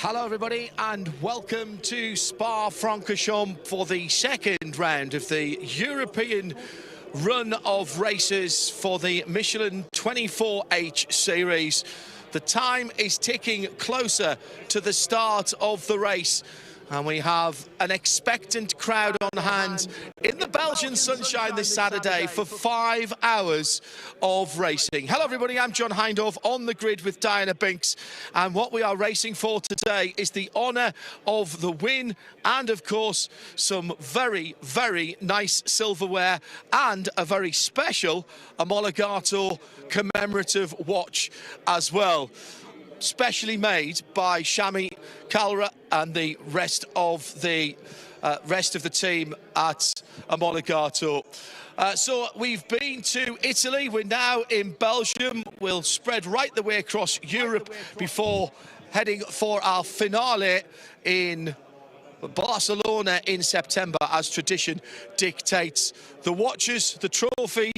Hello everybody and welcome to Spa-Francorchamps for the second round of the European run of races for the Michelin 12H series. The time is ticking closer to the start of the race and we have an expectant crowd on hand in the Belgian sunshine this Saturday for 5 hours of racing. Hello everybody, I'm John Hindhaugh on the grid with Diana Binks, and what we are racing for today is the honour of the win and of course some very, very nice silverware and a very special Omologato commemorative watch as well, specially made by Shami Kalra and the rest of the team at Omologato. So we've been to Italy, we're now in Belgium. We'll spread right the way across Europe before heading for our finale in Barcelona in September, as tradition dictates. The watches, the trophy,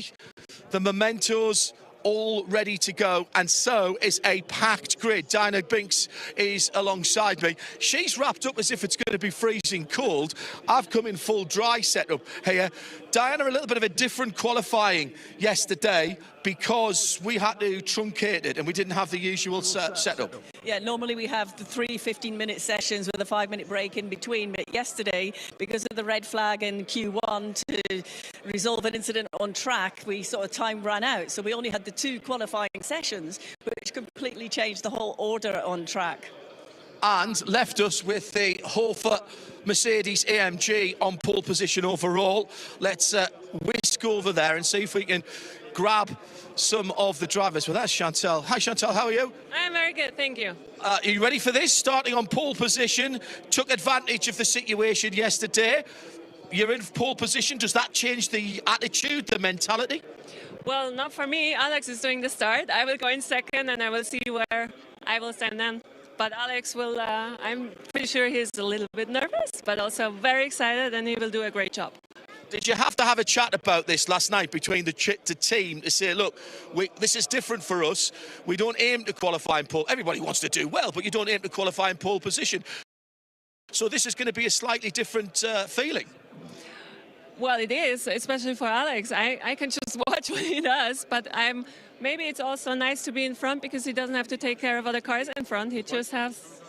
the mementos, all ready to go, and so is a packed grid. Diana Binks is alongside me. She's wrapped up as if it's going to be freezing cold. I've come in full dry setup here. Diana, a little bit of a different qualifying yesterday because we had to truncate it and we didn't have the usual setup. Yeah, normally we have the 3 15-minute sessions with a 5-minute break in between, but yesterday, because of the red flag in Q1 to resolve an incident on track, we sort of time ran out. So we only had the 2 qualifying sessions, which completely changed the whole order on track. And left us with the Hofer Mercedes AMG on pole position overall. Let's whisk over there and see if we can grab some of the drivers. Well, that's Chantal. Hi, Chantal, how are you? I'm very good, thank you. Are you ready for this? Starting on pole position, took advantage of the situation yesterday. You're in pole position. Does that change the attitude, the mentality? Well, not for me. Alex is doing the start. I will go in second and I will see where I will stand then. But Alex will, I'm pretty sure he's a little bit nervous, but also very excited, and he will do a great job. Did you have to have a chat about this last night between the team to say, look, this is different for us. We don't aim to qualify in pole. Everybody wants to do well, but you don't aim to qualify in pole position. So this is going to be a slightly different feeling. Well, it is, especially for Alex. I can just watch what he does, but maybe it's also nice to be in front because he doesn't have to take care of other cars in front. He just has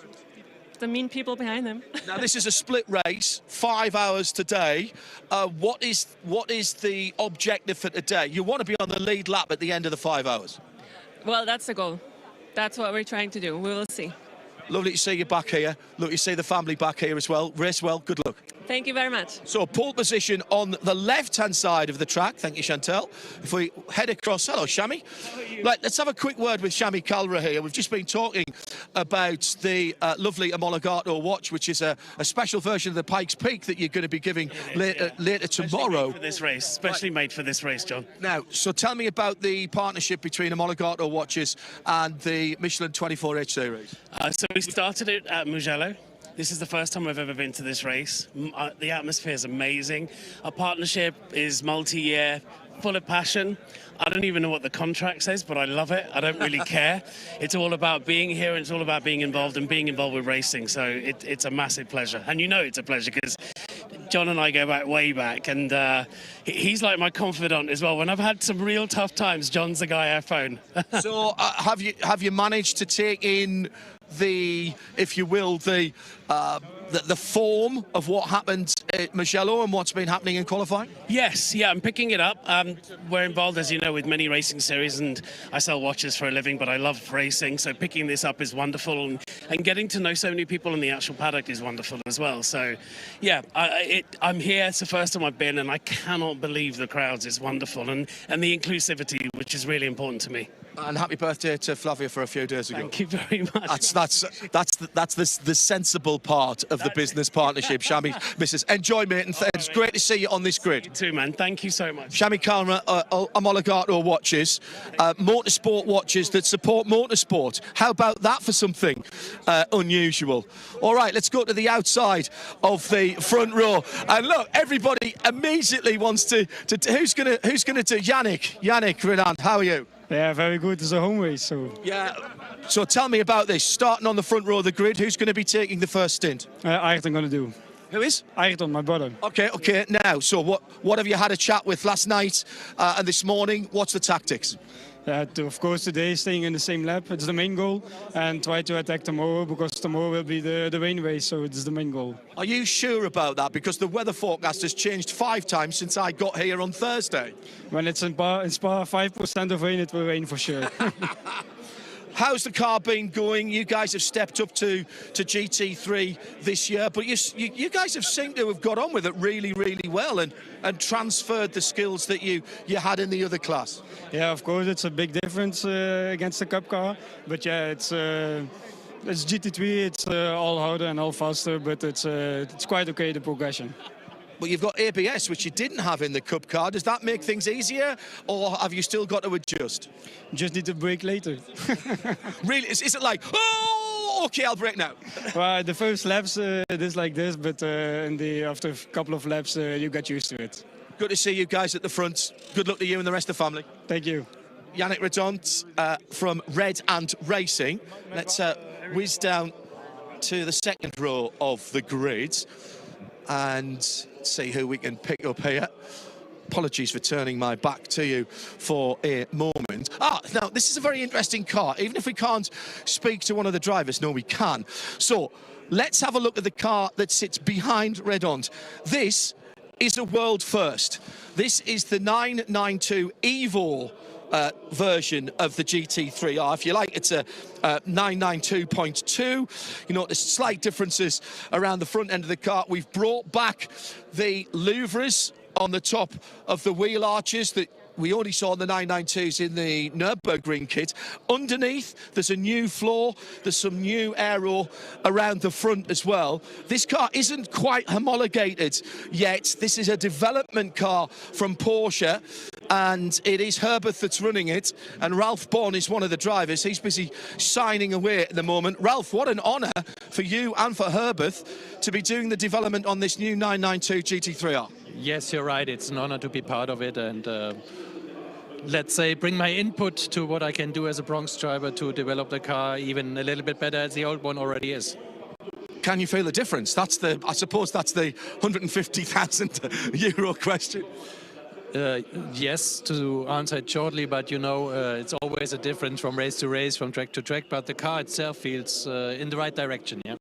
the mean people behind him. Now, this is a split race, 5 hours today. What is the objective for today? You want to be on the lead lap at the end of the 5 hours. Well, that's the goal. That's what we're trying to do. We will see. Lovely to see you back here. Lovely to see the family back here as well. Race well. Good luck. Thank you very much. So pole position on the left-hand side of the track. Thank you, Chantal. If we head across, hello, Shami. Right, let's have a quick word with Shami Kalra here. We've just been talking about the lovely Omologato watch, which is a special version of the Pikes Peak that you're going to be giving later tomorrow. Made for this race, especially made for this race, John. Now, so tell me about the partnership between Omologato watches and the Michelin 24H series. So we started it at Mugello. This is the first time I've ever been to this race. The atmosphere is amazing. Our partnership is multi-year, full of passion. I don't even know what the contract says, but I love it. I don't really care. It's all about being here, and it's all about being involved and being involved with racing. So it's a massive pleasure. And you know it's a pleasure because John and I go back way back, and he's like my confidant as well. When I've had some real tough times, John's the guy I phone. So have you managed to take in the, if you will, the form of what happened at Mugello and what's been happening in qualifying? Yes, yeah, I'm picking it up. We're involved, as you know, with many racing series, and I sell watches for a living, but I love racing, so picking this up is wonderful, and getting to know so many people in the actual paddock is wonderful as well. So, yeah, I'm here. It's the first time I've been, and I cannot believe the crowds. It's wonderful, and the inclusivity, which is really important to me. And happy birthday to Flavia for a few days ago. Thank you very much. That's the sensible part of the business partnership. Shami, Mrs. Enjoy, mate, and it's great to see you on this grid. You too, man. Thank you so much. Shami Kalra, Omologato watches, motorsport watches that support motorsport. How about that for something unusual? All right, let's go to the outside of the front row. And look, everybody immediately wants to who's gonna do? Yannick Renan, how are you? Yeah, very good. It's a home race, so. Yeah, So tell me about this. Starting on the front row of the grid, who's going to be taking the first stint? Ayrton going to do. Who is? Ayrton, my brother. Okay. Now, so what have you had a chat with last night and this morning? What's the tactics? Of course, today staying in the same lap, it's the main goal, and try to attack tomorrow, because tomorrow will be the rain race, so it's the main goal. Are you sure about that? Because the weather forecast has changed 5 times since I got here on Thursday. When it's in Spa, 5% of rain, it will rain for sure. How's the car been going? You guys have stepped up to GT3 this year, but you guys have seemed to have got on with it really, really well and transferred the skills that you had in the other class. Yeah, of course, it's a big difference against the Cup car, but yeah, it's GT3, it's all harder and all faster, but it's quite okay, the progression. But you've got ABS, which you didn't have in the Cup car. Does that make things easier, or have you still got to adjust? Just need to brake later. Really? Is it like, oh, okay, I'll brake now? Well, the first laps, it is like this, but after a couple of laps, you get used to it. Good to see you guys at the front. Good luck to you and the rest of the family. Thank you. Yannick Redont from Red Ant Racing. Let's whiz down to the second row of the grid and see who we can pick up here. Apologies for turning my back to you for a moment. Now, this is a very interesting car. Even if we can't speak to one of the drivers, no, we can. So, let's have a look at the car that sits behind Redont. This is a world first. This is the 992 Evo version of the GT3R. If you like, it's a 992.2. You notice slight differences around the front end of the car. We've brought back the louvres on the top of the wheel arches that we only saw on the 992s in the Nürburgring kit. Underneath, there's a new floor. There's some new aero around the front as well. This car isn't quite homologated yet. This is a development car from Porsche, and it is Herbert that's running it, and Ralph Bourne is one of the drivers. He's busy signing away at the moment. Ralph, what an honour for you and for Herbert to be doing the development on this new 992 GT3R. Yes, you're right. It's an honor to be part of it, and let's say bring my input to what I can do as a Bronx driver to develop the car even a little bit better as the old one already is. Can you feel the difference? I suppose that's the €150,000 question. Yes, to answer it shortly, but you know, it's always a difference from race to race, from track to track, but the car itself feels in the right direction, yeah.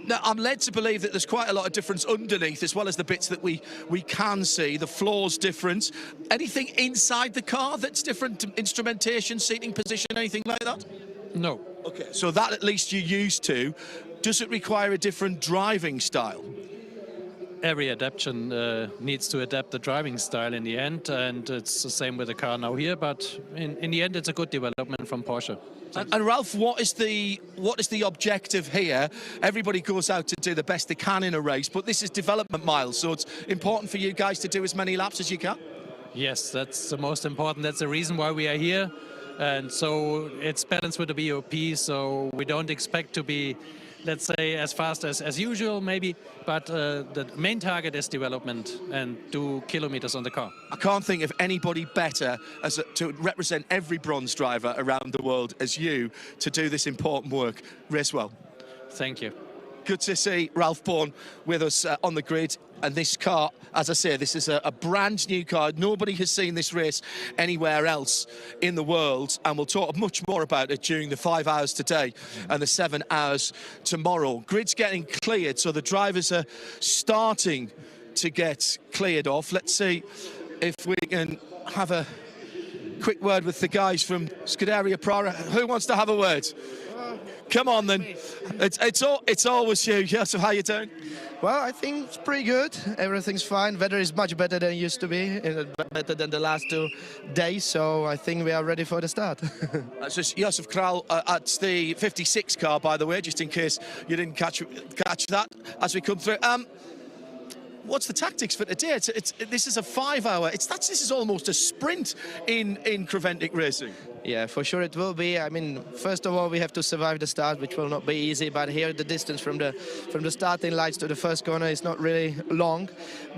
Now, I'm led to believe that there's quite a lot of difference underneath, as well as the bits that we can see. The floor's different. Anything inside the car that's different? Instrumentation, seating position, anything like that? No. Okay, so that at least you're used to. Does it require a different driving style? Every adaptation needs to adapt the driving style in the end, and it's the same with the car now here, but in the end it's a good development from Porsche. And Ralph, what is the objective here? Everybody goes out to do the best they can in a race, but this is development miles, so it's important for you guys to do as many laps as you can? Yes, that's the most important. That's the reason why we are here, and so it's balanced with the BOP, so we don't expect to be, let's say, as fast as usual maybe, but the main target is development and do kilometers on the car. I can't think of anybody better to represent every bronze driver around the world as you to do this important work. Race well. Thank you. Good to see Ralph Bourne with us on the grid. And this car, as I say, this is a brand new car. Nobody has seen this race anywhere else in the world. And we'll talk much more about it during the 5 hours today and the 7 hours tomorrow. Grid's getting cleared, so the drivers are starting to get cleared off. Let's see if we can have a quick word with the guys from Scuderia Prara. Who wants to have a word? Come on then. It's always you. Joseph, how you doing? Well, I think it's pretty good. Everything's fine. Weather is much better than it used to be, better than the last 2 days. So I think we are ready for the start. That's just Joseph Kral at the 56 car, by the way, just in case you didn't catch that as we come through. what's the tactics for today? This is a 5 hour. This is almost a sprint in Creventic racing. Yeah, for sure it will be. I mean, first of all, we have to survive the start, which will not be easy. But here, the distance from the starting lights to the first corner is not really long.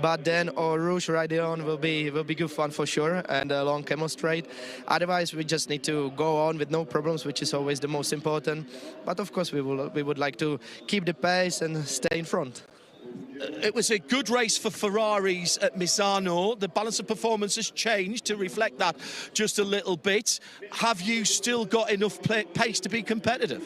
But then Eau Rouge right on will be good fun for sure, and a long Camel Straight. Otherwise, we just need to go on with no problems, which is always the most important. But of course, we would like to keep the pace and stay in front. It was a good race for Ferraris at Misano. The balance of performance has changed to reflect that just a little bit. Have you still got enough pace to be competitive?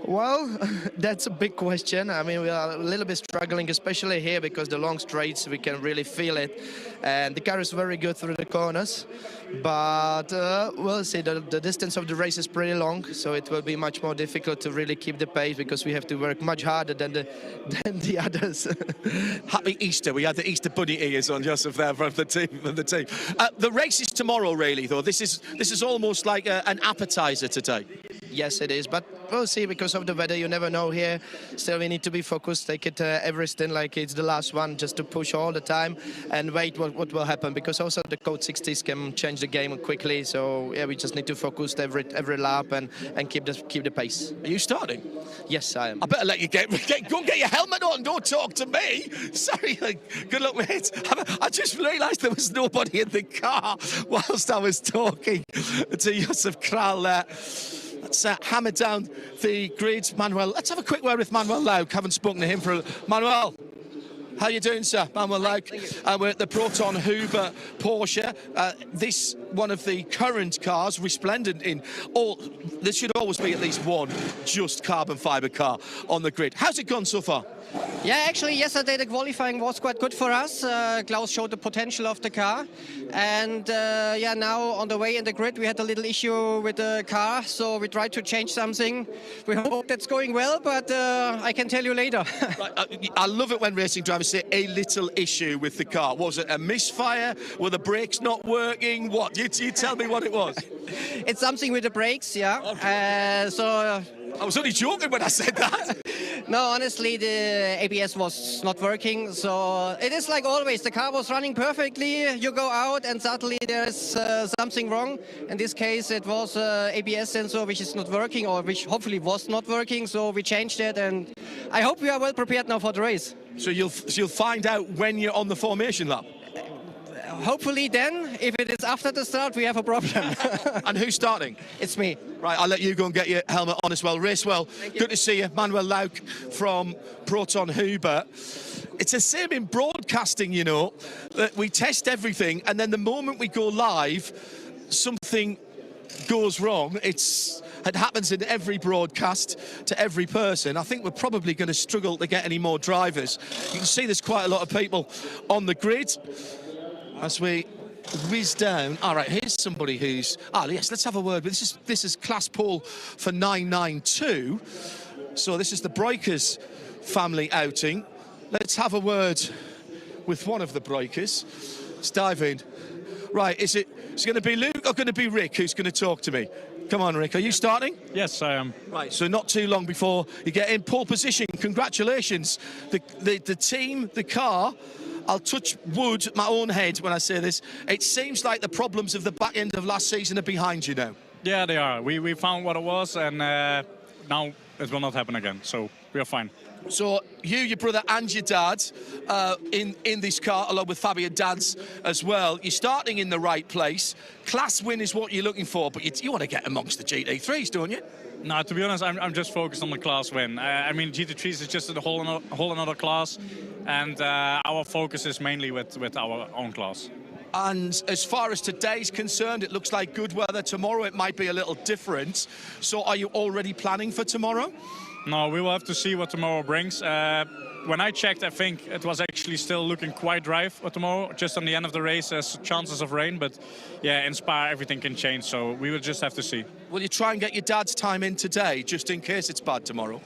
Well, that's a big question. I mean, we are a little bit struggling, especially here, because the long straights, we can really feel it. And the car is very good through the corners. But we'll see. The distance of the race is pretty long, so it will be much more difficult to really keep the pace, because we have to work much harder than the others. Happy Easter. We had the Easter bunny ears on Joseph there from the team. The race is tomorrow, really, though. This is almost like an appetizer today. Yes, it is, but we'll see. Because of the weather, you never know here. Still, we need to be focused, take it every stint like it's the last one, just to push all the time and wait what will happen, because also the Code 60s can change the game quickly. So yeah, we just need to focus every lap and keep the pace. Are you starting? Yes, I am. I better let you go and get your helmet on. Don't talk to me. Sorry. Good luck, mate. I just realised there was nobody in the car whilst I was talking to Joseph Kral there. Let's hammer down the grid. Manuel, let's have a quick word with Manuel Lauk. Haven't spoken to him for Manuel. How you doing, sir? Manuel Lauk. We're at the Proton Huber Porsche. This one of the current cars, resplendent in all. There should always be at least one just carbon fibre car on the grid. How's it gone so far? Yeah, actually yesterday the qualifying was quite good for us. Klaus showed the potential of the car, and yeah, now on the way in the grid we had a little issue with the car, so we tried to change something. We hope that's going well, but I can tell you later. Right, I love it when racing drivers say a little issue with the car. Was it a misfire? Were the brakes not working? What? You tell me what it was. It's something with the brakes, yeah. Okay. I was only joking when I said that. No, honestly, the ABS was not working. So it is like always. The car was running perfectly. You go out and suddenly there's something wrong. In this case, it was ABS sensor which is not working, or which hopefully was not working. So we changed it, and I hope we are well prepared now for the race. So you'll find out when you're on the formation lap? Hopefully then, if it is after the start, we have a problem. And who's starting? It's me. Right, I'll let you go and get your helmet on as well. Race well. Good to see you. Manuel Lauk from Proton Huber. It's the same in broadcasting, you know, that we test everything, and then the moment we go live, something goes wrong. It happens in every broadcast to every person. I think we're probably going to struggle to get any more drivers. You can see there's quite a lot of people on the grid as we whiz down. All right, here's somebody who's... yes, let's have a word. This is class pole for 992. So this is the Breukers family outing. Let's have a word with one of the Breukers. Let's dive in. Right, is it going to be Luke or going to be Rick who's going to talk to me? Come on, Rick, are you starting? Yes, I am. Right, so not too long before you get in pole position. Congratulations. The team, the car... I'll touch wood, my own head, when I say this. It seems like the problems of the back end of last season are behind you now. Yeah, they are. We found what it was, and now it will not happen again. So we are fine. So you, your brother and your dad in this car, along with Fabian Dance as well. You're starting in the right place. Class win is what you're looking for, but you want to get amongst the GT3s, don't you? No, to be honest, I'm just focused on the class win. I mean, GT3s is just a whole another class, and our focus is mainly with our own class. And as far as today's concerned, it looks like good weather. Tomorrow it might be a little different. So are you already planning for tomorrow? No, we will have to see what tomorrow brings. When I checked, I think it was actually still looking quite dry for tomorrow. Just on the end of the race, there's chances of rain. But yeah, in Spa, everything can change. So we will just have to see. Will you try and get your dad's time in today, just in case it's bad tomorrow?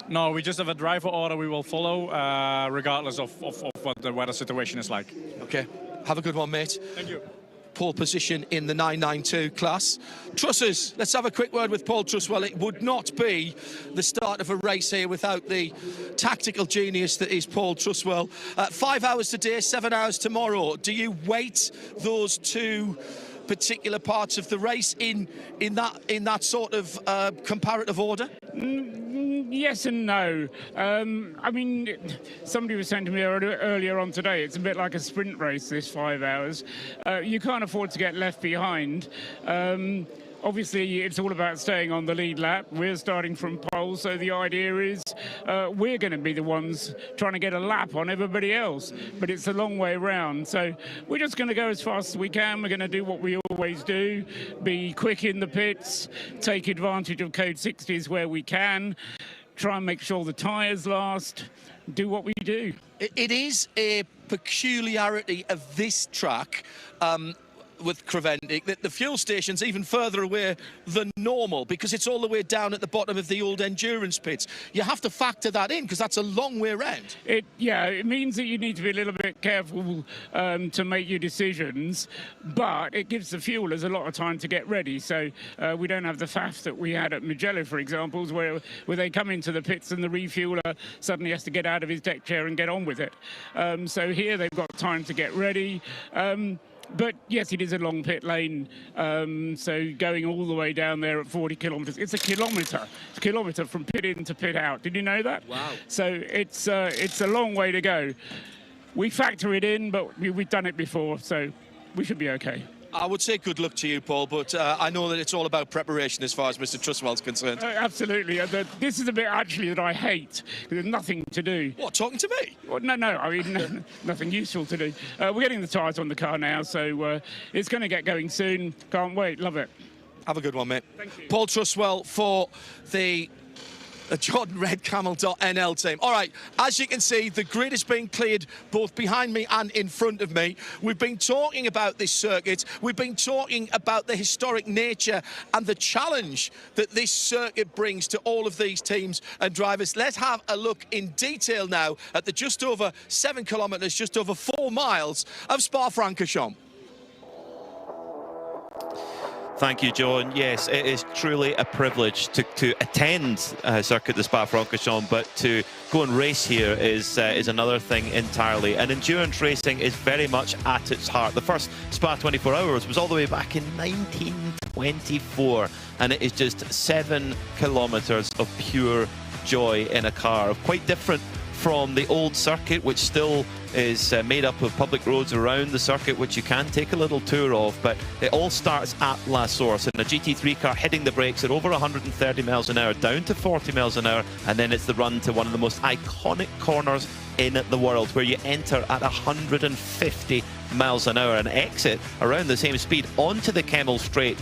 No, we just have a driver order we will follow, regardless of what the weather situation is like. Okay. Have a good one, mate. Thank you. pole position in the 992 class. Trussers, let's have a quick word with Paul Truswell. It would not be the start of a race here without the tactical genius that is Paul Truswell. 5 hours today, 7 hours tomorrow. Do you weight those two particular parts of the race in that sort of comparative order? Yes and no. I mean, somebody was saying to me earlier on today, it's a bit like a sprint race, this 5 hours. You can't afford to get left behind. Obviously, it's all about staying on the lead lap. We're starting from pole, so the idea is we're going to be the ones trying to get a lap on everybody else. But it's a long way around, so we're just going to go as fast as we can. We're going to do what we always do, be quick in the pits, take advantage of code 60s where we can, try and make sure the tyres last, do what we do. It is a peculiarity of this track, with Creventic, that the fuel station's even further away than normal because it's all the way down at the bottom of the old endurance pits. You have to factor that in because that's a long way around. It means that you need to be a little bit careful to make your decisions, but it gives the fuelers a lot of time to get ready. So we don't have the faff that we had at Mugello, for example, where they come into the pits and the refueler suddenly has to get out of his deck chair and get on with it. So here they've got time to get ready. But yes, it is a long pit lane, so going all the way down there at 40 kilometres. It's a kilometre. It's a kilometre from pit in to pit out. Did you know that? Wow. So it's a long way to go. We factor it in, but we've done it before, so we should be okay. I would say good luck to you, Paul, but I know that it's all about preparation as far as Mr. Truswell's concerned. Absolutely. This is a bit actually that I hate. There's nothing to do. What, talking to me? Well, no, I mean, nothing useful to do. We're getting the tyres on the car now, so it's going to get going soon. Can't wait. Love it. Have a good one, mate. Thank you. Paul Truswell for the JordanRedCamel.nl team. All right, as you can see, the grid has been cleared both behind me and in front of me. We've been talking about this circuit. We've been talking about the historic nature and the challenge that this circuit brings to all of these teams and drivers. Let's have a look in detail now at the just over 7 kilometres, just over 4 miles of Spa-Francorchamps. Thank you, John. Yes, it is truly a privilege to attend Circuit de Spa-Francorchamps, but to go and race here is another thing entirely. And endurance racing is very much at its heart. The first Spa 24 Hours was all the way back in 1924, and it is just 7 kilometres of pure joy in a car. Quite different from the old circuit, which still is made up of public roads around the circuit, which you can take a little tour of, but it all starts at La Source in a GT3 car hitting the brakes at over 130 miles an hour down to 40 miles an hour, and then it's the run to one of the most iconic corners in the world, where you enter at 150 miles an hour and exit around the same speed onto the Kemmel Straight,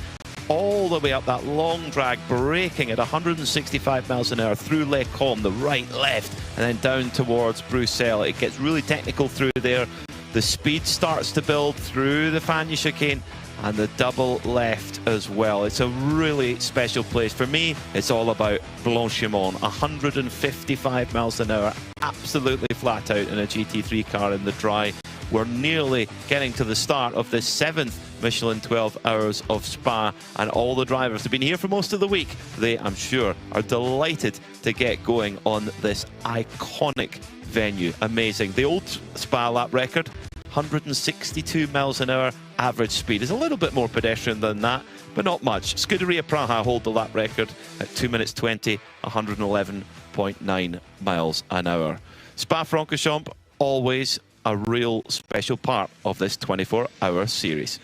all the way up that long drag, braking at 165 miles an hour through Les Combes, the right, left, and then down towards Bruxelles. It gets really technical through there. The speed starts to build through the Fagnes chicane and the double left as well. It's a really special place. For me, it's all about Blanchimont. 155 miles an hour, absolutely flat out in a GT3 car in the dry. We're nearly getting to the start of the 7th Michelin 12 Hours of Spa, and all the drivers have been here for most of the week. They, I'm sure, are delighted to get going on this iconic venue. Amazing. The old Spa lap record, 162 miles an hour average speed. Is a little bit more pedestrian than that, but not much. Scuderia Praha hold the lap record at 2 minutes 20, 111.9 miles an hour. Spa-Francorchamps, always a real special part of this 24-hour series.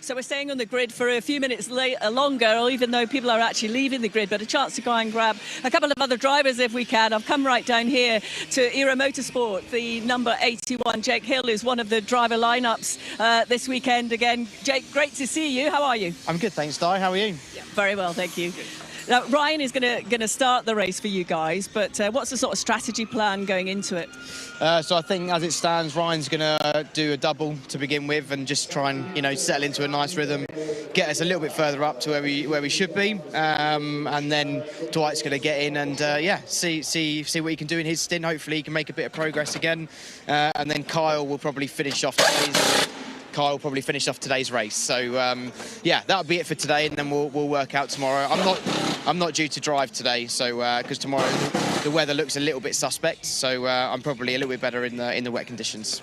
So we're staying on the grid for a few minutes longer, even though people are actually leaving the grid, but a chance to go and grab a couple of other drivers if we can. I've come right down here to Era Motorsport. The number 81, Jake Hill, is one of the driver lineups this weekend again. Jake, great to see you. How are you? I'm good, thanks, Di. How are you? Yeah, very well, thank you. Now, Ryan is going to start the race for you guys, but what's the sort of strategy plan going into it? So I think as it stands, Ryan's going to do a double to begin with and just try and, settle into a nice rhythm, get us a little bit further up to where we should be. And then Dwight's going to get in and, see what he can do in his stint. Hopefully he can make a bit of progress again. And then Kyle will probably finish off the season Kyle probably finish off today's race. So yeah, that'll be it for today, and then we'll work out tomorrow. I'm not due to drive today, so because tomorrow the weather looks a little bit suspect, so I'm probably a little bit better in the wet conditions.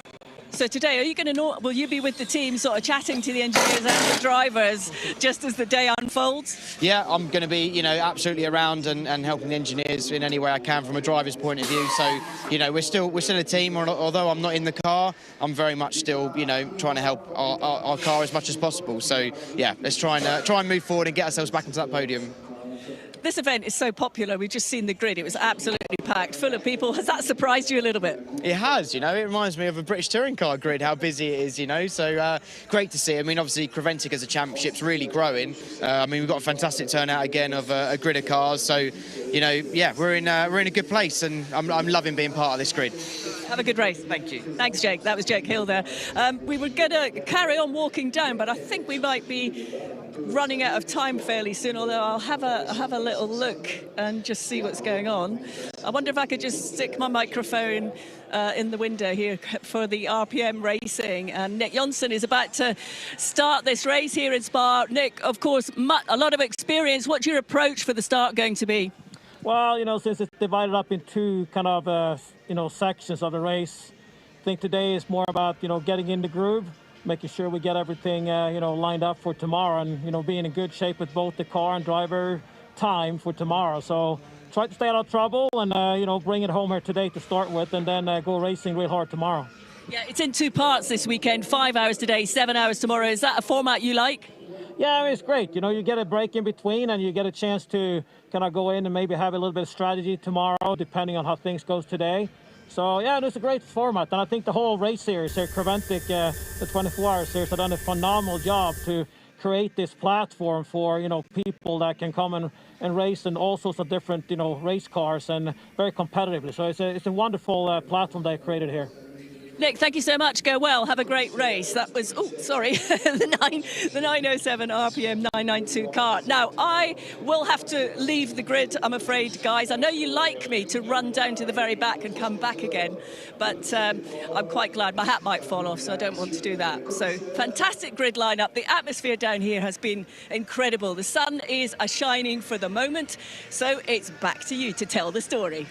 So today, are you going to know? Will you be with the team, sort of chatting to the engineers and the drivers just as the day unfolds? Yeah, I'm going to be, you know, absolutely around and helping the engineers in any way I can from a driver's point of view. So, you know, we're still a team. Although I'm not in the car, I'm very much still, you know, trying to help our car as much as possible. So, yeah, let's try and move forward and get ourselves back into that podium. This event is so popular. We've just seen the grid. It was absolutely packed, full of people. Has that surprised you a little bit? It has, you know. It reminds me of a British touring car grid, how busy it is, you know. So great to see. I mean, obviously, Creventic as a championship's really growing. I mean, we've got a fantastic turnout again of a grid of cars. So, you know, yeah, we're in a good place, and I'm loving being part of this grid. Have a good race. Thank you. Thanks, Jake. That was Jake Hill there. We were going to carry on walking down, but I think we might be running out of time fairly soon, although I'll have a little look and just see what's going on. I wonder if I could just stick my microphone in the window here for the RPM racing. And Nick Jonsson is about to start this race here in Spa. Nick, of course, a lot of experience. What's your approach for the start going to be? Well, you know, since it's divided up in two kind of, you know, sections of the race, I think today is more about, you know, getting in the groove, making sure we get everything, you know, lined up for tomorrow, and, you know, being in good shape with both the car and driver time for tomorrow. So try to stay out of trouble and, you know, bring it home here today to start with, and then go racing real hard tomorrow. Yeah, it's in two parts this weekend, 5 hours today, 7 hours tomorrow. Is that a format you like? Yeah, I mean, it's great. You know, you get a break in between, and you get a chance to kind of go in and maybe have a little bit of strategy tomorrow, depending on how things goes today. So, yeah, it's a great format. And I think the whole race series here, Creventic, the 24-hour series, have done a phenomenal job to create this platform for, you know, people that can come and race in all sorts of different, you know, race cars, and very competitively. So it's a wonderful platform they created here. Nick, thank you so much. Go well. Have a great race. That was, the 907 RPM 992 car. Now, I will have to leave the grid, I'm afraid, guys. I know you like me to run down to the very back and come back again, but I'm quite glad. My hat might fall off, so I don't want to do that. So, fantastic grid lineup. The atmosphere down here has been incredible. The sun is shining for the moment, so it's back to you to tell the story.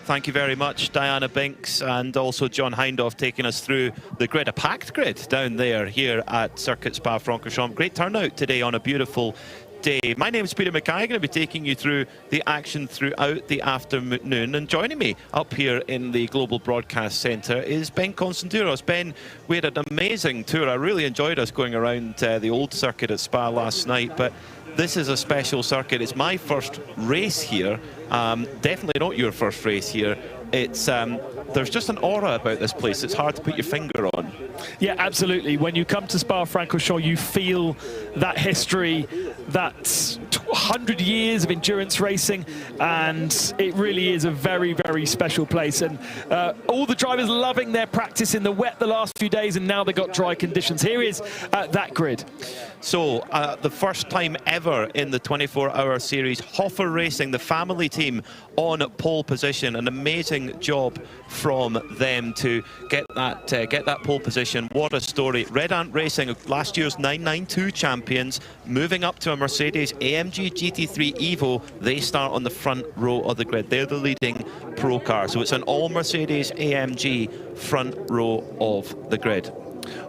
Thank you very much, Diana Binks, and also John Hindhaugh taking us through the grid, a packed grid down there here at Circuit Spa-Francorchamps. Great turnout today on a beautiful day. My name is Peter Mackay. I'm going to be taking you through the action throughout the afternoon, and joining me up here in the Global Broadcast Centre is Ben Constanduros. Ben, we had an amazing tour. I really enjoyed us going around the old circuit at Spa last night, but this is a special circuit. It's my first race here. Definitely not your first race here. It's there's just an aura about this place. It's hard to put your finger on. Yeah, absolutely. When you come to Spa-Francorchamps, you feel that history, that 100 years of endurance racing, and it really is a very, very special place. And all the drivers loving their practice in the wet the last few days, and now they've got dry conditions. Here is that grid. So, the first time ever in the 24-hour series, Hoffer Racing, the family team, on pole position. An amazing job from them to get that pole position. What a story. Red Ant Racing, last year's 992 champions, moving up to a Mercedes AMG GT3 Evo. They start on the front row of the grid. They're the leading pro car. So it's an all Mercedes AMG front row of the grid.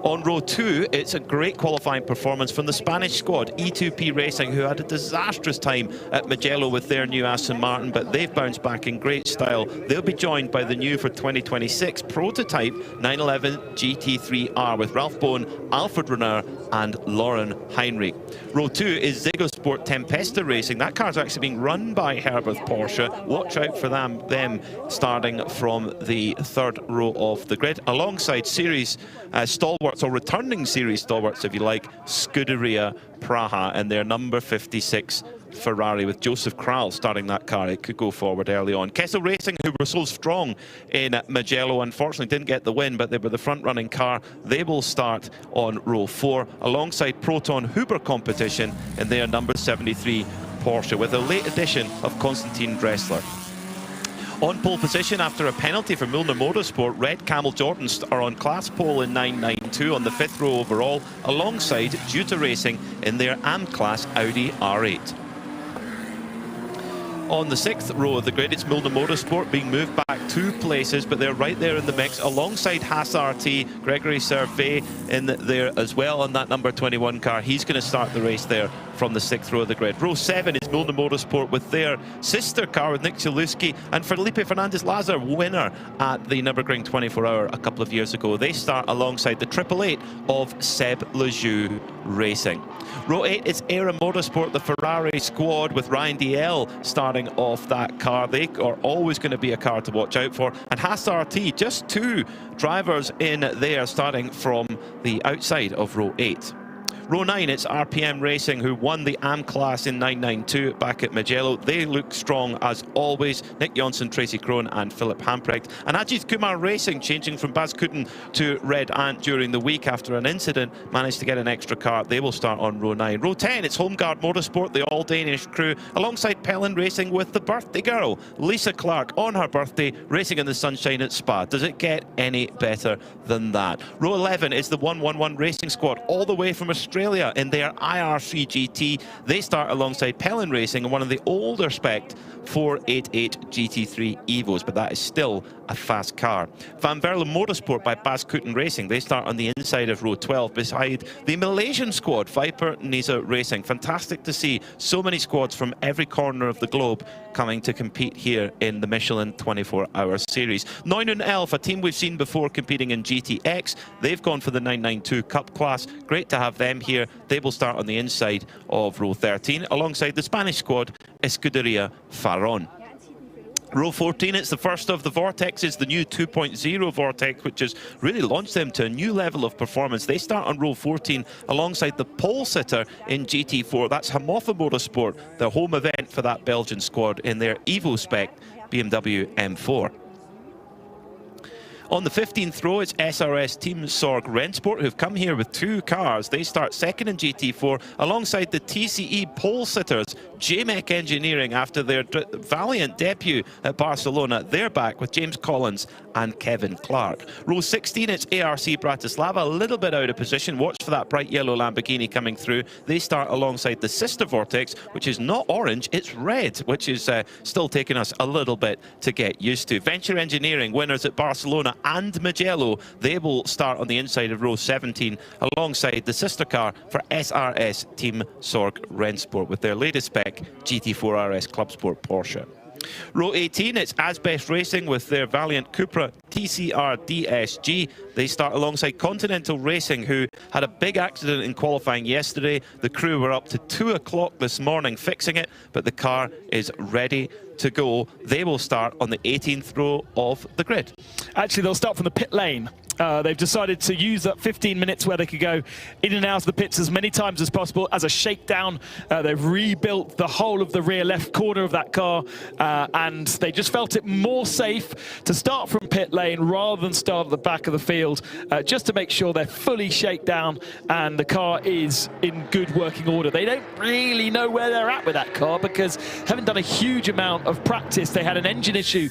On row 2, it's a great qualifying performance from the Spanish squad, E2P Racing, who had a disastrous time at Mugello with their new Aston Martin, but they've bounced back in great style. They'll be joined by the new for 2026 prototype 911 GT3R with Ralph Bowen, Alfred Renner and Lauren Heinrich. Row 2 is Zegosport Tempesta Racing. That car's actually being run by Herbert Porsche. Watch out for them starting from the third row of the grid, alongside series stalwarts, or returning series stalwarts if you like, Scuderia Praha and their number 56 Ferrari with Joseph Kral starting that car. It could go forward early on. Kessel Racing, who were so strong in Mugello, unfortunately didn't get the win, but they were the front-running car. They will start on row 4 alongside Proton Huber Competition in their number 73 Porsche with a late addition of Konstantin Dressler. On pole position after a penalty for Milner Motorsport, Red Camel Jordans are on class pole in 992 on the 5th row overall, alongside Juta Racing in their AM class Audi R8. On the 6th row of the grid, it's Milner Motorsport being moved back 2 places, but they're right there in the mix alongside Haas RT. Gregory Servet in there as well on that number 21 car. He's going to start the race there from the 6th row of the grid. Row 7 is Milner Motorsport with their sister car with Nick Chalewski and Felipe Fernandez-Lazar, winner at the Nürburgring 24-hour a couple of years ago. They start alongside the 888 of Seb Lejeune Racing. Row 8 is Era Motorsport, the Ferrari squad with Ryan DL starting off that car. They are always going to be a car to watch out for. And Haas RT, just 2 drivers in there starting from the outside of row 8. Row 9, it's RPM Racing, who won the AM class in 992 back at Mugello. They look strong as always. Nick Jonsson, Tracy Krohn and Philip Hamprecht. And Ajith Kumar Racing, changing from Bas Kutten to Red Ant during the week after an incident, managed to get an extra car. They will start on row 9. Row 10, it's Homeguard Motorsport, the all-Danish crew, alongside Pellin Racing with the birthday girl, Lisa Clark, on her birthday, racing in the sunshine at Spa. Does it get any better than that? Row 11 is the 111 Racing Squad, all the way from Australia in their IR3 GT. They start alongside Pellin Racing and one of the older spec 488 GT3 Evos, but that is still a fast car. Van Verlen Motorsport by Bas Kutten Racing. They start on the inside of row 12 beside the Malaysian squad, Viper Niza Racing. Fantastic to see so many squads from every corner of the globe coming to compete here in the Michelin 24-hour series. Neunun Elf, a team we've seen before competing in GTX. They've gone for the 992 Cup class. Great to have them here. They will start on the inside of row 13 alongside the Spanish squad, Escuderia Farron. Row 14, it's the first of the Vortexes, the new 2.0 Vortex, which has really launched them to a new level of performance. They start on row 14 alongside the pole sitter in GT4. That's Hamotha Motorsport, the home event for that Belgian squad in their Evo spec BMW M4. On the 15th row, it's SRS Team Sorg Rennsport, who've come here with 2 cars. They start second in GT4 alongside the TCE pole sitters, JMEC Engineering, after their valiant debut at Barcelona. They're back with James Collins and Kevin Clark. Row 16, it's ARC Bratislava, a little bit out of position. Watch for that bright yellow Lamborghini coming through. They start alongside the sister Vortex, which is not orange, it's red, which is still taking us a little bit to get used to. Venture Engineering, winners at Barcelona and Mugello, they will start on the inside of row 17 alongside the sister car for SRS Team Sorg Rennsport with their latest spec GT4 RS Club Sport Porsche. Row 18, it's Asbest Racing with their Valiant Cupra TCR DSG. They start alongside Continental Racing, who had a big accident in qualifying yesterday. The crew were up to 2 o'clock this morning fixing it, but the car is ready to go. They will start on the 18th row of the grid. Actually, they'll start from the pit lane. They've decided to use that 15 minutes where they could go in and out of the pits as many times as possible as a shakedown. They've rebuilt the whole of the rear left corner of that car, and they just felt it more safe to start from pit lane rather than start at the back of the field, just to make sure they're fully shaken down and the car is in good working order. They don't really know where they're at with that car because haven't done a huge amount of practice. They had an engine issue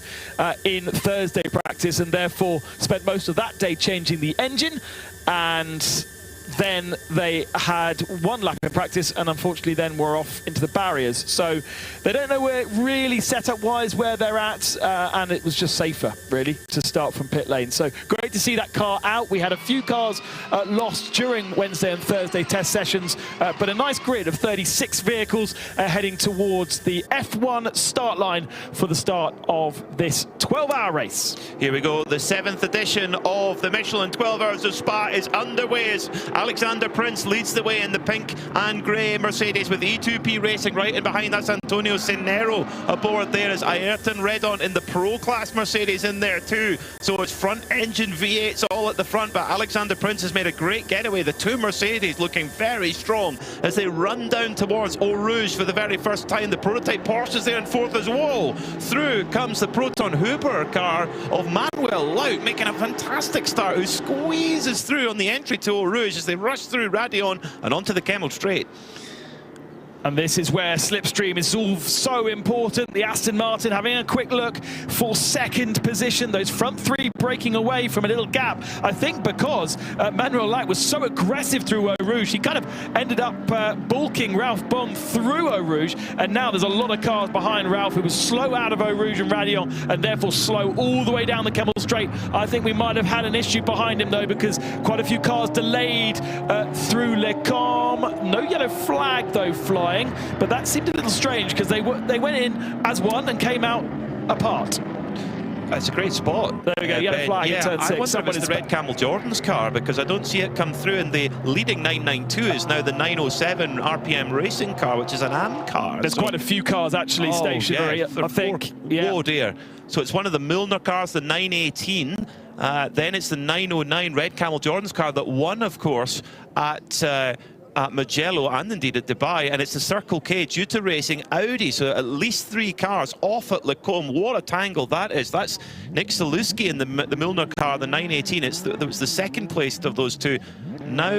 in Thursday practice and therefore spent most of that day changing the engine, and then they had 1 lap in practice and unfortunately then were off into the barriers. So they don't know where really setup wise where they're at, and it was just safer really to start from pit lane. So great to see that car out. We had a few cars lost during Wednesday and Thursday test sessions, but a nice grid of 36 vehicles heading towards the F1 start line for the start of this 12-hour race. Here we go, the 7th edition of the Michelin 12 Hours of Spa is underway as Alexander Prince leads the way in the pink and grey Mercedes with E2P Racing right in behind. That's Antonio Cinero aboard there as Ayrton Redon in the Pro Class Mercedes in there too. So it's front engine V8s all at the front, but Alexander Prince has made a great getaway. The 2 Mercedes looking very strong as they run down towards Eau Rouge for the very first time. The prototype Porsche is there in 4th as well. Through comes the Proton Hooper car of Manuel Laut, making a fantastic start, who squeezes through on the entry to Eau Rouge as they rush through Radion and onto the Kemmel Straight. And this is where slipstream is all so important. The Aston Martin having a quick look for second position. Those front three breaking away from a little gap. I think because Manuel Lack was so aggressive through Eau Rouge, he kind of ended up bulking Ralph Bond through Eau Rouge. And now there's a lot of cars behind Ralph, who was slow out of Eau Rouge and Radion, and therefore slow all the way down the Kemmel Straight. I think we might have had an issue behind him, though, because quite a few cars delayed through Les Combes. No yellow flag, though, flying. But that seemed a little strange because they went in as one and came out apart. That's a great spot. There we go, yellow flag in turn 6. I wonder if it's the red Camel Jordan's car, because I don't see it come through, and the leading 992 is now the 907 RPM racing car, which is an AM car. There's quite a few cars actually stationary, I think. Yeah. Oh dear. So it's one of the Milner cars, the 918. Then it's the 909 red Camel Jordan's car that won, of course, at Mugello and indeed at Dubai, and it's the Circle K Juta Racing Audi. So at least 3 cars off at Les Combes. What a tangle that is. That's Nick Saluski in the Milner car, the 918. That was the second place of those two. Now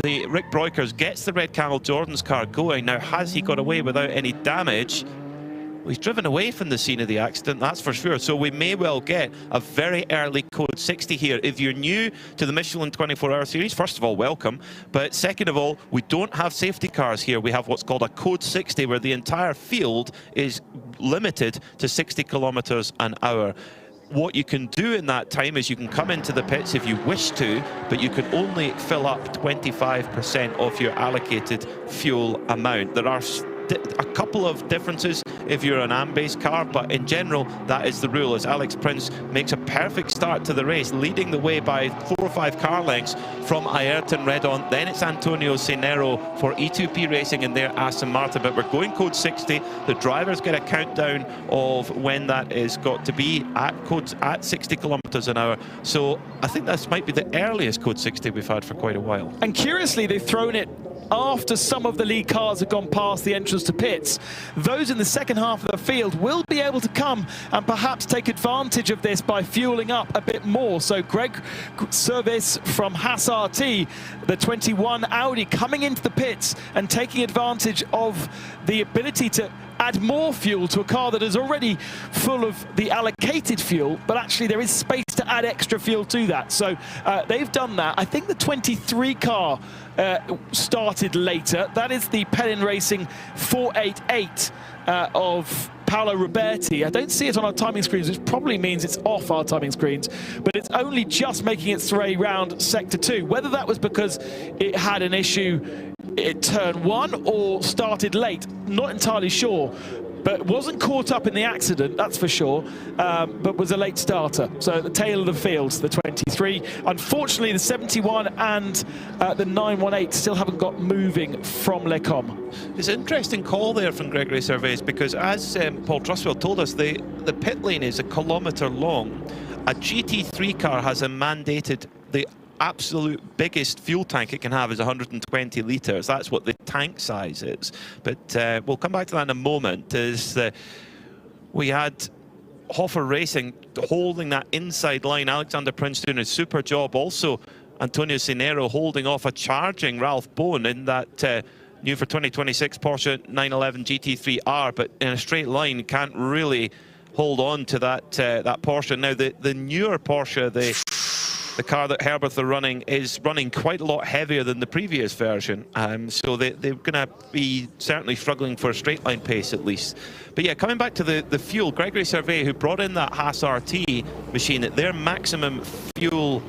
the Rick Breukers gets the red Camel Jordan's car going. Now, has he got away without any damage? Well, he's driven away from the scene of the accident, that's for sure. So we may well get a very early Code 60 here. If you're new to the Michelin 24-hour series, first of all, welcome. But second of all, we don't have safety cars here. We have what's called a Code 60, where the entire field is limited to 60 kilometers an hour. What you can do in that time is you can come into the pits if you wish to, but you can only fill up 25% of your allocated fuel amount. There are a couple of differences if you're an AM-based car, but in general that is the rule, as Alex Prince makes a perfect start to the race, leading the way by 4 or 5 car lengths from Ayrton Redon. Then it's Antonio Cenero for E2P Racing in their Aston Martin, but we're going Code 60. The drivers get a countdown of when that is got to be at 60 kilometers an hour. So I think this might be the earliest Code 60 we've had for quite a while. And curiously, they've thrown it after some of the lead cars have gone past the entrance to pits. Those in the second half of the field will be able to come and perhaps take advantage of this by fueling up a bit more. So Greg Service from Haas RT, the 21 Audi, coming into the pits and taking advantage of the ability to add more fuel to a car that is already full of the allocated fuel, but actually there is space to add extra fuel to that. So they've done that. I think the 23 car started later. That is the Pelin Racing 488 of Paolo Roberti. I don't see it on our timing screens, which probably means it's off our timing screens, but it's only just making its way round Sector 2. Whether that was because it had an issue at Turn 1 or started late, not entirely sure, but wasn't caught up in the accident, that's for sure, but was a late starter. So at the tail of the field, the 23. Unfortunately, the 71 and the 918 still haven't got moving from Les Combes. It's an interesting call there from Gregory Servais, because as Paul Truswell told us, the pit lane is 1 kilometre long. A GT3 car has a mandated, the absolute biggest fuel tank it can have is 120 litres. That's what the tank size is. But we'll come back to that in a moment. We had Hoffer Racing holding that inside line. Alexander Prince doing a super job. Also, Antonio Cenero holding off a charging Ralph Bowen in that new for 2026 Porsche 911 GT3R. But in a straight line, can't really hold on to that Porsche. Now, the newer Porsche, the car that Herbert are running, is running quite a lot heavier than the previous version. So they're going to be certainly struggling for a straight line pace at least. But yeah, coming back to the fuel, Gregory Servais, who brought in that Haas RT machine, their maximum fuel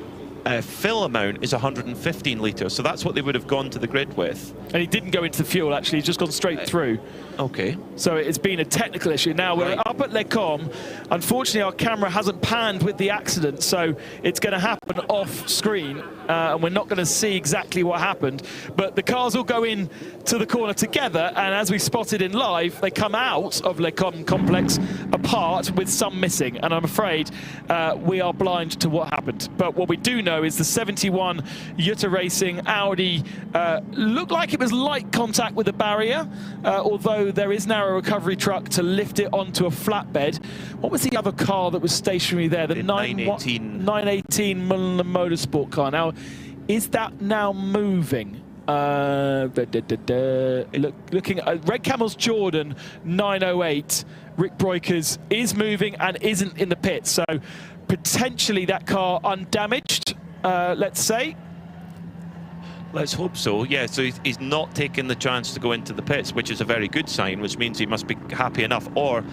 fill amount is 115 litres. So that's what they would have gone to the grid with. And he didn't go into the fuel, actually. He's just gone straight through. Okay. So it's been a technical issue. Now we're up at Les Combes. Unfortunately, our camera hasn't panned with the accident, so it's going to happen off screen, and we're not going to see exactly what happened. But the cars all go in to the corner together, and as we spotted in live, they come out of Les Combes complex apart with some missing. And I'm afraid we are blind to what happened. But what we do know is the 71 Jutta Racing Audi looked like it was light contact with the barrier, although there is now a recovery truck to lift it onto a flatbed. What was the other car that was stationary there? The 918 Motorsport car. Now, is that now moving? Looking at Red Camel's Jordan 908. Rick Breukers is moving and isn't in the pit, so potentially that car undamaged, let's say. Let's hope so. Yeah, so he's not taking the chance to go into the pits, which is a very good sign, which means he must be happy enough, or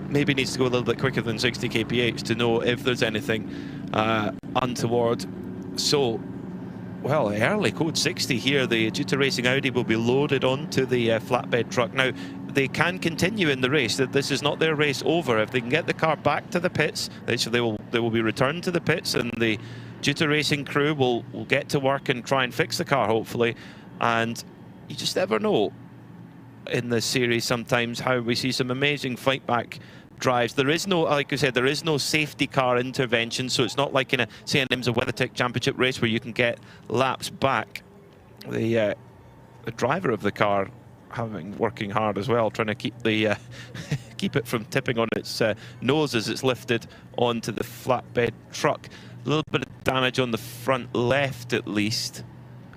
maybe needs to go a little bit quicker than 60 kph to know if there's anything untoward. So, well, early code 60 here. The GT Racing Audi will be loaded onto the flatbed truck. Now, they can continue in the race. That this is not their race over. If they can get the car back to the pits, they will be returned to the pits, and the GT Racing crew will get to work and try and fix the car, hopefully. And you just never know in this series sometimes how we see some amazing fight back drives. There is no, like I said, there is no safety car intervention, so it's not like in a, say, an IMSA WeatherTech Championship race where you can get laps back. The driver of the car working hard as well, trying to keep the keep it from tipping on its nose as it's lifted onto the flatbed truck. A little bit of damage on the front left, at least,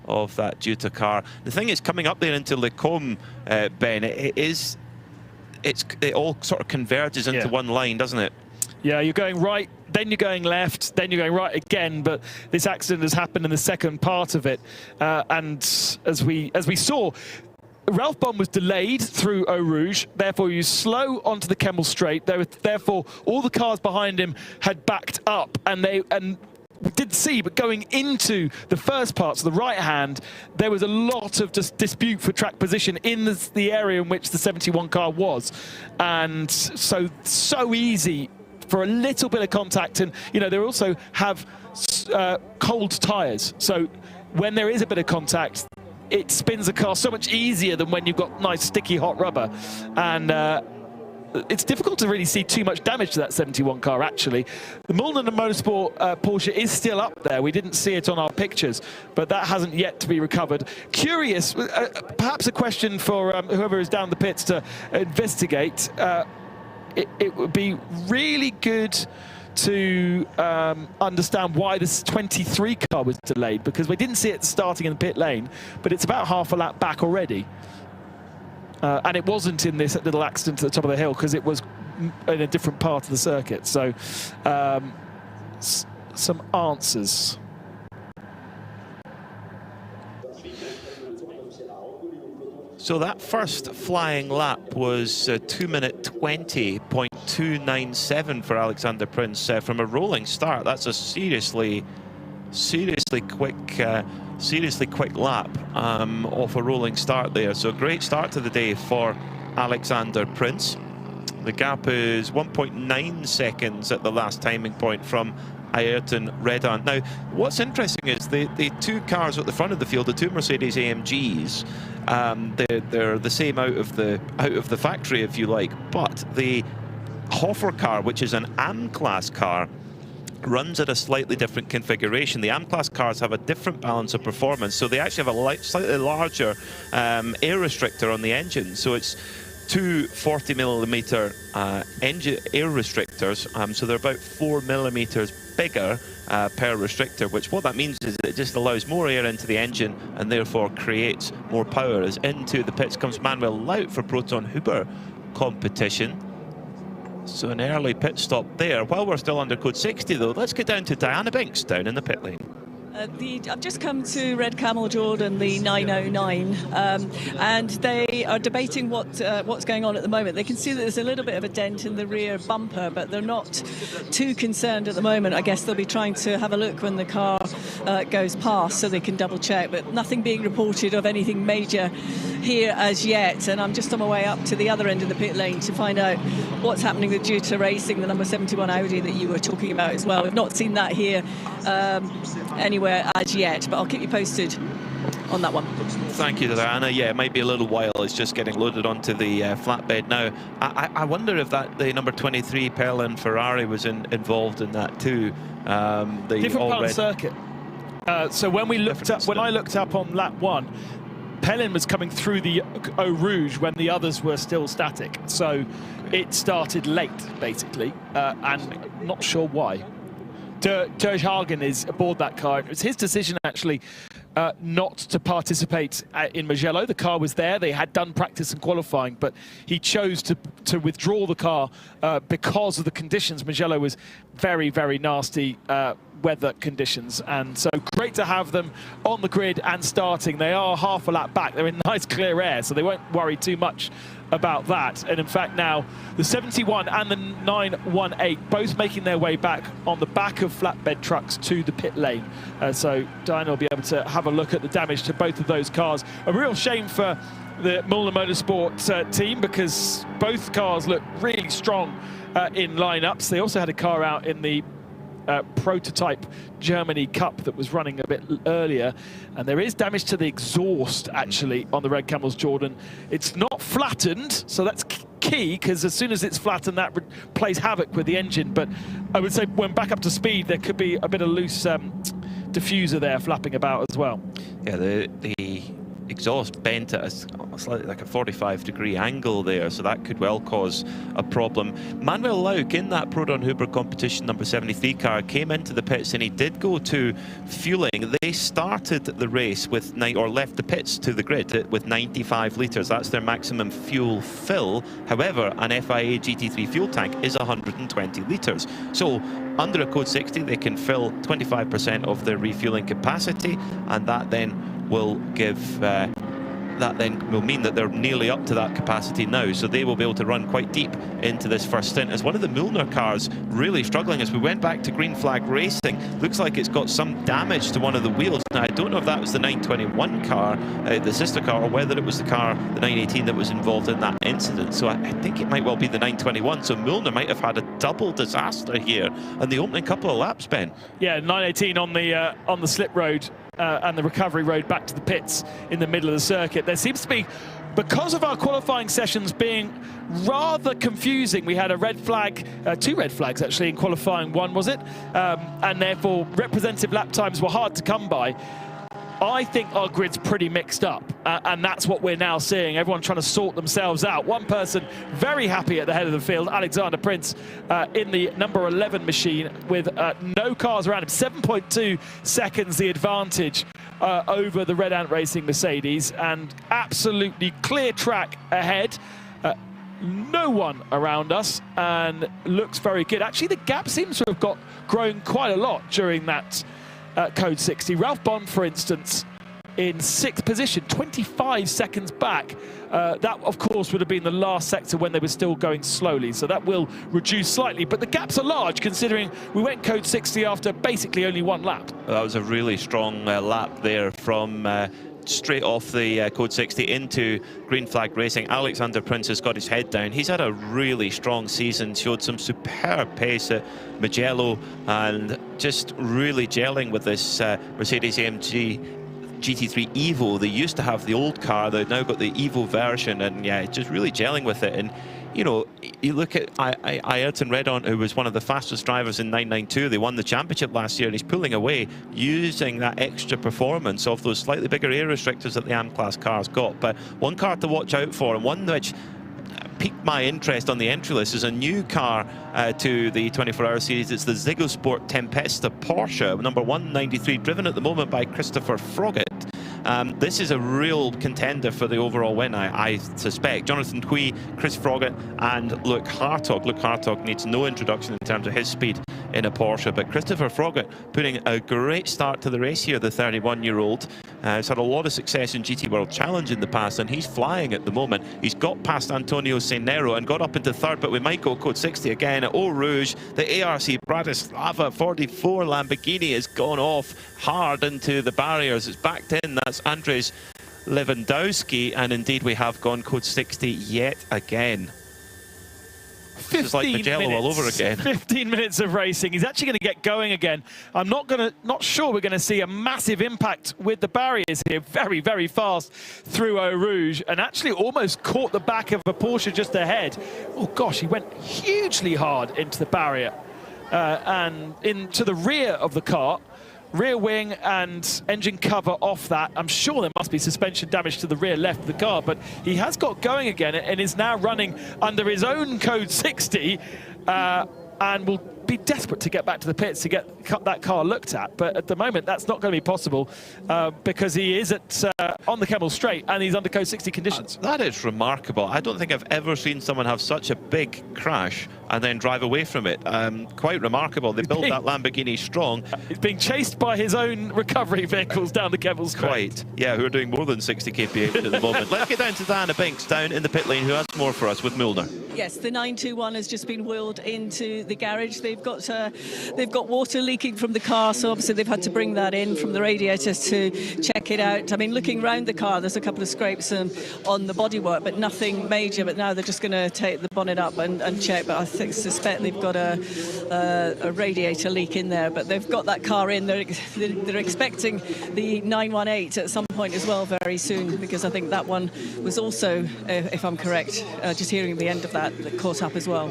of that Juta car. The thing is, coming up there into Le Combe, Ben, it all sort of converges into one line, doesn't it? Yeah, you're going right, then you're going left, then you're going right again. But this accident has happened in the second part of it, and as we saw, Ralph Bond was delayed through Eau Rouge, therefore he was slow onto the Kemmel Straight. Therefore, all the cars behind him had backed up, and we did see, but going into the first part, so the right hand, there was a lot of dispute for track position in the area in which the 71 car was, and so easy for a little bit of contact. And you know, they also have cold tyres, so when there is a bit of contact, it spins the car so much easier than when you've got nice sticky hot rubber. And it's difficult to really see too much damage to that 71 car, actually. The Mullen and Motorsport Porsche is still up there. We didn't see it on our pictures, but that hasn't yet to be recovered. Curious, perhaps a question for whoever is down the pits to investigate. It would be really good to understand why this 23 car was delayed, because we didn't see it starting in the pit lane, but it's about half a lap back already. And it wasn't in this little accident at the top of the hill, because it was in a different part of the circuit. So some answers. So that first flying lap was 2 minute 20.297 for Alexander Prince from a rolling start. That's a seriously quick lap off a rolling start there. So a great start to the day for Alexander Prince. The gap is 1.9 seconds at the last timing point from Ayrton Redant. Now, what's interesting is the two cars at the front of the field, the two Mercedes AMGs, they're the same out of the factory, if you like, but the Hofer car, which is an AM-class car, runs at a slightly different configuration. The AM-class cars have a different balance of performance, so they actually have a slightly larger air restrictor on the engine. So it's two 40mm engine air restrictors, so they're about 4mm bigger per restrictor, which what that means is that it just allows more air into the engine and therefore creates more power. As into the pits comes Manuel Laut for Proton Huber competition. So an early pit stop there. While we're still under code 60 though, let's get down to Diana Binks down in the pit lane. I've just come to Red Camel Jordan, the 909, and they are debating what's going on at the moment. They can see that there's a little bit of a dent in the rear bumper, but they're not too concerned at the moment. I guess they'll be trying to have a look when the car goes past so they can double check, but nothing being reported of anything major here as yet. And I'm just on my way up to the other end of the pit lane to find out what's happening with Juta Racing, the number 71 Audi that you were talking about as well. We've not seen that here anywhere as yet, but I'll keep you posted on that one. Thank you, Diana. Yeah, it might be a little while. It's just getting loaded onto the flatbed now. I wonder if the number 23 Perlin Ferrari was involved in that too. The different part of the circuit. So when I looked up on lap 1, Perlin was coming through the Eau Rouge when the others were still static. So it started late, basically, and not sure why. Dirge Hagen is aboard that car. It was his decision, actually, not to participate in Mugello. The car was there. They had done practice and qualifying, but he chose to withdraw the car because of the conditions. Mugello was very, very nasty weather conditions, and so great to have them on the grid and starting. They are half a lap back. They're in nice clear air, so they won't worry too much about that. And in fact, now the 71 and the 918 both making their way back on the back of flatbed trucks to the pit lane. So Diana will be able to have a look at the damage to both of those cars. A real shame for the Milner Motorsport team, because both cars look really strong in lineups. They also had a car out in the prototype Germany Cup that was running a bit earlier, and there is damage to the exhaust actually on the Red Camels, Jordan. It's not flattened, so that's key, because as soon as it's flattened, that plays havoc with the engine. But I would say when back up to speed, there could be a bit of loose diffuser there flapping about as well. Yeah, the exhaust bent at a slightly like a 45-degree angle there, so that could well cause a problem. Manuel Lauk in that Prodon Huber competition number 73 car came into the pits, and he did go to fueling. They started the race with left the pits to the grid with 95 litres. That's their maximum fuel fill. However, an FIA GT3 fuel tank is 120 litres. So under a code 60, they can fill 25% of their refueling capacity, and that then will give mean that they're nearly up to that capacity now, so they will be able to run quite deep into this first stint. As one of the Milner cars really struggling, as we went back to green flag racing, looks like it's got some damage to one of the wheels. Now I don't know if that was the 921 car, the sister car, or whether it was the car, the 918, that was involved in that incident. So I think it might well be the 921. So Milner might have had a double disaster here on the opening couple of laps, Ben. Yeah, 918 on the slip road and the recovery road back to the pits in the middle of the circuit. There seems to be, because of our qualifying sessions being rather confusing, we had a red flag, 2 red flags actually in qualifying 1, was it? And therefore representative lap times were hard to come by. I think our grid's pretty mixed up, and that's what we're now seeing. Everyone trying to sort themselves out. One person very happy at the head of the field, Alexander Prince, in the number 11 machine with no cars around him. 7.2 seconds the advantage over the Red Ant Racing Mercedes, and absolutely clear track ahead. No one around us, and looks very good. Actually, the gap seems to have grown quite a lot during that code 60. Ralph Bond, for instance, in 6th position, 25 seconds back. That, of course, would have been the last sector when they were still going slowly, so that will reduce slightly. But the gaps are large, considering we went code 60 after basically only 1 lap. That was a really strong lap there from straight off the code 60 into green flag racing. Alexander Prince has got his head down. He's had a really strong season, showed some superb pace at Mugello, and just really gelling with this Mercedes-AMG GT3 Evo. They used to have the old car, they've now got the Evo version, and yeah, just really gelling with it. And you know, you look at Ayrton Redon, who was one of the fastest drivers in 992. They won the championship last year, and he's pulling away using that extra performance of those slightly bigger air restrictors that the AM class cars got. But one car to watch out for, and one which piqued my interest on the entry list, is a new car to the 24-hour series. It's the Ziggosport Tempesta Porsche, number 193, driven at the moment by Christopher Froggatt. This is a real contender for the overall win, I suspect. Jonathan Hui, Chris Froggatt, and Luke Hartog. Luke Hartog needs no introduction in terms of his speed in a Porsche, but Christopher Froggatt putting a great start to the race here, the 31-year-old. He's had a lot of success in GT World Challenge in the past, and he's flying at the moment. He's got past Antonio Senero and got up into 3rd, but we might go code 60 again at Eau Rouge. The ARC Bratislava 44 Lamborghini has gone off hard into the barriers. It's backed in. That's Andrzej Lewandowski, and indeed we have gone code 60 yet again. This is like Mugello all over again. 15 minutes of racing. He's actually going to get going again. I'm not sure we're going to see a massive impact with the barriers here. Very, very fast through Eau Rouge, and actually almost caught the back of a Porsche just ahead. Oh gosh, he went hugely hard into the barrier and into the rear of the car. Rear wing and engine cover off that. I'm sure there must be suspension damage to the rear left of the car, but he has got going again and is now running under his own code 60 and will be be desperate to get back to the pits to get that car looked at. But at the moment, that's not going to be possible because he is on the Kemmel Straight and he's under code 60 conditions. That is remarkable. I don't think I've ever seen someone have such a big crash and then drive away from it. Quite remarkable. They built that Lamborghini strong. He's being chased by his own recovery vehicles down the Kemmel Straight. Quite. Yeah, who are doing more than 60 kph at the moment. Let's get down to Diana Binks down in the pit lane, who has more for us with Milner. Yes, the 921 has just been wheeled into the garage. They've got water leaking from the car, so obviously they've had to bring that in from the radiators to check it out. I mean, looking round the car, there's a couple of scrapes on the bodywork, but nothing major. But now they're just going to take the bonnet up and check. But I suspect they've got a radiator leak in there. But they've got that car in. They're expecting the 918 at some point as well very soon, because I think that one was also, if I'm correct, just hearing the end of that caught up as well.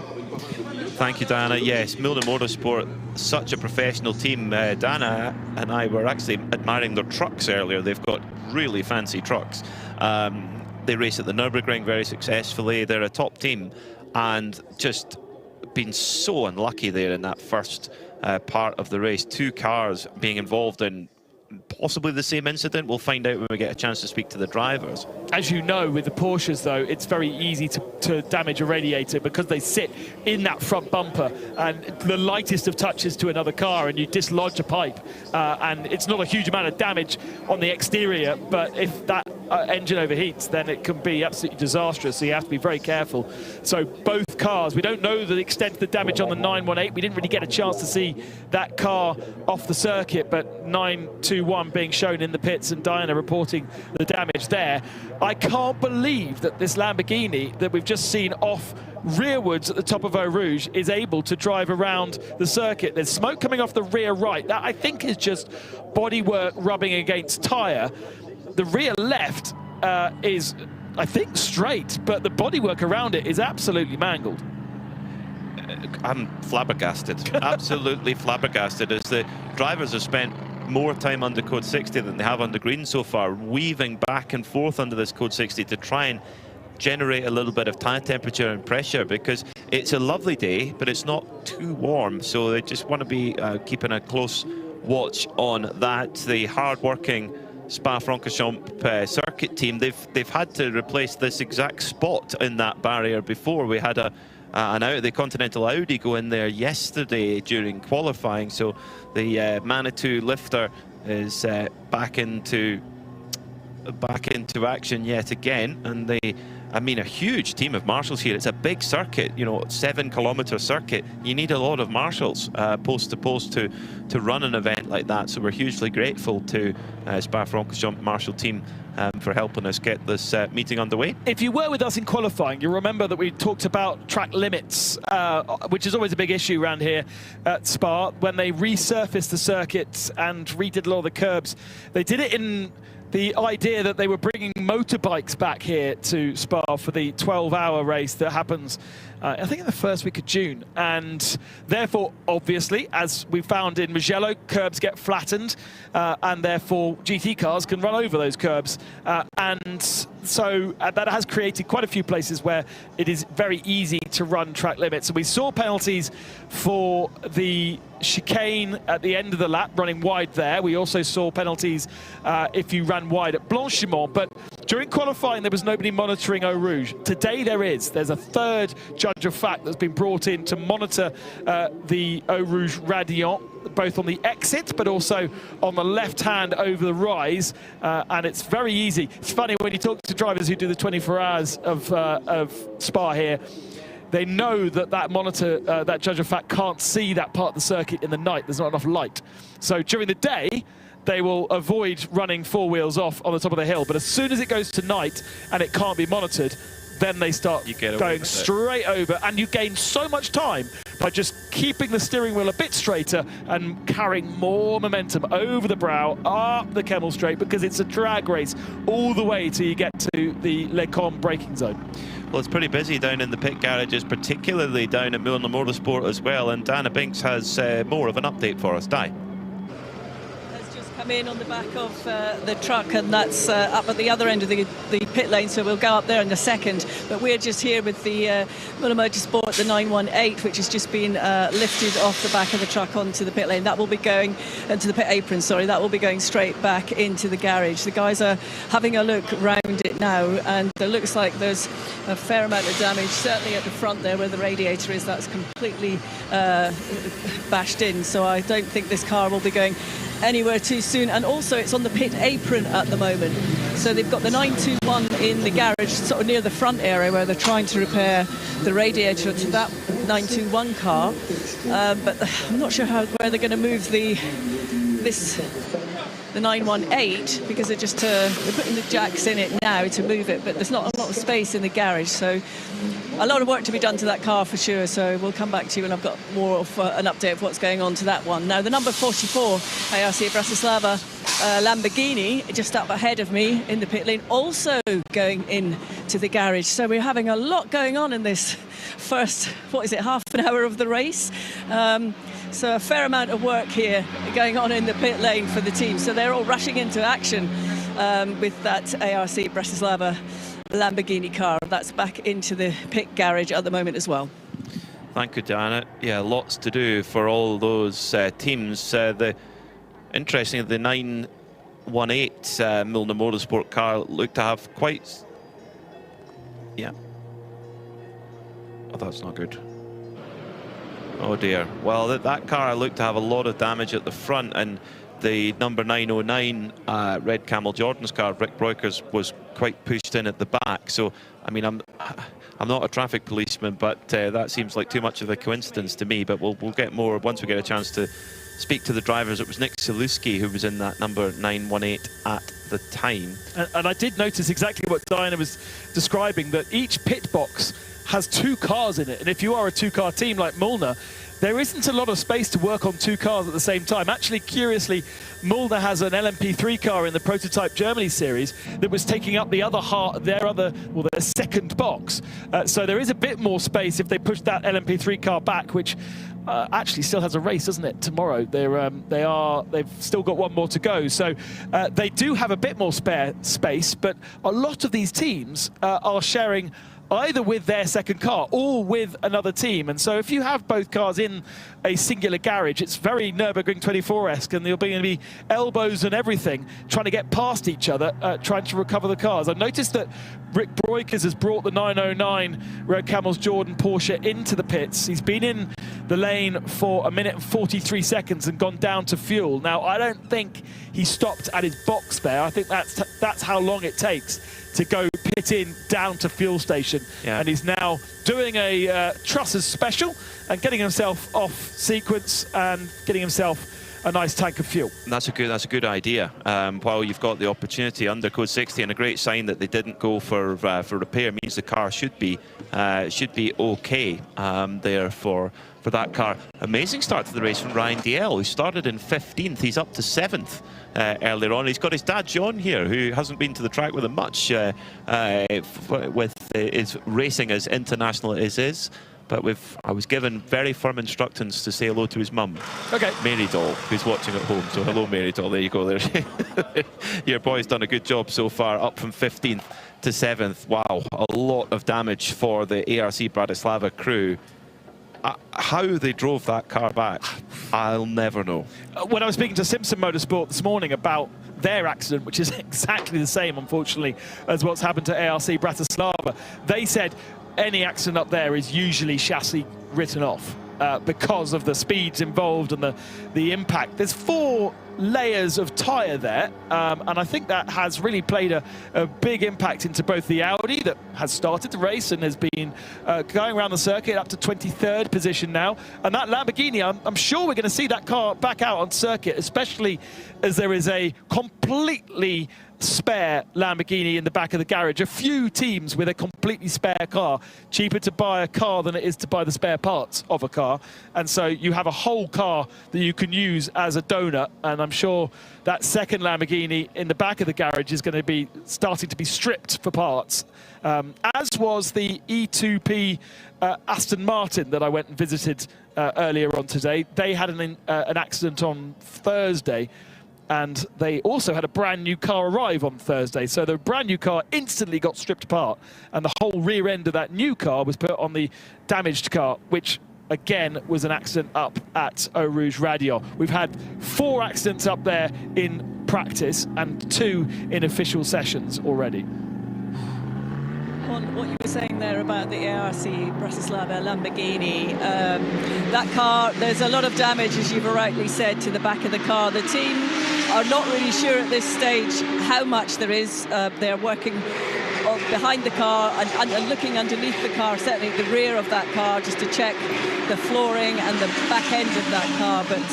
Thank you, Diana. Yes, Milner Motorsport, such a professional team. Diana and I were actually admiring their trucks earlier. They've got really fancy trucks. They race at the Nürburgring very successfully. They're a top team and just been so unlucky there in that first part of the race. Two cars being involved in possibly the same incident. We'll find out when we get a chance to speak to the drivers. As you know, with the Porsches, though, it's very easy to damage a radiator because they sit in that front bumper, and the lightest of touches to another car and you dislodge a pipe, and it's not a huge amount of damage on the exterior, but if that engine overheats, then it can be absolutely disastrous, so you have to be very careful. So both cars, we don't know the extent of the damage on the 918. We didn't really get a chance to see that car off the circuit, but 921 being shown in the pits and Diana reporting the damage there. I can't believe that this Lamborghini that we've just seen off rearwards at the top of Eau Rouge is able to drive around the circuit. There's smoke coming off the rear right. That, I think, is just bodywork rubbing against tyre. The rear left is, I think, straight, but the bodywork around it is absolutely mangled. I'm flabbergasted, absolutely flabbergasted, as the drivers have spent more time under code 60 than they have under green so far, weaving back and forth under this code 60 to try and generate a little bit of tyre temperature and pressure, because it's a lovely day, but it's not too warm, so they just want to be keeping a close watch on that. The hard-working Spa-Francorchamps circuit team, they've had to replace this exact spot in that barrier before. We had the Continental Audi go in there yesterday during qualifying, so the Manitou lifter is back into action yet again, and I mean, a huge team of marshals here. It's a big circuit, you know, 7-kilometer circuit. You need a lot of marshals post to post to run an event like that. So we're hugely grateful to Spa-Francorchamps marshal team for helping us get this meeting underway. If you were with us in qualifying, you remember that we talked about track limits, which is always a big issue around here at Spa. When they resurfaced the circuit and redid a lot of the curbs, they did it in the idea that they were bringing motorbikes back here to Spa for the 12-hour race that happens, I think, in the first week of June. And therefore, obviously, as we found in Mugello, curbs get flattened, and therefore GT cars can run over those curbs. And so that has created quite a few places where it is very easy to run track limits. So we saw penalties for the chicane at the end of the lap, running wide there. We also saw penalties if you ran wide at Blanchimont, but during qualifying there was nobody monitoring Eau Rouge. Today there is. There's a third judge of fact that's been brought in to monitor the Eau Rouge Radiant, both on the exit but also on the left hand over the rise, and it's very easy. It's funny when you talk to drivers who do the 24 hours of Spa here, they know that monitor, that judge of fact, can't see that part of the circuit in the night. There's not enough light. So during the day, they will avoid running four wheels off on the top of the hill. But as soon as it goes to night and it can't be monitored, then they start going straight over. And you gain so much time by just keeping the steering wheel a bit straighter and carrying more momentum over the brow, up the Kemmel Straight, because it's a drag race all the way till you get to the Les Combes braking zone. Well, it's pretty busy down in the pit garages, particularly down at Milner Motorsport as well. And Diana Binks has more of an update for us. Di. come in on the back of the truck, and that's up at the other end of the pit lane, so we'll go up there in a second. But we're just here with the Michelin Motorsport, the 918, which has just been lifted off the back of the truck onto the pit lane. That will be going into the pit apron, sorry, that will be going straight back into the garage. The guys are having a look round it now, and it looks like there's a fair amount of damage, certainly at the front there where the radiator is. That's completely bashed in, so I don't think this car will be going anywhere too soon. And also it's on the pit apron at the moment, so they've got the 921 in the garage, sort of near the front area where they're trying to repair the radiator to that 921 car, but I'm not sure where they're going to move the 918, because they're just they're putting the jacks in it now to move it, but there's not a lot of space in the garage, so a lot of work to be done to that car for sure. So we'll come back to you when I've got more of an update of what's going on to that one. Now the number 44 ARC Bratislava Lamborghini just up ahead of me in the pit lane, also going into the garage. So we're having a lot going on in this first, what is it, half an hour of the race. So a fair amount of work here going on in the pit lane for the team. So they're all rushing into action with that ARC Bratislava Lamborghini car. That's back into the pit garage at the moment as well. Thank you, Diana. Yeah, lots to do for all those teams. Interestingly, the 918 Michelin Motorsport car looked to have quite... Yeah. Oh, that's not good. Oh dear. Well, that car looked to have a lot of damage at the front, and the number 909 Red Camel Jordan's car, Rick Breukers, was quite pushed in at the back. So, I mean, I'm not a traffic policeman, but that seems like too much of a coincidence to me. But we'll get more once we get a chance to speak to the drivers. It was Nick Saluski who was in that number 918 at the time. And I did notice exactly what Diana was describing, that each pit box has two cars in it, and if you are a two-car team like Mulner, there isn't a lot of space to work on two cars at the same time. Actually, curiously, Mulner has an LMP3 car in the Prototype Germany series that was taking up their second box. So there is a bit more space if they push that LMP3 car back, which actually still has a race, doesn't it, tomorrow? They've still got one more to go. So they do have a bit more spare space, but a lot of these teams are sharing either with their second car or with another team. And so if you have both cars in a singular garage, it's very Nürburgring 24-esque, and there'll be going to be elbows and everything trying to get past each other, trying to recover the cars. I noticed that Rick Breukers has brought the 909 Red Camels Jordan Porsche into the pits. He's been in the lane for 1 minute and 43 seconds and gone down to fuel. Now, I don't think he stopped at his box there. I think that's how long it takes to go pit in down to fuel station. Yeah. And he's now doing a Trussers special and getting himself off sequence and getting himself a nice tank of fuel. And that's a good idea. While you've got the opportunity under code 60, and a great sign that they didn't go for repair means the car should be okay there for that car. Amazing start to the race from Ryan DL, who started in 15th. He's up to 7th earlier on. He's got his dad John here, who hasn't been to the track with him much with his racing as international as it is. But I was given very firm instructions to say hello to his mum, okay, Mary Doll, who's watching at home. So hello, Mary Doll. There you go. There, your boy's done a good job so far, up from 15th to 7th. Wow, a lot of damage for the ARC Bratislava crew. How they drove that car back, I'll never know. When I was speaking to Simpson Motorsport this morning about their accident, which is exactly the same, unfortunately, as what's happened to ARC Bratislava, they said any accident up there is usually chassis written off because of the speeds involved and the impact. There's 4 layers of tyre there, and I think that has really played a big impact into both the Audi that has started the race and has been going around the circuit up to 23rd position now, and that Lamborghini, I'm sure we're going to see that car back out on circuit, especially as there is a completely spare Lamborghini in the back of the garage. A few teams with a completely spare car. Cheaper to buy a car than it is to buy the spare parts of a car, and so you have a whole car that you can use as a donut, and I'm sure that second Lamborghini in the back of the garage is going to be starting to be stripped for parts, as was the E2P Aston Martin that I went and visited earlier on today. They had an accident on Thursday, and they also had a brand new car arrive on Thursday. So the brand new car instantly got stripped apart, and the whole rear end of that new car was put on the damaged car, which again was an accident up at Eau Rouge Radion. We've had 4 accidents up there in practice and 2 in official sessions already. On what you were saying there about the ARC Bratislava Lamborghini, that car, there's a lot of damage, as you've rightly said, to the back of the car. The team are not really sure at this stage how much there is. They're working behind the car and looking underneath the car, certainly the rear of that car, just to check the flooring and the back end of that car. But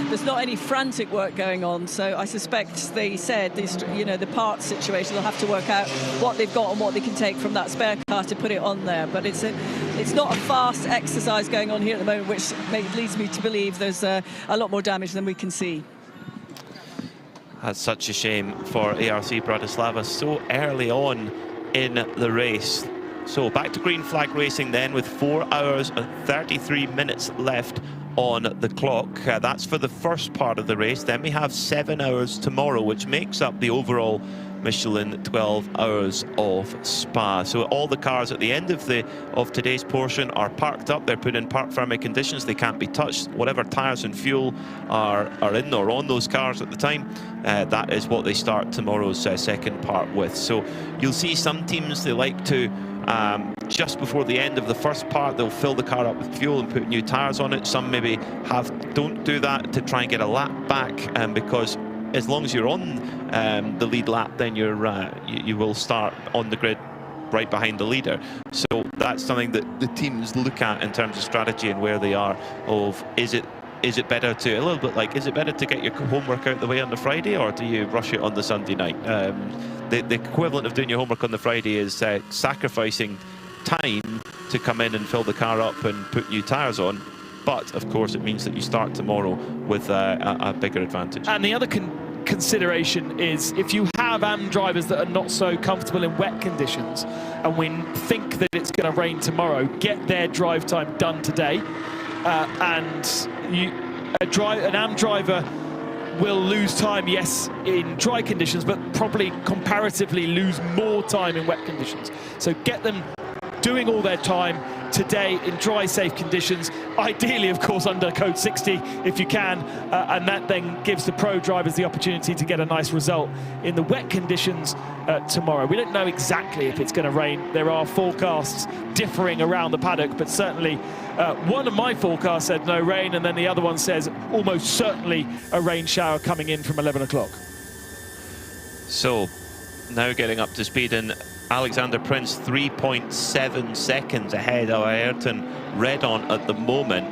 there's not any frantic work going on, so I suspect they said the parts situation, they'll have to work out what they've got and what they can take from that spare car to put it on there. But it's not a fast exercise going on here at the moment, which leads me to believe there's a lot more damage than we can see. That's such a shame for ARC Bratislava so early on in the race. So back to green flag racing then, with 4 hours and 33 minutes left on the clock. That's for the first part of the race. Then we have 7 hours tomorrow, which makes up the overall Michelin 12 hours of Spa. So all the cars at the end of today's portion are parked up. They're put in park firming conditions. They can't be touched. Whatever tyres and fuel are in or on those cars at the time, that is what they start tomorrow's second part with. So you'll see some teams, they like to just before the end of the first part, they'll fill the car up with fuel and put new tyres on it. Some maybe don't do that to try and get a lap back, because as long as you're on the lead lap, then you will start on the grid right behind the leader. So that's something that the teams look at in terms of strategy and where they are. Is it better to, a little bit like, is it better to get your homework out the way on the Friday, or do you rush it on the Sunday night? The equivalent of doing your homework on the Friday is sacrificing time to come in and fill the car up and put new tyres on. But of course, it means that you start tomorrow with a bigger advantage. And the other consideration is, if you have AM drivers that are not so comfortable in wet conditions, and we think that it's going to rain tomorrow, get their drive time done today. And an AM driver will lose time, yes, in dry conditions, but probably comparatively lose more time in wet conditions. So get them doing all their time today in dry, safe conditions, ideally, of course, under code 60 if you can, and that then gives the pro drivers the opportunity to get a nice result in the wet conditions tomorrow. We don't know exactly if it's going to rain. There are forecasts differing around the paddock, but certainly one of my forecasts said no rain, and then the other one says almost certainly a rain shower coming in from 11 o'clock. So now getting up to speed, and Alexander Prince 3.7 seconds ahead of Ayrton Redon at the moment.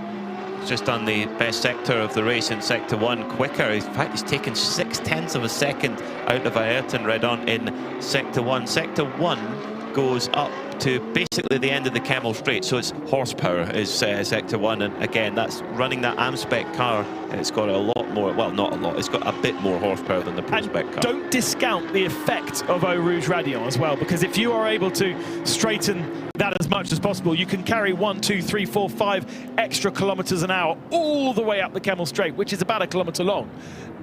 Just on the best sector of the race in sector 1, quicker. In fact, he's taken 0.6 of a second out of Ayrton Redon in sector 1. Sector 1 goes up to basically the end of the Kemmel Straight, so it's horsepower is sector 1, and again, that's running that AM-spec car. It's got a lot more, well, not a lot, it's got a bit more horsepower than the pro-spec car. Don't discount the effect of Eau Rouge Radion as well, because if you are able to straighten that as much as possible, you can carry 1, 2, 3, 4, 5 extra kilometers an hour all the way up the Kemmel Straight, which is about 1 kilometer long.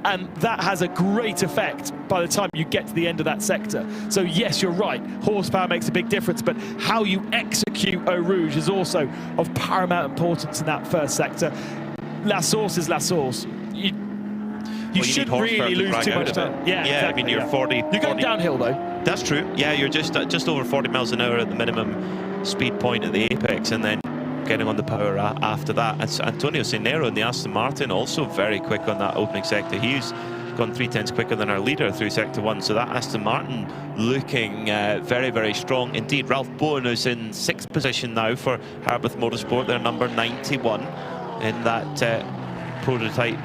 And that has a great effect by the time you get to the end of that sector. So yes, you're right, horsepower makes a big difference, but how you execute Eau Rouge is also of paramount importance in that first sector. La Source is La Source. You shouldn't really lose too much time. Yeah, exactly, I mean, you're 40. You're going downhill though. That's true. Yeah, you're just over 40 miles an hour at the minimum speed point at the apex, and then getting on the power after that. It's Antonio Cinero in the Aston Martin, also very quick on that opening sector. He's gone 3/10 quicker than our leader through sector 1, so that Aston Martin looking very, very strong indeed. Ralph Bowen is in 6th position now for Harbeth Motorsport. They're number 91 in that prototype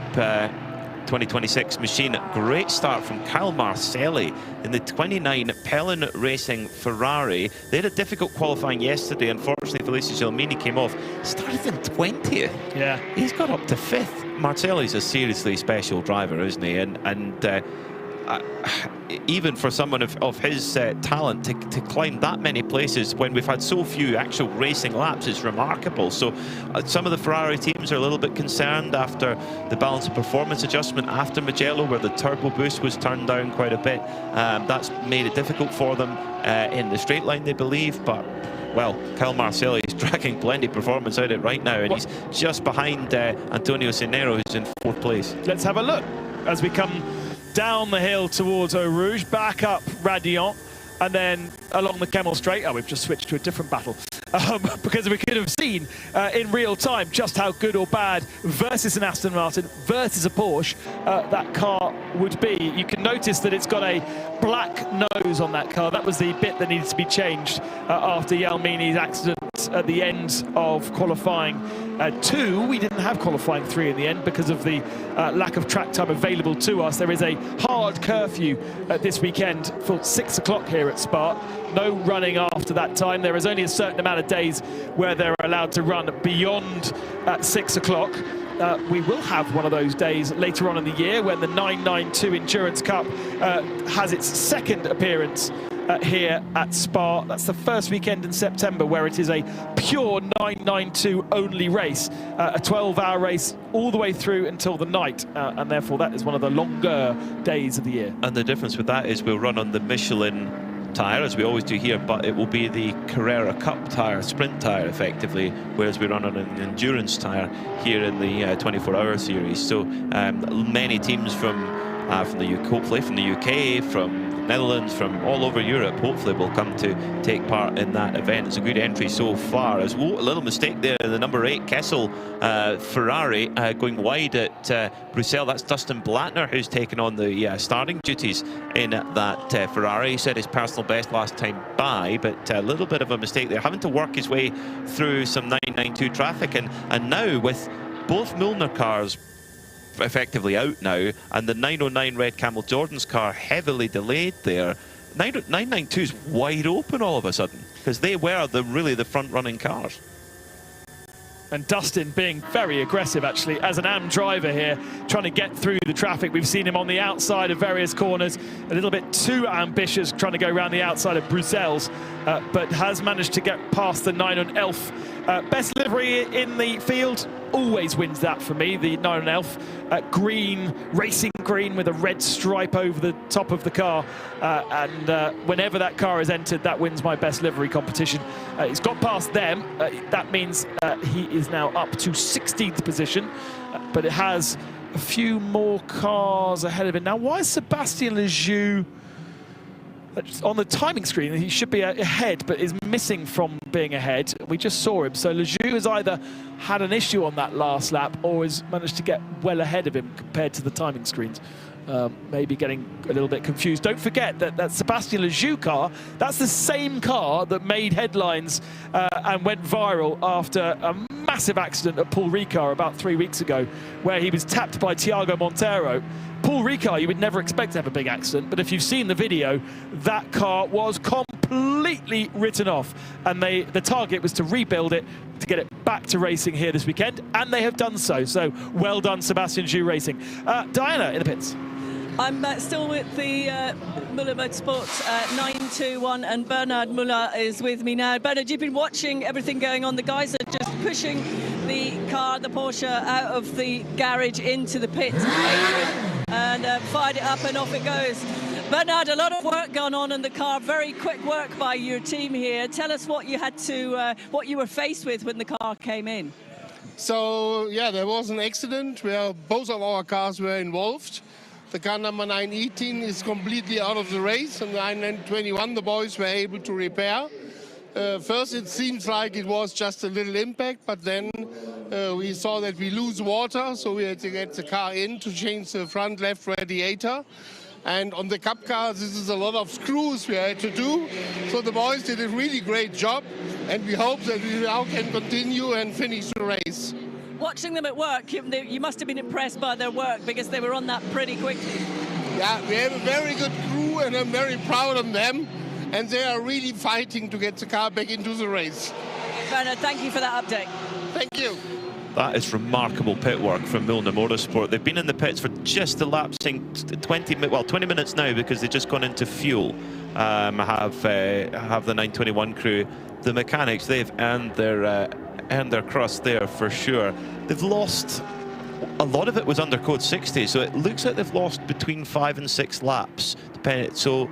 2026 machine. Great start from Kyle Marcelli in the 29 Pellin Racing Ferrari. They had a difficult qualifying yesterday. Unfortunately, Felicio Gelmini came off. Started in 20th. Yeah. He's got up to 5th. Marcelli's a seriously special driver, isn't he? And even for someone of his talent to climb that many places when we've had so few actual racing laps is remarkable. So some of the Ferrari teams are a little bit concerned after the balance of performance adjustment after Mugello, where the turbo boost was turned down quite a bit. That's made it difficult for them in the straight line, they believe, but well, Kyle Marcelli is dragging plenty of performance out of it right now, and he's just behind Antonio Cinero, who's in 4th place. Let's have a look as we come down the hill towards Eau Rouge, back up Radiant, and then along the Kemmel Straight. Oh, we've just switched to a different battle. Because we could have seen in real time just how good or bad versus an Aston Martin, versus a Porsche, that car would be. You can notice that it's got a black nose on that car. That was the bit that needed to be changed after Jalmini's accident at the end of qualifying 2. We didn't have qualifying 3 in the end because of the lack of track time available to us. There is a hard curfew this weekend for 6 o'clock here at Spa. No running after that time. There is only a certain amount of days where they're allowed to run beyond 6 o'clock. We will have one of those days later on in the year when the 992 Endurance Cup has its 2nd appearance here at Spa. That's the first weekend in September where it is a pure 992 only race, a 12-hour race all the way through until the night, and therefore that is one of the longer days of the year. And the difference with that is we'll run on the Michelin tyre, as we always do here, but it will be the Carrera Cup tyre, sprint tyre effectively, whereas we run on an endurance tyre here in the 24-hour series. So many teams from the UK, hopefully from the UK, from the Netherlands, from all over Europe, hopefully will come to take part in that event. It's a good entry so far. There's a little mistake there in the number 8 Kessel Ferrari going wide at Bruxelles. That's Dustin Blattner who's taken on the starting duties in that Ferrari. He set his personal best last time by, but a little bit of a mistake there, having to work his way through some 992 traffic, and now with both Milner cars effectively out now, and the 909 Red Camel Jordan's car heavily delayed there, 992 is wide open all of a sudden, because they were really the front-running cars. And Dustin being very aggressive, actually, as an AM driver here, trying to get through the traffic. We've seen him on the outside of various corners, a little bit too ambitious, trying to go around the outside of Bruxelles, but has managed to get past the 9 on Elf. Best livery in the field, always wins that for me, the 9 on Elf. Green, racing green with a red stripe over the top of the car. And whenever that car is entered, that wins my best livery competition. He's got past them. That means he is now up to 16th position, but it has a few more cars ahead of him. Now, why is Sebastien Lejeune on the timing screen? He should be ahead, but is missing from being ahead. We just saw him. So Lejeune has either had an issue on that last lap or has managed to get well ahead of him compared to the timing screens. Maybe getting a little bit confused. Don't forget that Sebastien Lejeune car, that's the same car that made headlines and went viral after a massive accident at Paul Ricard about 3 weeks ago, where he was tapped by Thiago Monteiro. Paul Ricard, you would never expect to have a big accident, but if you've seen the video, that car was completely written off, and the target was to rebuild it to get it back to racing here this weekend, and they have done so. So well done, Sebastien Lejeune Racing. Diana in the pits. I'm still with the Muller Motorsports 921, and Bernard Muller is with me now. Bernard, you've been watching everything going on. The guys are just pushing the car, the Porsche, out of the garage into the pit, and fired it up and off it goes. Bernard, a lot of work gone on in the car. Very quick work by your team here. Tell us what you had to, what you were faced with when the car came in. So yeah, there was an accident where both of our cars were involved. The car number 918 is completely out of the race, and the 921 the boys were able to repair. First it seems like it was just a little impact, but then we saw that we lose water, so we had to get the car in to change the front left radiator. And on the Cup car, this is a lot of screws we had to do. So the boys did a really great job, and we hope that we now can continue and finish the race. Watching them at work, you must have been impressed by their work, because they were on that pretty quickly. Yeah, we have a very good crew, and I'm very proud of them. And they are really fighting to get the car back into the race. Bernard, thank you for that update. Thank you. That is remarkable pit work from Milner Motorsport. They've been in the pits for just elapsing 20 minutes now because they've just gone into fuel. Have the 921 crew, the mechanics, they've earned their crust there for sure. They've lost, a lot of it was under code 60, so it looks like they've lost between 5 and 6 laps, depending. So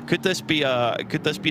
could this be a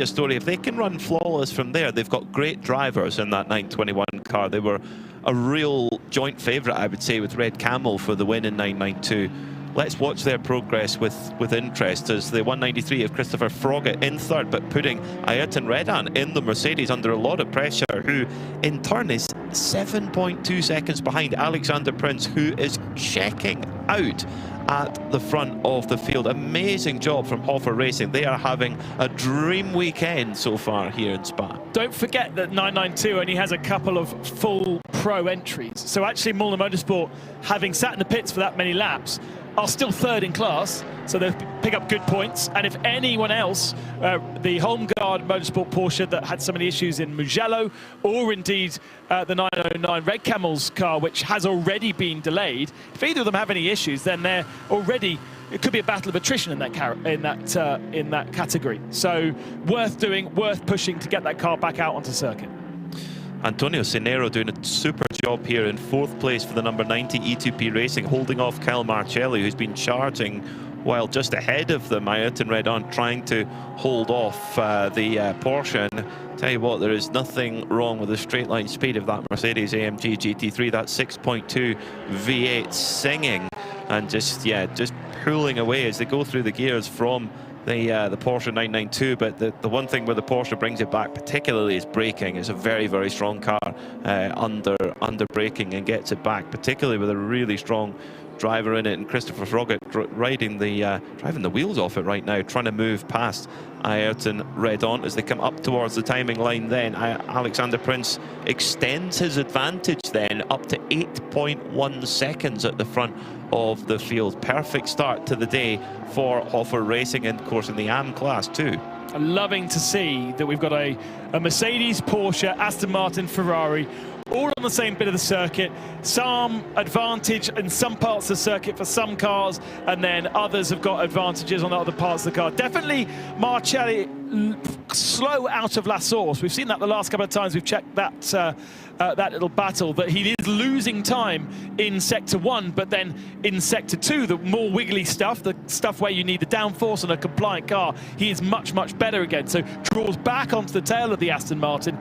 story? If they can run flawless from there, they've got great drivers in that 921 car. They were a real joint favourite, I would say, with Red Camel for the win in 992. Let's watch their progress with interest as the 193 of Christopher Froggatt in third, but putting Ayrton Redan in the Mercedes under a lot of pressure, who in turn is 7.2 seconds behind Alexander Prince, who is checking out at the front of the field. Amazing job from Hoffer Racing. They are having a dream weekend so far here in Spa. Don't forget that 992 only has a couple of full pro entries. So actually Milner Motorsport, having sat in the pits for that many laps, are still third in class, so they'll pick up good points. And if anyone else, the home guard Motorsport Porsche that had so many issues in Mugello, or indeed the 909 Red Camel's car, which has already been delayed, if either of them have any issues, then they're already, it could be a battle of attrition in that category. So worth doing, worth pushing to get that car back out onto circuit. Antonio Cinero doing a super job here in fourth place for the number 90 E2P Racing, holding off Kyle Marcelli, who's been charging while just ahead of them. Ayrton Redan trying to hold off the Porsche. And tell you what, there is nothing wrong with the straight line speed of that Mercedes AMG GT3. That 6.2 V8 singing and just pulling away as they go through the gears from the Porsche 992, but the one thing where the Porsche brings it back particularly is braking. It's a very, very strong car under braking and gets it back, particularly with a really strong driver in it, and Christopher Froggatt driving the wheels off it right now, trying to move past Ayrton Redan as they come up towards the timing line. Then Alexander Prince extends his advantage then up to 8.1 seconds at the front of the field. Perfect start to the day for Hoffer Racing, and of course in the AM class too. I'm loving to see that we've got a Mercedes, Porsche, Aston Martin, Ferrari, all on the same bit of the circuit. Some advantage in some parts of the circuit for some cars, and then others have got advantages on other parts of the car. Definitely Marcelli slow out of La Source. We've seen that the last couple of times we've checked that that little battle, that he is losing time in Sector 1, but then in Sector 2, the more wiggly stuff, the stuff where you need the downforce on a compliant car, he is much, much better again. So draws back onto the tail of the Aston Martin,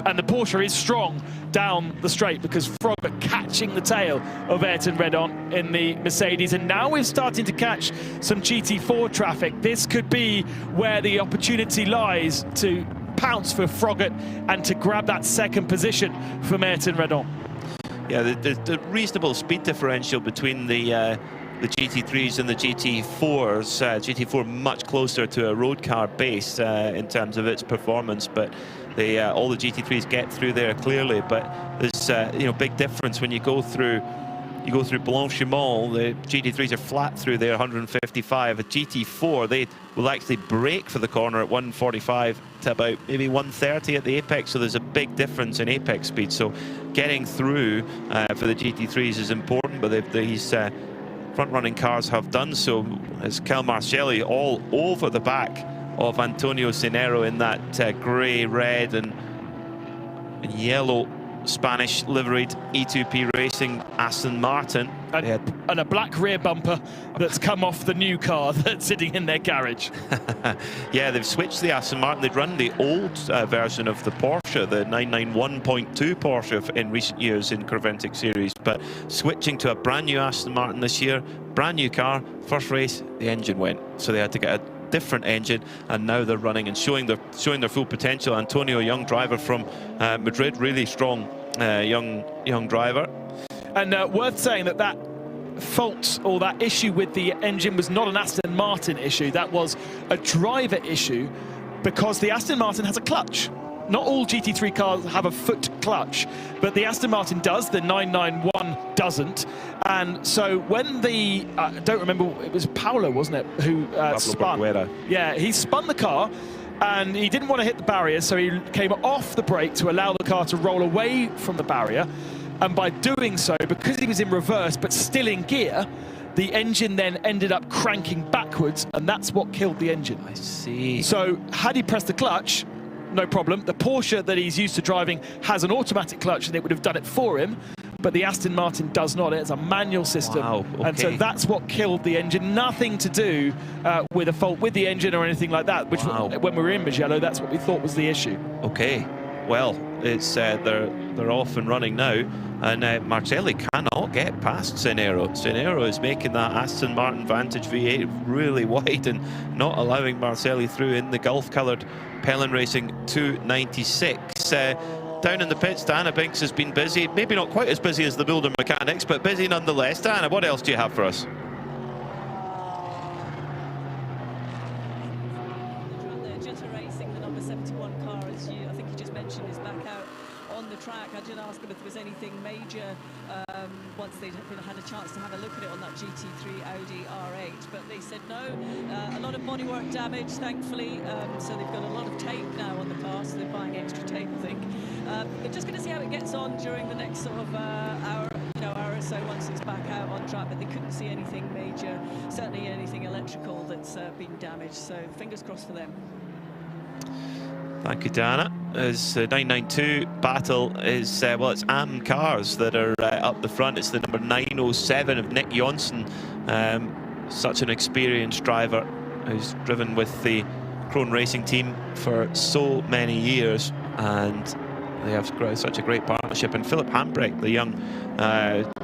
and the Porsche is strong down the straight because Froggatt catching the tail of Ayrton Redan in the Mercedes. And now we're starting to catch some GT4 traffic. This could be where the opportunity lies to pounce for Froggatt and to grab that second position from Ayrton Redan. Yeah, the reasonable speed differential between the GT3s and the GT4s. GT4 much closer to a road car base in terms of its performance, but all the GT3s get through there clearly. But there's big difference when you go through Blanchimont. The GT3s are flat through there, 155. A GT4, they will actually brake for the corner at 145 to about maybe 130 at the apex. So there's a big difference in apex speed. So getting through for the GT3s is important, but these front-running cars have done so. As Kyle Marcelli all over the back of Antonio Cinero in that grey, red and yellow Spanish liveried E2P Racing Aston Martin. And a black rear bumper that's come off the new car that's sitting in their garage. Yeah, they've switched the Aston Martin. They'd run the old version of the Porsche, the 991.2 Porsche in recent years in Creventic Series, but switching to a brand new Aston Martin this year, brand new car. First race, the engine went, so they had to get a different engine, and now they're running and showing their full potential. Antonio, young driver from Madrid, really strong young driver. And worth saying that fault or that issue with the engine was not an Aston Martin issue. That was a driver issue because the Aston Martin has a clutch. Not all GT3 cars have a foot clutch, but the Aston Martin does, the 991 doesn't. And so when I don't remember, it was Paolo, wasn't it, who spun? Borguera. Yeah, he spun the car, and he didn't want to hit the barrier, so he came off the brake to allow the car to roll away from the barrier. And by doing so, because he was in reverse but still in gear, the engine then ended up cranking backwards, and that's what killed the engine. I see. So had he pressed the clutch, no problem. The Porsche that he's used to driving has an automatic clutch, and it would have done it for him. But the Aston Martin does not. It's a manual system. Wow, okay. And so that's what killed the engine. Nothing to do with a fault with the engine or anything like that, which when we were in Mugello, that's what we thought was the issue. Okay, well, it's they're off and running now, and Marcelli cannot get past Cenero. Cenero is making that Aston Martin Vantage V8 really wide and not allowing Marcelli through in the Gulf-coloured Pelin Racing 296. Down in the pits, Diana Binks has been busy. Maybe not quite as busy as the Boulder mechanics, but busy nonetheless. Diana, what else do you have for us? Jutta Racing, the number 71 car, as I think you just mentioned, is back out on the track. I did ask them if there was anything major once they'd had a chance to have a look at it on that GT3 Audi R8, but they said no. A lot of bodywork damage, thankfully, so they've got a lot of tape now on the car, so they're buying extra tape, I think. They're just going to see how it gets on during the next sort of hour or so once it's back out on track, but they couldn't see anything major, certainly anything electrical that's been damaged, so fingers crossed for them. Thank you, Diana. As 992 battle is, well, it's AM cars that are up the front. It's the number 907 of Nick Jonsson, such an experienced driver who's driven with the Krone Racing team for so many years, and they have such a great partnership. And Philip Hambrecht, the young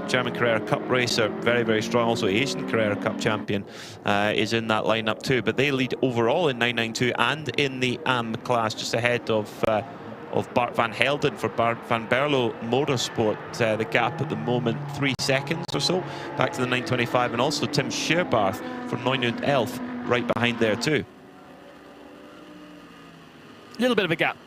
German Carrera Cup racer, very, very strong, also Asian Carrera Cup champion, is in that lineup too. But they lead overall in 992 and in the AM class, just ahead of Bart van Helden for Bart van Berlo Motorsport. The gap at the moment, 3 seconds or so, back to the 925, and also Tim Scheerbarth for 911 right behind there too. A little bit of a gap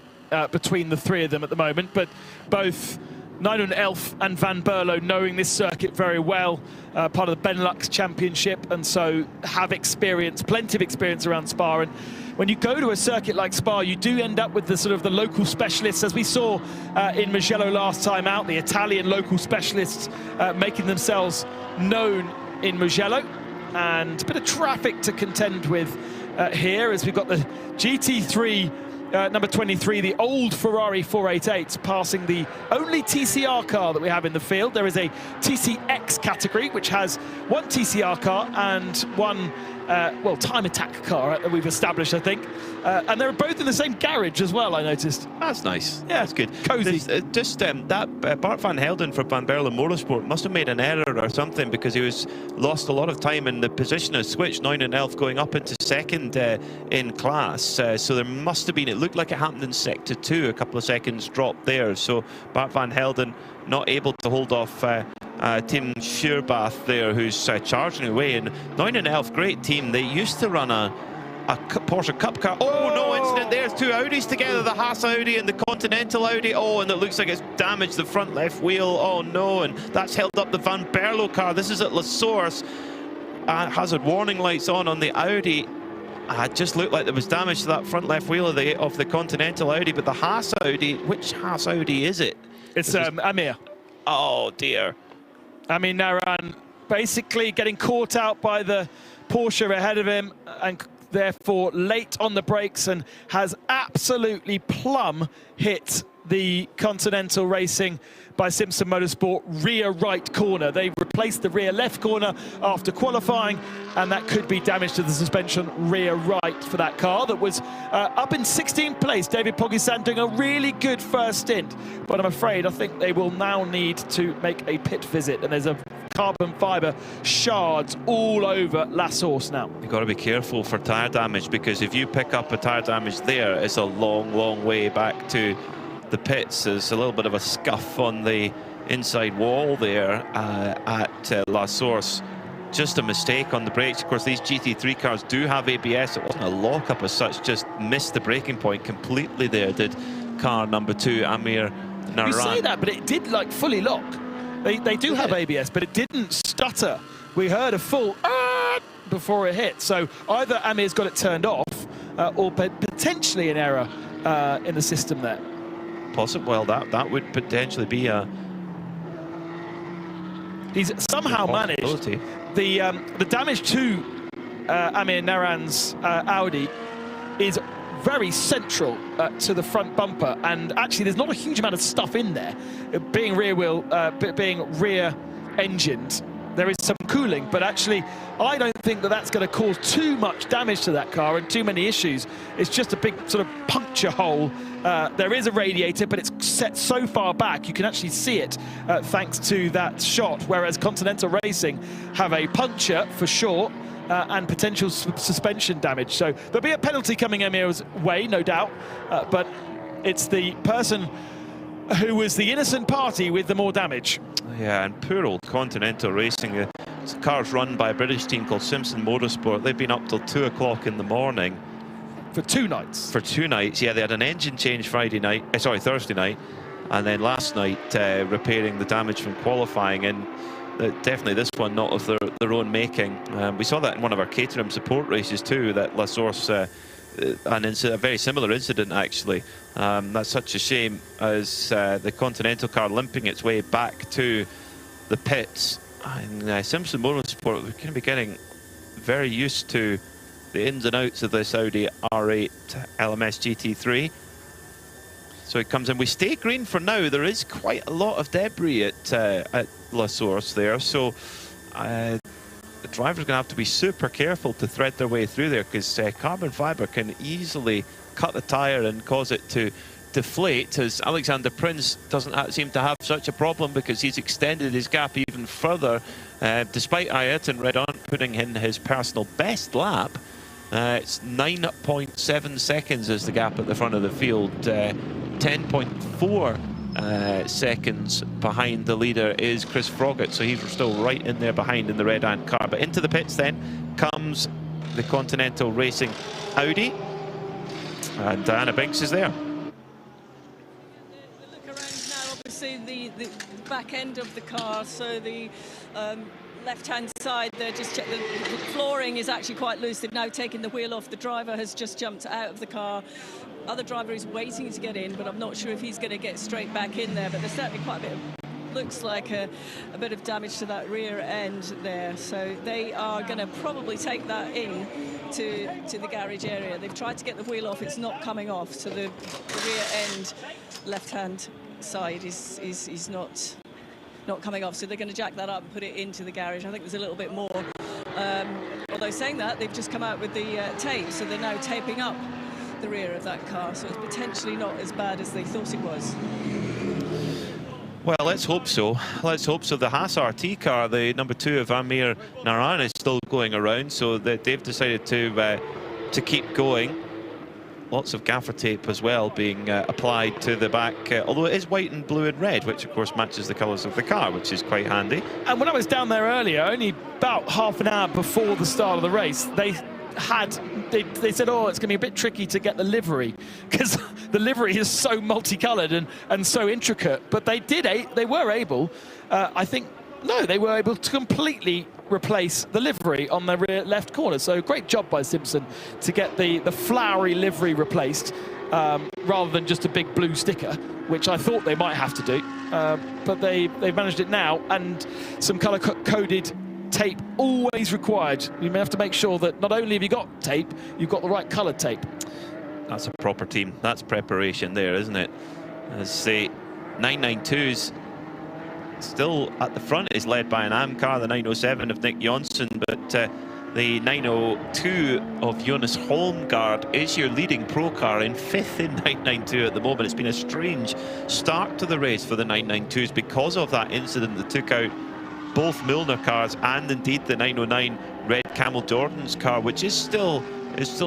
between the three of them at the moment, but both Nijland Elf and Van Berlo, knowing this circuit very well, part of the Benelux Championship, and so have experience, plenty of experience around Spa. And when you go to a circuit like Spa, you do end up with the sort of the local specialists, as we saw in Mugello last time out, the Italian local specialists making themselves known in Mugello, and a bit of traffic to contend with here, as we've got the GT3 number 23, the old Ferrari 488s, passing the only TCR car that we have in the field. There is a TCX category, which has one TCR car and one, well, time attack car that we've established, I think. And they're both in the same garage as well, I noticed. That's nice. Yeah, that's good. Cozy. That Bart van Helden for Van Berlo Motorsport must have made an error or something, because he lost a lot of time, and the position has switched. 911 going up into second in class. So there must have been, it looked like it happened in sector 2, a couple of seconds drop there. So Bart van Helden not able to hold off Tim Scheerbarth there, who's charging away. And 911, great team. They used to run a Porsche Cup car. Oh, no incident. There's two Audis together, the Haas Audi and the Continental Audi. Oh, and it looks like it's damaged the front left wheel. Oh, no, and that's held up the Van Berlo car. This is at La Source. Hazard warning lights on the Audi. It just looked like there was damage to that front left wheel of the Continental Audi, but the Haas Audi, which Haas Audi is it? It's Amir. Oh, dear. Amir Naran basically getting caught out by the Porsche ahead of him, and therefore late on the brakes, and has absolutely plumb hit the Continental Racing by Simpson Motorsport rear right corner. They replaced the rear left corner after qualifying, and that could be damage to the suspension rear right for that car that was up in 16th place. David Pogissan doing a really good first stint, but I'm afraid I think they will now need to make a pit visit, and there's a carbon fibre shards all over La Source now. You've got to be careful for tyre damage, because if you pick up a tyre damage there, it's a long, long way back to the pits. There's a little bit of a scuff on the inside wall there at La Source. Just a mistake on the brakes. Of course, these GT3 cars do have ABS. It wasn't a lockup as such, just missed the braking point completely there, did car number 2, Amir Naran. You say that, but it did like fully lock. They do have ABS, but it didn't stutter. We heard a full before it hit. So either Amir's got it turned off, or potentially an error in the system there. Possible. Well, that would potentially be a... He's somehow managed the damage to Amir Naran's Audi is very central to the front bumper, and actually there's not a huge amount of stuff in there. Being being rear engined, there is some cooling, but actually I don't think that that's going to cause too much damage to that car and too many issues. It's just a big sort of puncture hole. There is a radiator, but it's set so far back you can actually see it thanks to that shot, whereas Continental Racing have a puncture for sure and potential suspension damage. So there'll be a penalty coming Emir's way, no doubt, but it's the person who was the innocent party with the more damage. Yeah, and poor old Continental Racing. The car's run by a British team called Simpson Motorsport. They've been up till 2 o'clock in the morning. For 2 nights? For 2 nights, yeah. They had an engine change Thursday night, and then last night repairing the damage from qualifying. And definitely this one not of their own making. We saw that in one of our Caterham support races too, that La Source, a very similar incident actually. That's such a shame, as the Continental car limping its way back to the pits. And Simpson Motorsport, we're going to be getting very used to the ins and outs of this Audi R8 LMS GT3. So it comes in. We stay green for now. There is quite a lot of debris at La Source there, so the driver's going to have to be super careful to thread their way through there, because carbon fibre can easily cut the tyre and cause it to deflate, as Alexander Prinz doesn't seem to have such a problem because he's extended his gap even further, despite Ayrton Redon putting in his personal best lap. It's 9.7 seconds is the gap at the front of the field. 10.4 seconds behind the leader is Chris Froggatt, so he's still right in there behind in the Red Ant car. But into the pits then comes the Continental Racing Audi, and Diana Binks is there. Look around now, obviously the back end of the car, so the left-hand side there, just check the flooring is actually quite loose. They've now taken the wheel off. The driver has just jumped out of the car. Other driver is waiting to get in, but I'm not sure if he's going to get straight back in there. But there's certainly quite a bit of, looks like a bit of damage to that rear end there. So they are going to probably take that in to the garage area. They've tried to get the wheel off. It's not coming off. So the rear end left-hand side is not coming off, so they're going to jack that up and put it into the garage. I think there's a little bit more. Although saying that, they've just come out with the tape, so they're now taping up the rear of that car, so it's potentially not as bad as they thought it was. Well, let's hope so. Let's hope so. The Haas RT car, the number 2 of Amir Naran, is still going around, so they've decided to keep going. Lots of gaffer tape as well being applied to the back, although it is white and blue and red, which of course matches the colours of the car, which is quite handy. And when I was down there earlier, only about half an hour before the start of the race, they said, oh, it's going to be a bit tricky to get the livery, because the livery is so multicoloured and so intricate. But they were able, they were able to completely replace the livery on the rear left corner. So great job by Simpson to get the flowery livery replaced, rather than just a big blue sticker, which I thought they might have to do. But they've managed it now, and some colour-coded tape always required. You may have to make sure that not only have you got tape, you've got the right coloured tape. That's a proper team. That's preparation there, isn't it? As the 992s still at the front is led by an AM car, the 907 of Nick Jonsson, but the 902 of Jonas Holmgaard is your leading pro car in 5th in 992 at the moment. It's been a strange start to the race for the 992s because of that incident that took out both Milner cars and indeed the 909 Red Camel Jordan's car, which is still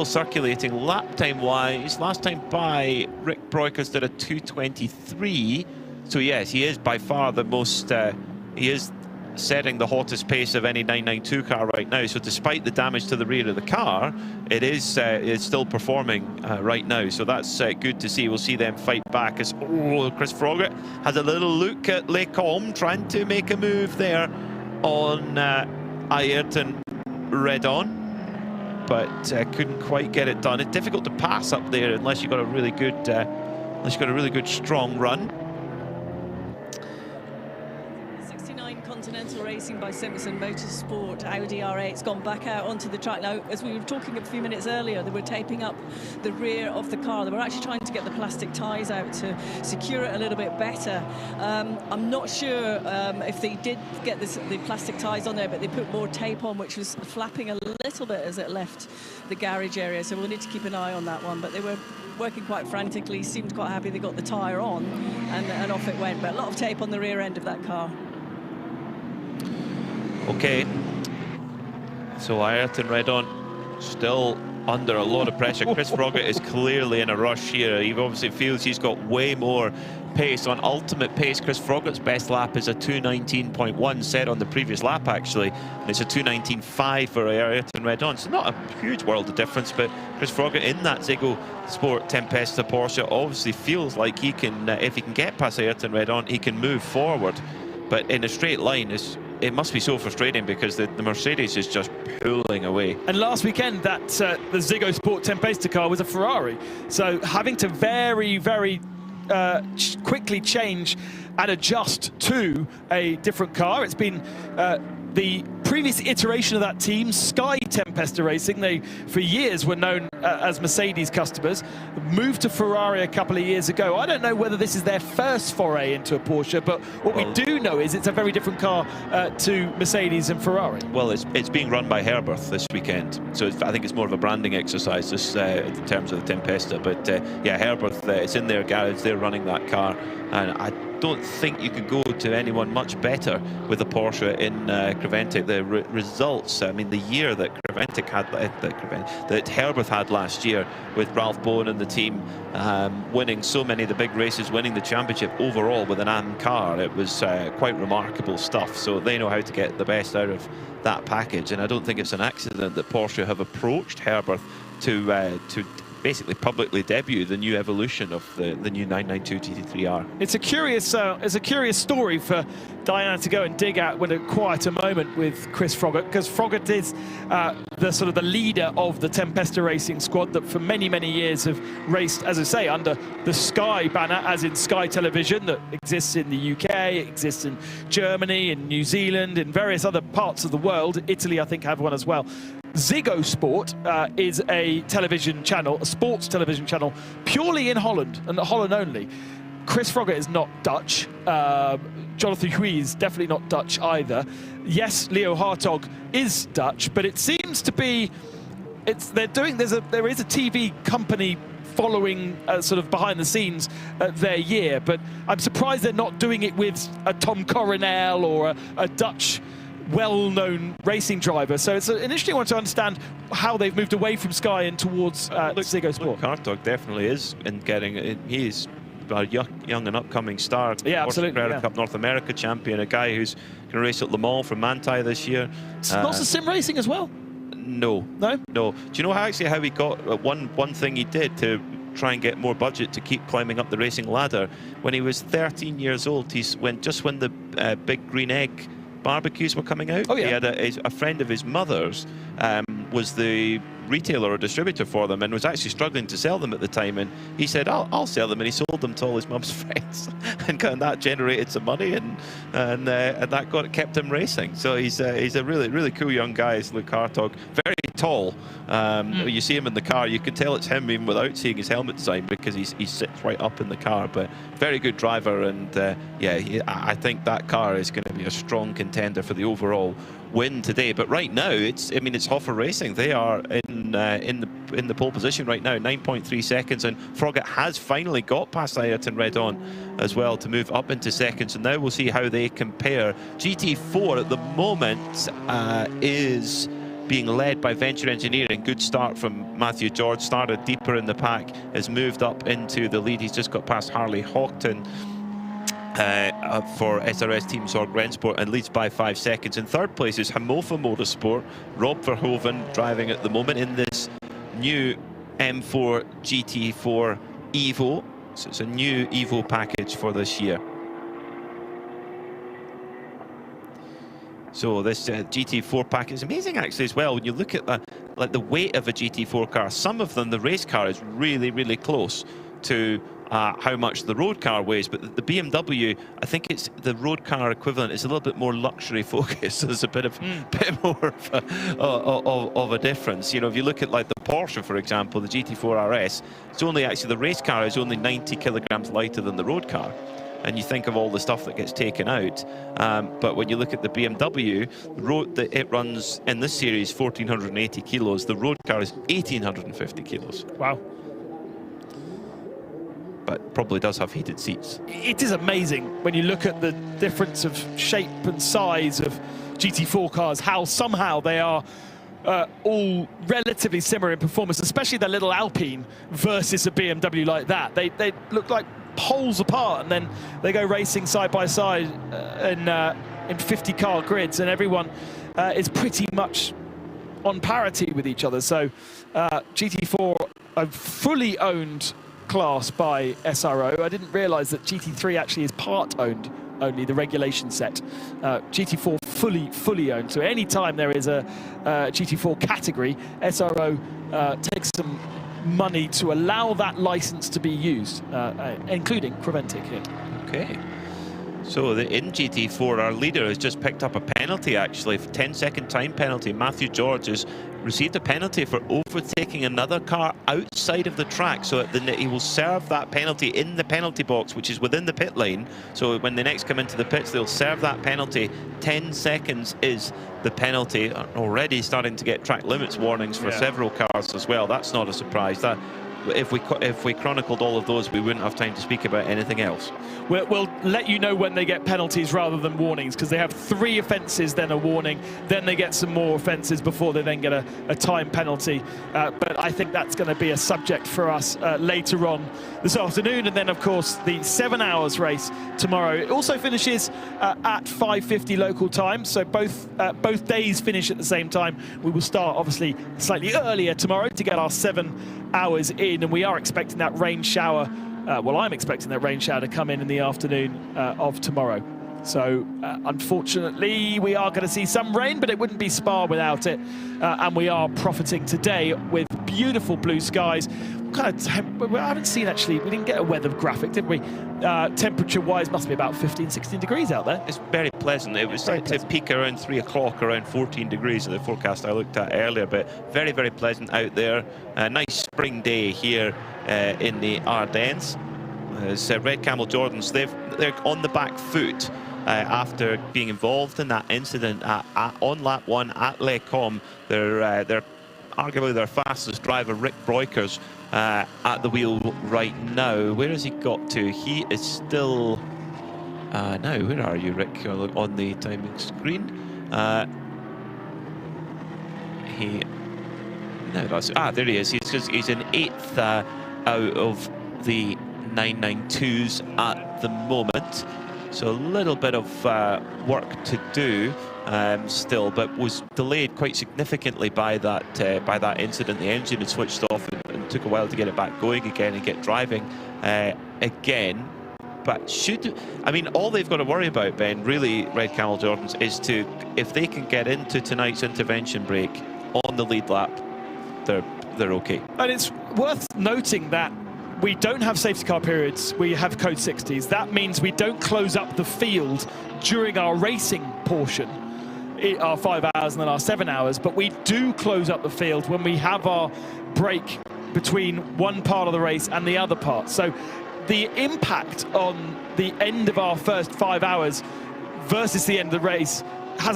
circulating lap time wise. Last time by, Rick Breukers did a 2:23. So yes, he is by far the most, he is setting the hottest pace of any 992 car right now. So despite the damage to the rear of the car, it is still performing right now. So that's good to see. We'll see them fight back as, Chris Froggatt has a little look at Lecombe, trying to make a move there on Ayrton Redon. but couldn't quite get it done. It's difficult to pass up there unless you've got a really good, strong run. 69 Continental Racing by Simpson Motorsport, Audi R8's gone back out onto the track. Now, as we were talking a few minutes earlier, they were taping up the rear of the car. They were actually trying to get the plastic tyres out to secure it a little bit better. I'm not sure if they did get the plastic tyres on there, but they put more tape on, which was flapping a little bit as it left the garage area. So we'll need to keep an eye on that one. But they were working quite frantically, seemed quite happy they got the tyre on, and off it went. But a lot of tape on the rear end of that car. Okay, so Ayrton Redon still under a lot of pressure. Chris Froggatt is clearly in a rush here. He obviously feels he's got way more pace. On ultimate pace, Chris Froggatt's best lap is a 2:19.1 set on the previous lap, actually, and it's a 2:19.5 for Ayrton Redon. It's not a huge world of difference, but Chris Froggatt in that Ziggo Sport Tempesta Porsche obviously feels like he can, if he can get past Ayrton Redon, he can move forward. But in a straight line, it must be so frustrating because the Mercedes is just pulling away. And last weekend, the Ziggo Sport Tempesta car was a Ferrari. So having to very, very quickly change and adjust to a different car. It's been the previous iteration of that team, Sky Tempesta Racing. They, for years, were known as Mercedes customers. Moved to Ferrari a couple of years ago. I don't know whether this is their first foray into a Porsche, but what we do know is it's a very different car to Mercedes and Ferrari. Well, it's being run by Herberth this weekend, so I think it's more of a branding exercise this, in terms of the Tempesta. But yeah, Herberth, it's in their garage, they're running that car, and I don't think you could go to anyone much better with a Porsche in Creventic. The results, I mean, the year that Creventic had, that Herberth had last year with Ralph Bowen and the team, winning so many of the big races, winning the championship overall with an AM car, it was quite remarkable stuff. So they know how to get the best out of that package, and I don't think it's an accident that Porsche have approached Herberth to basically publicly debut the new evolution of the new 992 GT3R. It's a curious story for Diana to go and dig at with a quieter moment with Chris Froggatt, because Froggatt is the leader of the Tempesta Racing squad that for many, many years have raced, as I say, under the Sky banner, as in Sky Television, that exists in the UK, it exists in Germany, in New Zealand, in various other parts of the world. Italy, I think, have one as well. Ziggo Sport is a television channel, a sports television channel, purely in Holland, and Holland only. Chris Froggatt is not Dutch. Jonathan Hui is definitely not Dutch either. Yes, Leo Hartog is Dutch, but it seems to be, there is a TV company following sort of behind the scenes their year, but I'm surprised they're not doing it with a Tom Coronel or a Dutch well-known racing driver. So it's an interesting one to understand how they've moved away from Sky and towards Ziggo Sport. Hartog definitely is in getting it. He's a young and upcoming star. Yeah, absolutely. Porsche Cup North America champion, a guy who's going to race at Le Mans from Manthey this year. Not the sim racing as well? No. Do you know how he got one thing he did to try and get more budget to keep climbing up the racing ladder? When he was 13 years old, when the big green egg barbecues were coming out. Oh, yeah. He had a friend of his mother's was the retailer or distributor for them, and was actually struggling to sell them at the time, and he said, I'll sell them, and he sold them to all his mum's friends, and that generated some money, and that kept him racing. So he's a really, really cool young guy, is Luke Hartog. Very tall. You see him in the car, you can tell it's him even without seeing his helmet design, because he sits right up in the car, but very good driver, and I think that car is going to be a strong contender for the overall win today. But right now, it's Hoffer Racing. They are in the pole position right now, 9.3 seconds, and Froggatt has finally got past Ayrton Redon as well to move up into seconds. And now we'll see how they compare. GT4 at the moment is being led by Venture Engineering. Good start from Matthew George. Started deeper in the pack, has moved up into the lead. He's just got past Harley Houghton for SRS Team Zorg Rennsport, and leads by 5 seconds. In third place is Hannover Motorsport. Rob Verhoeven driving at the moment in this new M4 GT4 Evo. So it's a new Evo package for this year. So this GT4 pack is amazing actually as well. When you look at like the weight of a GT4 car. Some of them, the race car is really, really close to how much the road car weighs, but the BMW, I think it's the road car equivalent, is a little bit more luxury focused. There's a bit more of a difference. You know, if you look at like the Porsche, for example, the GT4 RS, it's only actually, the race car is only 90 kilograms lighter than the road car. And you think of all the stuff that gets taken out. But when you look at the BMW, it runs in this series 1,480 kilos. The road car is 1,850 kilos. Wow. But probably does have heated seats. It is amazing when you look at the difference of shape and size of GT4 cars, how somehow they are all relatively similar in performance, especially their little Alpine versus a BMW like that. They look like poles apart, and then they go racing side by side in 50-car grids, and everyone is pretty much on parity with each other. So GT4, a fully owned class by SRO. I didn't realize that GT3 actually is part owned, only the regulation set. GT4 fully owned. So anytime there is a GT4 category, SRO takes some money to allow that license to be used, including Creventic here. Okay. So in GT4, our leader has just picked up a penalty, actually, for 10-second time penalty. Matthew George has received a penalty for overtaking another car outside of the track. So he will serve that penalty in the penalty box, which is within the pit lane. So when they next come into the pits, they'll serve that penalty. 10 seconds is the penalty. Already starting to get track limits warnings for several cars as well. That's not a surprise. That if we chronicled all of those, we wouldn't have time to speak about anything else. We'll let you know when they get penalties rather than warnings, because they have 3 offences, then a warning, then they get some more offences before they then get a time penalty. But I think that's going to be a subject for us later on this afternoon. And then, of course, the 7 hours race tomorrow. It also finishes at 5:50 local time, so both days finish at the same time. We will start, obviously, slightly earlier tomorrow to get our 7 hours in, and we are expecting that rain shower. Well, I'm expecting that rain shower to come in the afternoon of tomorrow. So, unfortunately, we are going to see some rain, but it wouldn't be Spa without it. And we are profiting today with beautiful blue skies. Kind of, I haven't seen, actually, we didn't get a weather graphic, did we? Temperature-wise, must be about 15, 16 degrees out there. It's very pleasant. It was set to peak around 3 o'clock, around 14 degrees in the forecast I looked at earlier, but very, very pleasant out there. A nice spring day here in the Ardennes. As Red Camel Jordans, they're on the back foot after being involved in that incident on lap 1 at Les Combes. They're arguably their fastest driver, Rick Breukers, at the wheel right now. Where has he got to? He is still... now, where are you, Rick, on the timing screen? There he is. He's in 8th out of the 992s at the moment. So a little bit of work to do still, but was delayed quite significantly by that incident. The engine had switched off and took a while to get it back going again and get driving again. But all they've got to worry about, Ben, really, Red Camel Jordans, is if they can get into tonight's intervention break on the lead lap, they're okay. And it's worth noting that we don't have safety car periods, we have code 60s. That means we don't close up the field during our racing portion, our 5 hours and then our 7 hours, but we do close up the field when we have our break between one part of the race and the other part. So the impact on the end of our first 5 hours versus the end of the race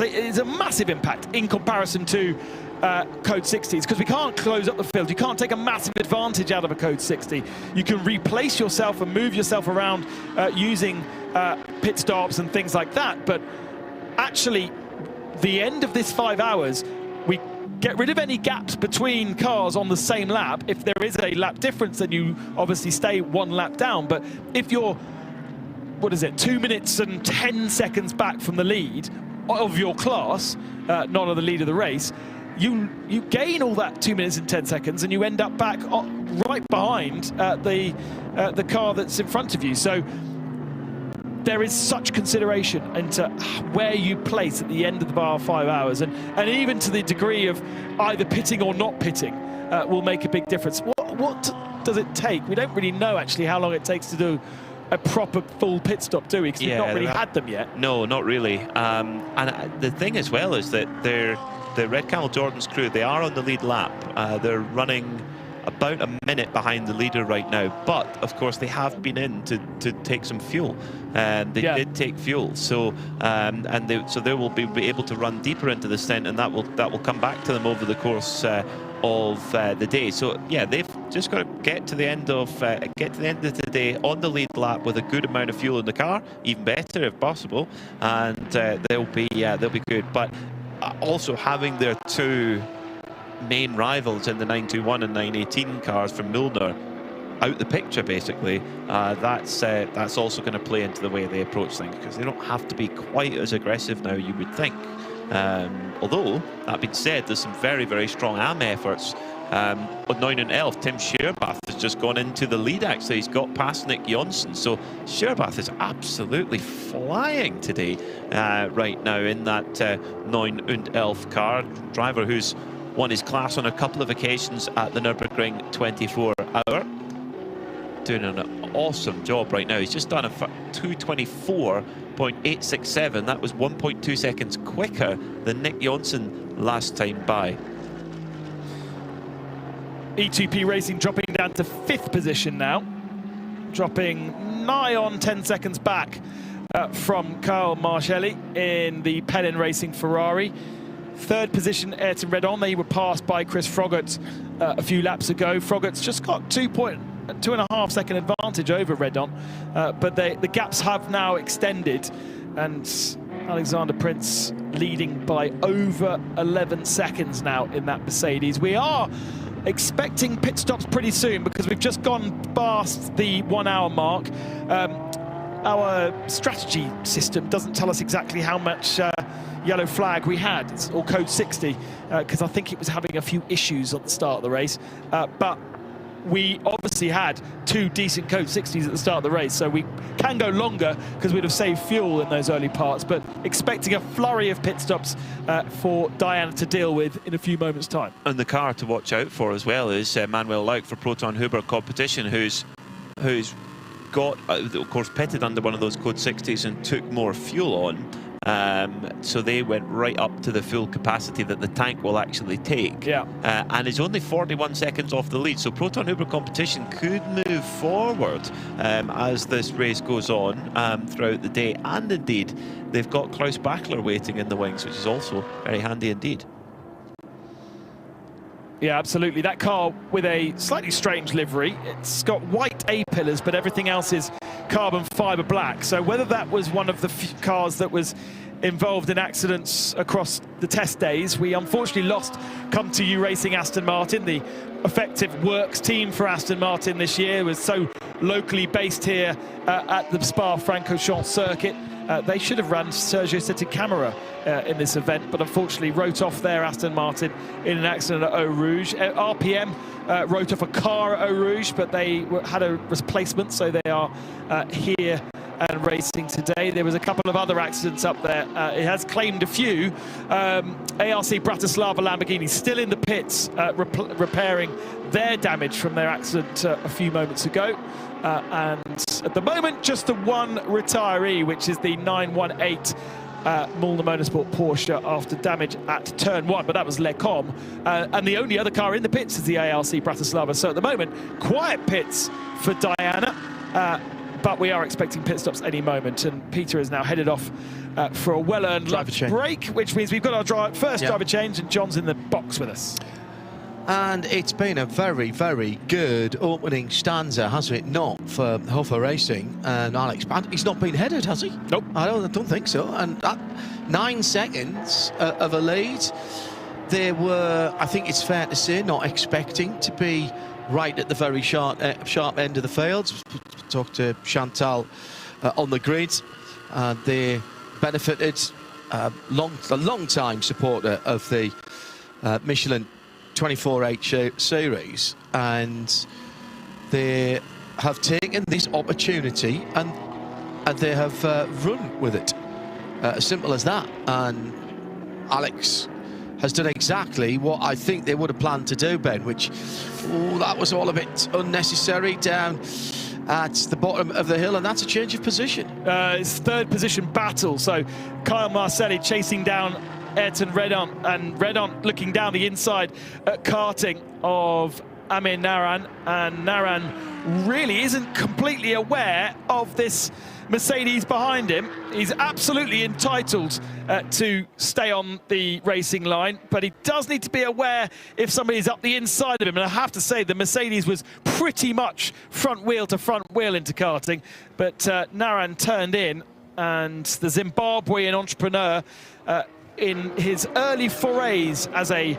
is a massive impact in comparison to code 60s, because we can't close up the field. You can't take a massive advantage out of a code 60. You can replace yourself and move yourself around using pit stops and things like that, but actually the end of this 5 hours, we get rid of any gaps between cars on the same lap. If there is a lap difference, then you obviously stay 1 lap down, but if you're 2 minutes and 10 seconds back from the lead of your class, not of the lead of the race, you gain all that 2 minutes and 10 seconds, and you end up back right behind the car that's in front of you. So there is such consideration into where you place at the end of the bar 5 hours, and even to the degree of either pitting or not pitting will make a big difference. What does it take? We don't really know actually how long it takes to do a proper full pit stop, do we? Because we've not really had them yet. No, not really. And the thing as well is that the Red Camel Jordan's crew, they are on the lead lap. They're running about a minute behind the leader right now, but of course they have been in to take some fuel, and they did take fuel. So so they will be able to run deeper into the stint, and that will come back to them over the course of the day. So yeah, they've just got to get to the end of the day on the lead lap with a good amount of fuel in the car, even better if possible, and they'll be good. But also having their two main rivals in the 921 and 918 cars from Milner out the picture, basically, that's also going to play into the way they approach things, because they don't have to be quite as aggressive now, you would think. Although, that being said, there's some very, very strong AM efforts. On 9 and 11, Tim Scheurbath has just gone into the lead, actually. He's got past Nick Jonsson. So Scheurbath is absolutely flying today, right now, in that 9 and 11 car. Driver who's won his class on a couple of occasions at the Nürburgring 24-hour. Doing an awesome job right now. He's just done a 2:24.867. That was 1.2 seconds quicker than Nick Jonsson last time by. E2P Racing dropping down to 5th position now, dropping nigh on 10 seconds back from Carl Marcelli in the Pennon Racing Ferrari. 3rd position, Ayrton Redon. They were passed by Chris Froggatt a few laps ago. Froggatt's just got 2.5 second advantage over Redon, but the gaps have now extended, and Alexander Prince leading by over 11 seconds now in that Mercedes. We are expecting pit stops pretty soon, because we've just gone past the 1 hour mark. Our strategy system doesn't tell us exactly how much yellow flag we had, or code 60, because I think it was having a few issues at the start of the race, but we obviously had 2 decent code 60s at the start of the race, so we can go longer because we'd have saved fuel in those early parts. But expecting a flurry of pit stops for Diana to deal with in a few moments' time. And the car to watch out for as well is Manuel Lauk for Proton Huber Competition, who's got, of course, pitted under one of those code 60s and took more fuel on. So they went right up to the full capacity that the tank will actually take, and is only 41 seconds off the lead. So Proton Huber Competition could move forward as this race goes on throughout the day, and indeed they've got Klaus Bachler waiting in the wings, which is also very handy indeed. Yeah, absolutely. That car with a slightly strange livery. It's got white A-pillars, but everything else is carbon fibre black. So whether that was one of the cars that was involved in accidents across the test days, we unfortunately lost Come To You Racing Aston Martin. The effective works team for Aston Martin this year was so locally based here at the Spa-Francorchamps circuit. They should have run Sergio Sette Camera in this event, but unfortunately wrote off their Aston Martin in an accident at Eau Rouge. RPM wrote off a car at Eau Rouge, but they had a replacement, so they are here and racing today. There was a couple of other accidents up there. It has claimed a few. ARC Bratislava Lamborghini still in the pits, repairing their damage from their accident a few moments ago. And at the moment, just the one retiree, which is the 918 Mullner Motorsport Porsche after damage at turn 1, but that was Lecom. And the only other car in the pits is the ARC Bratislava. So at the moment, quiet pits for Diana, but we are expecting pit stops any moment. And Peter is now headed off for a well-earned lunch break, which means we've got our first driver change, and John's in the box with us. And it's been a very, very good opening stanza, hasn't it not, for Hofer Racing and Alex? He's not been headed, has he? Nope. I don't think so. And that 9 seconds of a lead, they were, I think it's fair to say, not expecting to be right at the very sharp end of the field. Talked to Chantal on the grid. They benefited, a long-time supporter of the Michelin 12H series, and they have taken this opportunity, and and they have run with it. As simple as that. And Alex has done exactly what I think they would have planned to do, Ben, which, that was all a bit unnecessary down at the bottom of the hill, and that's a change of position. It's third position battle, so Kyle Marcelli chasing down Ayrton Redon, and Redon looking down the inside at karting of Amir Naran, and Naran really isn't completely aware of this Mercedes behind him. He's absolutely entitled to stay on the racing line, but he does need to be aware if somebody's up the inside of him. And I have to say, the Mercedes was pretty much front wheel to front wheel into karting, but Naran turned in, and the Zimbabwean entrepreneur in his early forays as a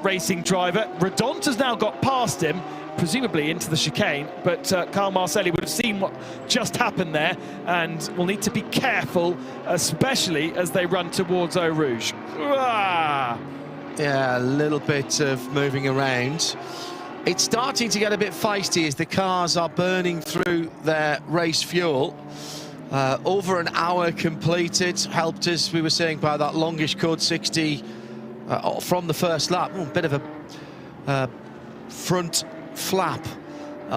racing driver, Redon has now got past him, presumably into the chicane, but Kyle Marcelli would have seen what just happened there and will need to be careful, especially as they run towards Eau Rouge. Ah! Yeah, a little bit of moving around. It's starting to get a bit feisty as the cars are burning through their race fuel. Over an hour completed, helped us, we were saying, by that longish code 60 from the first lap. A bit of a front flap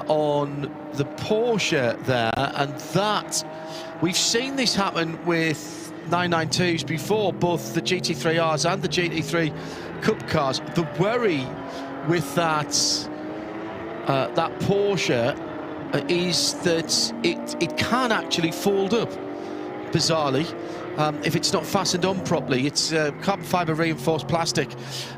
on the Porsche there, and that, we've seen this happen with 992s before, both the GT3Rs and the GT3 Cup cars. The worry with that Porsche is that it can actually fold up, bizarrely, if it's not fastened on properly. It's carbon fibre reinforced plastic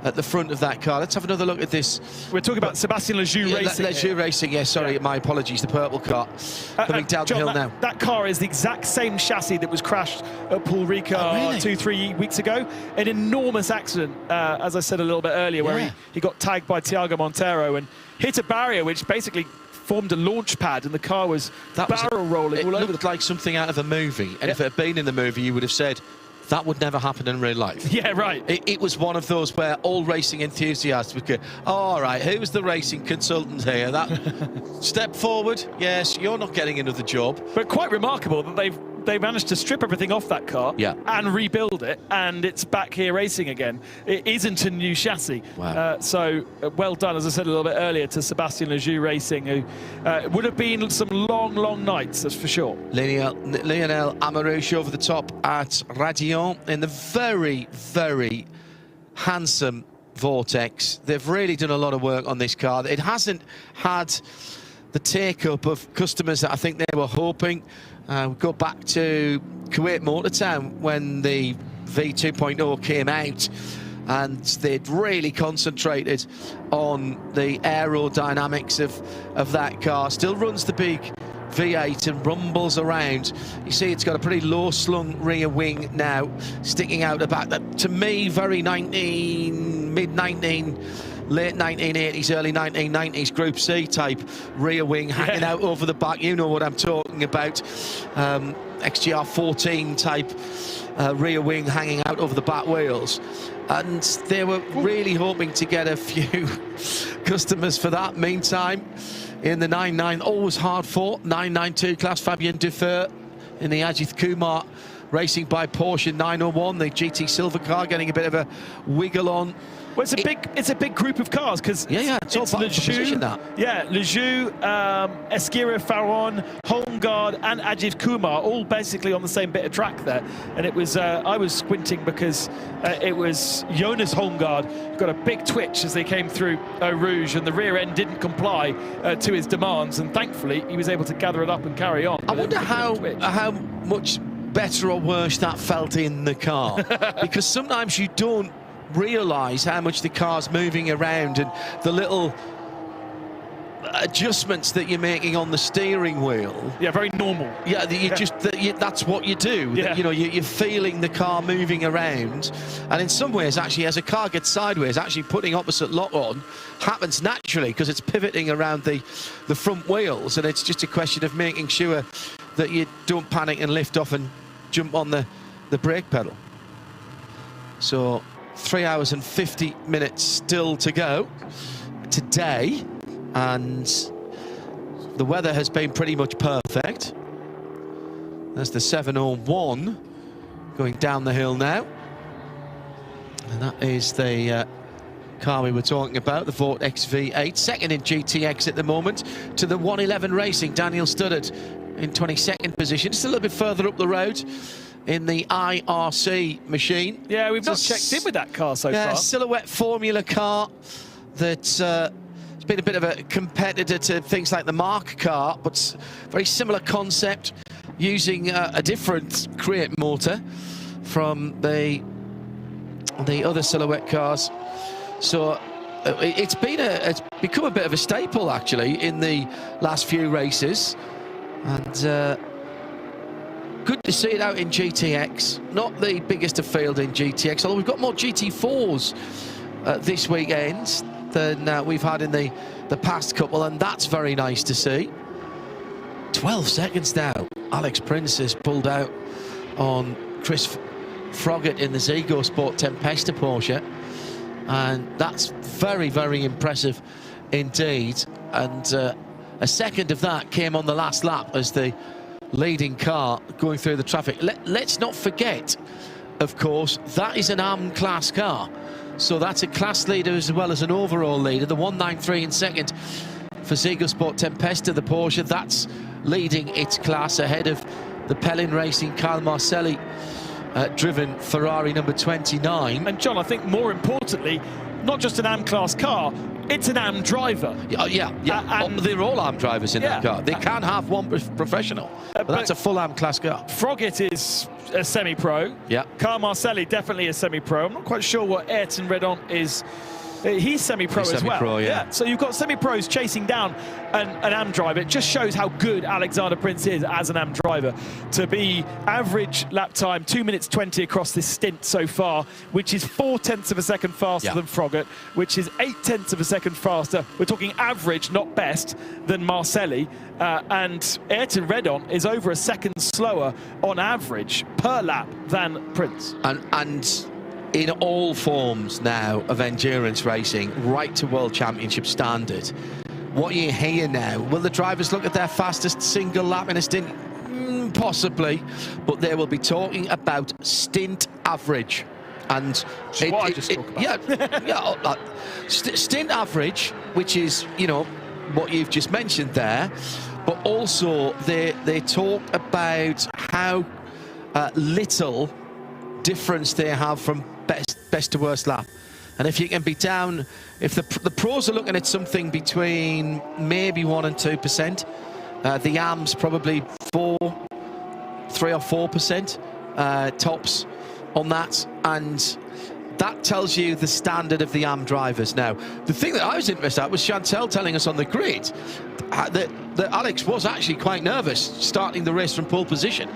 at the front of that car. Let's have another look at this. We're talking about Sébastien Lejeune Racing. Lejeune Racing, yeah, sorry, my apologies, the purple car coming down John, the hill now. That car is the exact same chassis that was crashed at Paul Ricard 2-3 weeks ago. An enormous accident, as I said a little bit earlier, where he got tagged by Tiago Monteiro and hit a barrier which basically formed a launch pad, and the car was barrel rolling all over. It looked like something out of a movie, and if it had been in the movie, you would have said that would never happen in real life. Yeah, right. It was one of those where all racing enthusiasts would go, oh, all right, who's the racing consultant here? That step forward, yes, you're not getting another job. But quite remarkable that they managed to strip everything off that car and rebuild it, and it's back here racing again. It isn't a new chassis. Wow. So well done, as I said a little bit earlier, to Sébastien Lejeune Racing, who would have been some long, long nights, that's for sure. Lionel Amourouche over the top at Radion in the very, very handsome Vortex. They've really done a lot of work on this car. It hasn't had the take-up of customers that I think they were hoping. We go back to Kuwait Motor Town when the V2.0 came out, and they'd really concentrated on the aerodynamics of that car. Still runs the big V8 and rumbles around. You see it's got a pretty low slung rear wing now, sticking out the back. That, to me, very mid-19, late 1980s, early 1990s Group C type rear wing hanging out over the back. You know what I'm talking about. XGR14 type rear wing hanging out over the back wheels. And they were really hoping to get a few customers for that. Meantime, in the 9.9, always hard fought 992 class, Fabien Dufour in the Ajith Kumar racing by Porsche 901, the GT silver car getting a bit of a wiggle on. Well, it's a big group of cars, because it's all part of the position, that. Yeah, Lejeune, Esquira Faron, Holmgaard and Ajith Kumar, all basically on the same bit of track there. And it was, I was squinting because it was Jonas Holmgaard who got a big twitch as they came through Eau Rouge, and the rear end didn't comply to his demands, and thankfully he was able to gather it up and carry on. I wonder how much better or worse that felt in the car, because sometimes you don't realise how much the car's moving around and the little adjustments that you're making on the steering wheel. Yeah, very normal. Yeah, that's what you do. Yeah. You know, you're feeling the car moving around, and in some ways, actually, as a car gets sideways, actually putting opposite lock on happens naturally because it's pivoting around the front wheels, and it's just a question of making sure that you don't panic and lift off and jump on the brake pedal. So 3 hours and 50 minutes still to go today, and the weather has been pretty much perfect. That's the 701 going down the hill now. And that is the car we were talking about, the Vortex V8. Second in GTX at the moment to the 111 Racing. Daniel Studdard in 22nd position. Just a little bit further up the road in the IRC machine. Yeah, we've not checked in with that car so far. Silhouette Formula car that's it's been a bit of a competitor to things like the Mark car, but very similar concept, using a different Create motor from the other Silhouette cars. So it's become a bit of a staple actually in the last few races, and good to see it out in GTX. Not the biggest of field in GTX, although we've got more GT4s this weekend than we've had in the past couple, and that's very nice to see. 12 seconds now. Alex Prince has pulled out on Chris Froggatt in the Zego Sport Tempesta Porsche, and that's very, very impressive indeed. And a second of that came on the last lap as the leading car going through the traffic. Let's not forget, of course, that is an AM class car. So that's a class leader as well as an overall leader. The 193 in second for Zego Sport Tempesta, the Porsche. That's leading its class ahead of the Pellin Racing Kyle Marcelli driven Ferrari number 29. And John, I think more importantly, not just an AM class car, it's an AM driver. Yeah. They're all AM drivers in that car. They can have one professional, but that's a full AM class car. Froggatt is a semi-pro. Yeah. Kyle Marcelli definitely a semi-pro. I'm not quite sure what Ayrton Redon is. He's semi-pro as well. Yeah. So you've got semi-pros chasing down an AM driver. It just shows how good Alexander Prince is as an AM driver. To be average lap time 2 minutes 20 across this stint so far, which is 0.4 of a second faster than Froggatt, which is 0.8 of a second faster. We're talking average, not best, than Marcelli. And Ayrton Redon is over a second slower on average per lap than Prince. And in all forms now of endurance racing, right to World Championship standard, what you hear now, will the drivers look at their fastest single lap in a stint? Possibly, but they will be talking about stint average. And stint average, which is, you know, what you've just mentioned there, but also they talk about how little difference they have from best to worst lap. And if you can be down, if the pros are looking at something between maybe 1% and 2%, the AM's probably 3 or 4% tops on that, and that tells you the standard of the AM drivers. Now, the thing that I was interested at was Chantel telling us on the grid that Alex was actually quite nervous starting the race from pole position.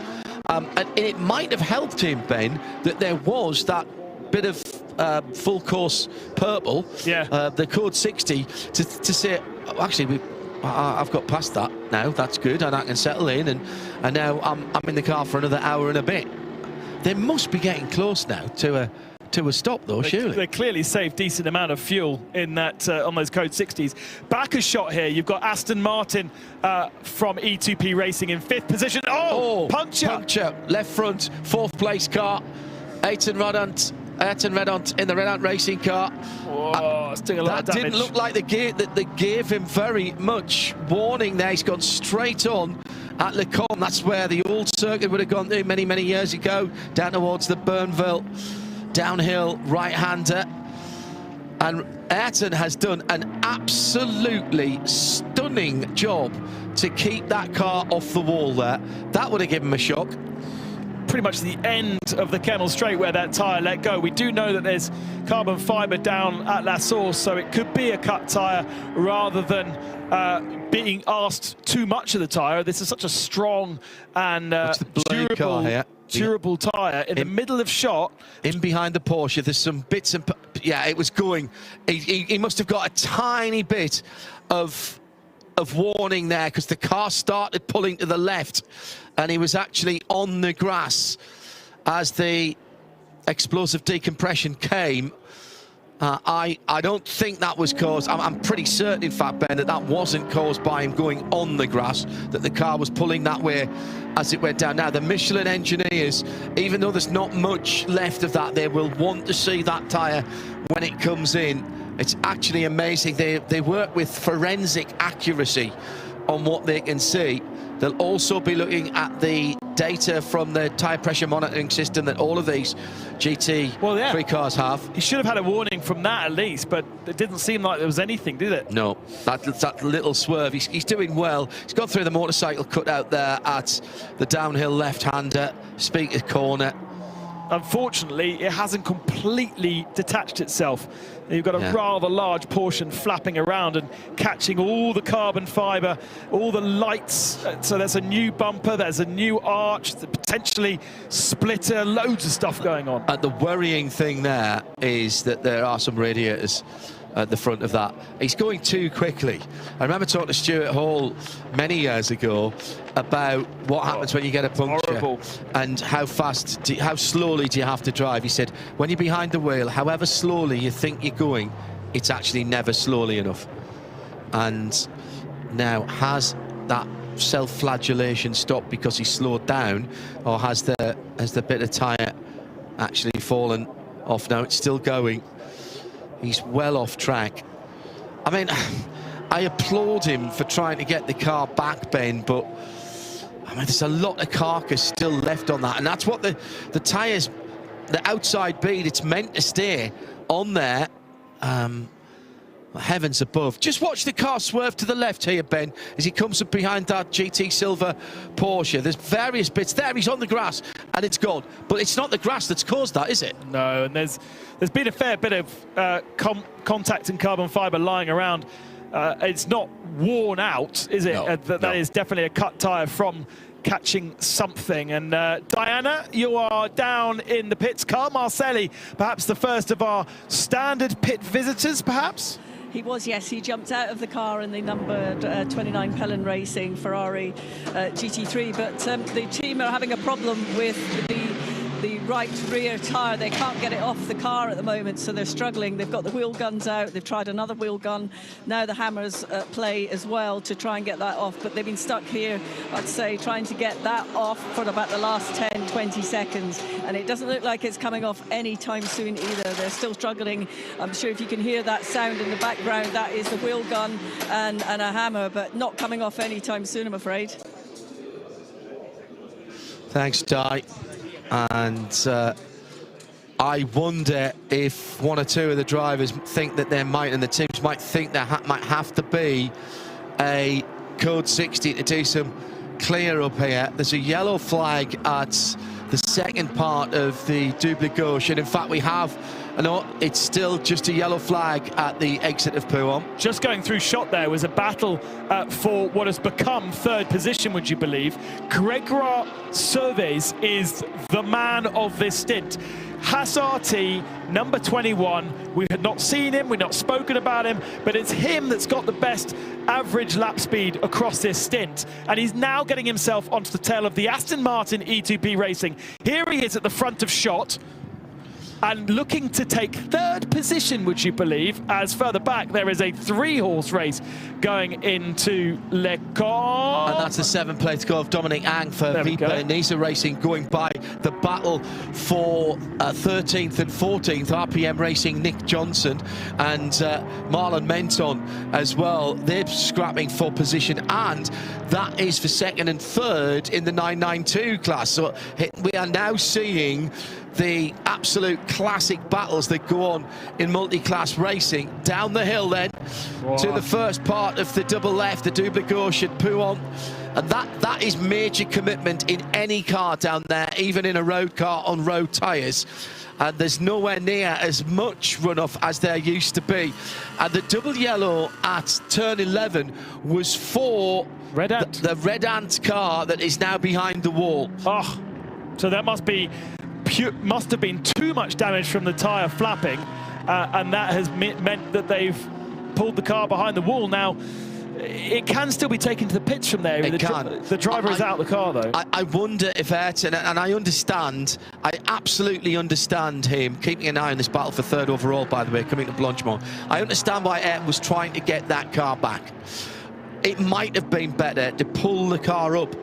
And it might have helped him, Ben, that there was that bit of full course purple, the code 60, to say, actually, I've got past that now, that's good, and I can settle in, and now I'm in the car for another hour and a bit. They must be getting close now to a stop, though, surely. They clearly saved decent amount of fuel in that on those code 60s. Back a shot here. You've got Aston Martin from E2P Racing in 5th position. Puncture, left front, 4th place car. Ayrton Redont in the Redont Racing car. That didn't look like they gave him very much warning there. He's gone straight on at Le Combe. That's where the old circuit would have gone to many years ago, down towards the Burnville downhill right-hander. And Ayrton has done an absolutely stunning job to keep that car off the wall there. That would have given him a shock. Pretty much the end of the Kemmel Straight where that tyre let go. We do know that there's carbon fibre down at La Source, so it could be a cut tyre rather than being asked too much of the tyre. This is such a strong and durable tyre in the middle of shot. In behind the Porsche, there's some bits and... Yeah, it was going... He must have got a tiny bit of warning there, because the car started pulling to the left and he was actually on the grass as the explosive decompression came. I don't think that was caused. I'm pretty certain, in fact, Ben, that wasn't caused by him going on the grass, that the car was pulling that way as it went down. Now, the Michelin engineers, even though there's not much left of that, they will want to see that tyre when it comes in. It's actually amazing. They work with forensic accuracy on what they can see. They'll also be looking at the data from the tyre pressure monitoring system that all of these GT3 cars have. He should have had a warning from that at least, but it didn't seem like there was anything, did it? No, that little swerve. He's doing well. He's got through the motorcycle cutout there at the downhill left-hander, Speaker's corner. Unfortunately, it hasn't completely detached itself. You've got a rather large portion flapping around and catching all the carbon fibre, all the lights. So there's a new bumper, there's a new arch, potentially splitter, loads of stuff going on. And the worrying thing there is that there are some radiators at the front of that. He's going too quickly. I remember talking to Stuart Hall many years ago about what happens when you get a puncture and how slowly do you have to drive. He said, when you're behind the wheel, however slowly you think you're going, it's actually never slowly enough. And now, has that self-flagellation stopped because he slowed down, or has the bit of tyre actually fallen off? Now it's still going. He's well off track. I mean, I applaud him for trying to get the car back, Ben, but I mean, there's a lot of carcass still left on that, and that's what the tyres, the outside bead, it's meant to stay on there. Heavens above. Just watch the car swerve to the left here, Ben, as he comes up behind that GT Silver Porsche. There's various bits there. He's on the grass and it's gone. But it's not the grass that's caused that, is it? No, and there's been a fair bit of contact and carbon fibre lying around. It's not worn out, is it? No, that is definitely a cut tyre from catching something. And Diana, you are down in the pits. Carl Marcelli, perhaps the first of our standard pit visitors, perhaps? He was, yes. He jumped out of the car in the numbered 29 Pelin Racing Ferrari GT3, but the team are having a problem with the right rear tyre. They can't get it off the car at the moment, so they're struggling. They've got the wheel guns out. They've tried another wheel gun. Now the hammers play as well to try and get that off, but they've been stuck here, I'd say, trying to get that off for about the last 10, 20 seconds, and it doesn't look like it's coming off anytime soon either. They're still struggling. I'm sure if you can hear that sound in the background, that is the wheel gun and a hammer, but not coming off anytime soon, I'm afraid. Thanks, Di. And I wonder if one or two of the drivers think that there might, and the teams might think there might have to be a code 60 to do some clear up here. There's a yellow flag at the second part of the double gauche, and in fact we have, no, it's still just a yellow flag at the exit of Pouhon. Just going through shot there was a battle for what has become third position, would you believe? Grégoire Surveys is the man of this stint. Haas RT, number 21. We had not seen him, we've not spoken about him, but it's him that's got the best average lap speed across this stint. And he's now getting himself onto the tail of the Aston Martin E2P Racing. Here he is at the front of shot, and looking to take third position, would you believe, as further back there is a 3-horse race going into Le Corps. And that's the 7-plate car of Dominic Ang for Vipa Nisa Racing, going by the battle for 13th and 14th. RPM Racing, Nick Johnson and Marlon Menton as well. They're scrapping for position, and that is for second and third in the 992 class. So we are now seeing the absolute classic battles that go on in multi-class racing. Down the hill then to the first part of the double left, the double gauche at Pouhon. And that is major commitment in any car down there, even in a road car on road tyres. And there's nowhere near as much runoff as there used to be. And the double yellow at turn 11 was for Red Ant. The Red Ant car that is now behind the wall. Oh, so that must have been too much damage from the tyre flapping, and that has meant that they've pulled the car behind the wall. Now, it can still be taken to the pits from there. The driver is out of the car, though. I wonder if Ayrton, and I absolutely understand him keeping an eye on this battle for third overall, by the way, coming to Blanchimont. I understand why Ayrton was trying to get that car back. It might have been better to pull the car up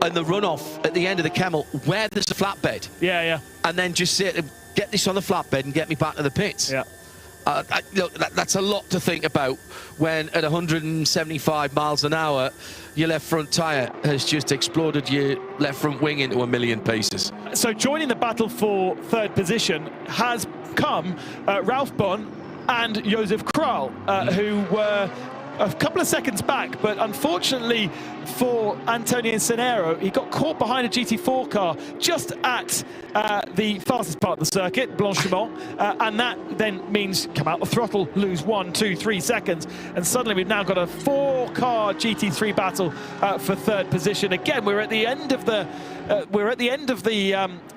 and the runoff at the end of the Kemmel where there's a flatbed. Yeah. And then just say, get this on the flatbed and get me back to the pits. Yeah. Look, that's a lot to think about when at 175 miles an hour your left front tyre has just exploded your left front wing into a million pieces. So joining the battle for third position has come Ralph Bon and Josef Kral, who were a couple of seconds back, but unfortunately for Antonio Cenero, he got caught behind a GT4 car just at the fastest part of the circuit, Blanchimont, and that then means come out the throttle, lose 1, 2, 3 seconds, and suddenly we've now got a 4-car GT3 battle for third position. Again, we're at the end of the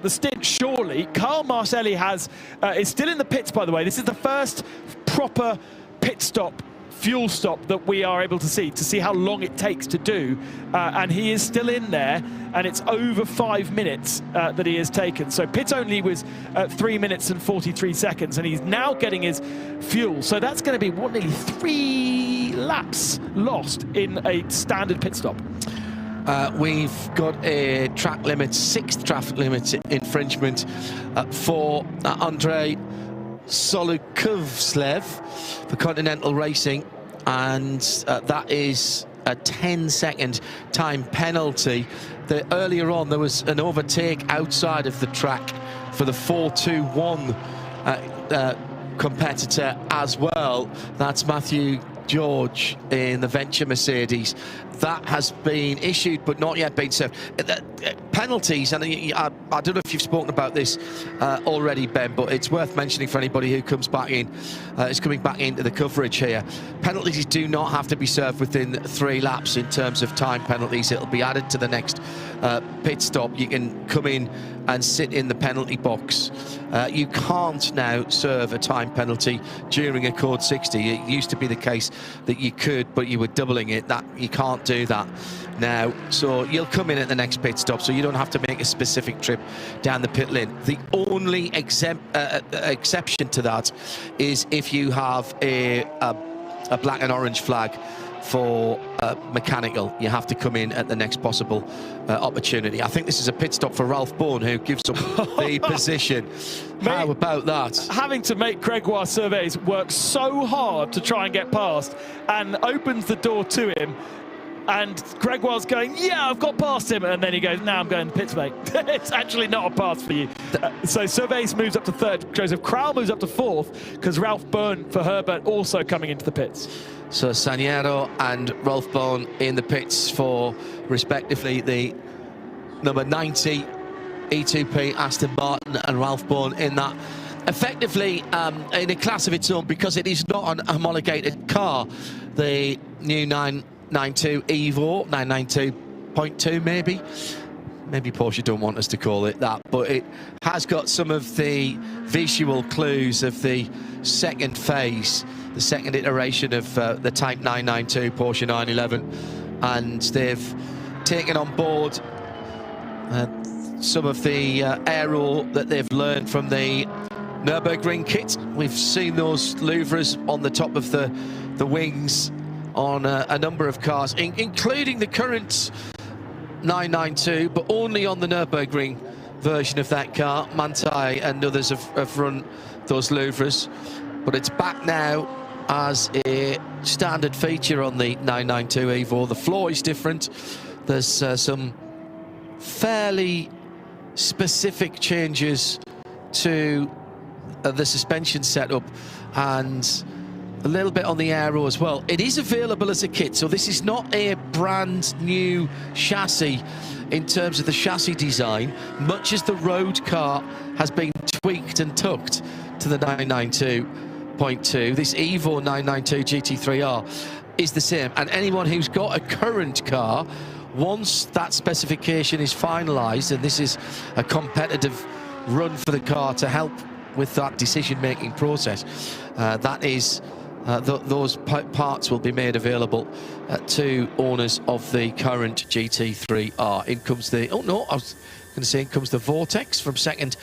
the stint. Surely, Carl Marcelli is still in the pits. By the way, this is the first proper pit stop. Fuel stop that we are able to see how long it takes to do, and he is still in there, and it's over 5 minutes that he has taken. So pit only was 3 minutes and 43 seconds, and he's now getting his fuel. So that's going to be nearly 3 laps lost in a standard pit stop. We've got a track limit, 6th traffic limit infringement for Andrei Solukovslev for Continental Racing, and that is a 10-second time penalty. Earlier on there was an overtake outside of the track for the 421 competitor as well. That's Matthew George in the Venture Mercedes. That has been issued but not yet been served. Penalties, and I don't know if you've spoken about this already, Ben, but it's worth mentioning for anybody who comes back in, is coming back into the coverage here. Penalties do not have to be served within 3 laps in terms of time penalties. It'll be added to the next pit stop. You can come in and sit in the penalty box. You can't now serve a time penalty during a code 60. It used to be the case that you could, but you were doubling it. That you can't do that now. So you'll come in at the next pit stop, so you don't have to make a specific trip down the pit lane. The only exception to that is if you have a black and orange flag for mechanical. You have to come in at the next possible opportunity. I think this is a pit stop for Ralph Bourne, who gives up the position. How about that? Having to make Gregoire Surveys work so hard to try and get past, and opens the door to him, and Gregoire's going, yeah, I've got past him, and then he goes, now I'm going to pits, mate. It's actually not a pass for you. So Surveys moves up to 3rd, Joseph Kral moves up to 4th, because Ralph Bourne for Herbert also coming into the pits. So Saniero and Ralph Bourne in the pits for, respectively, the number 90 E2P Aston Martin, and Ralph Bourne in that. Effectively, in a class of its own, because it is not an homologated car, the new 992 Evo, 992.2 maybe Porsche don't want us to call it that, but it has got some of the visual clues of the second phase, the second iteration of the Type 992 Porsche 911, and they've taken on board some of the aero that they've learned from the Nürburgring kit. We've seen those louvres on the top of the wings on a number of cars, including the current 992, but only on the Nürburgring version of that car. Manthey and others have run those louvres, but it's back now as a standard feature on the 992 Evo. The floor is different. There's some fairly specific changes to the suspension setup, and a little bit on the aero as well. It is available as a kit, so this is not a brand new chassis in terms of the chassis design, much as the road car has been tweaked and tucked to the 992.2. This Evo 992 GT3R is the same, and anyone who's got a current car, once that specification is finalised, and this is a competitive run for the car to help with that decision-making process, that is those parts will be made available to owners of the current GT3R. In comes the, oh no, I was going to say in comes the Vortex from second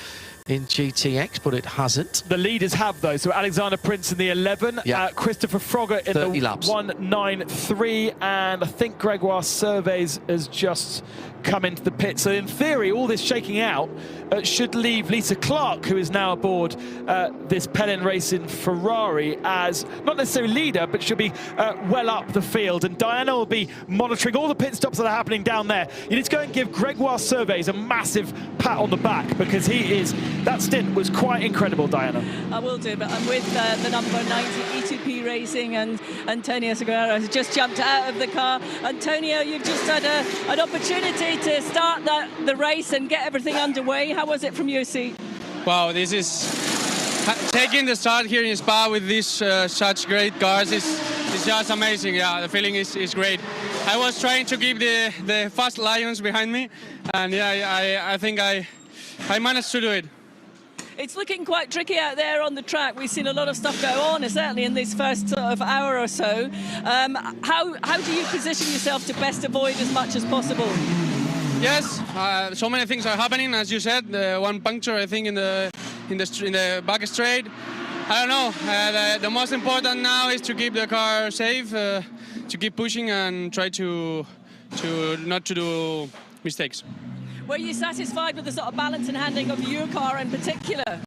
in GTX, but it hasn't. The leaders have, though. So Alexander Prince in the 11, Christopher Frogger in the laps. 193, and I think Gregoire Surveys has just come into the pit. So in theory, all this shaking out should leave Lisa Clark, who is now aboard this Pelin Racing Ferrari, as not necessarily leader, but she'll be well up the field. And Diana will be monitoring all the pit stops that are happening down there. You need to go and give Gregoire Surveys a massive pat on the back, because he is, that stint was quite incredible, Diana. I will do, but I'm with the number 90 E2P Racing and Antonio Segura, who's just jumped out of the car. Antonio, you've just had an opportunity to start the race and get everything underway. How was it from your seat? Wow, this is taking the start here in Spa with these such great cars is just amazing. Yeah, the feeling is great. I was trying to keep the fast lions behind me, and yeah, I think I managed to do it. It's looking quite tricky out there on the track. We've seen a lot of stuff go on, certainly in this first sort of hour or so. How do you position yourself to best avoid as much as possible? Yes, so many things are happening, as you said. One puncture, I think, in the back straight. I don't know. The most important now is to keep the car safe, to keep pushing, and try to not to do mistakes. Were you satisfied with the sort of balance and handling of your car in particular?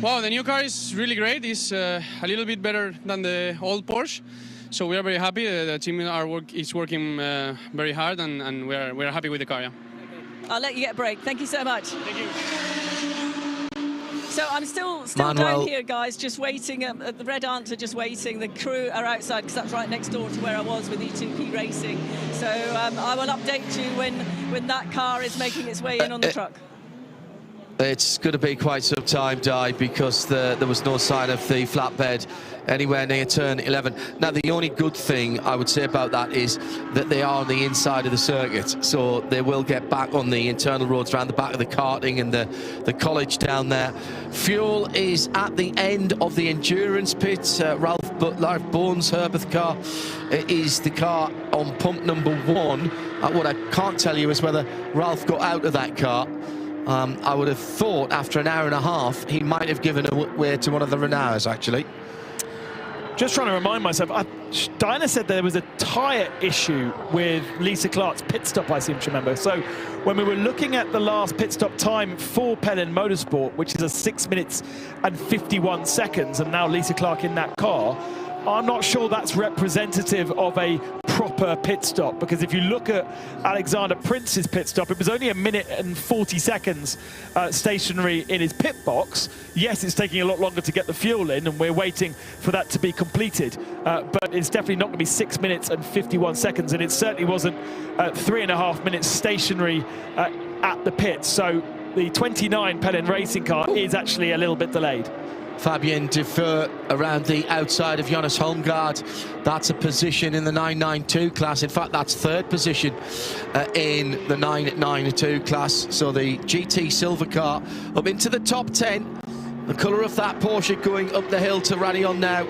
Wow, the new car is really great. It's a little bit better than the old Porsche. So we are very happy. The team is working very hard, and we're happy with the car. Yeah. I'll let you get a break. Thank you so much. Thank you. So I'm still down here, guys, just waiting. The Red Ants are just waiting. The crew are outside, because that's right next door to where I was with E2P Racing. So I will update you when that car is making its way in on the truck. It's going to be quite some time, Di, because there was no sign of the flatbed anywhere near turn 11. Now, the only good thing I would say about that is that they are on the inside of the circuit, so they will get back on the internal roads around the back of the karting and the college down there. Fuel is at the end of the endurance pit. Ralph Bones' Herbert car is the car on pump number 1. What I can't tell you is whether Ralph got out of that car. I would have thought after an hour and a half he might have given way to one of the Renaults, actually. Just trying to remind myself, Diana said there was a tyre issue with Lisa Clark's pit stop, I seem to remember. So when we were looking at the last pit stop time for Pelin Motorsport, which is a 6 minutes and 51 seconds, and now Lisa Clark in that car, I'm not sure that's representative of a proper pit stop, because if you look at Alexander Prince's pit stop, it was only 1 minute and 40 seconds stationary in his pit box. Yes, it's taking a lot longer to get the fuel in, and we're waiting for that to be completed, but it's definitely not going to be 6 minutes and 51 seconds, and it certainly wasn't 3.5 minutes stationary at the pit. So the 29 Pelin Racing car is actually a little bit delayed. Fabien Defer around the outside of Jonas Holmgaard. That's a position in the 992 class. In fact, that's third position in the 992 class. So the GT silver car up into the top 10. The colour of that Porsche going up the hill to Radion now.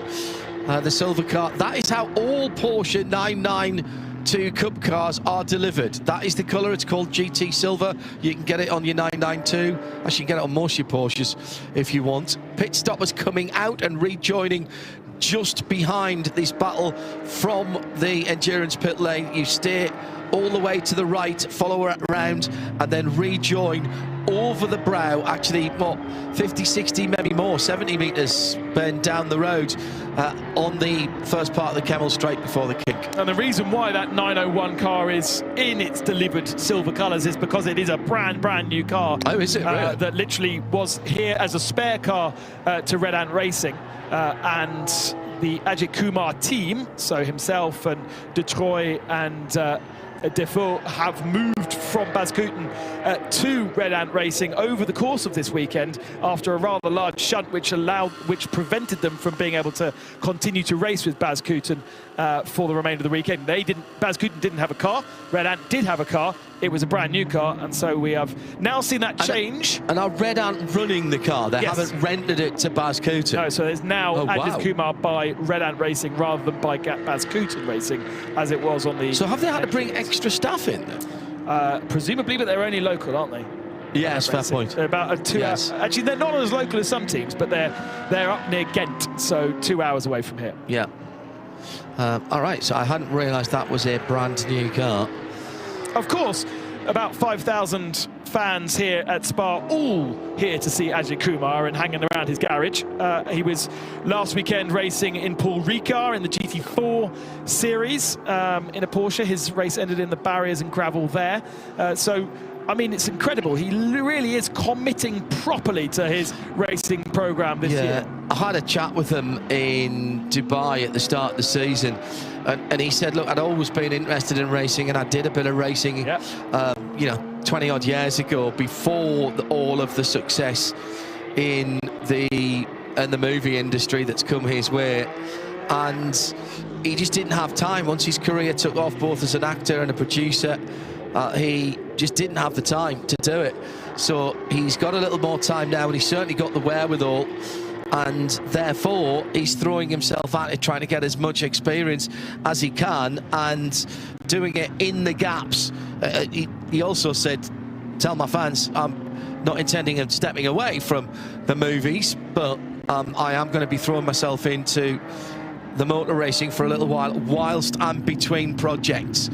The silver car. That is how all Porsche 992 Cup cars are delivered. That is the colour. It's called GT Silver. You can get it on your 992. Actually, you can get it on most of your Porsches if you want. Pit stoppers coming out and rejoining just behind this battle from the endurance pit lane. You stay all the way to the right, follow around, and then rejoin over the brow, actually, what, 50, 60, maybe more, 70 metres bend down the road on the first part of the Kemmel Straight before the kink. And the reason why that 901 car is in its delivered silver colours is because it is a brand new car. Oh, is it really? That literally was here as a spare car to Red Ant Racing, and the Ajith Kumar team, so himself and Detroit and Defoe, have moved from Bazkooten to Red Ant Racing over the course of this weekend after a rather large shunt which prevented them from being able to continue to race with Bazkooten for the remainder of the weekend. Bazkooten didn't have a car, Red Ant did have a car it was a brand new car, and so we have now seen that change. And our Red aren't running the car. They haven't rented it to Baz Kooten. No, so it's now Ajith Kumar by Red Ant Racing rather than by Baz Kooten Racing, as it was on the... So have they had to bring extra staff in then? Presumably, but they're only local, aren't they? Yes, fair point. They're about a 2 hours. Actually, they're not as local as some teams, but they're up near Ghent, so 2 hours away from here. Yeah. All right, so I hadn't realised that was a brand new car. Of course, about 5,000 fans here at Spa, all here to see Ajith Kumar and hanging around his garage. He was last weekend racing in Paul Ricard in the GT4 series in a Porsche. His race ended in the barriers and gravel there. So, I mean, it's incredible. He really is committing properly to his racing program this year. I had a chat with him in Dubai at the start of the season, and he said, look, I'd always been interested in racing, and I did a bit of racing, you know, 20 odd years ago, before all of the success in the movie industry that's come his way. And he just didn't have time. Once his career took off, both as an actor and a producer, he just didn't have the time to do it. So he's got a little more time now, and he's certainly got the wherewithal, and therefore he's throwing himself at it, trying to get as much experience as he can and doing it in the gaps. He also said, tell my fans, I'm not intending on stepping away from the movies, but I am going to be throwing myself into the motor racing for a little while whilst I'm between projects.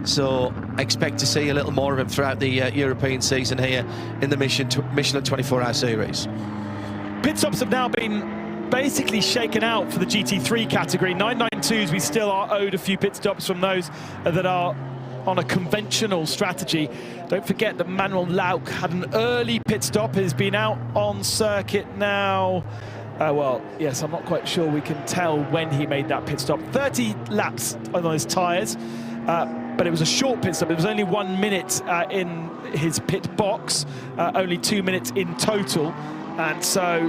So expect to see a little more of him throughout the European season here in the Michelin 24-hour series. Pit stops have now been basically shaken out for the GT3 category. 992s, we still are owed a few pit stops from those that are on a conventional strategy. Don't forget that Manuel Lauck had an early pit stop. He's been out on circuit now. Well, yes, I'm not quite sure we can tell when he made that pit stop. 30 laps on his tyres. But it was a short pit stop. It was only 1 minute in his pit box, only 2 minutes in total. And so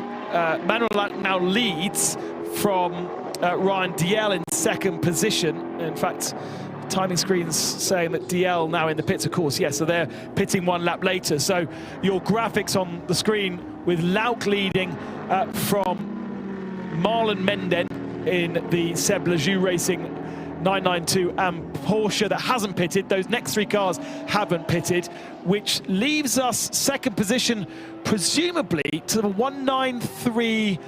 Manuel now leads from Ryan DL in second position. In fact, timing screen's saying that DL now in the pits, of course. Yes, so they're pitting 1 lap later. So your graphics on the screen with Lauck leading from Marlon Menden in the Seb Lejoux Racing 992 and Porsche that hasn't pitted. Those next 3 cars haven't pitted, which leaves us second position, presumably to the 193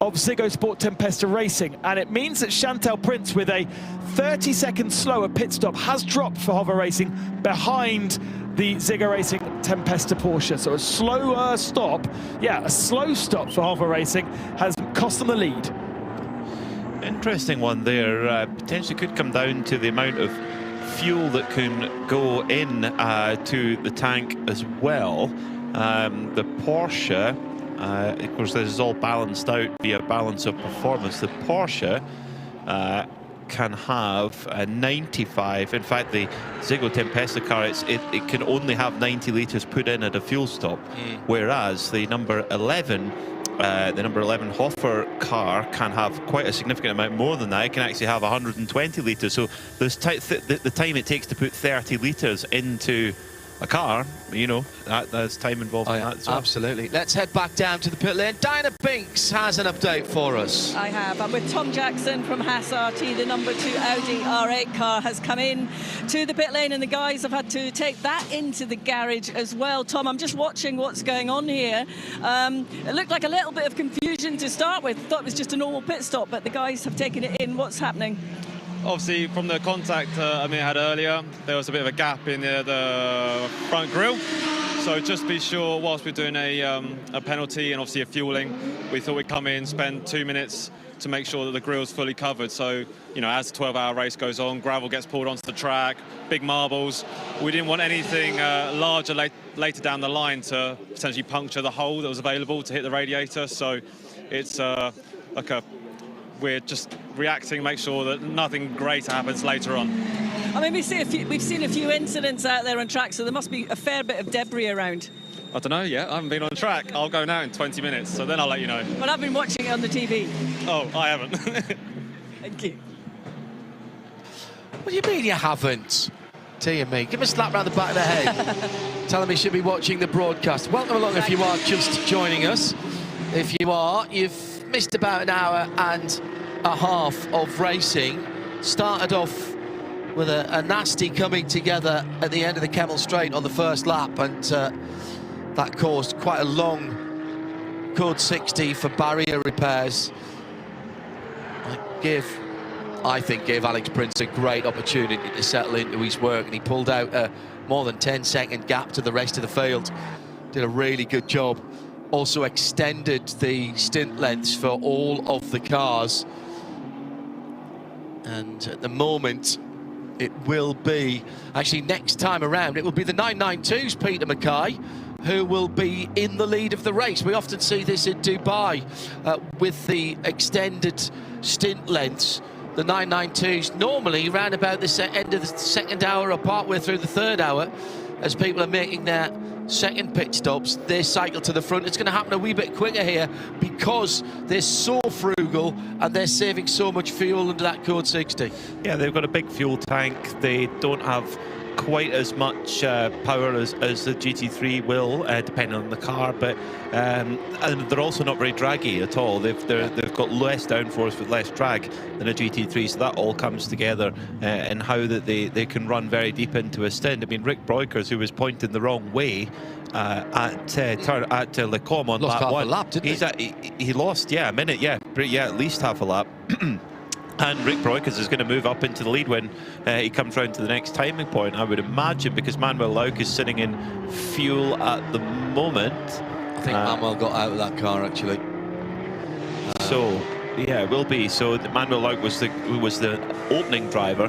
of Ziggo Sport Tempesta Racing. And it means that Chantal Prince, with a 30-second slower pit stop, has dropped for Hover Racing behind the Ziggo Racing Tempesta Porsche. So a slower stop, a slow stop for Hover Racing has cost them the lead. Interesting one there. Potentially could come down to the amount of fuel that can go in to the tank as well. The Porsche, of course, this is all balanced out via balance of performance. The Porsche can have a 95. In fact, the Ziggo Tempesta car, it can only have 90 litres put in at a fuel stop, whereas the number 11 Hofer car can have quite a significant amount more than that. It can actually have 120 litres. So there's the time it takes to put 30 litres into a car, you know, there's time involved in that. So. Absolutely. Let's head back down to the pit lane. Dinah Binks has an update for us. I have. I'm with Tom Jackson from Haas RT. The number 2 Audi R8 car has come in to the pit lane, and the guys have had to take that into the garage as well. Tom, I'm just watching what's going on here. It looked like a little bit of confusion to start with. Thought it was just a normal pit stop, but the guys have taken it in. What's happening? Obviously, from the contact Amir had earlier, there was a bit of a gap in the front grille. So just be sure, whilst we're doing a penalty and obviously a fueling, we thought we'd come in, spend 2 minutes to make sure that the grille's fully covered. So, you know, as the 12-hour race goes on, gravel gets pulled onto the track, big marbles. We didn't want anything larger later down the line to potentially puncture the hole that was available to hit the radiator. So it's we're just reacting, make sure that nothing greater happens later on. I mean, we've seen a few incidents out there on track, so there must be a fair bit of debris around. I don't know yet. I haven't been on track. I'll go now in 20 minutes, so then I'll let you know. Well, I've been watching it on the TV. Oh, I haven't. Thank you. What do you mean you haven't? Dear me. Give him a slap round the back of the head. Tell him he should be watching the broadcast. Welcome along if you are just joining us. If you are, you've missed about an hour and a half of racing. Started off with a nasty coming together at the end of the Kemmel Straight on the first lap, and that caused quite a long code 60 for barrier repairs. I think gave Alex Prince a great opportunity to settle into his work, and he pulled out a more than 10-second gap to the rest of the field. Did a really good job. Also extended the stint lengths for all of the cars. And at the moment, it will be, actually next time around, it will be the 992's Peter Mackay who will be in the lead of the race. We often see this in Dubai with the extended stint lengths. The 992s normally around about the end of the second hour or partway through the third hour, as people are making their second pit stops, they cycle to the front. It's going to happen a wee bit quicker here because they're so frugal and they're saving so much fuel under that code 60. Yeah, they've got a big fuel tank. They don't have quite as much power as the GT3 will, depending on the car, but and they're also not very draggy at all. They've got less downforce with less drag than a GT3, so that all comes together in how that they can run very deep into a stint. I mean, Rick Breukers, who was pointing the wrong way at Le Combe on lap one, lap, didn't he lost a minute, at least half a lap. And Rick Breukers is going to move up into the lead when he comes round to the next timing point, I would imagine, because Manuel Lauk is sitting in fuel at the moment. I think Manuel got out of that car, actually. So, yeah, it will be. So Manuel Lauk was the opening driver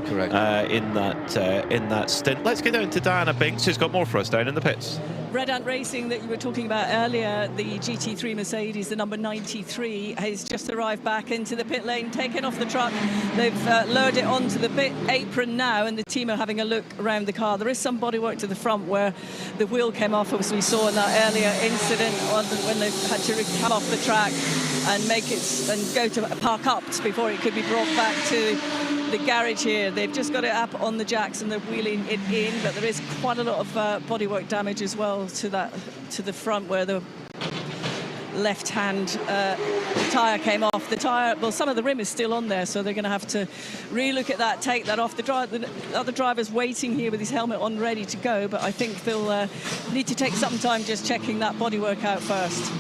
in that stint. Let's get down to Diana Binks, who's got more for us down in the pits. Red Ant Racing that you were talking about earlier, the GT3 Mercedes, the number 93, has just arrived back into the pit lane, taken off the truck. They've lowered it onto the pit apron now, and the team are having a look around the car. There is some bodywork to the front where the wheel came off, as we saw in that earlier incident when they had to come off the track and make it and go to park up before it could be brought back to the garage here. They've just got it up on the jacks and they're wheeling it in, but there is quite a lot of bodywork damage as well to the front where the left-hand tyre came off. The tyre, well, some of the rim is still on there, so they're going to have to re-look at that, take that off. The other driver's waiting here with his helmet on, ready to go, but I think they'll need to take some time just checking that bodywork out first.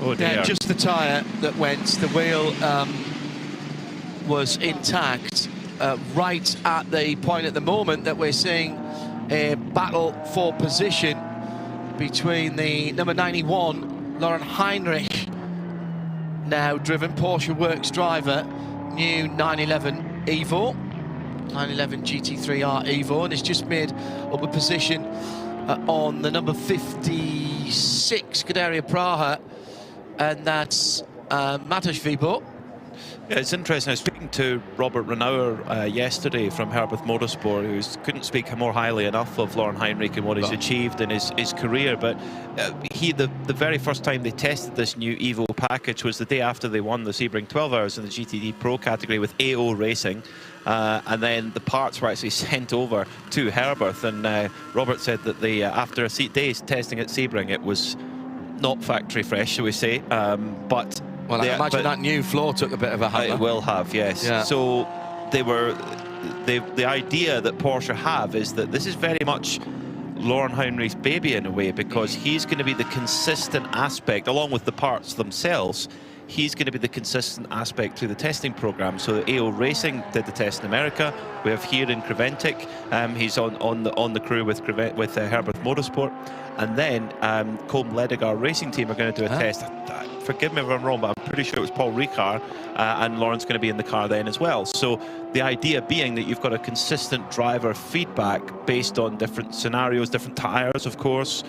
Oh dear. Yeah, just the tyre that went. The wheel was intact right at the point at the moment that we're seeing a battle for position between the number 91, Lauren Heinrich, now driven Porsche Works driver, new 911 Evo, 911 GT3R Evo, and has just made up a position on the number 56 Scuderia Praha, and that's Mateusz Vibo. Yeah, it's interesting. I was speaking to Robert Renauer yesterday from Herbert Motorsport, who couldn't speak more highly enough of Lauren Heinrich and what he's achieved in his career. But the very first time they tested this new Evo package was the day after they won the Sebring 12 Hours in the GTD Pro category with AO Racing. And then the parts were actually sent over to Herbert. And Robert said that after a day's testing at Sebring, it was not factory fresh, shall we say. But well, I imagine that new floor took a bit of a hammer. It will have, yes. Yeah. So the idea that Porsche have is that this is very much Lauren Heinrich's baby in a way, because he's going to be the consistent aspect, along with the parts themselves. He's going to be the consistent aspect through the testing program. So AO Racing did the test in America. We have here in Creventic. He's on the crew with Herbert Motorsport, and then Colm Ledigar Racing Team are going to do a test. Forgive me if I'm wrong, but I'm pretty sure it was Paul Ricard, and Lauren's going to be in the car then as well. So the idea being that you've got a consistent driver feedback based on different scenarios, different tyres, of course,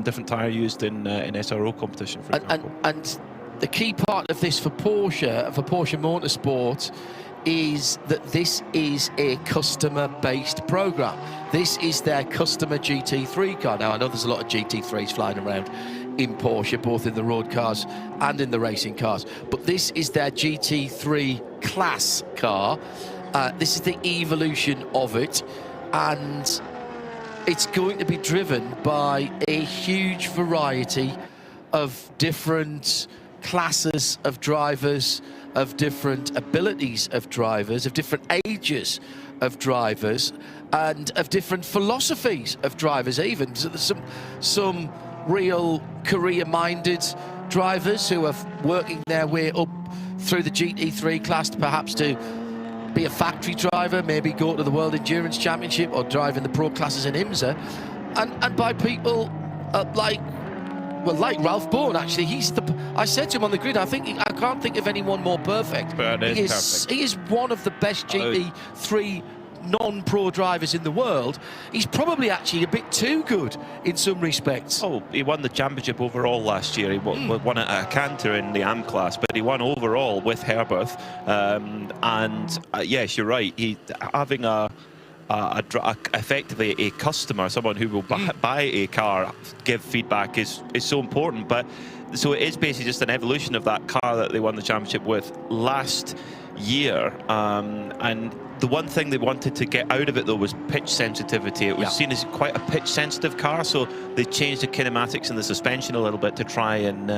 different tyre used in SRO competition, for example. And the key part of this for Porsche Motorsport, is that this is a customer-based program. This is their customer GT3 car. Now, I know there's a lot of GT3s flying around in Porsche, both in the road cars and in the racing cars, but this is their GT3 class car, This is the evolution of it, and it's going to be driven by a huge variety of different classes of drivers, of different abilities of drivers, of different ages of drivers, and of different philosophies of drivers even. So there's some real career-minded drivers who are working their way up through the GT3 class to perhaps to be a factory driver, maybe go to the World Endurance Championship or drive in the pro classes in IMSA, and by people like Ralph Bourne. Actually, I said to him on the grid, I can't think of anyone more perfect. But he is one of the best GT3 non-pro drivers in the world. He's probably actually a bit too good in some respects. Oh, he won the championship overall last year. He won it at a canter in the AM class, but he won overall with Herberth. Yes, you're right. Having effectively a customer, someone who will buy a car, give feedback is so important. But so it is basically just an evolution of that car that they won the championship with last year, and the one thing they wanted to get out of it though was pitch sensitivity. It was seen as quite a pitch sensitive car, so they changed the kinematics and the suspension a little bit to try and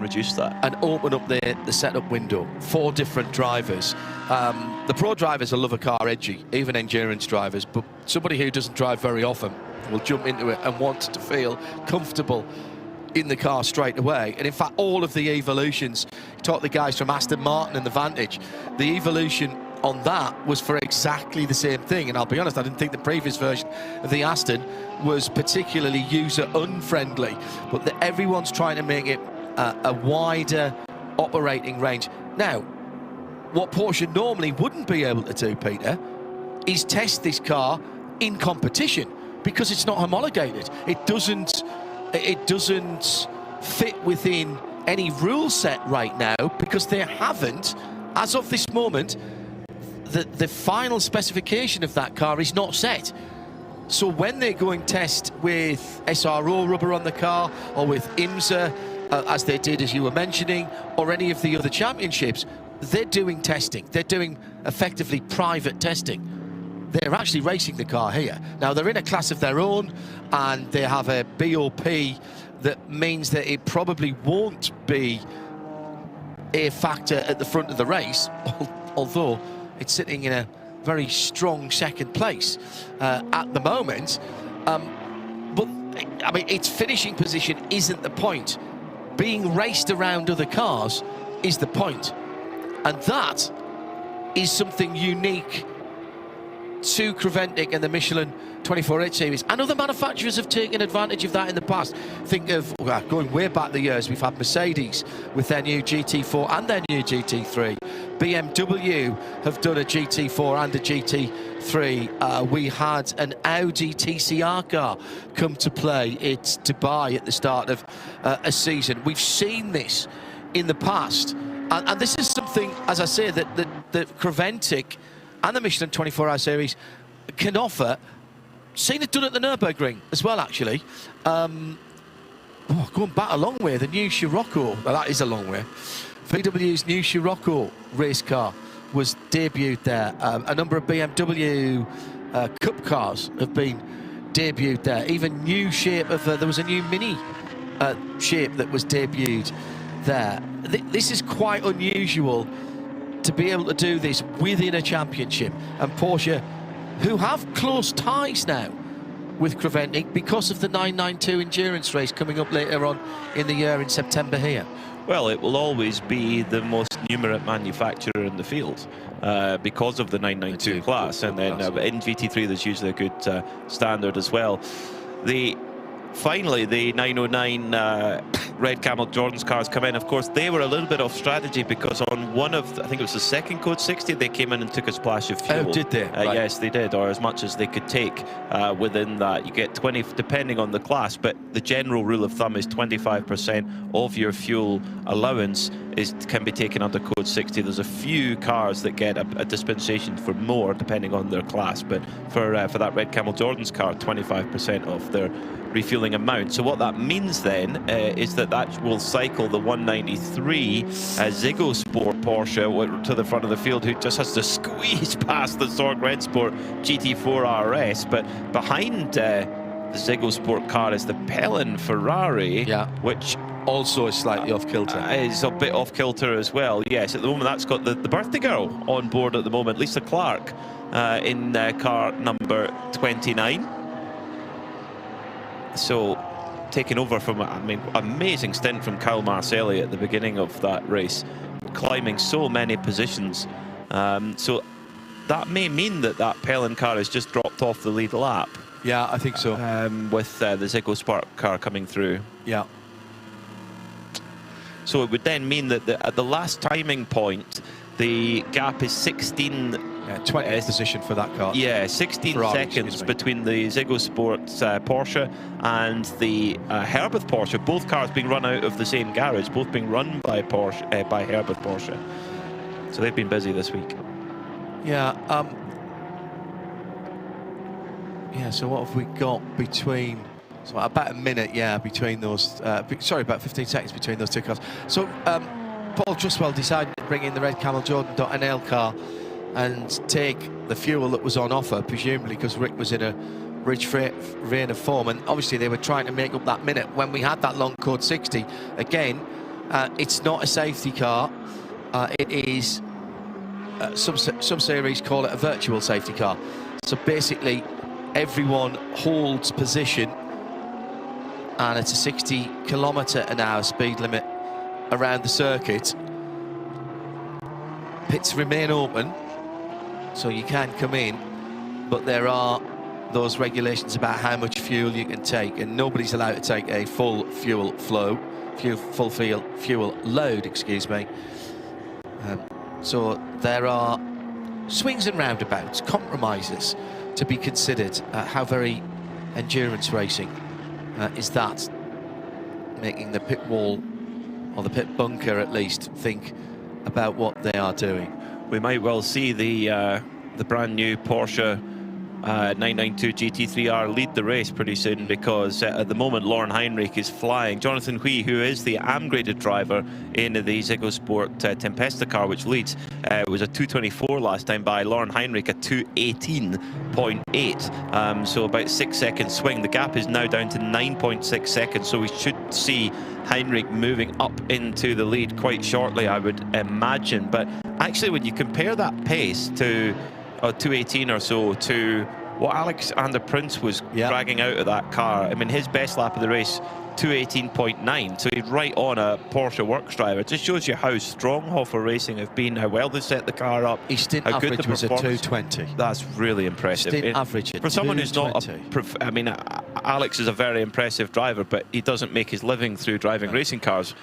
reduce that and open up the setup window for different drivers. The pro drivers will love a car edgy, even endurance drivers, but somebody who doesn't drive very often will jump into it and want to feel comfortable in the car straight away. And in fact, all of the evolutions, you talk to the guys from Aston Martin and the Vantage, the evolution on that was for exactly the same thing. And I'll be honest, I didn't think the previous version of the Aston was particularly user unfriendly, but everyone's trying to make it a wider operating range. Now, what Porsche normally wouldn't be able to do, Peter, is test this car in competition because it's not homologated. It doesn't fit within any rule set right now because they haven't, as of this moment, the final specification of that car is not set. So when they're going test with SRO rubber on the car or with IMSA, as they did, as you were mentioning, or any of the other championships, they're doing testing. They're doing effectively private testing. They're actually racing the car here. Now, they're in a class of their own, and they have a BOP that means that it probably won't be a factor at the front of the race, although it's sitting in a very strong second place at the moment. But, I mean, its finishing position isn't the point. Being raced around other cars is the point. And that is something unique to Creventic and the Michelin 12H series, and other manufacturers have taken advantage of that in the past. Think of going way back the years, we've had Mercedes with their new GT4 and their new GT3. BMW have done a GT4 and a GT3. We had an Audi TCR car come to play at Dubai at the start of a season. We've seen this in the past, and this is something, as I say, that Creventic and the Michelin 12H series can offer. Seen it done at the Nürburgring as well, actually. Going back a long way, the new Scirocco, well, that is a long way. VW's new Scirocco race car was debuted there. A number of BMW Cup cars have been debuted there. Even new shape of, there was a new Mini shape that was debuted there. This is quite unusual to be able to do this within a championship, and Porsche, who have close ties now with Creventic because of the 992 endurance race coming up later on in the year in September here. Well, it will always be the most numerate manufacturer in the field because of the 992 class, and then in GT3 there's usually a good standard as well. Finally, the 909 Red Camel Jordan's cars come in. Of course, they were a little bit off strategy because on one of, I think it was the second Code 60, they came in and took a splash of fuel. Oh, did they? Right. Yes, they did, or as much as they could take within that. You get 20, depending on the class, but the general rule of thumb is 25% of your fuel allowance can be taken under Code 60. There's a few cars that get a dispensation for more, depending on their class, but for that Red Camel Jordan's car, 25% of their refueling amount. So what that means then is that that that will cycle the 193 Ziggo Sport Porsche to the front of the field, who just has to squeeze past the Zorg Red Sport GT4 RS. But behind the Ziggo Sport car is the Pelin Ferrari, which also is slightly off kilter. Is a bit off kilter as well. Yes, at the moment that's got the birthday girl on board at the moment, Lisa Clark, in car number 29. So taking over from, I mean, amazing stint from Kyle Marcelli at the beginning of that race, climbing so many positions. So that may mean that that Pelin car has just dropped off the lead lap. Yeah, I think so. With the Ziggo Sport car coming through. Yeah. So it would then mean that at the last timing point, the gap is 16... 20th position for that car. Yeah, 16 Ferrari, seconds between the Ziggo Sport Porsche and the Herbert Porsche. Both cars being run out of the same garage, both being run by Porsche, by Herbert Porsche. So they've been busy this week. Yeah. Yeah. So what have we got between? So about a minute, between those. Sorry, about 15 seconds between those two cars. So Paul Trustwell decided to bring in the red Camel Jordan.nl car and take the fuel that was on offer, presumably because Rick was in a rich vein of form, and obviously they were trying to make up that minute when we had that long code 60. Again, it's not a safety car. It is some series call it a virtual safety car. So basically, everyone holds position, and it's a 60 km/h speed limit around the circuit. Pits remain open, so you can come in, but there are those regulations about how much fuel you can take, and nobody's allowed to take a full fuel load, excuse me. So there are swings and roundabouts, compromises to be considered. How very endurance racing is that? Making the pit wall, or the pit bunker at least, think about what they are doing. We might well see the brand new Porsche 992 GT3R lead the race pretty soon, because at the moment Lauren Heinrich is flying. Jonathan Hui, who is the AM-graded driver in the Ziggo Sport Tempesta car, which leads, was a 2:24 last time by. Lauren Heinrich a 2:18.8, so about 6 second swing. The gap is now down to 9.6 seconds, so we should see Heinrich moving up into the lead quite shortly, I would imagine. But actually, when you compare that pace to 2:18 or so to what Alexander Prince was dragging out of that car, I mean, his best lap of the race, 2:18.9, so he's right on a Porsche works driver. It just shows you how strong Hoffer Racing have been, how well they set the car up. His stint average was a 2:20. That's really impressive. Average for someone who's not I mean, Alex is a very impressive driver, but he doesn't make his living through driving racing cars.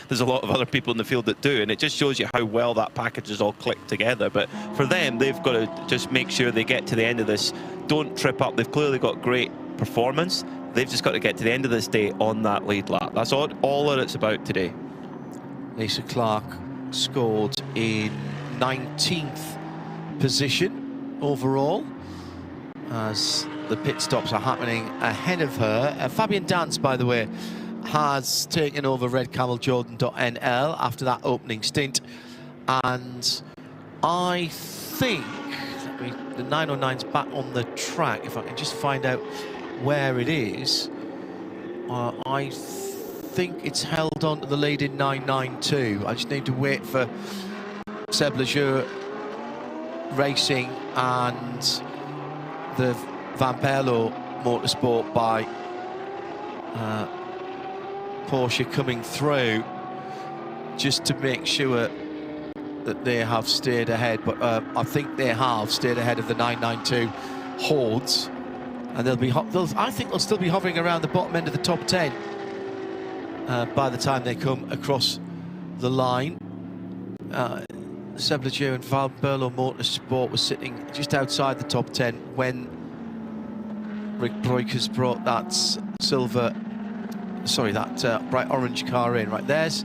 There's a lot of other people in the field that do, and it just shows you how well that package is all clicked together. But for them, they've got to just make sure they get to the end of this, don't trip up. They've clearly got great performance. They've just got to get to the end of this day on that lead lap. That's all that it's about today. Lisa Clark scored in 19th position overall as the pit stops are happening ahead of her. Fabian Dance, by the way, has taken over Red Camel Jordan.nl after that opening stint, and I think the 909's back on the track. If I can just find out where it is, I think it's held on to the lead in 992. I just need to wait for Seb Lejeune Racing and the Van Perlo Motorsport by Porsche coming through, just to make sure that they have stayed ahead. But I think they have stayed ahead of the 992 Hordes, and I think they'll still be hovering around the bottom end of the top 10 by the time they come across the line. Seb Lejeune and Van Perlo Motorsport was sitting just outside the top 10 when Rick Breukers brought that bright orange car in. Right, there's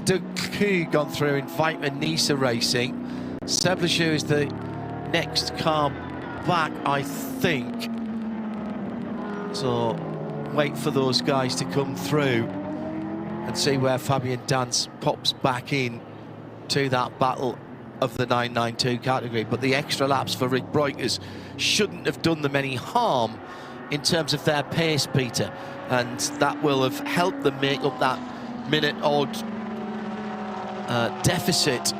Doug Koo gone through in Weidman Nisa Racing. Seb Lejeune is the next car back, I think. So wait for those guys to come through. and see where Fabian Dance pops back in to that battle of the 992 category. But the extra laps for Rick Breukers shouldn't have done them any harm in terms of their pace, Peter, and that will have helped them make up that minute-odd deficit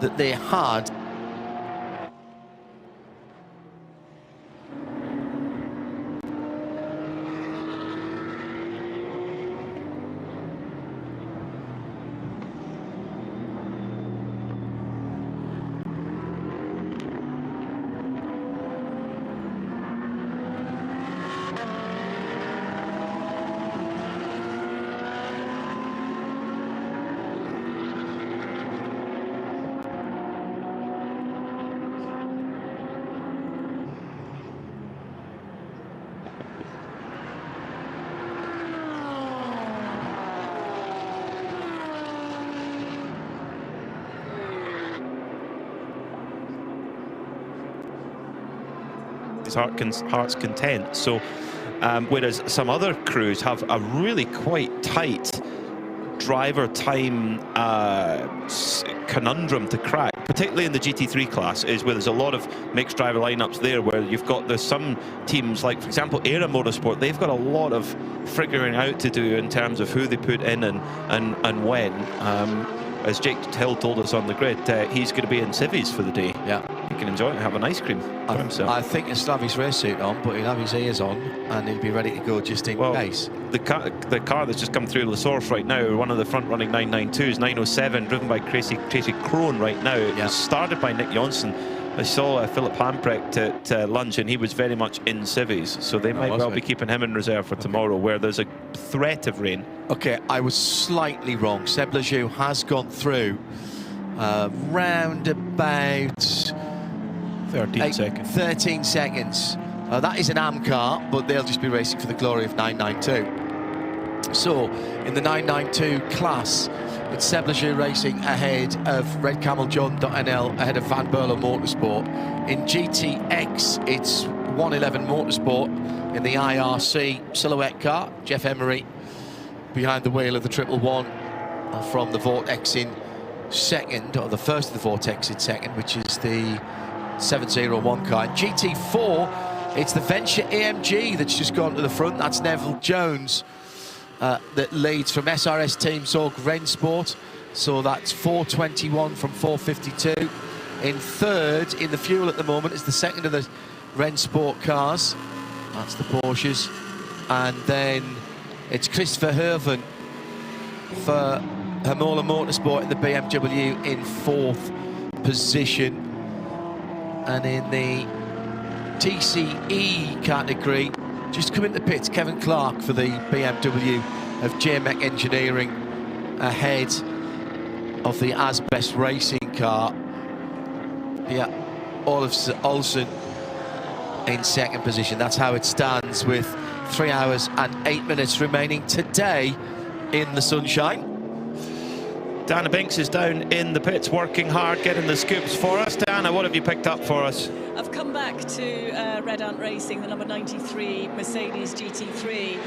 that they had. Heart's content. So whereas some other crews have a really quite tight driver time conundrum to crack, particularly in the GT3 class, is where there's a lot of mixed driver lineups there, where you've got some teams, like for example Era Motorsport, they've got a lot of figuring out to do in terms of who they put in and when. As Jake Hill told us on the grid, he's going to be in civvies for the day. Yeah, he can enjoy it and have an ice cream for himself. I think he'll still have his race suit on, but he'll have his ears on and he'll be ready to go just in case. The car that's just come through La Source right now, one of the front-running 992s, 907, driven by Tracy Krohn right now. It was started by Nick Johnson. I saw Philip Hamprecht at lunch, and he was very much in civvies, so they might well be keeping him in reserve for tomorrow, where there's a threat of rain. Okay, I was slightly wrong. Seb Lejeune has gone through round about 13 seconds. 13 seconds. That is an AM car, but they'll just be racing for the glory of 992. So, in the 992 class, it's Seb Lejeune racing ahead of Red Camel John.nl, ahead of Van Berlo Motorsport. In GTX, it's 111 Motorsport in the IRC silhouette car. Jeff Emery behind the wheel of the 111 from the Vortex in second, or the first of the Vortex in second, which is the 701 car. In GT4, it's the Venture AMG that's just gone to the front. That's Neville Jones. That leads from SRS Team Zorg Rennsport, so that's 421 from 452. In third in the fuel at the moment is the second of the Rennsport cars, that's the Porsches, and then it's Christopher Herven for Hermola Motorsport in the BMW in fourth position. And in the TCE category, just come into the pits, Kevin Clark for the BMW of JMEC Engineering, ahead of the Asbest Racing car. Yeah, Olsen in second position. That's how it stands, with 3 hours and 8 minutes remaining today in the sunshine. Dana Binks is down in the pits, working hard, getting the scoops for us. Dana, what have you picked up for us? I've come back to Red Ant Racing, the number 93 Mercedes GT3.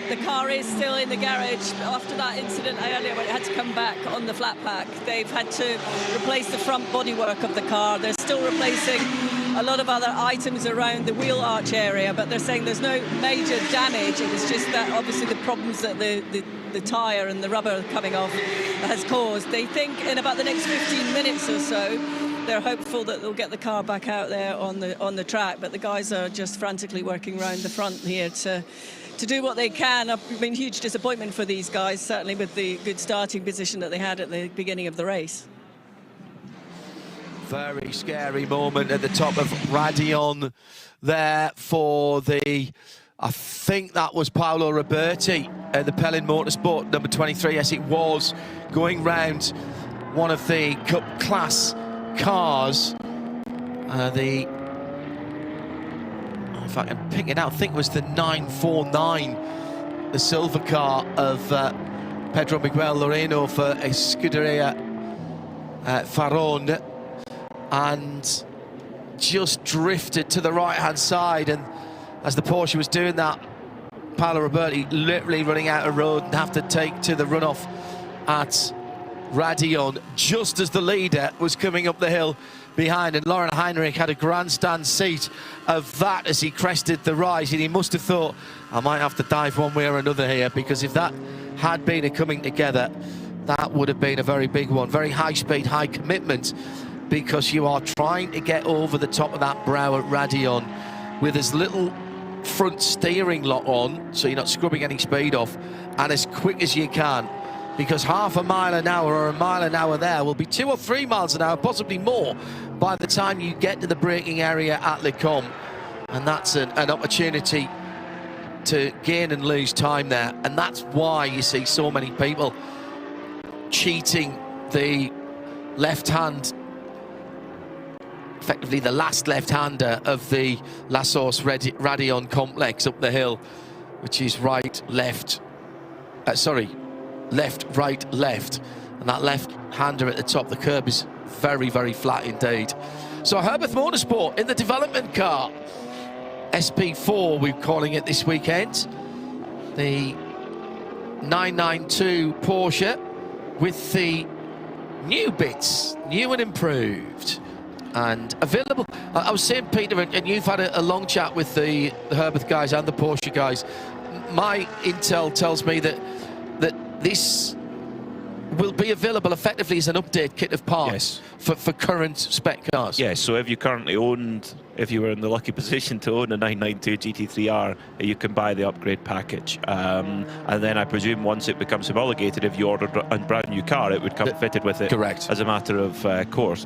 The car is still in the garage. After that incident earlier, when it had to come back on the flat pack, they've had to replace the front bodywork of the car. They're still replacing a lot of other items around the wheel arch area, but they're saying there's no major damage. It was just that obviously the problems that the tyre and the rubber coming off has caused. They think in about the next 15 minutes or so, they're hopeful that they'll get the car back out there on the track, but the guys are just frantically working around the front here to do what they can. I've been huge disappointment for these guys, certainly with the good starting position that they had at the beginning of the race. Very scary moment at the top of Radion there for I think that was Paolo Roberti at the Pellin Motorsport number 23. Yes, it was, going round one of the Cup class cars. If I can pick it out, I think it was the 949, the silver car of Pedro Miguel Loreno for Scuderia Farone, and just drifted to the right-hand side. And as the Porsche was doing that, Paolo Roberti literally running out of road and have to take to the runoff at Radion just as the leader was coming up the hill behind, and Lauren Heinrich had a grandstand seat of that as he crested the rise, and he must have thought, I might have to dive one way or another here, because if that had been a coming together, that would have been a very big one. Very high speed, high commitment, because you are trying to get over the top of that brow at Radion with as little front steering lock on, so you're not scrubbing any speed off, and as quick as you can, because half a mile an hour or a mile an hour there will be 2 or 3 miles an hour, possibly more, by the time you get to the braking area at Le Combe. And that's an opportunity to gain and lose time there. And that's why you see so many people cheating the left hand, effectively the last left-hander of the La Source Radion complex up the hill, which is right, left, left, right, left, and that left-hander at the top, the curb is very, very flat indeed. So Herbert Motorsport in the development car, SP4 we're calling it this weekend, the 992 Porsche with the new bits, new and improved, and available. I was saying, Peter, and you've had a long chat with the Herbert guys and the Porsche guys. My intel tells me that this will be available effectively as an update kit of parts for current spec cars. Yes, so if you currently owned, if you were in the lucky position to own a 992 GT3R, you can buy the upgrade package. And then I presume once it becomes homologated, if you ordered a brand new car, it would come fitted with it. Correct. As a matter of course.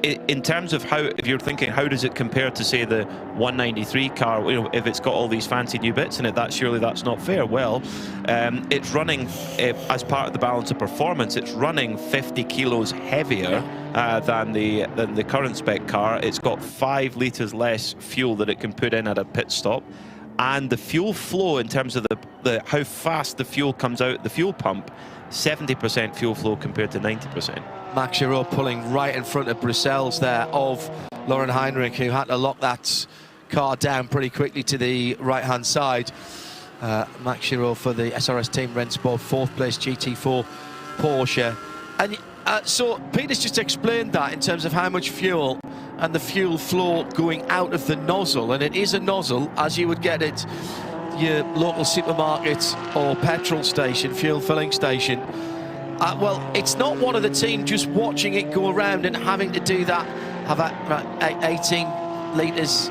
In terms of how, if you're thinking, how does it compare to, say, the 193 car, you know, if it's got all these fancy new bits in it, surely that's not fair. Well, it's running, as part of the balance of performance, it's running 50 kilos heavier than the current spec car. It's got 5 litres less fuel that it can put in at a pit stop, and the fuel flow in terms of how fast the fuel comes out the fuel pump, 70% fuel flow compared to 90%. Max Giraud pulling right in front of Bruxelles there of Lauren Heinrich, who had to lock that car down pretty quickly to the right hand side. Max Giraud for the SRS team Rennsport, 4th place GT4 Porsche. And so Peter's just explained that in terms of how much fuel and the fuel flow going out of the nozzle, and it is a nozzle as you would get at your local supermarket or petrol station, fuel filling station. Well, it's not one of the team just watching it go around and having to do that, have 18 litres,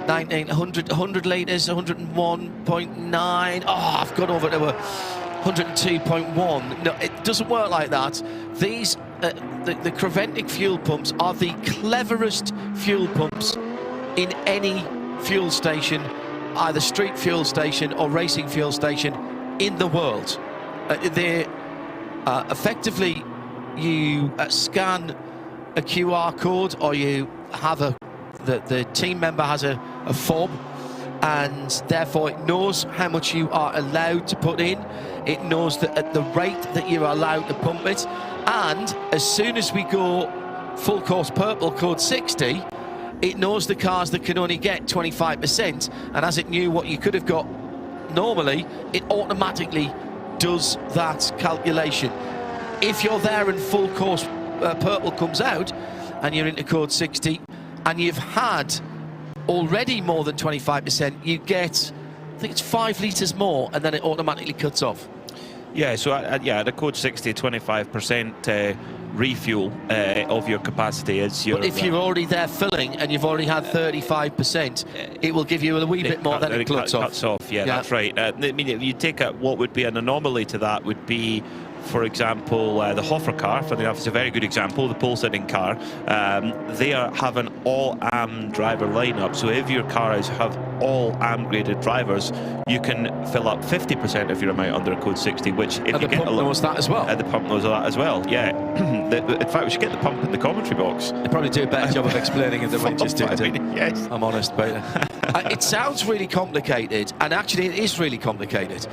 100 litres, 101.9. Oh, I've gone over to 102.1. No, it doesn't work like that. These, the Creventic fuel pumps are the cleverest fuel pumps in any fuel station, either street fuel station or racing fuel station in the world. They're effectively, you scan a QR code, or you have the team member has a fob, and therefore it knows how much you are allowed to put in. It knows that at the rate that you're allowed to pump it, and as soon as we go full course purple, code 60, it knows the cars that can only get 25%, and as it knew what you could have got normally, it automatically does that calculation. If you're there and full course purple comes out and you're into code 60 and you've had already more than 25%, you get, I think it's 5 litres more, and then it automatically cuts off. Yeah, so the code 60, 25% refuel of your capacity is your... But if you're already there filling and you've already had 35%, it will give you a wee bit more, then it cuts off. Yeah, that's right. I mean, if you take what would be an anomaly to that would be, for example, the Hoffer car, funny enough, it's a very good example, the pole-sitting car. They have an all-AM driver lineup, so if your cars have all AM-graded drivers, you can fill up 50% of your amount under a code 60, which if you get pump knows that as well. The pump knows that as well, yeah. In fact, we should get the pump in the commentary box. They probably do a better job of explaining it than we just did. Yes. I'm honest, Peter. It sounds really complicated, and actually it is really complicated,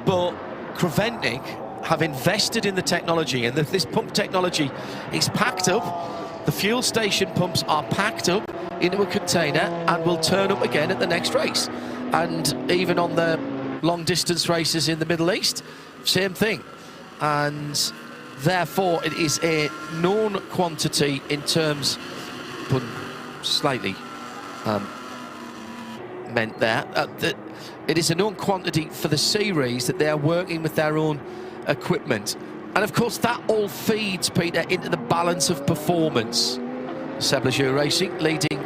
but Creventic have invested in the technology, and this pump technology is packed up. The fuel station pumps are packed up into a container and will turn up again at the next race. And even on the long-distance races in the Middle East. Same thing. And therefore, it is a known quantity in terms, but slightly meant there, that it is a known quantity for the series that they are working with their own equipment. And of course, that all feeds, Peter, into the balance of performance. Seb Lejeune Racing leading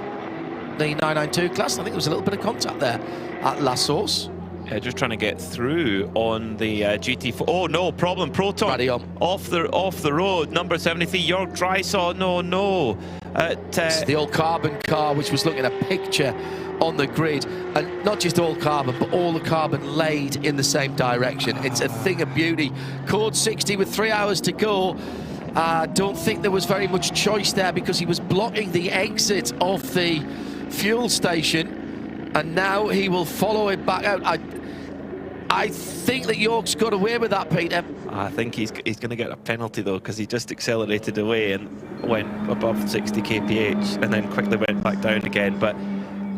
the 992 class. I think there was a little bit of contact there at La Source. Yeah, just trying to get through on the GT4. Oh no, problem. Proton off the road. Number 73, Jörg Dreisaw. No. It's the all carbon car, which was looking at a picture on the grid, and not just all carbon, but all the carbon laid in the same direction. It's a thing of beauty. Code 60 with 3 hours to go. Don't think there was very much choice there because he was blocking the exit of the fuel station, and now he will follow it back out. I think that York's got away with that, Peter. I think he's going to get a penalty though, because he just accelerated away and went above 60 kph and then quickly went back down again. But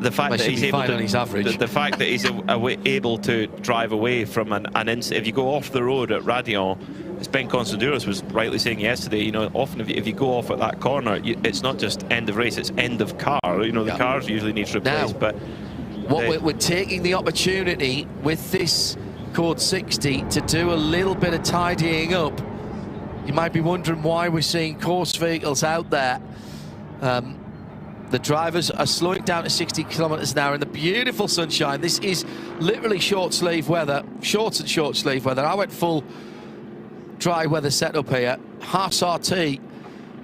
the fact that he's able to, his average. The fact that he's able to drive away from an incident. If you go off the road at Radion, as Ben Constanduros was rightly saying yesterday, you know, often if you go off at that corner, it's not just end of race, it's end of car. You know, the cars usually need to replace. Now, but we're taking the opportunity with this Code 60 to do a little bit of tidying up. You might be wondering why we're seeing course vehicles out there. The drivers are slowing down to 60 kilometers an hour in the beautiful sunshine. This is literally short sleeve weather, shorts and short sleeve weather. I went full dry weather setup here. Haas RT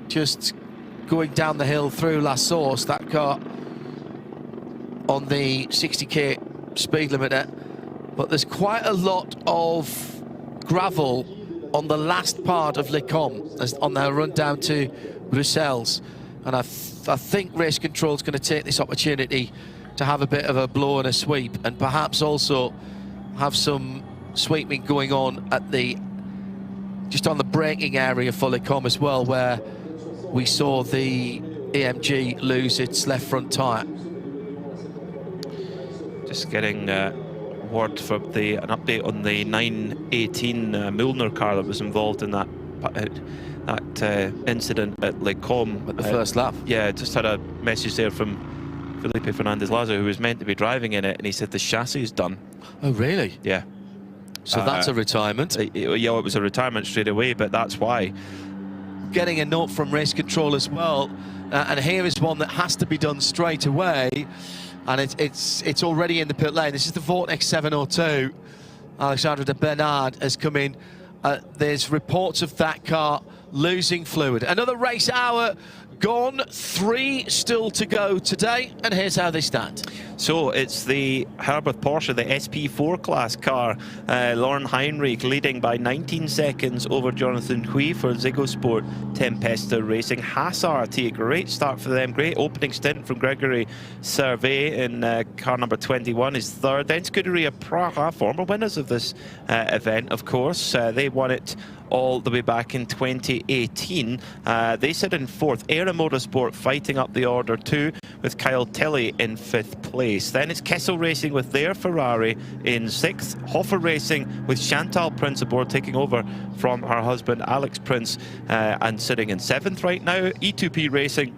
just going down the hill through La Source. That car on the 60k speed limiter. But there's quite a lot of gravel on the last part of Le Combe on their run down to Brussels. And I think race control is going to take this opportunity to have a bit of a blow and a sweep, and perhaps also have some sweeping going on at just on the braking area for Le Combe as well, where we saw the AMG lose its left front tyre. Just getting word for an update on the 918 Müllner car that was involved in that incident at Le Combe at the first lap. Yeah, just had a message there from Felipe Fernandez-Lazo, who was meant to be driving in it, and he said the chassis is done. Oh, really? Yeah. So that's a retirement. Yeah, it was a retirement straight away, but that's why. Getting a note from race control as well, and here is one that has to be done straight away, and it's already in the pit lane. This is the Vortex 702. Alexandre de Bernard has come in. There's reports of that car losing fluid. Another race hour gone, 3 still to go today, and here's how they stand. So it's the Herbert Porsche, the SP4 class car. Lauren Heinrich leading by 19 seconds over Jonathan Hui for Ziggo-Sport Tempesta Racing. Haas RT, great start for them. Great opening stint from Gregory Servet in car number 21, his third. Then Scuderia Praha, former winners of this event, of course. They won it all the way back in 2018. They sit in 4th. Era Motorsport fighting up the order too, with Kyle Tilley in 5th place. Then it's Kessel Racing with their Ferrari in 6th. Hoffer Racing with Chantal Prince aboard, taking over from her husband Alex Prince, and sitting in 7th right now. E2P Racing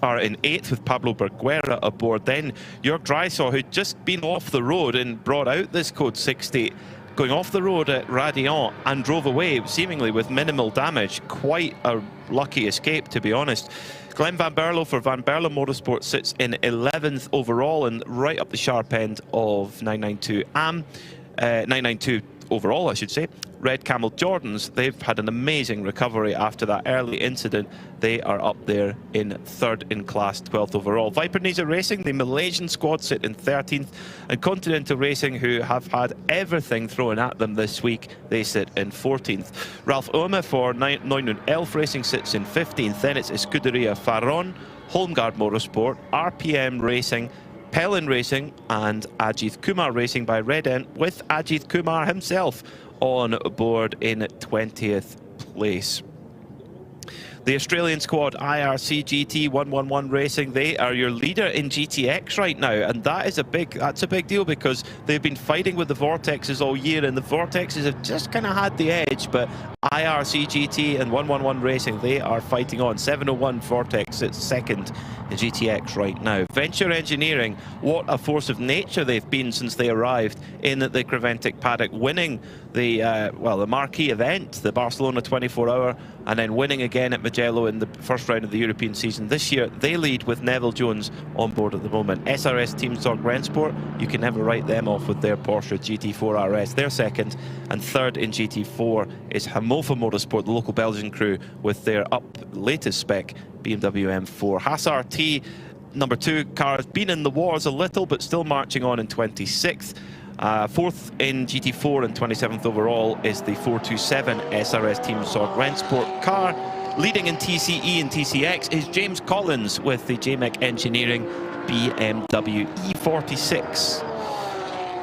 are in 8th with Pablo Berguera aboard. Then Jörg Dreisaw, who'd just been off the road and brought out this Code 60, going off the road at Radion and drove away seemingly with minimal damage. Quite a lucky escape, to be honest. Glenn Van Berlo for Van Berlo Motorsport sits in 11th overall and right up the sharp end of 992 overall, I should say. Red Camel Jordans, they've had an amazing recovery after that early incident. They are up there in 3rd in class, 12th overall. Viper Niza Racing, the Malaysian squad, sit in 13th. And Continental Racing, who have had everything thrown at them this week, they sit in 14th. Ralph Oehme for 9 Elf Racing sits in 15th. Then it's Scuderia Farron, Holmgard Motorsport, RPM Racing, Pellin Racing and Ajith Kumar Racing by Red Ent, with Ajith Kumar himself on board in 20th place. The Australian squad, IRC GT 111 Racing, they are your leader in GTX right now, and that's a big deal because they've been fighting with the Vortexes all year, and the Vortexes have just kind of had the edge, but IRC GT and 111 Racing, they are fighting on. 701 Vortex at second in GTX right now. Venture Engineering, what a force of nature they've been since they arrived in the Creventic paddock, winning the marquee event, the Barcelona 24-hour, and then winning again at Mugello in the first round of the European season. This year, they lead with Neville Jones on board at the moment. SRS Team Sorg Rennsport, you can never write them off with their Porsche GT4 RS. They're second, and third in GT4 is Hamofa Motorsport, the local Belgian crew, with their latest spec BMW M4. Haas RT, number 2 car, has been in the wars a little, but still marching on in 26th. Fourth in GT4 and 27th overall is the 427 SRS Team Sorg Rennsport car. Leading in TCE and TCX is James Collins with the JMEC Engineering BMW E46.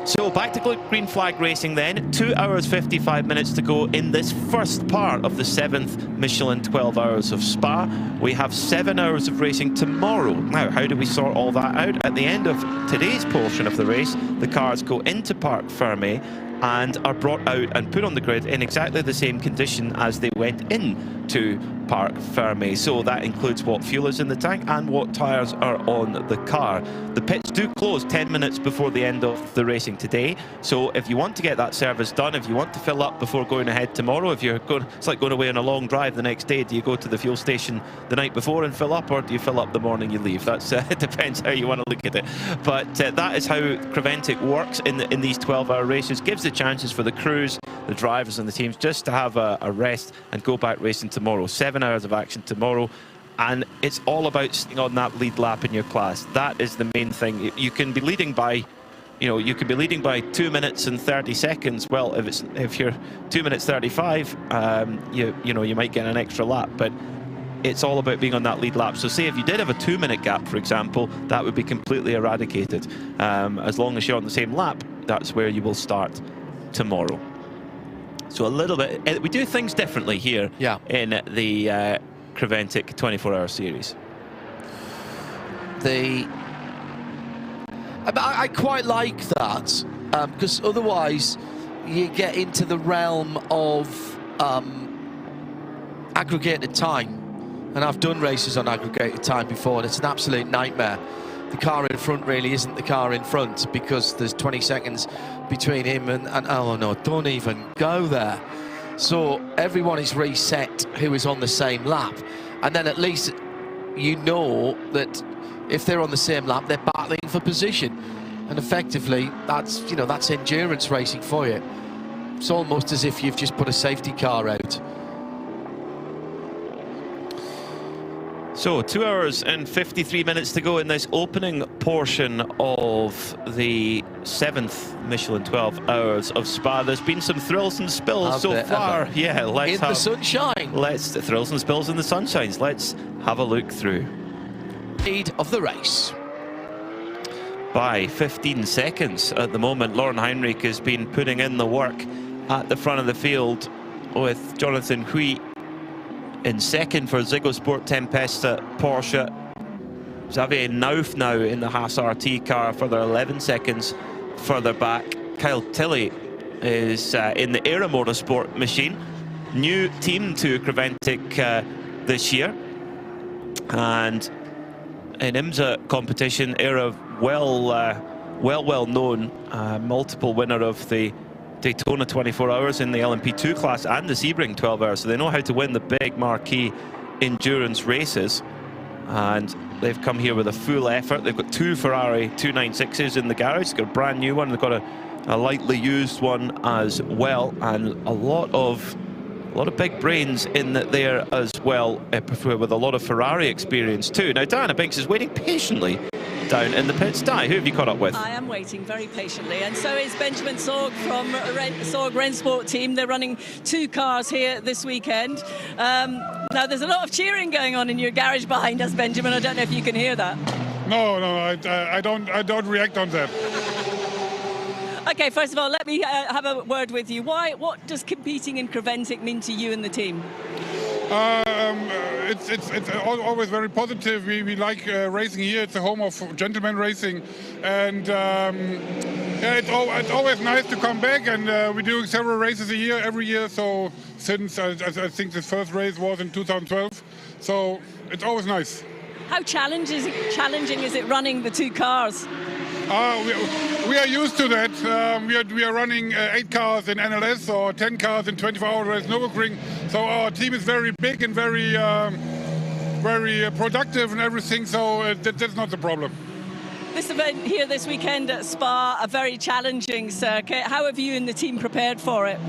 So back to green flag racing then. 2 hours 55 minutes to go in this first part of the 7th Michelin 12 Hours of Spa. We have 7 hours of racing tomorrow. Now, how do we sort all that out? At the end of today's portion of the race, the cars go into Parc Fermé and are brought out and put on the grid in exactly the same condition as they went in to Parc Fermé. So that includes what fuel is in the tank and what tyres are on the car. The pits do close 10 minutes before the end of the racing today. So if you want to get that service done, if you want to fill up before going ahead tomorrow, if you're going, it's like going away on a long drive the next day, do you go to the fuel station the night before and fill up, or do you fill up the morning you leave? That's it depends how you want to look at it. But that is how Creventic works in these 12-hour races. Gives the chances for the crews, the drivers and the teams just to have a rest and go back racing tomorrow. 7 hours of action tomorrow, and it's all about staying on that lead lap in your class. That is the main thing. You can be leading by, you could be leading by 2 minutes and 30 seconds. Well, if you're 2 minutes 35, you might get an extra lap, but it's all about being on that lead lap. So say if you did have a 2-minute gap, for example, that would be completely eradicated. As long as you're on the same lap, that's where you will start tomorrow. So a little bit, we do things differently here in the Creventic 24-hour series. I quite like that, because otherwise you get into the realm of aggregated time. And I've done races on aggregated time before, and it's an absolute nightmare. The car in front really isn't the car in front because there's 20 seconds between him and oh no, don't even go there. So everyone is reset who is on the same lap, and then at least you know that if they're on the same lap, they're battling for position, and effectively that's that's endurance racing for you. It's almost as if you've just put a safety car out. So 2 hours and 53 minutes to go in this opening portion of the 7th Michelin 12 Hours of Spa. There's been some thrills and spills so far. Yeah, let's have the sunshine. Thrills and spills in the sunshines. Let's have a look through. Lead of the race. By 15 seconds at the moment, Lauren Heinrich has been putting in the work at the front of the field with Jonathan Hui in second for Ziggosport Tempesta Porsche. Xavier Nauf now in the Haas RT car, further 11 seconds further back. Kyle Tilley is in the Era Motorsport machine. New team to Creventic this year. And in IMSA competition, Era well known, multiple winner of the Daytona 24 Hours in the LMP2 class and the Sebring 12 Hours, so they know how to win the big marquee endurance races, and they've come here with a full effort. They've got 2 Ferrari 296s in the garage. They've got a brand new one, they've got a lightly used one as well, and a lot of big brains in there as well, with a lot of Ferrari experience too. Now Diana Binks is waiting patiently down in the pits. Di, who have you caught up with? I am waiting very patiently, and so is Benjamin Sorg from Sorg Rennsport team. They're running 2 cars here this weekend. Now there's a lot of cheering going on in your garage behind us, Benjamin. I don't know if you can hear that. No, I don't react on that. Okay, first of all, let me have a word with you. What does competing in Creventic mean to you and the team? It's always very positive. We like racing here. It's a home of gentleman racing, and it's always nice to come back. And we're doing several races a year, every year. So since I think the first race was in 2012, so it's always nice. How challenging is it running the two cars? We are used to that. We are running 8 cars in NLS or 10 cars in 24-hour race Nürburgring. So our team is very big and very productive and everything. So that's not the problem. This event here this weekend at Spa, a very challenging circuit. How have you and the team prepared for it?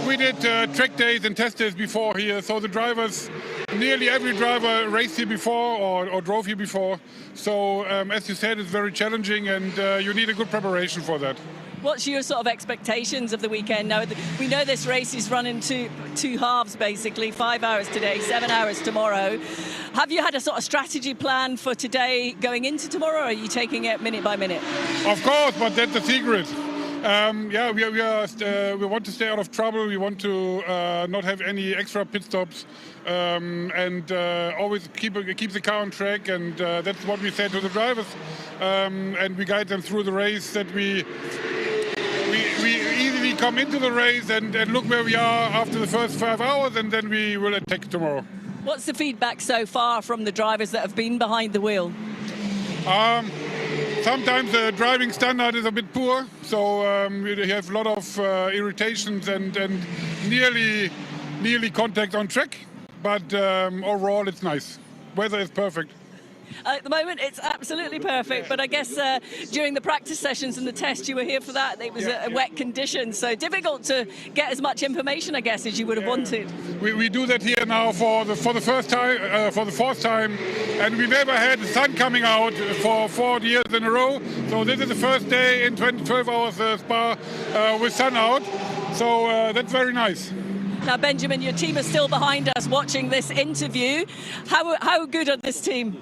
We did track days and test days before here. So the drivers, nearly every driver raced here before or drove here before. So as you said, it's very challenging, and you need a good preparation for that. What's your sort of expectations of the weekend? Now, we know this race is run in two halves, basically, 5 hours today, 7 hours tomorrow. Have you had a sort of strategy plan for today going into tomorrow, or are you taking it minute by minute? Of course, but that's the secret. We want to stay out of trouble. We want to not have any extra pit stops, and always keep the car on track. And that's what we said to the drivers, and we guide them through the race. That we easily come into the race and look where we are after the first 5 hours, and then we will attack tomorrow. What's the feedback so far from the drivers that have been behind the wheel? Sometimes the driving standard is a bit poor, so we have a lot of irritations and nearly contact on track, but overall it's nice. Weather is perfect. At the moment, it's absolutely perfect, but I guess during the practice sessions and the test, you were here for that. It was a wet condition, so difficult to get as much information, I guess, as you would have wanted. We do that here now for the fourth time, and we never had the sun coming out for 4 years in a row. So this is the first day in 12 hours Spa with sun out, so that's very nice. Now, Benjamin, your team is still behind us watching this interview. How good are this team?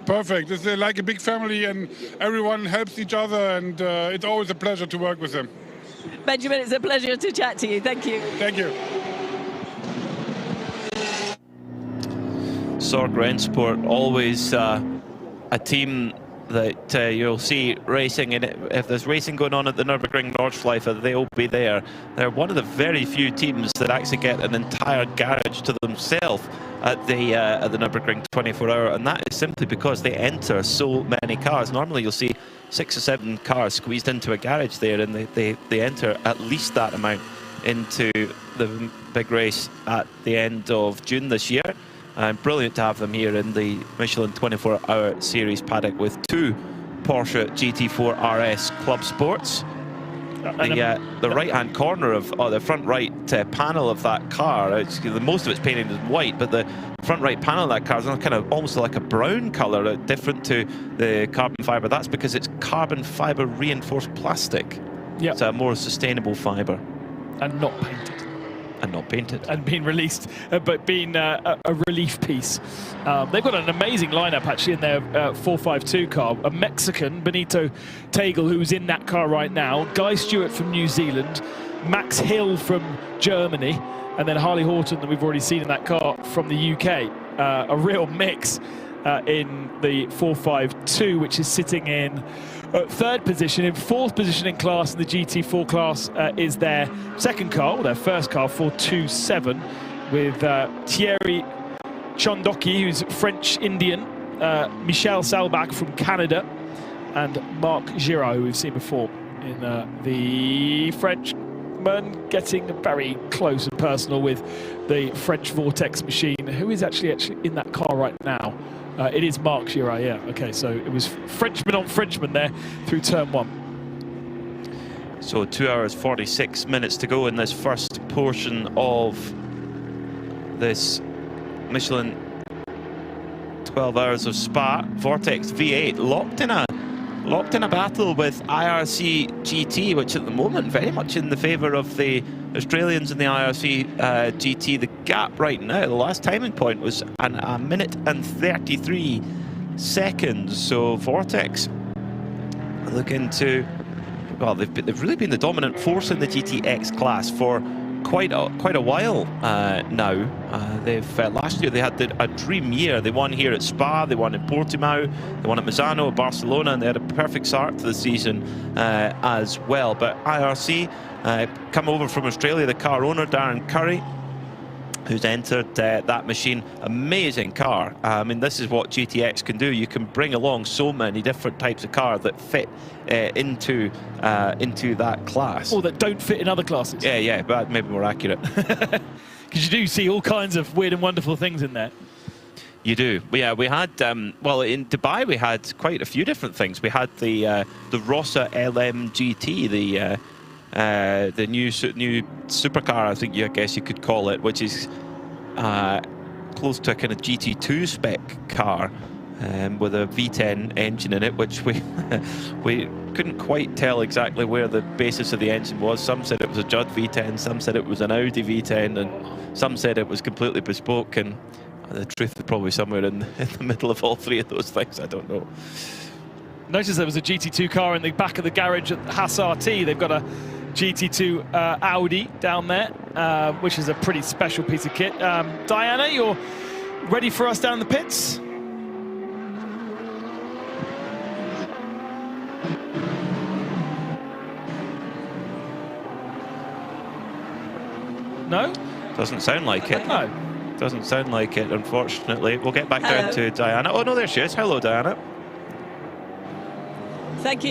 Perfect. It's like a big family, and everyone helps each other, and it's always a pleasure to work with them. Benjamin, it's a pleasure to chat to you. Thank you. Thank you. Sorg Rennsport, always a team that you'll see racing, and if there's racing going on at the Nürburgring Nordschleife, they'll be there. They're one of the very few teams that actually get an entire garage to themselves at the Nürburgring 24-hour, and that is simply because they enter so many cars. Normally you'll see 6 or 7 cars squeezed into a garage there, and they enter at least that amount into the big race at the end of June this year. Brilliant to have them here in the Michelin 24-hour series paddock with 2 Porsche GT4 RS Club Sports. The right-hand corner of the front right panel of that car, most of it's painted as white, but the front right panel of that car is kind of almost like a brown colour, different to the carbon fibre. That's because it's carbon fibre reinforced plastic. Yeah. It's a more sustainable fibre. And not painted. And not painted. And being released, but being a relief piece. They've got an amazing lineup actually in their 452 car. A Mexican, Benito Tegel, who's in that car right now. Guy Stewart from New Zealand. Max Hill from Germany. And then Harley Horton, that we've already seen in that car, from the UK. A real mix in the 452, which is sitting in 3rd position. In 4th position in class in the GT4 class is their second car, or their first car, 427, with Thierry Chondoki, who's French-Indian, Michel Salbach from Canada, and Marc Giraud, who we've seen before in the Frenchman, getting very close and personal with the French Vortex machine, who is actually in that car right now. It is Marc Giraud, yeah. Okay, so it was Frenchman on Frenchman there through turn 1. So 2 hours 46 minutes to go in this first portion of this Michelin 12 hours of Spa. Vortex V8 locked in a battle with IRC GT, which at the moment very much in the favour of the Australians in the IRC GT. The gap right now, the last timing point was a minute and 33 seconds. So Vortex looking to, well, they've really been the dominant force in the GTX class for quite a while now. They've last year they had a dream year. They won here at Spa, they won in Portimao, they won at Misano, Barcelona, and they had a perfect start to the season as well. But IRC come over from Australia, the car owner Darren Curry, who's entered that machine. Amazing car. I mean, this is what GTX can do. You can bring along so many different types of car that fit into that class. Or that don't fit in other classes. Yeah, but maybe more accurate. Because you do see all kinds of weird and wonderful things in there. You do. Yeah, we had, well, in Dubai, we had quite a few different things. We had the Rossa LM GT, the new supercar, I think I guess you could call it, which is close to a kind of GT2 spec car with a V10 engine in it, which we couldn't quite tell exactly where the basis of the engine was. Some said it was a Judd V10, some said it was an Audi V10, and some said it was completely bespoke, and the truth is probably somewhere in the middle of all three of those things. I don't know. Notice there was a GT2 car in the back of the garage at Haas RT. They've got a GT2 Audi down there, which is a pretty special piece of kit. Diana, you're ready for us down the pits? No? Doesn't sound like it. No. Doesn't sound like it, unfortunately. We'll get back down to Diana. Oh, no, there she is. Hello, Diana. Thank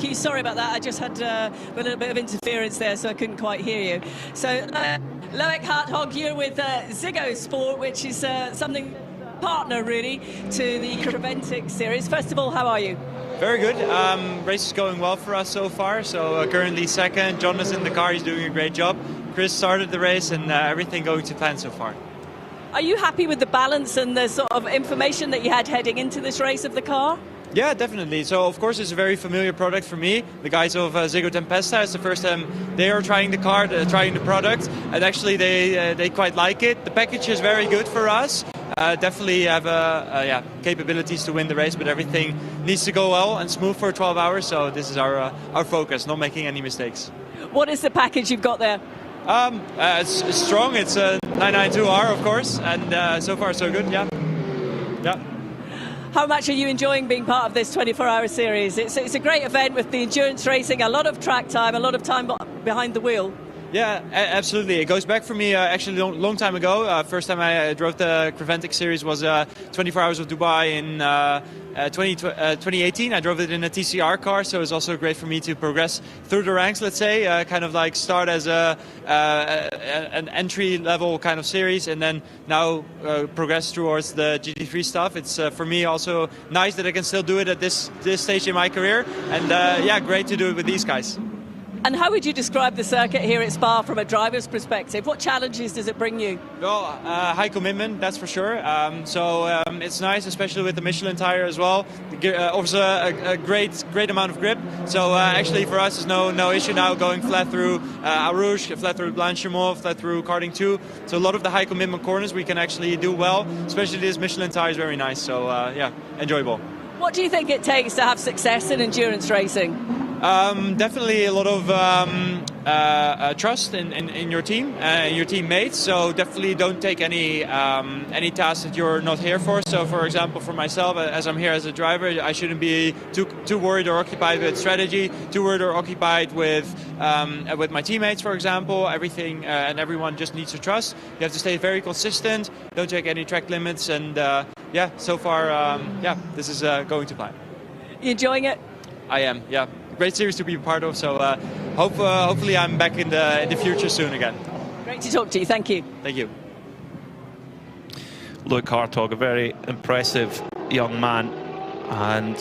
you. Sorry about that. I just had a little bit of interference there, so I couldn't quite hear you. So, Loic Hartog here with Ziggo Sport, which is something partner, really, to the Creventic series. First of all, how are you? Very good. Race is going well for us so far. So currently second. John is in the car. He's doing a great job. Chris started the race, and everything going to plan so far. Are you happy with the balance and the sort of information that you had heading into this race of the car? Yeah, definitely. So, of course, it's a very familiar product for me. The guys of Ziggo Tempesta, it's the first time they are trying the car, trying the product, and actually they quite like it. The package is very good for us. Definitely have capabilities to win the race, but everything needs to go well and smooth for 12 hours. So this is our focus, not making any mistakes. What is the package you've got there? It's strong. It's a 992R, of course, and so far so good. Yeah. How much are you enjoying being part of this 24-hour series? It's a great event with the endurance racing, a lot of track time, a lot of time behind the wheel. Yeah, absolutely. It goes back for me actually a long time ago. First time I drove the Creventic series was 24 Hours of Dubai in 2018. I drove it in a TCR car, so it's also great for me to progress through the ranks, let's say, kind of like start as an entry-level kind of series and then now progress towards the GT3 stuff. It's for me also nice that I can still do it at this stage in my career, and yeah, great to do it with these guys. And how would you describe the circuit here at Spa from a driver's perspective? What challenges does it bring you? Well, high commitment, that's for sure. So it's nice, especially with the Michelin tire as well. Offers a great amount of grip. So actually for us, there's no issue now going flat through Arouge, flat through Blanchimont, flat through Karting 2. So a lot of the high commitment corners we can actually do well. Especially this Michelin tire is very nice. So yeah, enjoyable. What do you think it takes to have success in endurance racing? Definitely a lot of trust in your team and your teammates. So definitely don't take any tasks that you're not here for. So for example, for myself, as I'm here as a driver, I shouldn't be too worried or occupied with strategy, too worried or occupied with my teammates, for example. Everything and everyone just needs to trust. You have to stay very consistent. Don't take any track limits. And yeah, so far, yeah, this is going to plan. You enjoying it? I am. Yeah. Great series to be a part of, so hopefully I'm back in the future soon again. Great to talk to you. Thank you. Thank you. Loic Hartog, a very impressive young man, and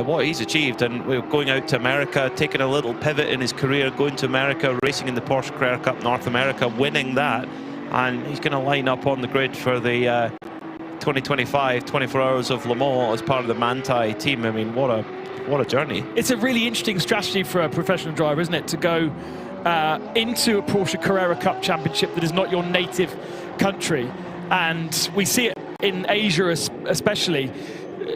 what he's achieved, and we're going out to America, taking a little pivot in his career, going to America, racing in the Porsche Carrera Cup North America, winning that, and he's going to line up on the grid for the 2025 24 Hours of Le Mans as part of the Manthey team. I mean, what a journey. It's a really interesting strategy for a professional driver, isn't it, to go into a Porsche Carrera Cup championship that is not your native country. And we see it in Asia especially.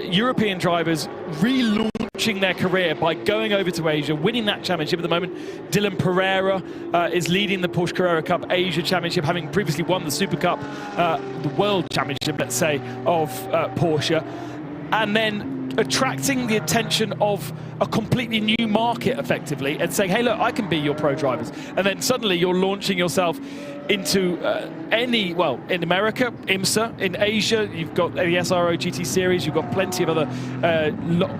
European drivers relaunch launching their career by going over to Asia, winning that championship at the moment. Dylan Pereira is leading the Porsche Carrera Cup Asia Championship, having previously won the Super Cup, the World Championship, let's say, of Porsche. And then attracting the attention of a completely new market, effectively, and saying, hey, look, I can be your pro drivers. And then suddenly you're launching yourself into in America, IMSA, in Asia, you've got the SRO GT series, you've got plenty of other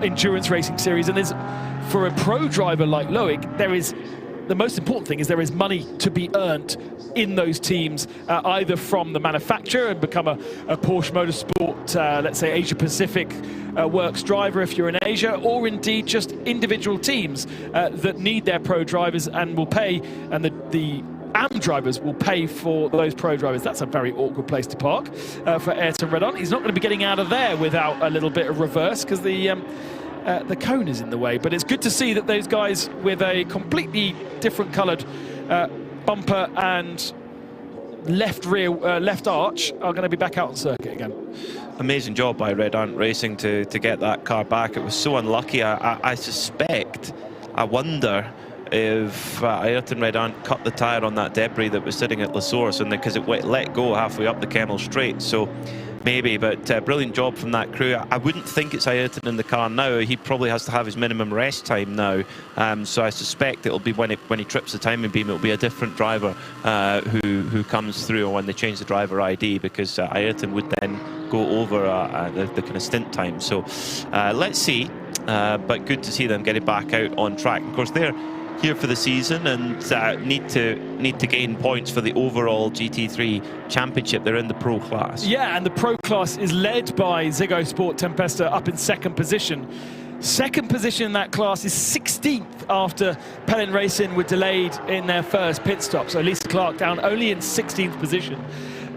endurance racing series. And there's, for a pro driver like Loic, the most important thing is there is money to be earned in those teams, either from the manufacturer and become a Porsche Motorsport, let's say Asia Pacific Works driver if you're in Asia, or indeed just individual teams that need their pro drivers and will pay, and the AM drivers will pay for those pro drivers. That's a very awkward place to park for Ayrton Redon. He's not going to be getting out of there without a little bit of reverse, because the cone is in the way. But it's good to see that those guys with a completely different coloured bumper and left arch are going to be back out on circuit again. Amazing job by Red Ant Racing to get that car back. It was so unlucky. I wonder if Ayrton Red Ant cut the tyre on that debris that was sitting at La Source, and because it let go halfway up the Kemmel Straight. So maybe, but brilliant job from that crew. I wouldn't think it's Ayrton in the car now. He probably has to have his minimum rest time now. So I suspect it'll be when he trips the timing beam, it'll be a different driver who comes through, or when they change the driver ID, because Ayrton would then go over the kind of stint time. So let's see. But good to see them get it back out on track. Of course, they're here for the season and need to gain points for the overall GT3 championship. They're in the pro class. Yeah, and the pro class is led by Ziggo Sport Tempesta up in second position. Second position in that class is 16th after Pelin Racing were delayed in their first pit stop. So Lisa Clark down only in 16th position.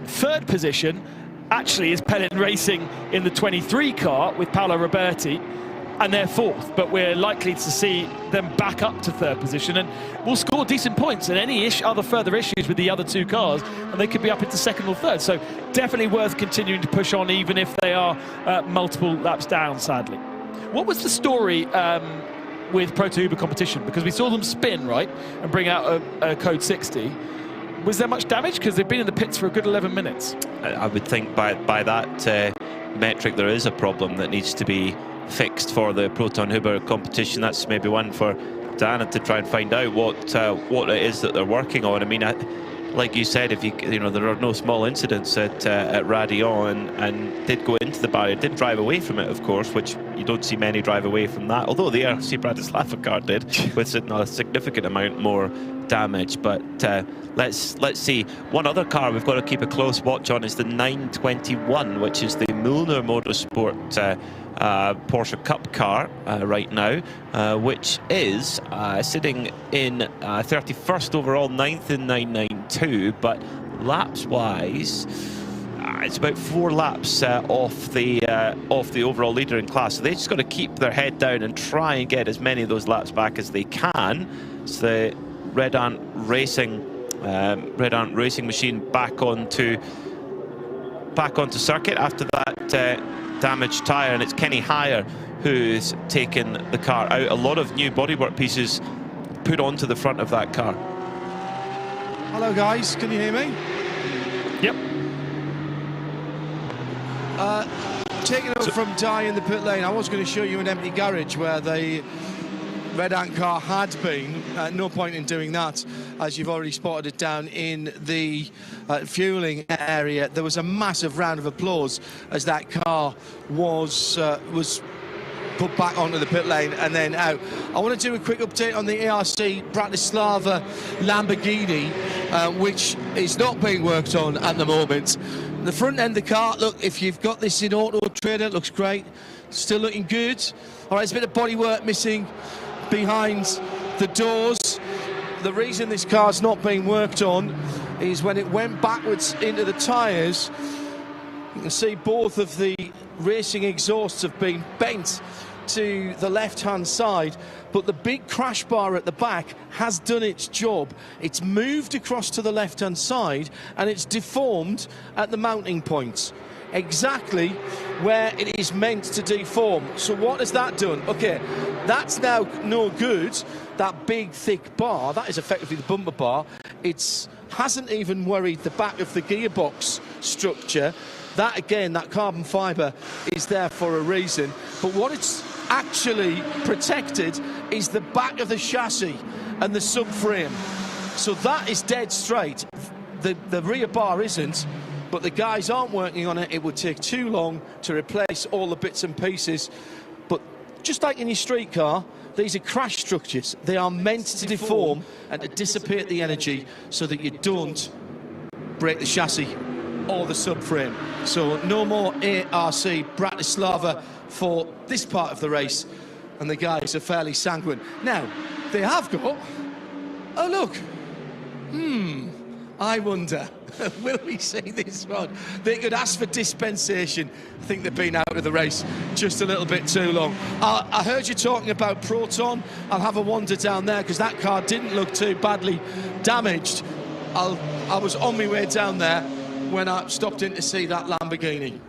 Third position actually is Pelin Racing in the 23 car with Paolo Roberti, and they're fourth, but we're likely to see them back up to third position, and will score decent points. And any other further issues with the other two cars, and they could be up into second or third. So definitely worth continuing to push on, even if they are multiple laps down, sadly. What was the story with Pro to Uber competition? Because we saw them spin, right, and bring out a code 60. Was there much damage? Because they've been in the pits for a good 11 minutes. I would think by that metric there is a problem that needs to be fixed for the Proton Huber competition. That's maybe one for Dana to try and find out what it is that they're working on. I mean, like you said, if you know, there are no small incidents at Raidillon, and did go into the barrier, did drive away from it, of course, which you don't see many drive away from that. Although the RC Bratislava car did, with a significant amount more damage. But let's see. One other car we've got to keep a close watch on is the 921, which is the Müllner Motorsport Porsche Cup car right now, which is sitting in 31st overall, 9th in 992, but laps-wise, it's about 4 laps off the overall leader in class. So they just got to keep their head down and try and get as many of those laps back as they can. It's the Red Ant Racing machine back onto circuit after that damaged tyre, and it's Kenny Hire who's taken the car out. A lot of new bodywork pieces put onto the front of that car. Hello guys, can you hear me? Yep. Taking over from Dye in the pit lane, I was going to show you an empty garage where the Red Ant car had been. No point in doing that, as you've already spotted it down in the fueling area. There was a massive round of applause as that car was put back onto the pit lane and then out. I want to do a quick update on the ARC Bratislava Lamborghini, which is not being worked on at the moment. The front end of the car, look, if you've got this in Auto Trader, it looks great. Still looking good. All right, there's a bit of bodywork missing behind the doors. The reason this car's not being worked on is when it went backwards into the tyres, you can see both of the racing exhausts have been bent to the left-hand side, but the big crash bar at the back has done its job. It's moved across to the left-hand side and it's deformed at the mounting points. exactly where it is meant to deform. So what has that done? Okay, that's now no good. That big thick bar, that is effectively the bumper bar. It hasn't even worried the back of the gearbox structure. That again, that carbon fibre is there for a reason. But what it's actually protected is the back of the chassis and the subframe. So that is dead straight. The rear bar isn't, but the guys aren't working on it. It would take too long to replace all the bits and pieces. But just like in your street car, these are crash structures. They are meant to deform and to dissipate the energy so that you don't break the chassis or the subframe. So no more ARC Bratislava for this part of the race, and the guys are fairly sanguine. Now, they have got... Oh, look. I wonder, will we see this one? They could ask for dispensation. I think they've been out of the race just a little bit too long. I heard you talking about Proton. I'll have a wander down there because that car didn't look too badly damaged. I was on my way down there when I stopped in to see that Lamborghini.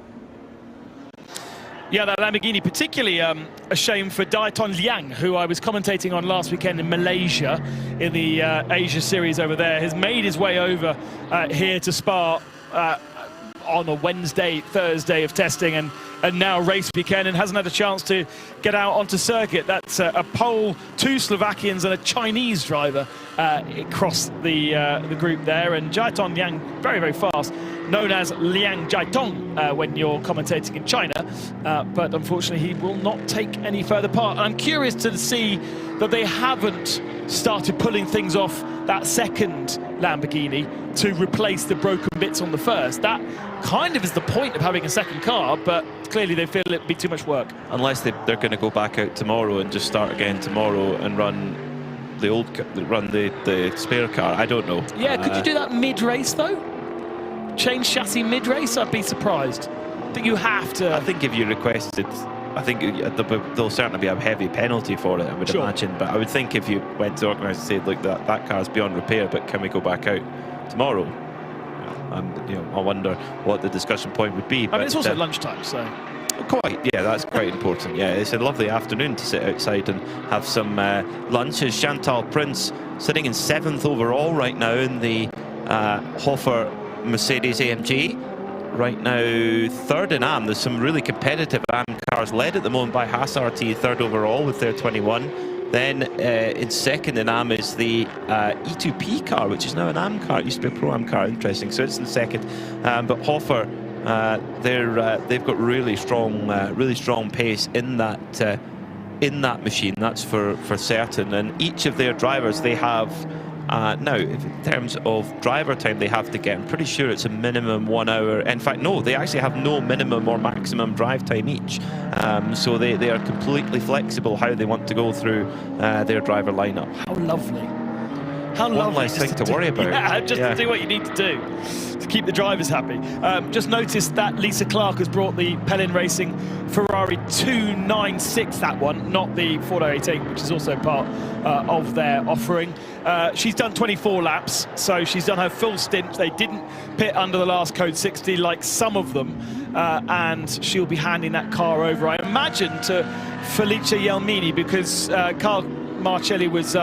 Yeah, that Lamborghini, particularly a shame for Daiton Liang, who I was commentating on last weekend in Malaysia in the Asia series over there, has made his way over here to Spa on a Wednesday, Thursday of testing, and now race weekend, and hasn't had a chance to get out onto circuit. That's a Pole, 2 Slovakians and a Chinese driver across the group there, and Daiton Liang very, very fast, known as Liang Jiatong when you're commentating in China, but unfortunately he will not take any further part. And I'm curious to see that they haven't started pulling things off that second Lamborghini to replace the broken bits on the first. That kind of is the point of having a second car, but clearly they feel it'd be too much work. Unless they're going to go back out tomorrow and just start again tomorrow and run the spare car. I don't know. Yeah, could you do that mid-race though? Change chassis mid-race? I'd be surprised. I think you have to. I think if you requested, I think there'll certainly be a heavy penalty for it, I would imagine. But I would think if you went to organise and said, look, that car's beyond repair, but can we go back out tomorrow? I wonder what the discussion point would be. I mean, it's also lunchtime, so. Quite, yeah, that's quite important. Yeah, it's a lovely afternoon to sit outside and have some lunches. Chantal Prince sitting in 7th overall right now in the Hofer Mercedes AMG. Right now, 3rd in AM. There's some really competitive AM cars led at the moment by Haas RT, 3rd overall with their 21. Then in 2nd in AM is the E2P car, which is now an AM car. It used to be a Pro-Am car, interesting. So it's in 2nd. But Hofer, they've got really strong pace in that machine. That's for certain. And each of their drivers, they have now, in terms of driver time, they have to get, I'm pretty sure it's a minimum 1 hour. In fact, no, they actually have no minimum or maximum drive time each. So they are completely flexible how they want to go through their driver lineup. How lovely. How lovely. One less thing to worry about. Yeah, just to do what you need to do to keep the drivers happy. Just noticed that Lisa Clark has brought the Pellin Racing Ferrari 296, that one, not the 4088, which is also part of their offering. She's done 24 laps, so she's done her full stint. They didn't pit under the last code 60 like some of them, and she'll be handing that car over, I imagine, to Felicia Yelmini, because Carl Marcelli was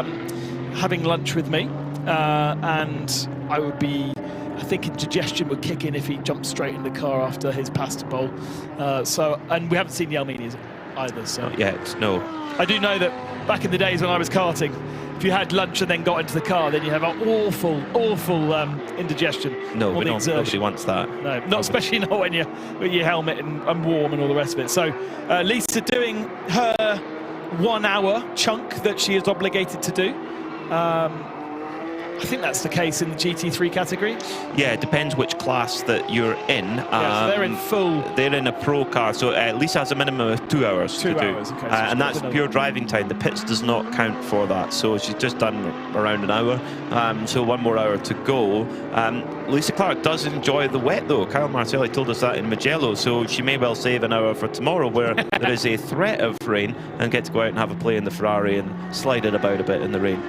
having lunch with me, and I think indigestion would kick in if he jumped straight in the car after his pasta bowl. And we haven't seen Yelmini either. So not yet, no. I do know that back in the days when I was karting, if you had lunch and then got into the car, then you have an awful indigestion. No, nobody wants that. No, not especially not when you're with your helmet and warm and all the rest of it. So Lisa doing her 1 hour chunk that she is obligated to do. I think that's the case in the GT3 category. Yeah, it depends which class that you're in. Yeah, so they're in full. They're in a pro car, so Lisa has a minimum of 2 hours to do. Okay, so and that's pure driving time. The pits does not count for that, so she's just done around an hour. So 1 more hour to go. Lisa Clark does enjoy the wet, though. Kyle Marcelli told us that in Mugello, so she may well save an hour for tomorrow, where there is a threat of rain, and get to go out and have a play in the Ferrari and slide it about a bit in the rain.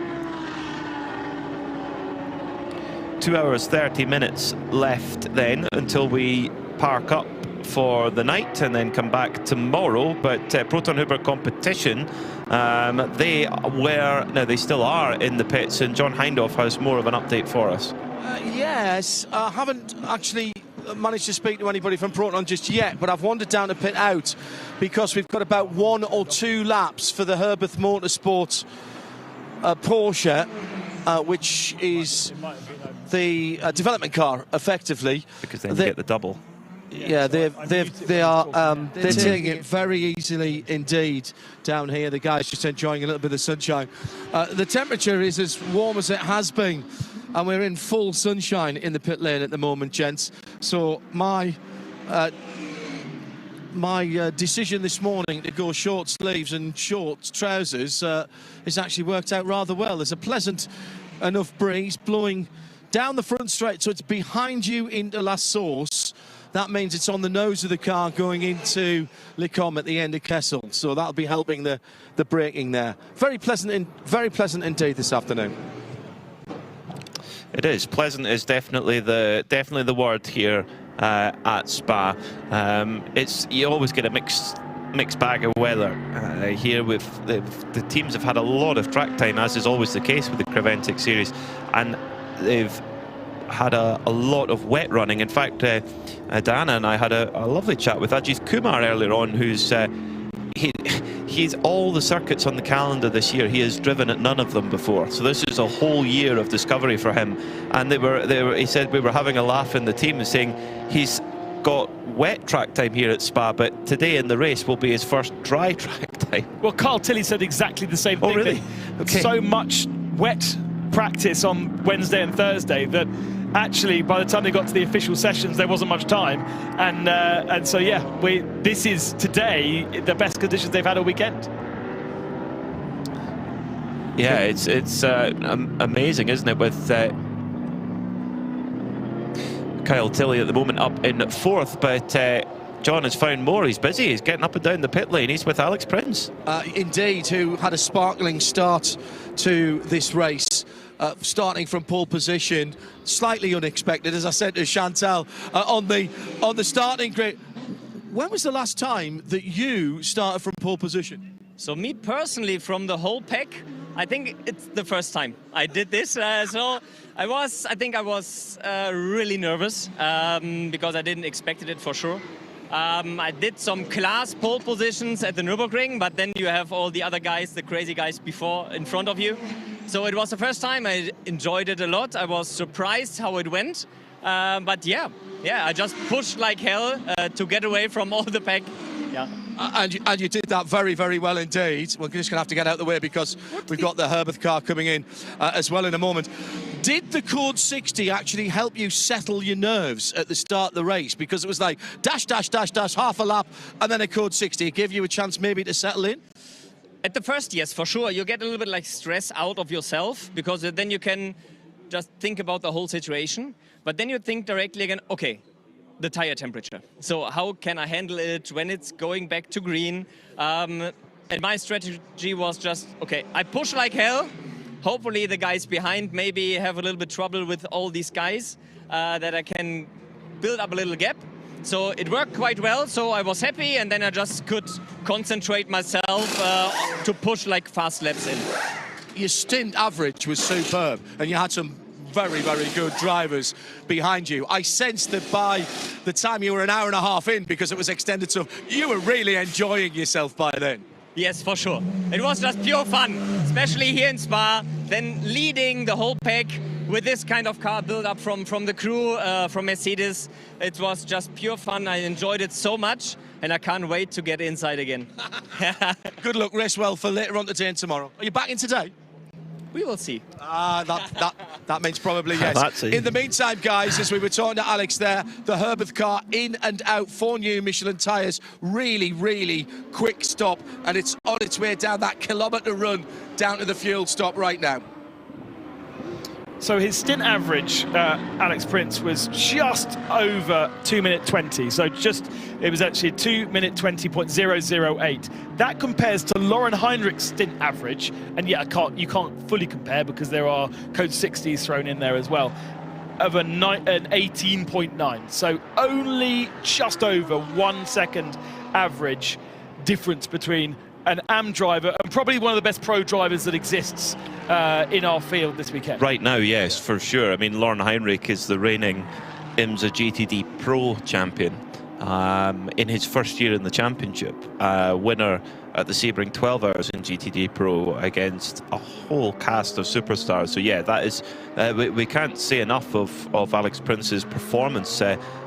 2 hours 30 minutes left then until we park up for the night and then come back tomorrow. But Proton Hooper competition, they still are in the pits, and John Hindhoff has more of an update for us. Yes, I haven't actually managed to speak to anybody from Proton just yet, but I've wandered down to pit out because we've got about 1 or 2 laps for the Herbeth Motorsport Porsche, which is the development car, effectively. Because they get the double. Yeah, they're taking it very easily indeed down here. The guys just enjoying a little bit of sunshine. The temperature is as warm as it has been, and we're in full sunshine in the pit lane at the moment, gents. So my decision this morning to go short sleeves and short trousers has actually worked out rather well. There's a pleasant enough breeze blowing down the front straight, so it's behind you into La Source. That means it's on the nose of the car going into Les Combes at the end of Kessel, so that'll be helping the braking there. Very pleasant indeed this afternoon. It is pleasant. Is definitely the word here at Spa. You always get a mixed bag of weather here. With the teams have had a lot of track time, as is always the case with the Creventic series, and they've had a lot of wet running. In fact, Diana and I had a lovely chat with Ajith Kumar earlier on, who's he's all the circuits on the calendar this year. He has driven at none of them before, so this is a whole year of discovery for him. And he said we were having a laugh in the team, saying he's got wet track time here at Spa, but today in the race will be his first dry track time. Well, Carl Tilley said exactly the same thing. Oh, really? Okay. So much wet practice on Wednesday and Thursday that actually by the time they got to the official sessions there wasn't much time, and so yeah, this is today the best conditions they've had all weekend. Yeah, it's amazing, isn't it, with Kyle Tilley at the moment up in 4th, but John has found more. He's busy. He's getting up and down the pit lane. He's with Alex Prince. Indeed, who had a sparkling start to this race. Starting from pole position, slightly unexpected, as I said to Chantal on the starting grid. When was the last time that you started from pole position? So me personally, from the whole pack, I think it's the first time I did this. So I think I was really nervous because I didn't expect it for sure. I did some class pole positions at the Nürburgring, but then you have all the other guys, the crazy guys before in front of you. So it was the first time. I enjoyed it a lot. I was surprised how it went. But yeah, I just pushed like hell to get away from all the pack. Yeah. And you did that very, very well indeed. We're just going to have to get out of the way because we've got the Herbeth car coming in as well in a moment. Did the Code 60 actually help you settle your nerves at the start of the race? Because it was like dash, dash, dash, dash, half a lap, and then a Code 60. It gave you a chance maybe to settle in? At the first, yes, for sure. You get a little bit like stress out of yourself because then you can just think about the whole situation. But then you think directly again, okay, the tire temperature. So how can I handle it when it's going back to green? And my strategy was just, okay, I push like hell. Hopefully the guys behind maybe have a little bit trouble with all these guys that I can build up a little gap. So it worked quite well, so I was happy, and then I just could concentrate myself to push like fast laps in. Your stint average was superb, and you had some very, very good drivers behind you. I sensed that by the time you were an hour and a half in, because it was extended stuff, you were really enjoying yourself by then. Yes, for sure. It was just pure fun, especially here in Spa, then leading the whole pack with this kind of car build up from the crew, from Mercedes. It was just pure fun. I enjoyed it so much, and I can't wait to get inside again. Good luck, race well for later on today and tomorrow. Are you back in today? We will see. That means probably yes. That's it. In the meantime, guys, as we were talking to Alex there, the Herbeth car in and out, 4 new Michelin tyres, really, really quick stop, and it's on its way down that kilometre run down to the fuel stop right now. So his stint average, Alex Prince, was just over 2:20. So it was actually 2:20.008. That compares to Lauren Heinrich's stint average, and yeah, you can't fully compare because there are Code 60s thrown in there as well. of an 18.9. So only just over 1 second average difference between an AM driver and probably one of the best pro drivers that exists in our field this weekend. Right now, yes, for sure. I mean, Lauren Heinrich is the reigning IMSA GTD Pro champion in his first year in the championship. Winner at the Sebring 12 Hours in GTD Pro against a whole cast of superstars. So yeah, that is, we can't say enough of Alex Prince's performance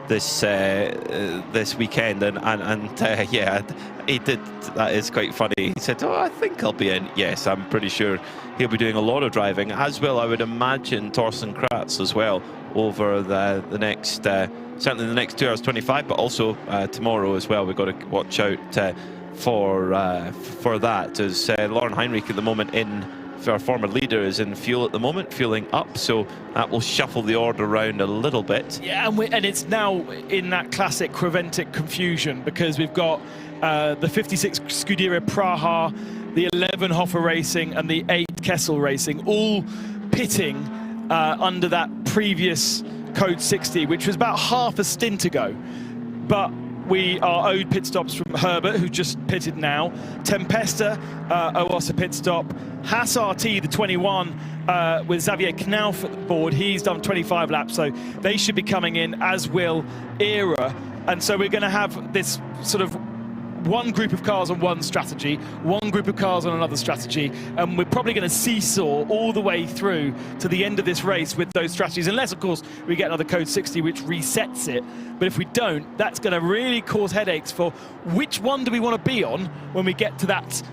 this weekend, and yeah, he did. That is quite funny. He said, "Oh, I think I'll be in." Yes, I'm pretty sure he'll be doing a lot of driving, as will, I would imagine, Torsten Kratz as well over the next, certainly the next 2 hours 25, but also tomorrow as well. We've got to watch out for that, as Lauren Heinrich at the moment, our former leader, is in fuel at the moment, fueling up, so that will shuffle the order around a little bit. Yeah, and it's now in that classic Creventic confusion, because we've got the 56 Scuderia Praha, the 11 Hoffer Racing and the 8 Kessel Racing, all pitting under that previous Code 60, which was about half a stint ago. But we are owed pit stops from Herbert, who just pitted now. Tempesta owe us a pit stop. Haas RT, the 21, with Xavier Knauf at the board. He's done 25 laps, so they should be coming in, as will ERA. And so we're going to have this sort of one group of cars on one strategy, one group of cars on another strategy, and we're probably going to seesaw all the way through to the end of this race with those strategies, unless, of course, we get another Code 60 which resets it. But if we don't, that's going to really cause headaches for which one do we want to be on when we get to that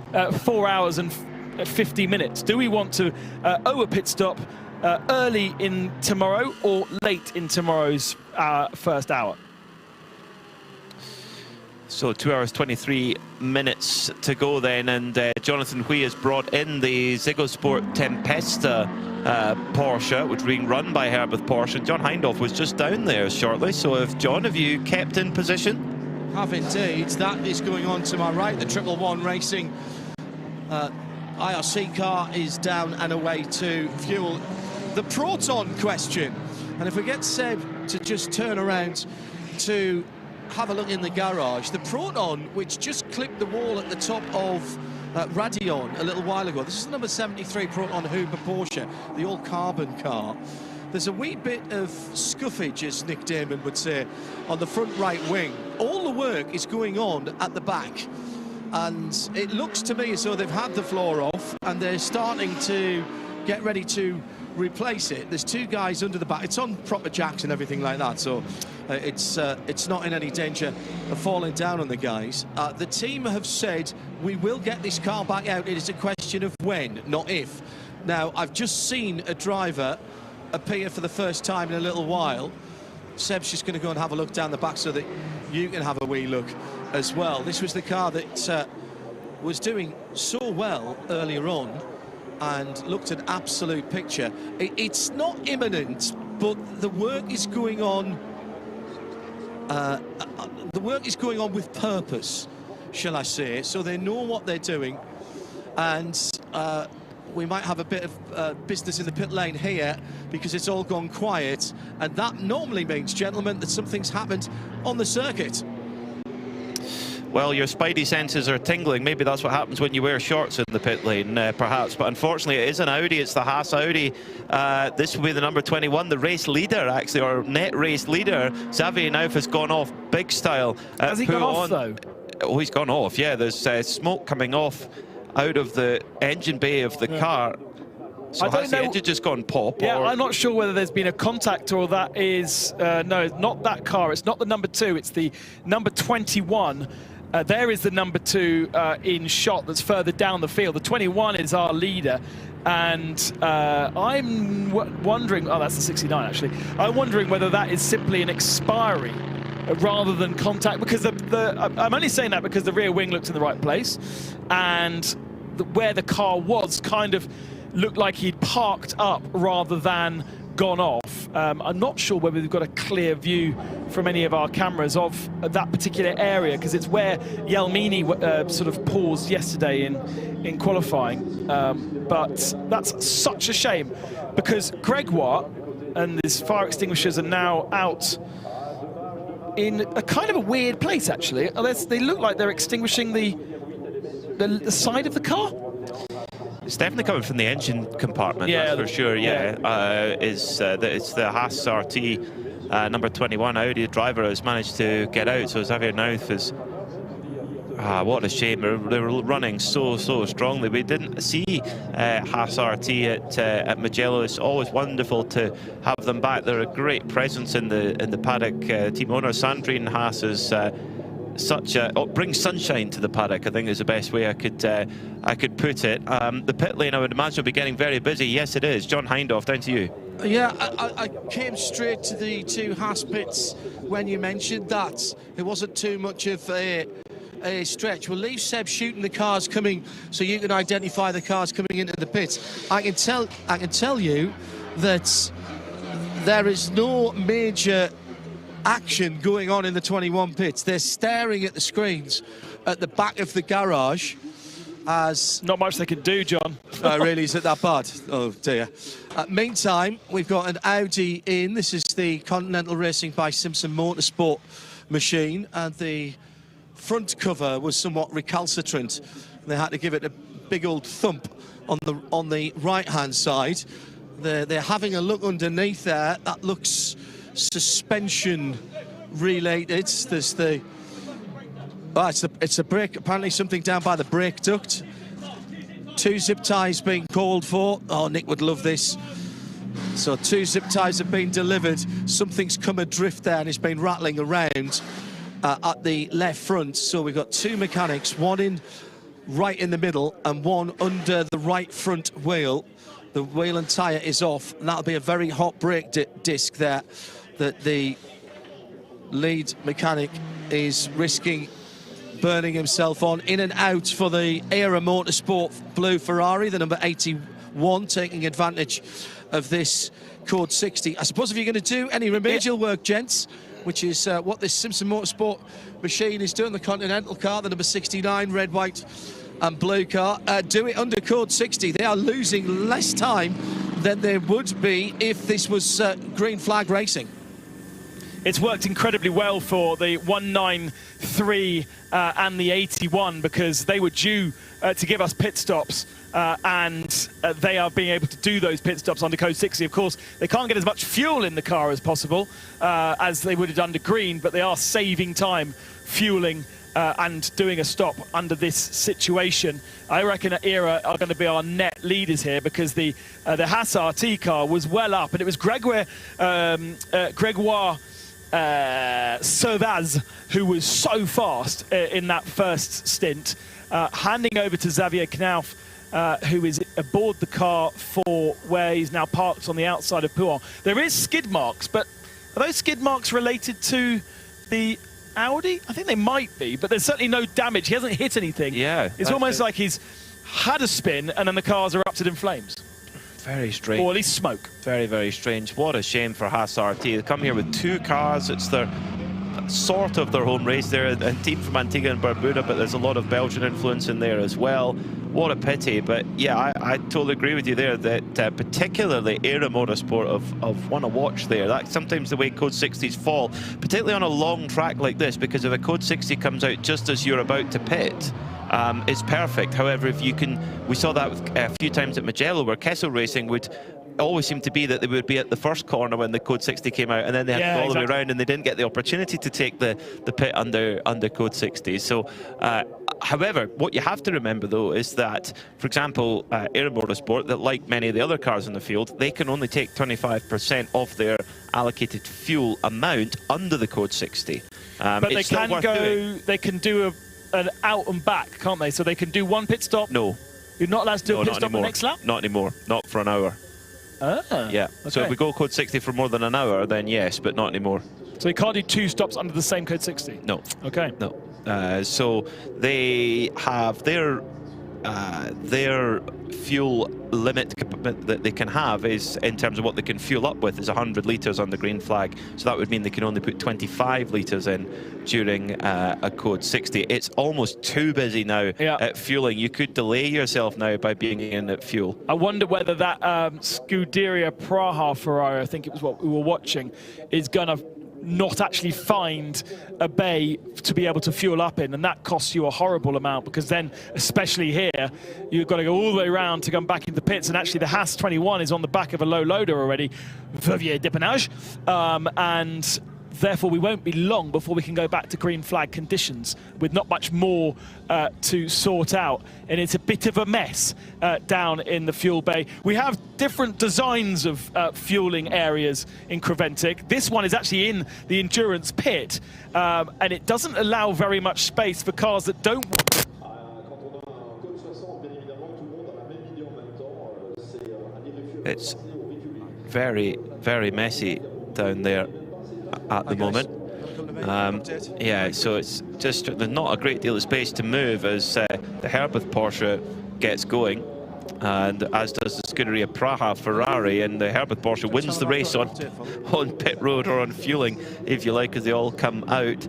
4 hours and 50 minutes. Do we want to owe a pit stop early in tomorrow or late in tomorrow's first hour? So 2 hours 23 minutes to go then, and Jonathan Hui has brought in the Ziggosport Tempesta Porsche, which is being run by Herbert Porsche, and John Hindhaugh was just down there shortly. So John, have you kept in position? Have indeed. That is going on to my right. The 111 Racing IRC car is down and away to fuel. The Proton question, and if we get Seb to just turn around to have a look in the garage, the Proton, which just clipped the wall at the top of Radeon a little while ago. This is the number 73 Proton Huber Porsche, the all-carbon car. There's a wee bit of scuffage, as Nick Damon would say, on the front right wing. All the work is going on at the back, and it looks to me as though they've had the floor off and they're starting to get ready to replace it. There's two guys under the back. It's on proper jacks and everything like that, so it's not in any danger of falling down on the guys. The team have said we will get this car back out. It is a question of when, not if. Now, I've just seen a driver appear for the first time in a little while. Seb's just going to go and have a look down the back so that you can have a wee look as well. This was the car that was doing so well earlier on and looked an absolute picture. It's not imminent, but the work is going on. The work is going on with purpose, shall I say? So they know what they're doing, and we might have a bit of business in the pit lane here because it's all gone quiet, and that normally means, gentlemen, that something's happened on the circuit. Well, your spidey senses are tingling. Maybe that's what happens when you wear shorts in the pit lane, perhaps. But unfortunately, it is an Audi. It's the Haas Audi. This will be the number 21, the race leader, actually, or net race leader. Xavier Knauf has gone off big style. Has he gone off, though? Oh, he's gone off, yeah. There's smoke coming off out of the engine bay of the car. So has the engine just gone pop? Yeah, or? I'm not sure whether there's been a contact or that is... no, it's not that car. It's not the number 2. It's the number 21. There is the number 2 in shot that's further down the field. The 21 is our leader, and I'm wondering... Oh, that's the 69, actually. I'm wondering whether that is simply an expiry rather than contact, because I'm only saying that because the rear wing looks in the right place, and where the car was kind of looked like he'd parked up rather than gone off. I'm not sure whether we've got a clear view from any of our cameras of that particular area, because it's where Yelmini sort of paused yesterday in qualifying. But that's such a shame, because Gregoire and these fire extinguishers are now out in a kind of a weird place, actually. They look like they're extinguishing the side of the car. It's definitely coming from the engine compartment, yeah, that's for sure, yeah. It's the Haas RT number 21 Audi driver has managed to get out, so Xavier Nauf is... what a shame. They were running so strongly. We didn't see Haas RT at Mugello. It's always wonderful to have them back. They're a great presence in the paddock. Team owner Sandrine Haas is brings sunshine to the paddock, I think is the best way I could put it. The pit lane, I would imagine, will be getting very busy. Yes, it is. John Hindhaugh, down to you. Yeah, I came straight to the two Haas pits when you mentioned that. It wasn't too much of a stretch. We'll leave Seb shooting the cars coming so you can identify the cars coming into the pits. I can tell you that there is no major action going on in the 21 pits. They're staring at the screens at the back of the garage as... Not much they can do, John. Really, is it that bad? Oh, dear. Meantime, we've got an Audi in. This is the Continental Racing by Simpson Motorsport machine, and the front cover was somewhat recalcitrant. They had to give it a big old thump on the right-hand side. They're having a look underneath there. That looks suspension related. There's the... Oh, it's a brake. Apparently something down by the brake duct. 2 zip ties being called for. Oh, Nick would love this. So 2 zip ties have been delivered. Something's come adrift there and it's been rattling around at the left front. So we've got 2 mechanics, one right in the middle and one under the right front wheel. The wheel and tyre is off, and that'll be a very hot brake disc there that the lead mechanic is risking burning himself on. In and out for the Era Motorsport blue Ferrari, the number 81, taking advantage of this code 60. I suppose if you're going to do any remedial work, gents, which is what this Simpson Motorsport machine is doing, the Continental car, the number 69, red, white and blue car, do it under code 60. They are losing less time than they would be if this was green flag racing. It's worked incredibly well for the 193 and the 81 because they were due to give us pit stops and they are being able to do those pit stops under code 60. Of course, they can't get as much fuel in the car as possible as they would have done under green, but they are saving time fueling and doing a stop under this situation. I reckon that Era are going to be our net leaders here because the Haas RT car was well up, and it was Gregoire Sauvaz who was so fast in that first stint, handing over to Xavier Knauf, who is aboard the car for where he's now parked on the outside of Pouhon. There is skid marks, but are those skid marks related to the Audi? I think they might be, but there's certainly no damage. He hasn't hit anything. Yeah. It's almost like he's had a spin and then the car's erupted in flames. Very strange. Or at least smoke. Very, very strange. What a shame for Haas RT. They come here with 2 cars. It's their sort of their home race. They're a team from Antigua and Barbuda, but there's a lot of Belgian influence in there as well. What a pity. But yeah, I totally agree with you there that particularly Era Motorsport of one to watch there. That's sometimes the way code 60s fall, particularly on a long track like this, because if a code 60 comes out just as you're about to pit, it's perfect. However, if you can, we saw that a few times at Mugello where Kessel Racing would always seem to be that they would be at the first corner when the code 60 came out, and then they had to go all the way around, and they didn't get the opportunity to take the pit under code 60. So however, what you have to remember though is that, for example, Era Motorsport, that like many of the other cars in the field, they can only take 25% of their allocated fuel amount under the code 60. But they can go, they can do an out and back, can't they? So they can do one pit stop. No. You're not allowed to do a pit stop the next lap? Not anymore. Not for an hour. Ah, yeah. Okay. So if we go code 60 for more than an hour, then yes, but not anymore. So you can't do 2 stops under the same code 60? No. Okay. No. So they have their fuel limit that they can have is in terms of what they can fuel up with is 100 litres on the green flag. So that would mean they can only put 25 litres in during a code 60. It's almost too busy now at fueling. You could delay yourself now by being in at fuel. I wonder whether that Scuderia Praha Ferrari, I think it was what we were watching, is going to not actually find a bay to be able to fuel up in, and that costs you a horrible amount, because then, especially here, you've got to go all the way around to come back into the pits, and actually the Haas 21 is on the back of a low loader already, Verviers Dépannage, and therefore we won't be long before we can go back to green flag conditions with not much more to sort out, and it's a bit of a mess down in the fuel bay. We have different designs of fueling areas in Creventic. This one is actually in the endurance pit, and it doesn't allow very much space for cars that don't want to. It's very, very messy down there at the moment. Yeah, so it's just there's not a great deal of space to move as the Herbert Porsche gets going, and as does the Scuderia Praha Ferrari, and the Herbert Porsche wins the race on pit road, or on fueling, if you like, as they all come out.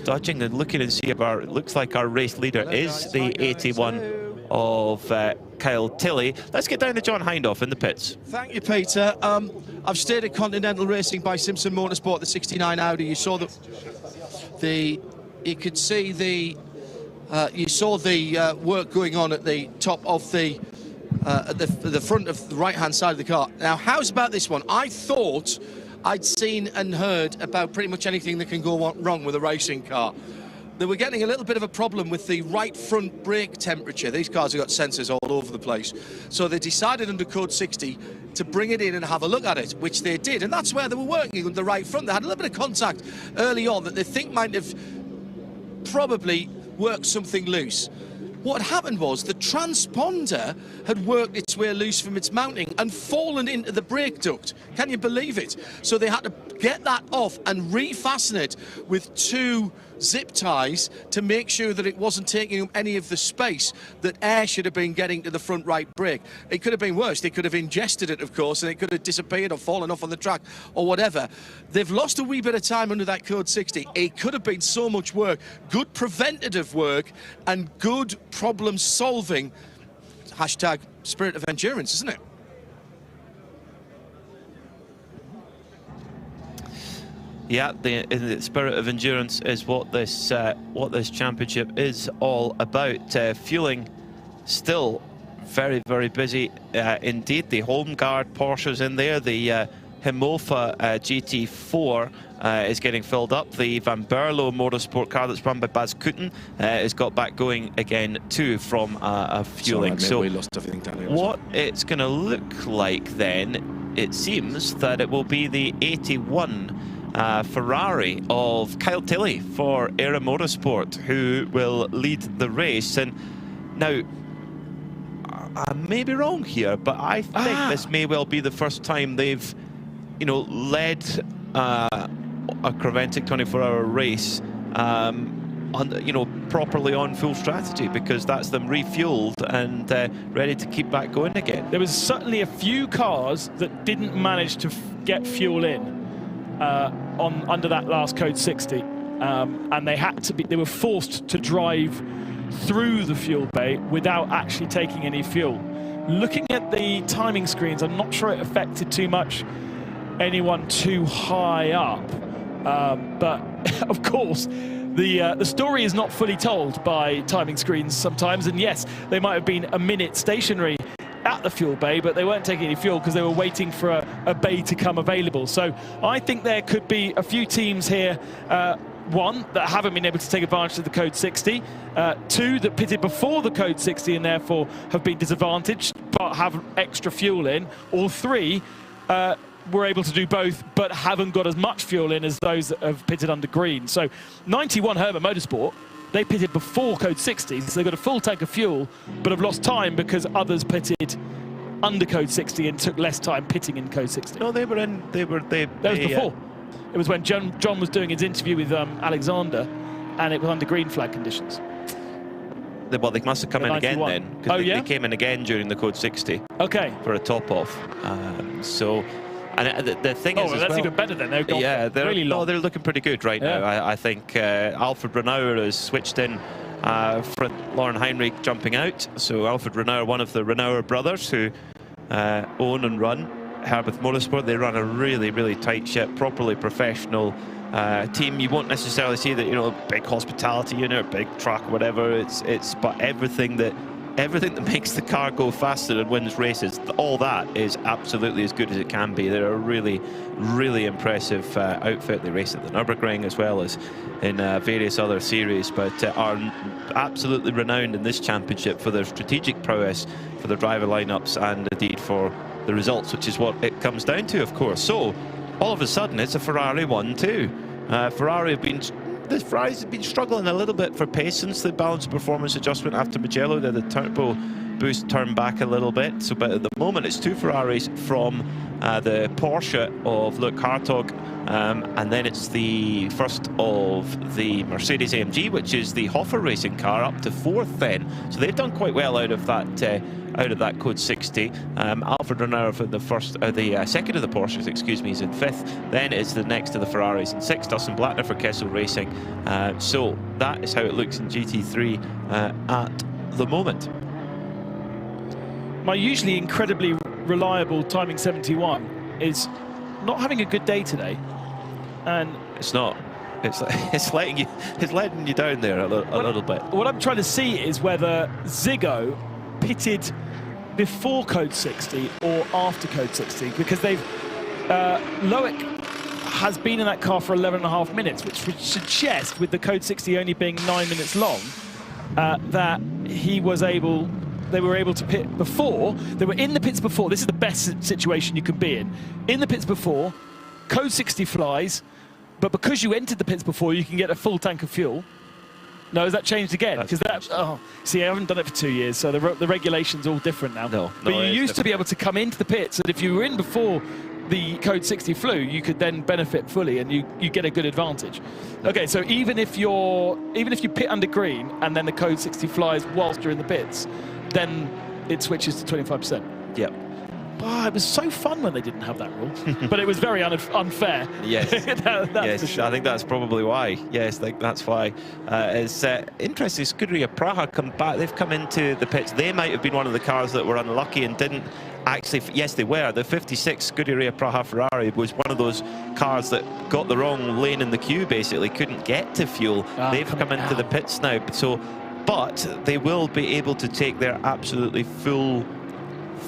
Dodging and looking and see if it looks like our race leader is the 81 of Kyle Tilley. Let's get down to John Hindhaugh in the pits. Thank you, Peter. I've stayed at Continental Racing by Simpson Motorsport, the 69 Audi. You saw you could see you saw the work going on at the top of the front of the right-hand side of the car. Now, how's about this one? I thought I'd seen and heard about pretty much anything that can go wrong with a racing car. They were getting a little bit of a problem with the right front brake temperature. These cars have got sensors all over the place. So they decided under code 60 to bring it in and have a look at it, which they did. And that's where they were working on the right front. They had a little bit of contact early on that they think might have probably worked something loose. What happened was the transponder had worked its way loose from its mounting and fallen into the brake duct. Can you believe it? So they had to get that off and refasten it with 2 zip ties to make sure that it wasn't taking up any of the space that air should have been getting to the front right brake. It could have been worse. They could have ingested it, of course, and it could have disappeared or fallen off on the track or whatever. They've lost a wee bit of time under that code 60. It could have been so much work, good preventative work and good problem solving. Hashtag spirit of endurance, isn't it? Yeah, the spirit of endurance is what this championship is all about. Fueling still very, very busy indeed. The home guard Porsche's in there. The Himofa GT4 is getting filled up. The Van Berlo motorsport car that's run by Bas Kutten has got back going again too from fueling. So we lost everything down here. What it's going to look like then, it seems that it will be the 81 Ferrari of Kyle Tilley for Era Motorsport who will lead the race. And now, I may be wrong here, but I think this may well be the first time they've, led a Creventic 24-hour race, properly on full strategy, because that's them refueled and ready to keep back going again. There was certainly a few cars that didn't manage to get fuel in under that last code 60, and they were forced to drive through the fuel bay without actually taking any fuel. Looking at the timing screens, I'm not sure it affected too much anyone too high up, but of course the story is not fully told by timing screens sometimes, and yes, they might have been a minute stationary at the fuel bay, but they weren't taking any fuel because they were waiting for a bay to come available. So I think there could be a few teams here, one, that haven't been able to take advantage of the code 60, two, that pitted before the code 60 and therefore have been disadvantaged but have extra fuel in, or three, were able to do both but haven't got as much fuel in as those that have pitted under green. So 91 Herbert Motorsport, they pitted before code 60, so they've got a full tank of fuel but have lost time because others pitted under code 60 and took less time pitting in code 60. No, that was before. It was when John was doing his interview with Alexander, and it was under green flag conditions. well, they must have come in again then, because they came in again during the Code 60. Okay. For a top off. So, and the thing is, that's even better then. They've got they're really long. they're looking pretty good right now. I think Alfred Renauer has switched in for Lauren Heinrich jumping out. So Alfred Renauer, one of the Renauer brothers who own and run Herbert Motorsport. They run a really, really tight ship, properly professional team. You won't necessarily see that, you know, big hospitality unit, big truck, whatever. But everything that makes the car go faster and wins races, all that is absolutely as good as it can be. They're a really, really impressive outfit. They race at the Nürburgring as well as in various other series, but are absolutely renowned in this championship for their strategic prowess, for their driver lineups, and indeed for the results, which is what it comes down to, of course. So all of a sudden it's a Ferrari 1-2. The Ferraris have been struggling a little bit for pace since the balance performance adjustment after Mugello. The turbo boost turned back a little bit. So, but at the moment, it's 2 Ferraris from the Porsche of Luke Hartog, and then it's the first of the Mercedes AMG, which is the Hoffer racing car, up to 4th then. So they've done quite well out of that Code 60. Alfred Renauer for the second of the Porsches, excuse me, is in 5th. Then it's the next of the Ferraris in 6th. Dustin Blattner for Kessel Racing. So that is how it looks in GT3 at the moment. My usually incredibly reliable timing 71 is not having a good day today, and it's not. It's letting you down there a little bit. What I'm trying to see is whether Ziggo pitted before Code 60 or after Code 60, because they've Loic has been in that car for 11.5 minutes, which would suggest, with the Code 60 only being 9 minutes long, that they were able to pit before. They were in the pits before. This is the best situation you could be in the pits before. Code 60 flies, but because you entered the pits before, you can get a full tank of fuel. No, has that changed again? Because see, I haven't done it for 2 years, so the regulation's all different now. But you used to be able to come into the pits, and if you were in before the Code 60 flew, you could then benefit fully, and you get a good advantage. Okay, so even if you pit under green and then the Code 60 flies whilst you're in the pits, then it switches to 25%. Yep. Oh, it was so fun when they didn't have that rule, but it was very unfair. Yes, yes, for sure. I think that's probably why. Yes, that's why. It's interesting. Scuderia Praha come back. They've come into the pits. They might have been one of the cars that were unlucky and didn't actually. Yes, they were. The 56 Scuderia Praha Ferrari was one of those cars that got the wrong lane in the queue. Basically, couldn't get to fuel. They've come into the pits now. So, but they will be able to take their absolutely full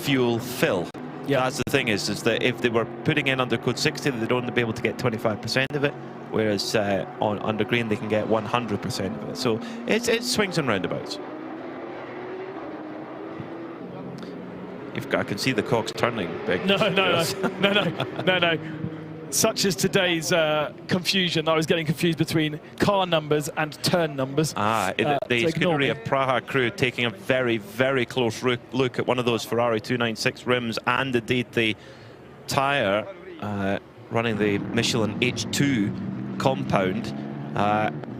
fuel fill. Yeah, that's the thing is that if they were putting in under Code 60, they'd only be able to get 25% of it, whereas on under green they can get 100% of it. So it swings and roundabouts. I can see the cogs turning big. No. Such as today's confusion. I was getting confused between car numbers and turn numbers. The Scuderia Praha crew taking a very, very close look at one of those Ferrari 296 rims, and indeed the tyre running the Michelin H2 compound.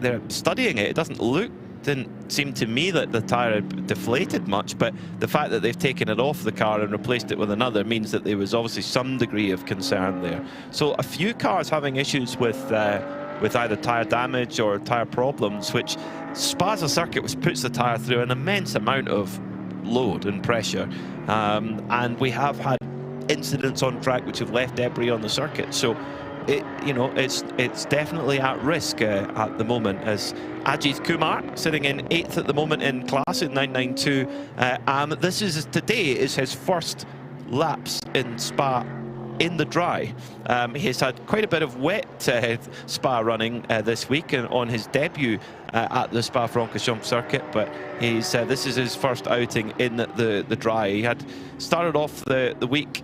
They're studying it. It didn't seem to me that the tyre had deflated much, but the fact that they've taken it off the car and replaced it with another means that there was obviously some degree of concern there. So a few cars having issues with either tyre damage or tyre problems, which Spa's a circuit which puts the tyre through an immense amount of load and pressure, and we have had incidents on track which have left debris on the circuit. So it's definitely at risk at the moment, as Ajith Kumar sitting in 8th at the moment in class in 992. Today is his first laps in Spa in the dry. He's had quite a bit of wet Spa running this week and on his debut at the Spa-Francorchamps circuit, but this is his first outing in the dry. He had started off the week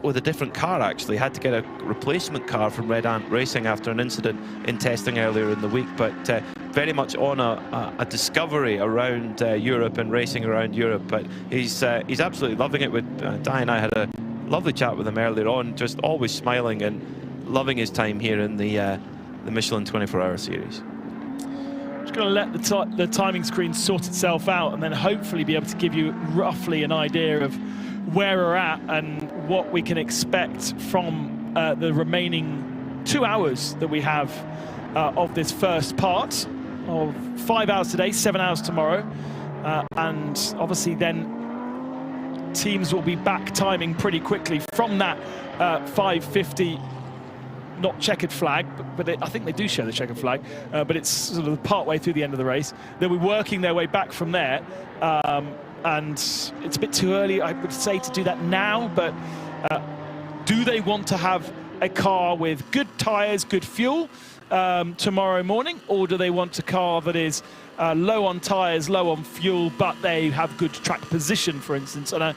with a different car, actually. Had to get a replacement car from Red Ant Racing after an incident in testing earlier in the week, but very much on a discovery around Europe and racing around Europe. But he's absolutely loving it. With Di and I had a lovely chat with him earlier on, just always smiling and loving his time here in the Michelin 24-hour series. Just going to let the timing screen sort itself out and then hopefully be able to give you roughly an idea of where we're at and what we can expect from the remaining 2 hours that we have of this first part of 5 hours today, 7 hours tomorrow. And obviously then teams will be back timing pretty quickly from that 5:50, not checkered flag, but I think they do show the checkered flag, but it's sort of part way through the end of the race. They'll be working their way back from there, and it's a bit too early, I would say, to do that now, but do they want to have a car with good tyres, good fuel tomorrow morning, or do they want a car that is low on tyres, low on fuel, but they have good track position, for instance? And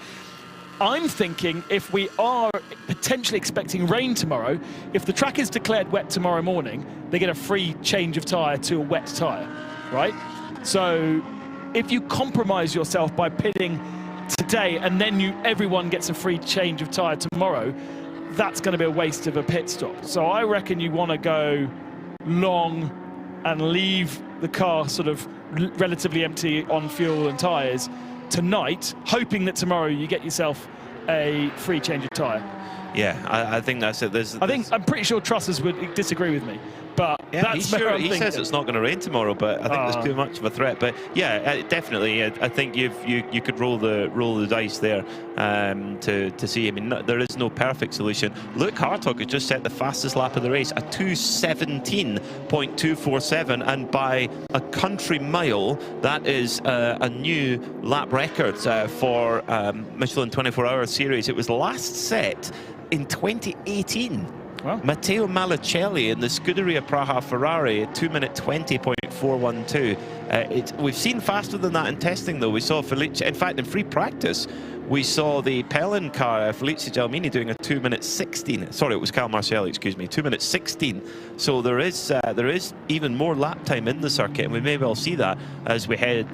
I'm thinking if we are potentially expecting rain tomorrow, if the track is declared wet tomorrow morning, they get a free change of tyre to a wet tyre, right? So if you compromise yourself by pitting today and then everyone gets a free change of tyre tomorrow, that's going to be a waste of a pit stop. So I reckon you want to go long and leave the car sort of relatively empty on fuel and tyres tonight, hoping that tomorrow you get yourself a free change of tyre. Yeah, I think that's it. I'm pretty sure Trussers would disagree with me, but yeah, that's he says it's not going to rain tomorrow, but I think there's too much of a threat. But yeah, definitely, I think you could roll the dice there to see. I mean, there is no perfect solution. Luke Hartog has just set the fastest lap of the race, a 2:17.247, and by a country mile, that is a new lap record for Michelin 24-hour series. It was last set in 2018. Wow. Matteo Malicelli in the Scuderia Praha Ferrari, 2:20.412. We've seen faster than that in testing, though. We saw Felice, in fact, in free practice, we saw the Pelin car, Felice Gelmini, doing a 2:16. Sorry, it was Cal Marcelli, excuse me, 2:16. So there is even more lap time in the circuit, and we may well see that as we head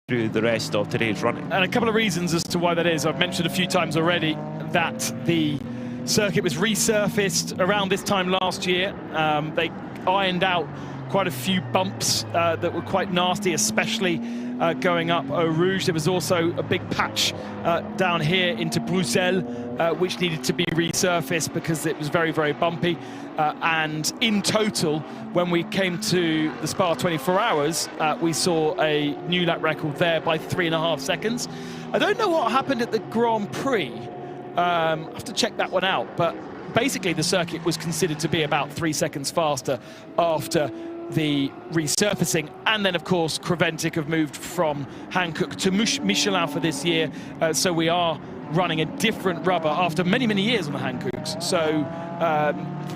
through the rest of today's running. And a couple of reasons as to why that is. I've mentioned a few times already that the circuit was resurfaced around this time last year. They ironed out quite a few bumps that were quite nasty, especially going up Eau Rouge. There was also a big patch down here into Bruxelles, which needed to be resurfaced because it was very, very bumpy. And in total, when we came to the Spa 24 hours, we saw a new lap record there by 3.5 seconds. I don't know what happened at the Grand Prix. I have to check that one out, but basically the circuit was considered to be about 3 seconds faster after the resurfacing, and then of course Creventic have moved from Hankook to Michelin for this year, so we are running a different rubber after many years on the Hankooks, so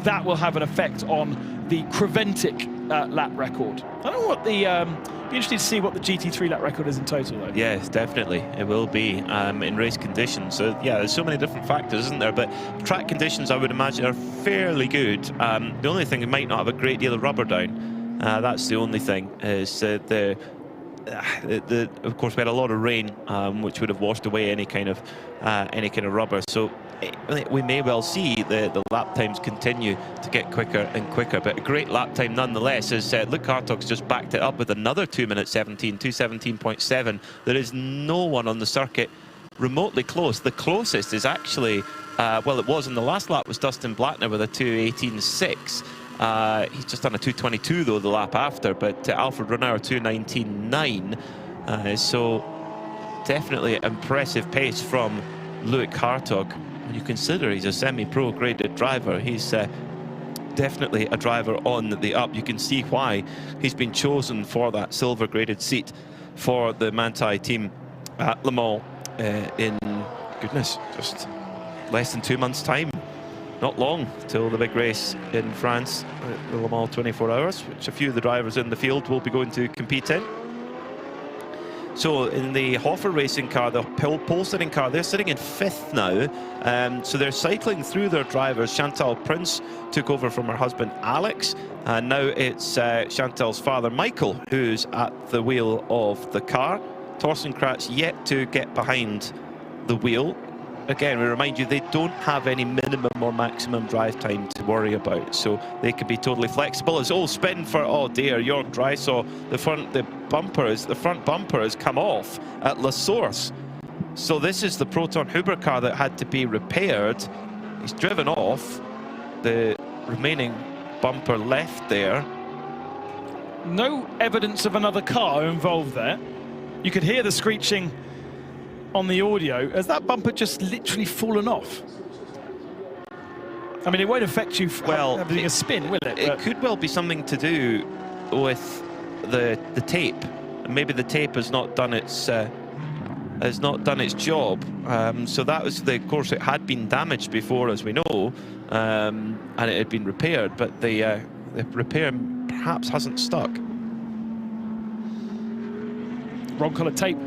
that will have an effect on the Creventic lap record. I don't know what the be interesting to see what the GT3 lap record is in total, though. Yes, definitely. It will be in race conditions. So, yeah, there's so many different factors, isn't there? But track conditions, I would imagine, are fairly good. The only thing, it might not have a great deal of rubber down. That's the only thing, is of course, we had a lot of rain, which would have washed away any kind of rubber. So we may well see the lap times continue to get quicker and quicker, but a great lap time nonetheless. As Luke Hartog's just backed it up with another 2:17, 2:17.7. There is no one on the circuit remotely close. The closest is actually, well, it was in the last lap, was Dustin Blattner with a 2:18.6. He's just done a 2:22 though the lap after, but Alfred Renauer 2:19.9. So definitely impressive pace from Luke Hartog. When you consider he's a semi-pro graded driver, he's definitely a driver on the up. You can see why he's been chosen for that silver graded seat for the Manthey team at Le Mans in, goodness, just less than 2 months' time. Not long till the big race in France, the Le Mans 24 hours, which a few of the drivers in the field will be going to compete in. So in the Hofer racing car, the pole sitting car, they're sitting in 5th now. So they're cycling through their drivers. Chantal Prince took over from her husband Alex, and now it's Chantal's father Michael who's at the wheel of the car. Torsten Kratz yet to get behind the wheel. again, we remind you, they don't have any minimum or maximum drive time to worry about, so they could be totally flexible. It's all spin for, oh dear, York Dry saw the front bumper has come off at La Source. So this is the Proton Huber car that had to be repaired. He's driven off. The remaining bumper left there. No evidence of another car involved there. You could hear the screeching on the audio. Has that bumper just literally fallen off? I mean, it won't affect you having a spin, will it? It could well be something to do with the tape. Maybe the tape has not done its job. So that was of course, it had been damaged before, as we know, and it had been repaired, but the repair perhaps hasn't stuck. Wrong colour tape.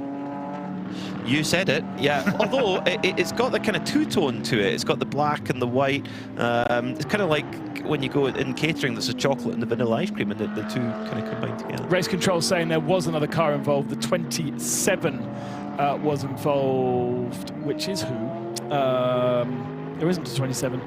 You said it, yeah. Although it's got the kind of two-tone to it. It's got the black and the white. It's kind of like when you go in catering, there's a chocolate and the vanilla ice cream, and the two kind of combine together. Race control saying there was another car involved. The 27 was involved, which is who? There isn't a 27.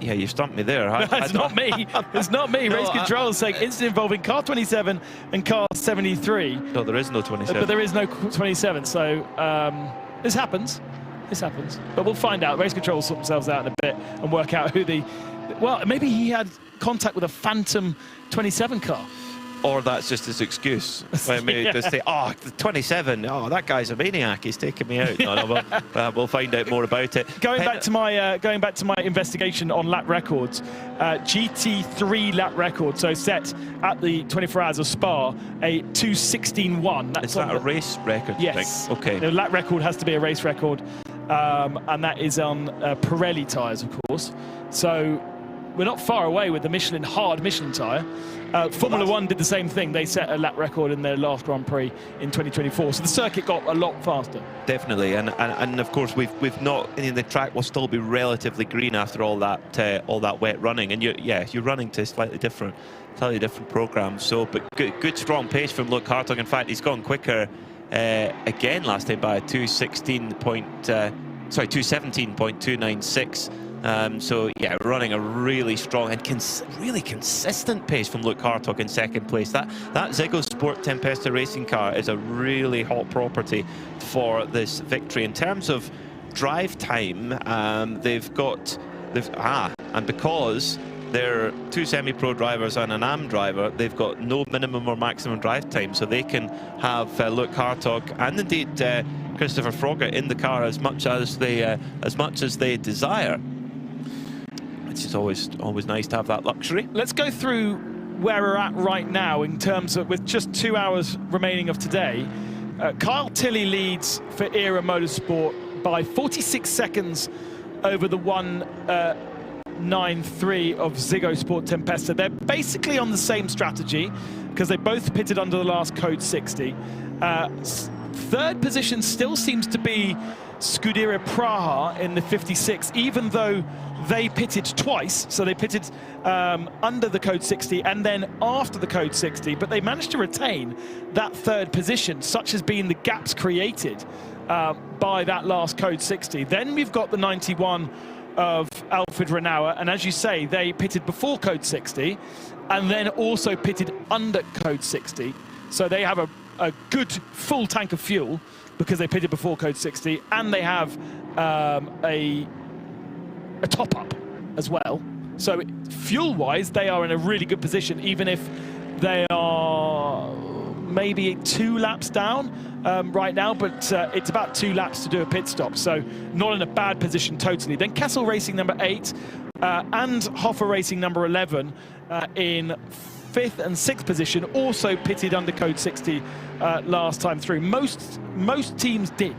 Yeah, you stumped me there. It's not me. It's not me. No, Race control is saying incident involving car 27 and car 73. No, there is no 27. But there is no 27. So this happens. This happens. But we'll find out. Race control will sort themselves out in a bit and work out who the... Well, maybe he had contact with a phantom 27 car. Or that's just his excuse. Maybe just say, oh, the 27, oh, that guy's a maniac, he's taking me out. No, we'll find out more about it. Going back to my investigation on lap records, GT3 lap record, so set at the 24 Hours of Spa, a 2:16.1. Is that a race record? Yes. Okay. The lap record has to be a race record, and that is on Pirelli tyres, of course. So we're not far away with the hard Michelin tyre. Formula One did the same thing. They set a lap record in their last Grand Prix in 2024. So the circuit got a lot faster. Definitely, and of course we've not. The track will still be relatively green after all that wet running, and you're running to a slightly different program. So, but good strong pace from Luke Hartog. In fact, he's gone quicker again last time by a 217.296. So yeah, running a really strong and really consistent pace from Luke Hartog in second place. That Ziggo Sport Tempesta racing car is a really hot property for this victory. In terms of drive time, and because they're two semi-pro drivers and an AM driver, they've got no minimum or maximum drive time, so they can have Luke Hartog and indeed Christopher Frogger in the car as much as they desire. Which is always nice to have that luxury. Let's go through where we're at right now in terms of, with just 2 hours remaining of today. Kyle Tilley leads for Era Motorsport by 46 seconds over the 1:93 of Ziggo Sport Tempesta. They're basically on the same strategy because they both pitted under the last code 60. Third position still seems to be Scuderia Praha in the 56, even though they pitted twice. So they pitted under the code 60 and then after the code 60, but they managed to retain that third position. Such has been the gaps created by that last code 60. Then we've got the 91 of Alfred Renauer, and as you say, they pitted before code 60 and then also pitted under code 60. So they have a good full tank of fuel because they pitted before code 60, and they have a top-up as well. So fuel-wise, they are in a really good position, even if they are maybe 2 laps down right now, but it's about 2 laps to do a pit stop, so not in a bad position totally. Then Kessel Racing number 8 and Hoffer Racing number 11 in 5th and 6th position, also pitted under code 60 last time through. Most teams did,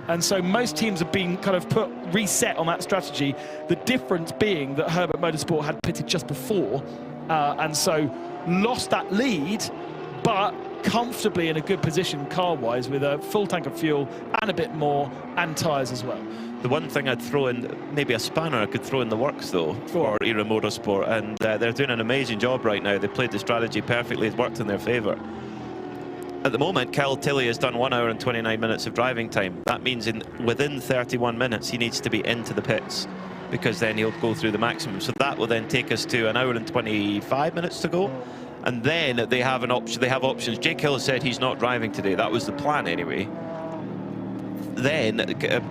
and so most teams have been kind of reset on that strategy. The difference being that Herbert Motorsport had pitted just before, and so lost that lead, but comfortably in a good position car-wise with a full tank of fuel and a bit more, and tyres as well. The one thing I'd throw in, maybe a spanner I could throw in the works though for Era Motorsport, and they're doing an amazing job right now. They played the strategy perfectly, it's worked in their favour. at the moment, Kyle Tilley has done 1 hour and 29 minutes of driving time. That means within 31 minutes, he needs to be into the pits, because then he'll go through the maximum. So that will then take us to 1 hour and 25 minutes to go. And then they have an option. They have options. Jake Hill said he's not driving today. That was the plan anyway. Then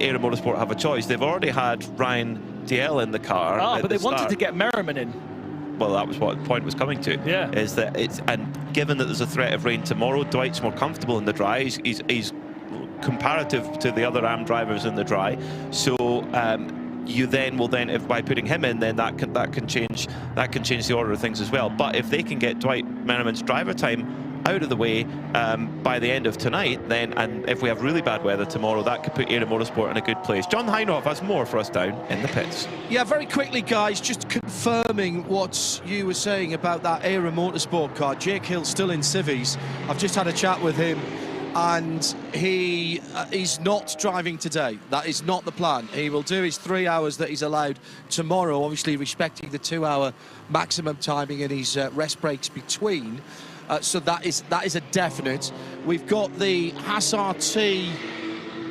Aero Motorsport have a choice. They've already had Ryan DL in the car. But they wanted to get Merriman in. Well, that was what the point was coming to. Yeah. Is that and given that there's a threat of rain tomorrow, Dwight's more comfortable in the dry. He's comparative to the other AM drivers in the dry. So you then will if by putting him in, then that can change the order of things as well. But if they can get Dwight Merriman's driver time out of the way by the end of tonight, then, and if we have really bad weather tomorrow, that could put Aero Motorsport in a good place. John Heinhoff has more for us down in the pits. Yeah, very quickly, guys, just confirming what you were saying about that Aero Motorsport car. Jake Hill still in civvies. I've just had a chat with him, and he's not driving today. That is not the plan. He will do his 3 hours that he's allowed tomorrow, obviously respecting the 2 hour maximum timing and his rest breaks between. So that is a definite. We've got the Haas RT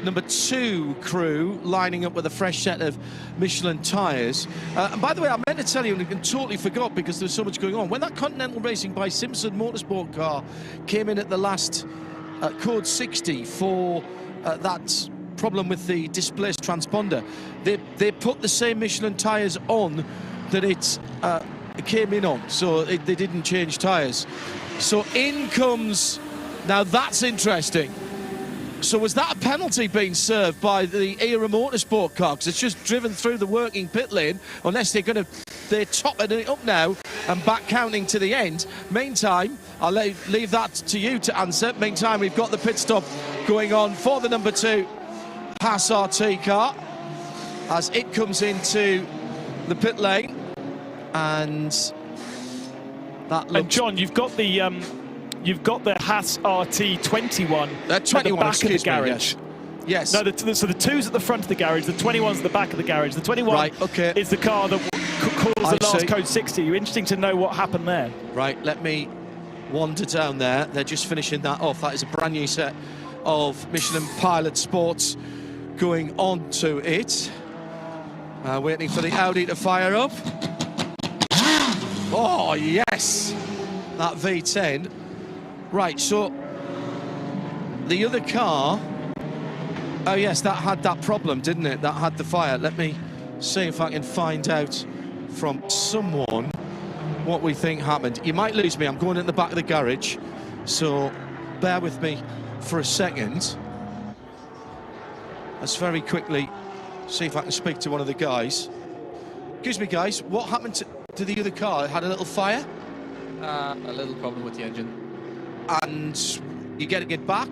number 2 crew lining up with a fresh set of Michelin tyres. And by the way, I meant to tell you, and totally forgot because there's so much going on. When that Continental Racing by Simpson Motorsport car came in at the last code 60 for that problem with the displaced transponder, they put the same Michelin tyres on that it came in on, so they didn't change tyres. So in comes, now that's interesting. So was that a penalty being served by the Aero Motorsport car? Because it's just driven through the working pit lane, unless they're topping it up now and back counting to the end. Meantime, I'll leave that to you to answer. Meantime, we've got the pit stop going on for the number 2 Haas RT car as it comes into the pit lane. And that looks... And John, you've got the Haas RT 21 at the back of the garage. Yes. No, so the 2's at the front of the garage, the 21's at the back of the garage. The 21 is the car that caused the last code 60. Interesting to know what happened there. Right, let me wander down there. They're just finishing that off. That is a brand new set of Michelin Pilot Sports going on to it. Waiting for the Audi to fire up. Oh, yes! That V10. Right, so the other car... Oh, yes, that had that problem, didn't it? That had the fire. Let me see if I can find out from someone what we think happened. You might lose me. I'm going in the back of the garage, so bear with me for a second. Let's very quickly see if I can speak to one of the guys. Excuse me, guys, what happened to the other car? It had a little fire? A little problem with the engine. And you getting it back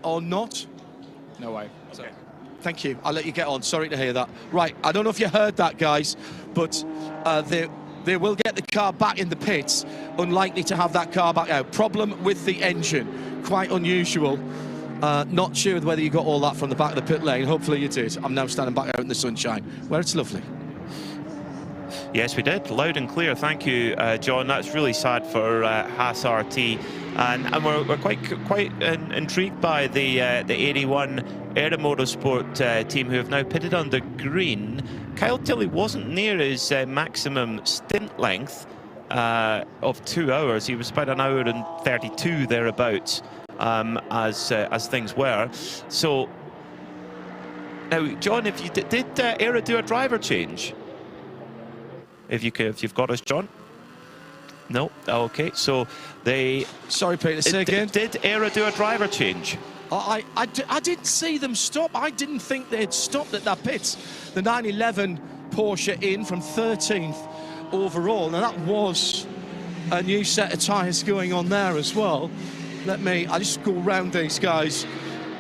or not? No way. So. Thank you. I'll let you get on. Sorry to hear that. Right, I don't know if you heard that, guys, but they will get the car back in the pits. Unlikely to have that car back out. Problem with the engine. Quite unusual. Not sure whether you got all that from the back of the pit lane. Hopefully you did. I'm now standing back out in the sunshine, where it's lovely. Yes, we did. Loud and clear. Thank you, John. That's really sad for Haas RT. And we're quite intrigued by the 81 Aero Motorsport team, who have now pitted on the green. Kyle Tilley wasn't near his maximum stint length of 2 hours. He was about 1 hour and 32 thereabouts, as things were. So now, John, if you did Aero do a driver change? If you've got us, John. No, okay. So they. Sorry, Peter. Say again. Did Aero do a driver change? I didn't see them stop. I didn't think they'd stopped at that pit. The 911 Porsche in from 13th overall. Now that was a new set of tyres going on there as well. I just go round these guys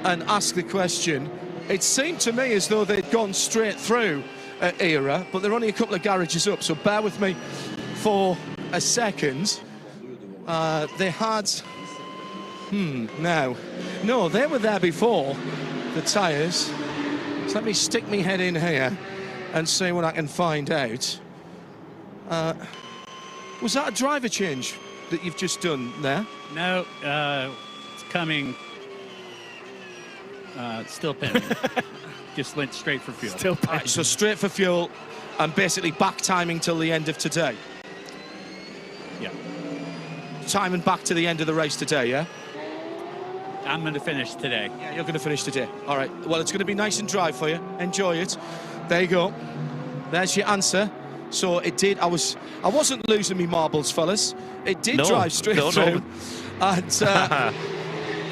and ask the question. It seemed to me as though they'd gone straight through Aero, but they're only a couple of garages up, so bear with me for a second. They had... No, they were there before, the tyres. So let me stick my head in here and see what I can find out. Was that a driver change that you've just done there? No, it's coming. Still pending. Just went straight for fuel. Still pending. All right, so straight for fuel and basically back timing till the end of today. Yeah. Timing back to the end of the race today, yeah? I'm going to finish today. Yeah, you're going to finish today. All right. Well, it's going to be nice and dry for you. Enjoy it. There you go. There's your answer. So it did. I wasn't losing me marbles, fellas. It did drive straight through. And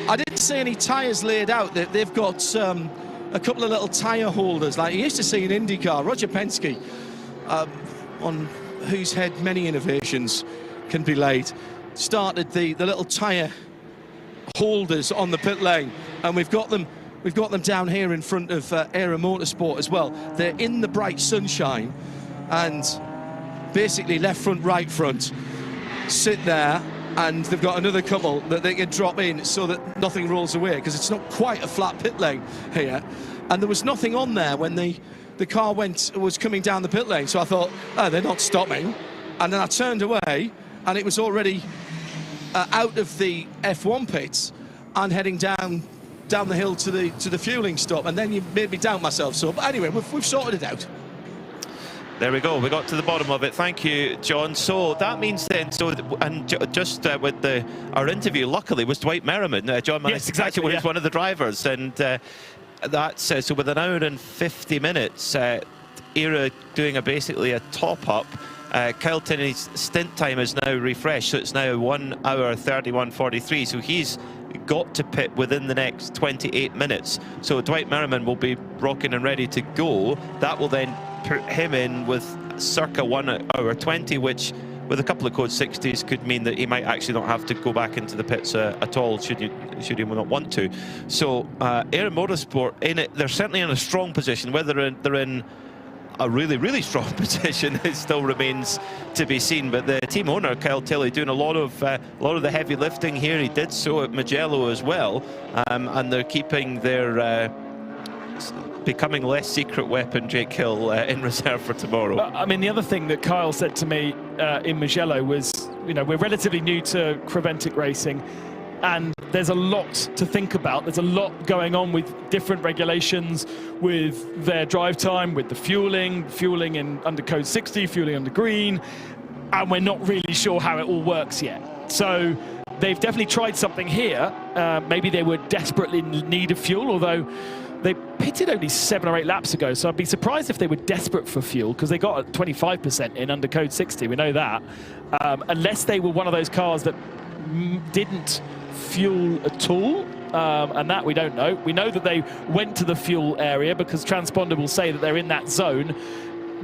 I didn't see any tyres laid out. They've got a couple of little tyre holders, like you used to see in IndyCar. Roger Penske, on whose head many innovations can be laid, started the little tyre holders on the pit lane, and we've got them down here in front of Aero Motorsport as well. They're in the bright sunshine, and basically left front, right front sit there, and they've got another couple that they can drop in so that nothing rolls away, because it's not quite a flat pit lane here. And there was nothing on there when the car was coming down the pit lane, so I thought, oh, they're not stopping. And then I turned away, and it was already out of the F1 pits and heading down the hill to the fueling stop. And then you made me doubt myself. So, but anyway, we've sorted it out. There we go. We got to the bottom of it. Thank you, John. So that means then, just with our interview, luckily, was Dwight Merriman. John managed to catch it when he was one of the drivers, and that's so with an hour and 50 minutes, Era doing basically a top-up. Kyle Tinney's stint time is now refreshed, so it's now 1 hour 31:43. So he's got to pit within the next 28 minutes. So Dwight Merriman will be rocking and ready to go. That will then put him in with circa 1 hour 20, which with a couple of code 60s could mean that he might actually not have to go back into the pits at all, should he not want to. So Aero Motorsport, they're certainly in a strong position. Whether they're in a really, really strong position, it still remains to be seen. But the team owner, Kyle Tilley, doing a lot of the heavy lifting here. He did so at Mugello as well, and they're keeping their becoming less secret weapon, Jake Hill, in reserve for tomorrow. I mean, the other thing that Kyle said to me in Mugello was, we're relatively new to Creventic racing, and there's a lot to think about. There's a lot going on with different regulations, with their drive time, with the fueling under code 60, fueling under green, and we're not really sure how it all works yet. So they've definitely tried something here. Maybe they were desperately in need of fuel, although they pitted only 7 or 8 laps ago, so I'd be surprised if they were desperate for fuel, because they got 25% in under code 60, we know that. Unless they were one of those cars that didn't fuel at all, and that we don't know. We know that they went to the fuel area because transponder will say that they're in that zone.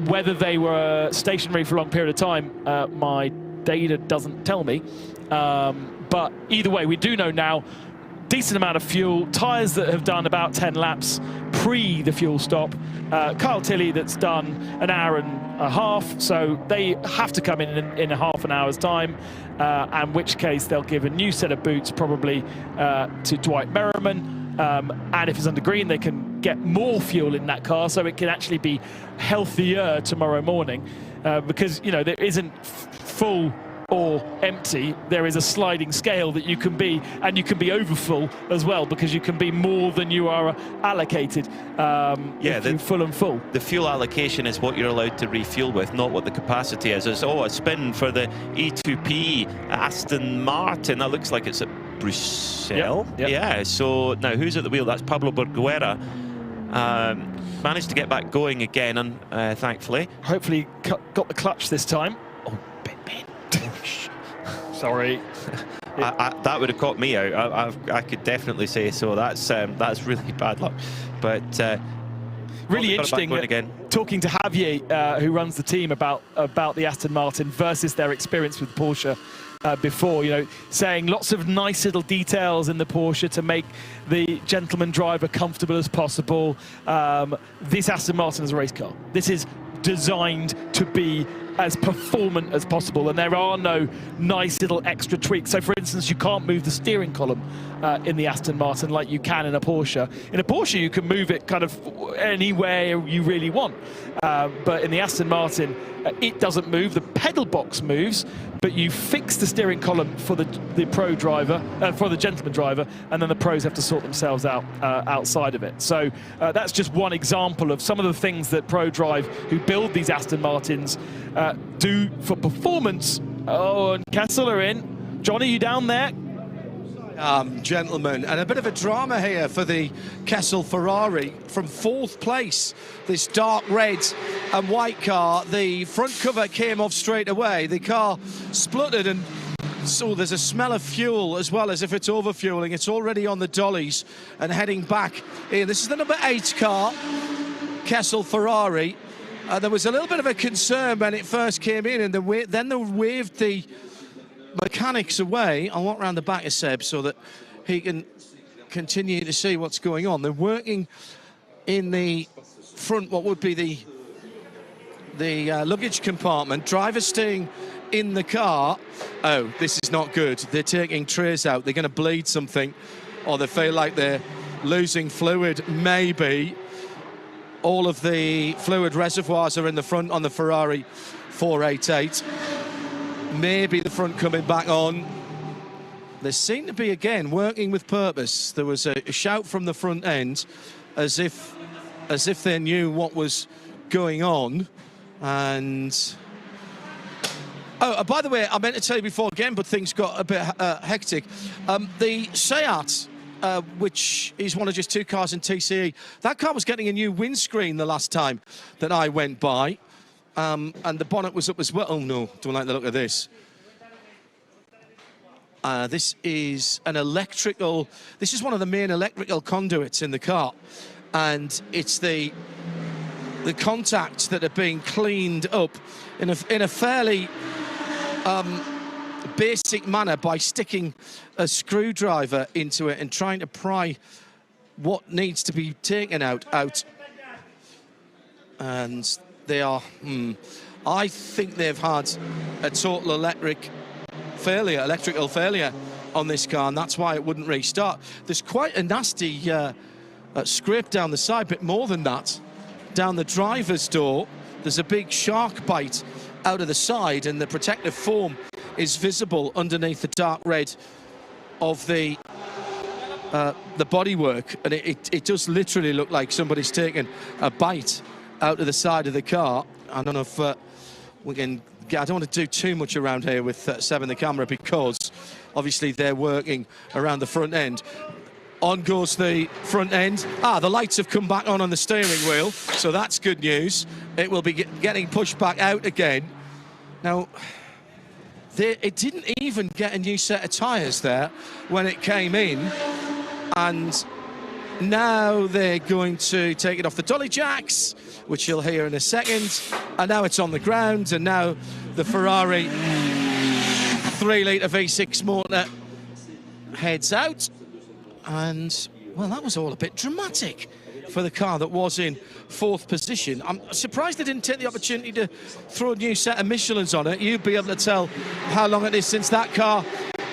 Whether they were stationary for a long period of time, my data doesn't tell me. But either way, we do know now, decent amount of fuel, tyres that have done about 10 laps pre the fuel stop. Kyle Tilley that's done an hour and a half, so they have to come in a half an hour's time, in which case they'll give a new set of boots probably to Dwight Merriman, and if it's under green they can get more fuel in that car so it can actually be healthier tomorrow morning, because there isn't full or empty. There is a sliding scale that you can be, and you can be overfull as well, because you can be more than you are allocated. Full and full. The fuel allocation is what you're allowed to refuel with, not what the capacity is. It's a spin for the E2P Aston Martin. That looks like it's at Bruxelles. Yep. Yeah, so now who's at the wheel? That's Pablo Borguera. Managed to get back going again, thankfully. Hopefully got the clutch this time. Sorry. That would have caught me out. I could definitely say so. That's really bad luck. But really interesting. Again. Talking to Javier, who runs the team, about the Aston Martin versus their experience with Porsche before. Saying lots of nice little details in the Porsche to make the gentleman driver comfortable as possible. This Aston Martin is a race car. This is designed to be as performant as possible, and there are no nice little extra tweaks. So for instance, you can't move the steering column in the Aston Martin like you can in a Porsche. In a Porsche you can move it kind of anywhere you really want, but in the Aston Martin it doesn't move. The pedal box moves, but you fix the steering column for the pro driver, for the gentleman driver, and then the pros have to sort themselves out outside of it. So that's just one example of some of the things that ProDrive, who build these Aston Martins, do for performance. Oh, and Kessel are in. Johnny, you down there? Gentlemen, and a bit of a drama here for the Kessel Ferrari from 4th place. This dark red and white car, the front cover came off straight away. The car spluttered, and so there's a smell of fuel as well, as if it's overfueling. It's already on the dollies and heading back in. This is the number 8 car, Kessel Ferrari. There was a little bit of a concern when it first came in, and then they waved the mechanics away. I'll walk around the back of Seb so that he can continue to see what's going on. They're working in the front, what would be the luggage compartment. Driver staying in the car. Oh, this is not good. They're taking trays out. They're going to bleed something, or they feel like they're losing fluid, maybe. All of the fluid reservoirs are in the front on the Ferrari 488. Maybe the front coming back on. They seem to be, again, working with purpose. There was a shout from the front end as if they knew what was going on. And oh, by the way, I meant to tell you before again, but things got a bit hectic. The Seat, which is one of just 2 cars in TCE, that car was getting a new windscreen the last time that I went by. And the bonnet was up as well. Oh no, don't like the look of this. This is an electrical, this is one of the main electrical conduits in the car. And it's the contacts that are being cleaned up in a fairly basic manner by sticking a screwdriver into it and trying to pry what needs to be taken out. And they are, I think they've had a total electrical failure on this car, and that's why it wouldn't restart. There's quite a nasty scrape down the side, but more than that, down the driver's door, there's a big shark bite out of the side, and the protective foam is visible underneath the dark red of the bodywork, and it does literally look like somebody's taken a bite out of the side of the car. I don't know if we can. I don't want to do too much around here with Seb in the camera, because obviously they're working around the front end. On goes the front end. The lights have come back on the steering wheel, so that's good news. It will be getting pushed back out again. Now, it didn't even get a new set of tyres there when it came in, and now they're going to take it off the dolly jacks, which you'll hear in a second, and now it's on the ground, and now the Ferrari 3-litre V6 motor heads out. And, well, that was all a bit dramatic for the car that was in 4th position. I'm surprised they didn't take the opportunity to throw a new set of Michelins on it. You'd be able to tell how long it is since that car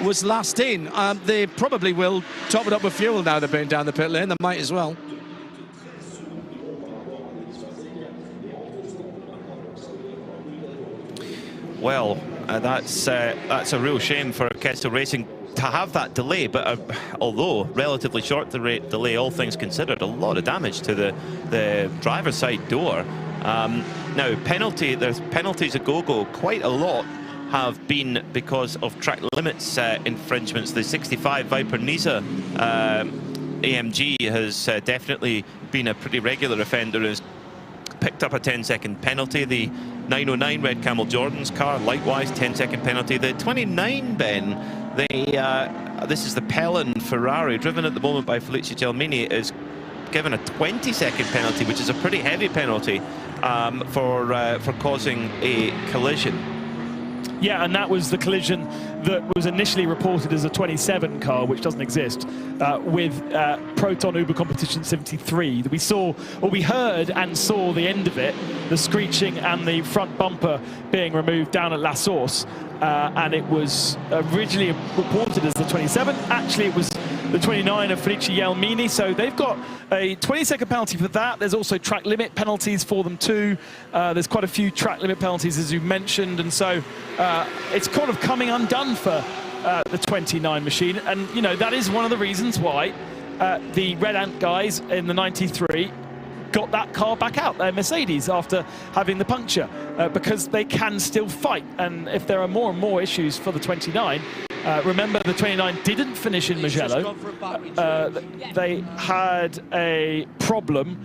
was last in. They probably will top it up with fuel now they've been down the pit lane. They might as well. Well, that's a real shame for Kessel Racing to have that delay, but although relatively short delay, all things considered, a lot of damage to the driver's side door. Now, there's penalties a go-go. Quite a lot have been because of track limits infringements. The 65 Viper Niza AMG has definitely been a pretty regular offender, has picked up a 10-second penalty. The 909 Red Camel Jordan's car, likewise, 10-second penalty. The 29 Ben, this is the Pellin Ferrari, driven at the moment by Felice Gelmini, is given a 20-second penalty, which is a pretty heavy penalty for causing a collision. Yeah, and that was the collision that was initially reported as a 27 car, which doesn't exist, with Proton Uber Competition 73. We saw, or we heard and saw the end of it, the screeching and the front bumper being removed down at La Source. And it was originally reported as the 27. Actually, it was the 29 of Felice Yelmini, so they've got a 20-second penalty for that. There's also track limit penalties for them too. There's quite a few track limit penalties, as you mentioned, and so it's kind of coming undone for the 29 machine. And, you know, that is one of the reasons why the Red Ant guys in the 93 got that car back out, their Mercedes, after having the puncture, because they can still fight. And if there are more and more issues for the 29, remember the 29 didn't finish in Mugello. They had a problem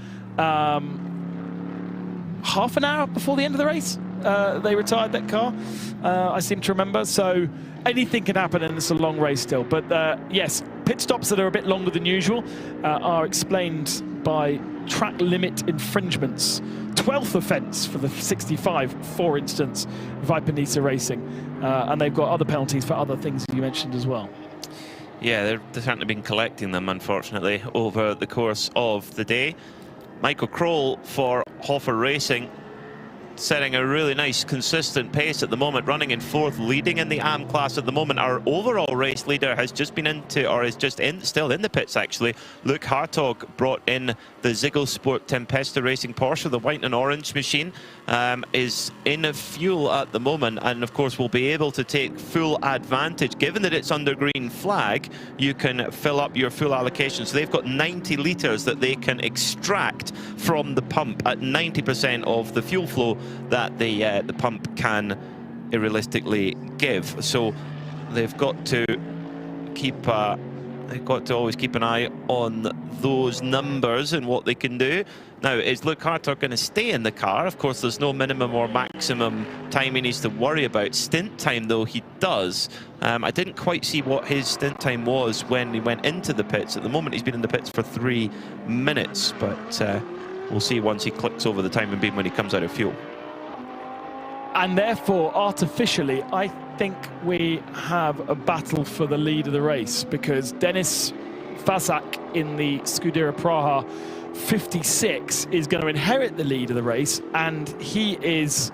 half an hour before the end of the race. They retired that car, I seem to remember. So anything can happen, and it's a long race still. But yes, pit stops that are a bit longer than usual are explained by track limit infringements. 12th offence for the 65, for instance, Viper Nisa Racing. And they've got other penalties for other things you mentioned as well. Yeah, they've certainly been collecting them, unfortunately, over the course of the day. Michael Kroll for Hoffer Racing, setting a really nice, consistent pace at the moment, running in 4th, leading in the AM class at the moment. Our overall race leader has just been into, or is just still in the pits, actually. Luke Hartog brought in the Ziggo Sport Tempesta Racing Porsche, the white and orange machine, is in fuel at the moment, and of course will be able to take full advantage. Given that it's under green flag, you can fill up your full allocation. So they've got 90 litres that they can extract from the pump at 90% of the fuel flow that the pump can realistically give. So they've got to keep always keep an eye on those numbers and what they can do. Now, is Luke Hartog going to stay in the car? Of course, there's no minimum or maximum time he needs to worry about. Stint time, though, he does. I didn't quite see what his stint time was when he went into the pits. At the moment, he's been in the pits for 3 minutes, but we'll see once he clicks over the timing beam when he comes out of fuel. And therefore, artificially, I think we have a battle for the lead of the race, because Denis Fazak in the Scuderia Praha 56 is going to inherit the lead of the race, and he is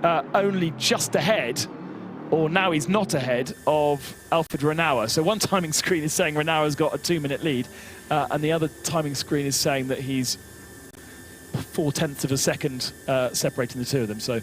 only just ahead, or now he's not ahead, of Alfred Renauer. So one timing screen is saying Renauer's got a 2-minute lead, and the other timing screen is saying that he's 0.4 of a second separating the two of them. So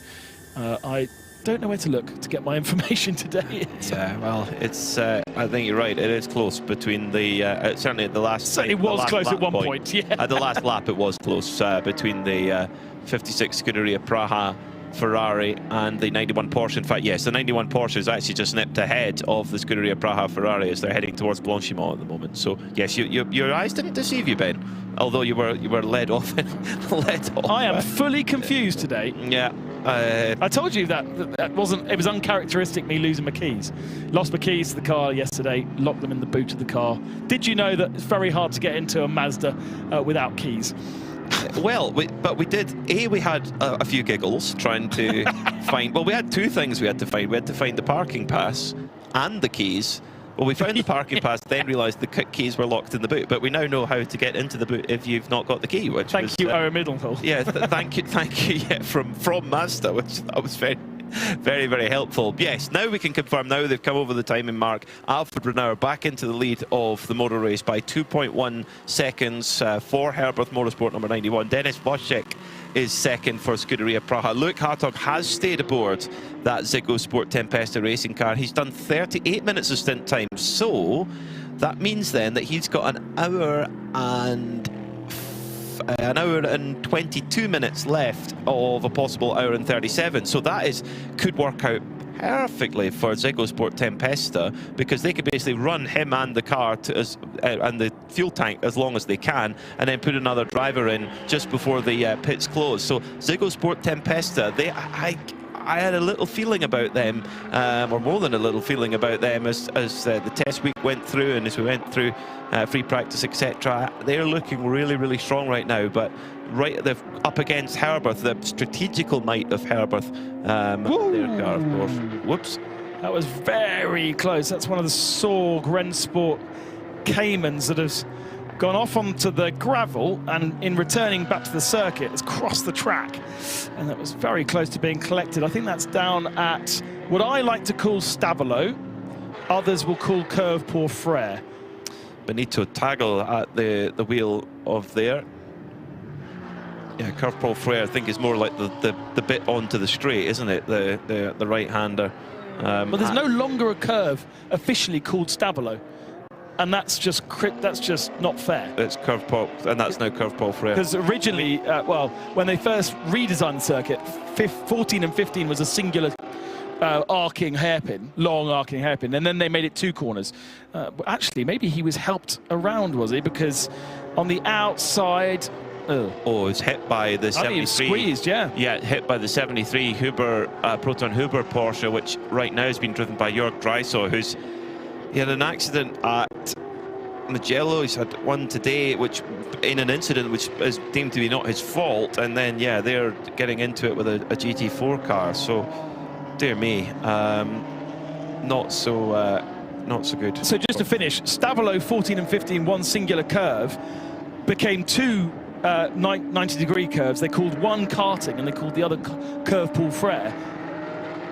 I don't know where to look to get my information today. Yeah, well, it's. I think you're right. It is close between the. Certainly at the last. It was close at one point. Yeah. At the last lap, it was close between the 56 Scuderia Praha Ferrari and the 91 Porsche. In fact, yes, the 91 Porsche is actually just nipped ahead of the Scuderia Praha Ferrari as they're heading towards Blanchimont at the moment. So yes, your eyes didn't deceive you, Ben. Although you were led off. I am fully confused today. Yeah. I told you that it was uncharacteristic me losing my keys. Lost my keys to the car yesterday, locked them in the boot of the car. Did you know that it's very hard to get into a Mazda without keys? Well, but we did. We had a few giggles trying to find. Well, we had two things we had to find. We had to find the parking pass and the keys. Well, we found the parking pass, then realised the keys were locked in the boot. But we now know how to get into the boot if you've not got the key. Which thank you, Owen Middlehill. Yeah, thank you. Yeah, from Mazda, which that was very, very, very helpful. Yes, now we can confirm. Now they've come over the timing mark. Alfred Renauer back into the lead of the motor race by 2.1 seconds for Herberth Motorsport number 91. Denis Waszek is second for Scuderia Praha. Luke Hartog has stayed aboard that Ziggo Sport Tempesta racing car. He's done 38 minutes of stint time, so that means then that he's got an hour and 22 minutes left of a possible hour and 37. So that could work out perfectly for Ziggo Sport Tempesta, because they could basically run him and the car and the fuel tank as long as they can, and then put another driver in just before the pits close. So Ziggo Sport Tempesta, I had a little feeling about them, or more than a little feeling about them, as the test week went through and as we went through free practice, etc. They're looking really, really strong right now, but they're up against Herberth, the strategical might of Herberth. Their car, of course. Whoops. That was very close. That's one of the Sorg Rennsport Caymans that has gone off onto the gravel, and in returning back to the circuit has crossed the track, and that was very close to being collected. I think that's down at what I like to call Stabilo, others will call Curve Pour Frere. Benito Tagle at the wheel of there. Yeah, Curve Pour Frere I think is more like the bit onto the straight, isn't it? The right-hander. Well, there's no longer a curve officially called Stabilo, and that's just not fair. It's Curve Pour, and that's now Curve Pour Frere. Because originally, well, when they first redesigned the circuit, 14 and 15 was a singular arcing hairpin, long arcing hairpin, and then they made it 2 corners. Actually, maybe he was helped around, was he? Because on the outside. Oh, it's hit by the 73. He was squeezed, yeah. Yeah, hit by the 73 Huber, Proton Huber Porsche, which right now has been driven by Jörg Dreisaw, he had an accident at Mugello. He's had one today, which in an incident which is deemed to be not his fault, and then yeah, they're getting into it with a GT4 car. So, dear me, not so good. So just to finish, Stabilo 14 and 15, one singular curve, became 2 90-degree curves. They called one karting and they called the other Curve Pour Frere.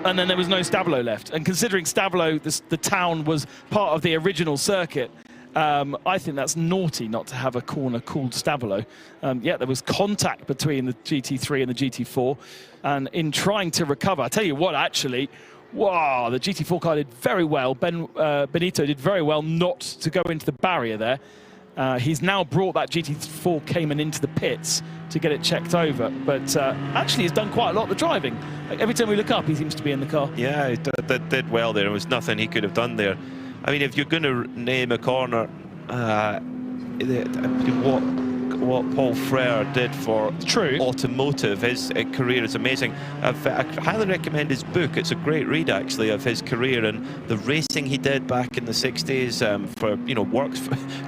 And then there was no Stabilo left. And considering Stabilo, the town, was part of the original circuit, I think that's naughty not to have a corner called Stabilo. Yeah, there was contact between the GT3 and the GT4. And in trying to recover, I tell you what, actually, wow, the GT4 car did very well. Benito did very well not to go into the barrier there. He's now brought that GT4 Cayman into the pits to get it checked over, but actually he's done quite a lot of the driving. Every time we look up, he seems to be in the car. Yeah, he did well there. There was nothing he could have done there. I mean, if you're going to name a corner, what Paul Frere did for automotive, his career is amazing. I highly recommend his book. It's a great read, actually, of his career and the racing he did back in the 60s. For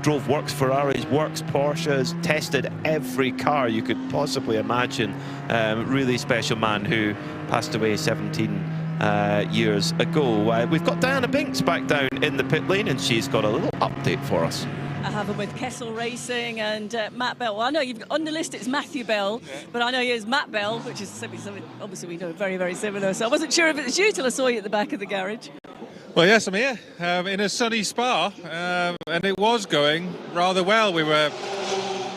drove works Ferraris, works Porsches, tested every car you could possibly imagine. Really special man who passed away 17 years ago. We've got Diana Binks back down in the pit lane, and she's got a little update for us. I have him with Kessel Racing and Matt Bell. Well, I know you've on the list it's Matthew Bell, but I know here's Matt Bell, which is something obviously we know very, very similar. So I wasn't sure if it was you till I saw you at the back of the garage. Well, yes, I'm here in a sunny Spa, and it was going rather well. We were,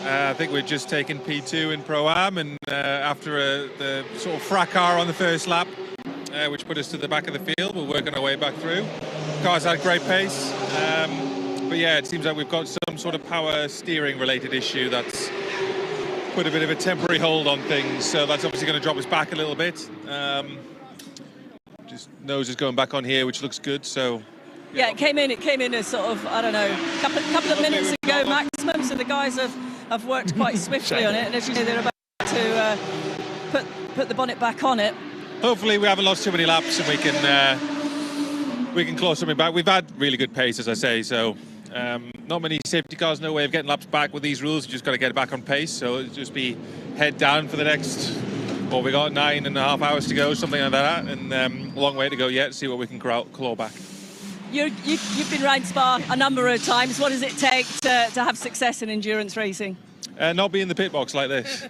I think we'd just taken P2 in Pro-Am, and after the sort of fracas on the first lap, which put us to the back of the field, we're working our way back through. Cars had great pace. But yeah, it seems like we've got some sort of power steering related issue that's put a bit of a temporary hold on things. So that's obviously going to drop us back a little bit. Just nose is going back on here, which looks good. So yeah, it came in as sort of, I don't know, a couple of minutes ago maximum. So the guys have worked quite swiftly on it, and as you say, they're about to put the bonnet back on it. Hopefully we haven't lost too many laps and we can claw something back. We've had really good pace, as I say, so not many safety cars, no way of getting laps back with these rules. You just got to get it back on pace, so it'll just be head down for the next, well, we got 9.5 hours to go, something like that, and a long way to go yet, see what we can claw back. You've been around Spa a number of times. What does it take to have success in endurance racing? Not be in the pit box like this.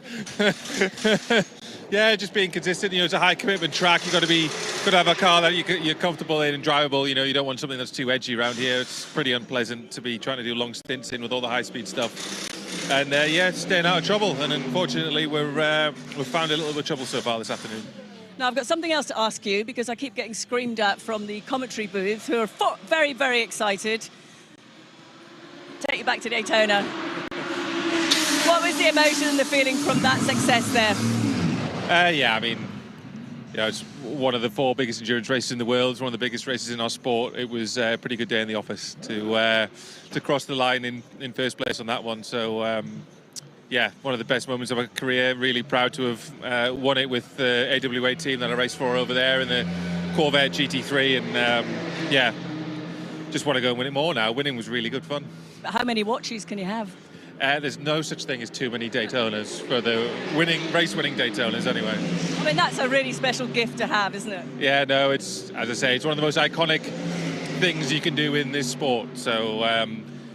Yeah, just being consistent. You know, it's a high commitment track. You've got to have a car that you're comfortable in and drivable. You know, you don't want something that's too edgy around here. It's pretty unpleasant to be trying to do long stints in with all the high-speed stuff. And yeah, staying out of trouble. And unfortunately, we've found a little bit of trouble so far this afternoon. Now, I've got something else to ask you, because I keep getting screamed at from the commentary booth, who are very, very excited. Take you back to Daytona. What was the emotion and the feeling from that success there? Yeah, I mean, you know, it's one of the 4 biggest endurance races in the world. It's one of the biggest races in our sport. It was a pretty good day in the office to cross the line in first place on that one. So, yeah, one of the best moments of my career. Really proud to have won it with the AWA team that I raced for over there in the Corvette GT3. And, yeah, just want to go and win it more now. Winning was really good fun. But how many watches can you have? There's no such thing as too many Daytonas for the race-winning Daytonas, anyway. I mean, that's a really special gift to have, isn't it? Yeah, no, it's, as I say, it's one of the most iconic things you can do in this sport. So,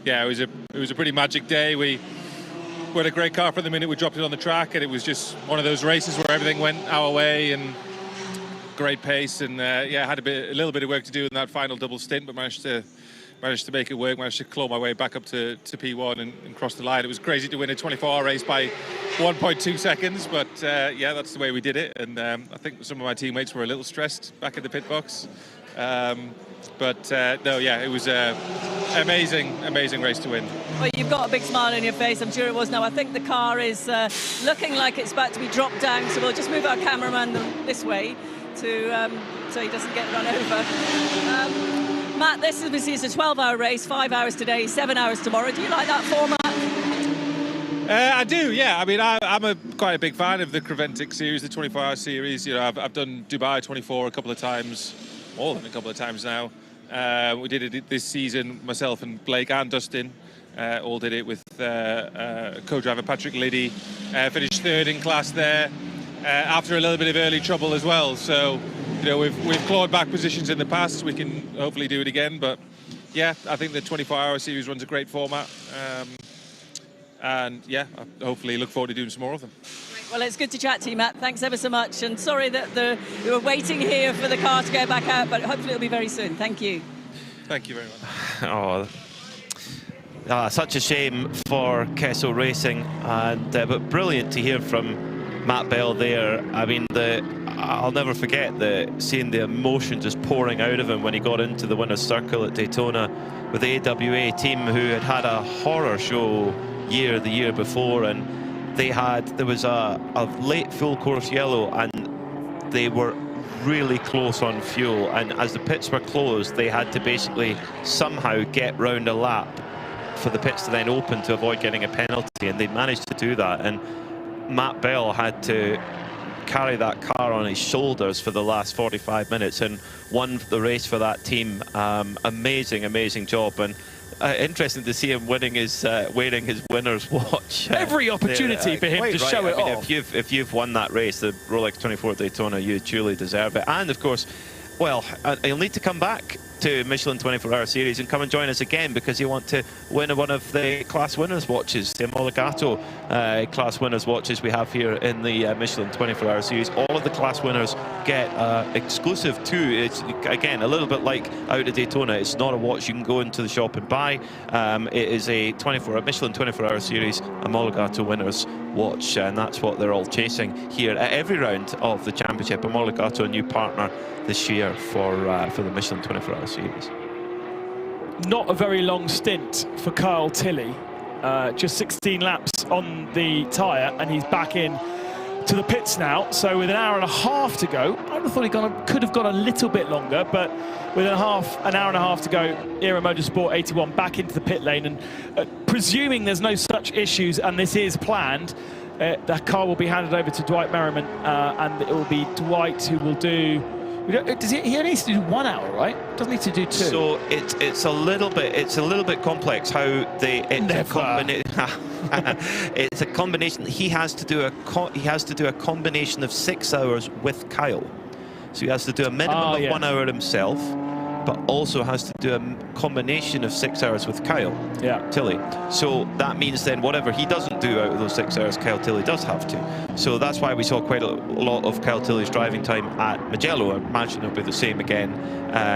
yeah, it was a pretty magic day. We had a great car for the minute we dropped it on the track, and it was just one of those races where everything went our way and great pace. And yeah, had a little bit of work to do in that final double stint, but managed to make it work, managed to claw my way back up to P1 and cross the line. It was crazy to win a 24-hour race by 1.2 seconds, but yeah, that's the way we did it. And I think some of my teammates were a little stressed back in the pit box. But no, yeah, it was an amazing race to win. Well, you've got a big smile on your face, I'm sure it was. Now, I think the car is looking like it's about to be dropped down, so we'll just move our cameraman this way to so he doesn't get run over. Matt, this is a 12-hour race, 5 hours today, 7 hours tomorrow. Do you like that format? I do, yeah. I mean, I'm quite a big fan of the Creventic series, the 24-hour series. You know, I've done Dubai 24 a couple of times, more than a couple of times now. We did it this season, myself and Blake and Dustin all did it with co-driver Patrick Liddy. Finished third in class there after a little bit of early trouble as well. So, you know, we've clawed back positions in the past. We can hopefully do it again. But yeah, I think the 24-hour series runs a great format. And yeah, I hopefully look forward to doing some more of them. Well, it's good to chat to you, Matt. Thanks ever so much. And sorry that we were waiting here for the car to go back out, but hopefully it'll be very soon. Thank you. Thank you very much. Such a shame for Kessel Racing, and but brilliant to hear from Matt Bell there. I mean, I'll never forget seeing the emotion just pouring out of him when he got into the winner's circle at Daytona with the AWA team, who had a horror show the year before, and there was a late full course yellow, and they were really close on fuel, and as the pits were closed, they had to basically somehow get round a lap for the pits to then open to avoid getting a penalty, and they managed to do that. And Matt Bell had to carry that car on his shoulders for the last 45 minutes and won the race for that team. Amazing job, and interesting to see him wearing his winner's watch. Every opportunity for him to show it off. If you've won that race, the Rolex 24 Daytona, you truly deserve it. And of course, well, you'll need to come back to Michelin 24-hour series and come and join us again, because you want to win one of the class winners watches, the Omologato class winners watches we have here in the Michelin 24-hour series. All of the class winners get exclusive to. It's again a little bit like out of Daytona. It's not a watch you can go into the shop and buy. It is a Michelin 24-hour series Omologato winners watch, and that's what they're all chasing here at every round of the championship. Omologato, a new partner this year for the Michelin 24-hour series. Not a very long stint for Kyle Tilley, just 16 laps on the tyre, and he's back in to the pits now. So with an hour and a half to go, I would have thought he could have gone a little bit longer, but with an hour and a half to go, Era Motorsport 81 back into the pit lane, and presuming there's no such issues and this is planned, that car will be handed over to Dwight Merriman, and it will be Dwight who will do. He only needs to do 1 hour, right? Doesn't need to do 2. So it's a little bit complex how it's a combination. He has to do a combination of 6 hours with Kyle. So he has to do a minimum of 1 hour himself, but also has to do a combination of 6 hours with Kyle Tilley. So that means then whatever he doesn't do out of those 6 hours, Kyle Tilley does have to. So that's why we saw quite a lot of Kyle Tilley's driving time at Mugello. I imagine it'll be the same again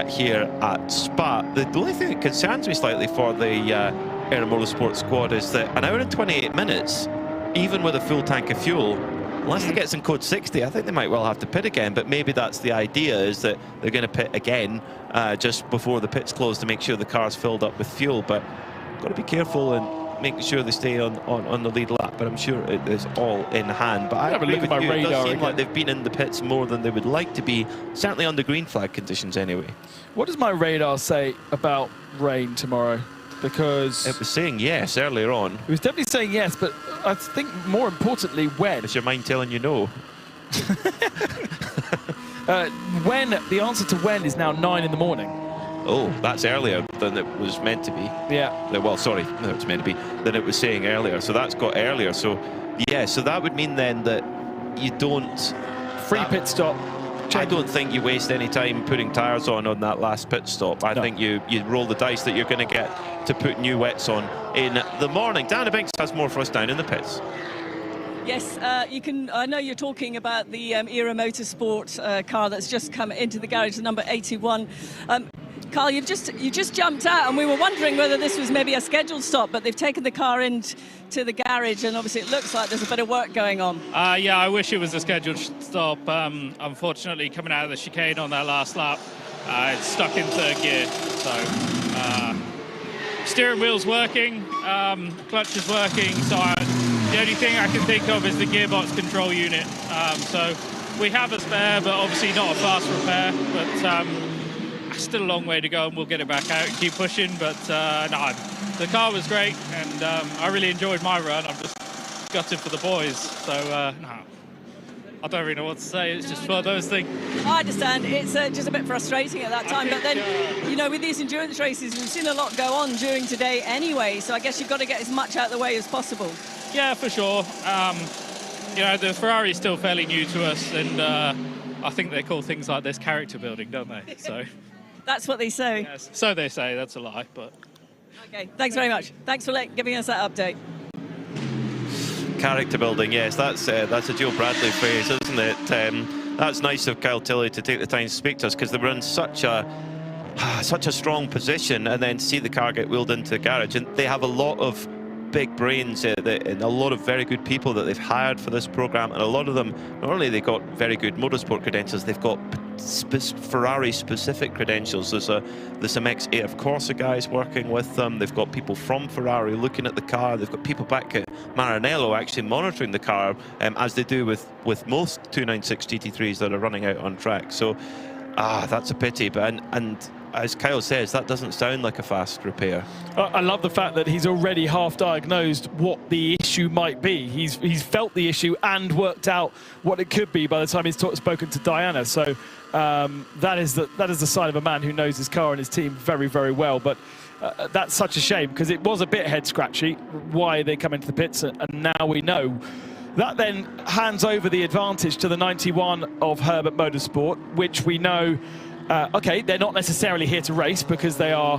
here at Spa. The only thing that concerns me slightly for the Era Motorsport squad is that an hour and 28 minutes, even with a full tank of fuel, unless they get some code 60, I think they might well have to pit again. But maybe that's the idea, is that they're going to pit again just before the pits close to make sure the car's filled up with fuel. But got to be careful and making sure they stay on the lead lap. But I'm sure it is all in hand. But I have a look at my radar. It does seem like they've been in the pits more than they would like to be, certainly under green flag conditions anyway. What does my radar say about rain tomorrow? Because it was saying yes earlier on. It was definitely saying yes, but I think more importantly, when. Is your mind telling you no? When, the answer to when is now 9 in the morning. Oh, that's earlier than it was meant to be. Yeah. Well, sorry, no, it's meant to be than it was saying earlier. So that's got earlier. So yeah, so that would mean then that you don't free pit stop. I don't think you waste any time putting tyres on that last pit stop. I think you roll the dice that you're going to get to put new wets on in the morning. Dana Binks has more for us down in the pits. Yes, you can. I know you're talking about the Era Motorsport car that's just come into the garage, number 81. Carl, you just jumped out, and we were wondering whether this was maybe a scheduled stop, but they've taken the car into the garage, and obviously it looks like there's a bit of work going on. Yeah, I wish it was a scheduled stop. Unfortunately, coming out of the chicane on that last lap, it's stuck in third gear. So steering wheel's working, clutch is working. So the only thing I can think of is the gearbox control unit. So we have a spare, but obviously not a fast repair. But still a long way to go, and we'll get it back out and keep pushing. But no, the car was great, and I really enjoyed my run. I'm just gutted for the boys. So no, I don't really know what to say. It's just one of those things. I understand. It's just a bit frustrating at that time. But then, you know, with these endurance races, we've seen a lot go on during today anyway. So I guess you've got to get as much out of the way as possible. Yeah, for sure. You know, the Ferrari's still fairly new to us, and I think they call things like this character building, don't they? So. That's what they say. Yes, so they say. That's a lie, but... Okay, thanks very much. Thanks for giving us that update. Character building, yes, that's a Joe Bradley phrase, isn't it? That's nice of Kyle Tilley to take the time to speak to us, because they were in such a strong position, and then see the car get wheeled into the garage. And they have a lot of big brains and a lot of very good people that they've hired for this program, and a lot of them, not only they got very good motorsport credentials, they've got Ferrari specific credentials. There's some ex-AF Corsa guys working with them. They've got people from Ferrari looking at the car. They've got people back at Maranello actually monitoring the car, as they do with most 296 GT3s that are running out on track. So that's a pity, but and as Kyle says, that doesn't sound like a fast repair. I love the fact that he's already half diagnosed what the issue might be. He's felt the issue and worked out what it could be by the time he's spoken to Diana. So that is the sign of a man who knows his car and his team very, very well. But that's such a shame, because it was a bit head scratchy why they come into the pits, and now we know. That then hands over the advantage to the 91 of Herbert Motorsport, which we know. Okay, they're not necessarily here to race because they are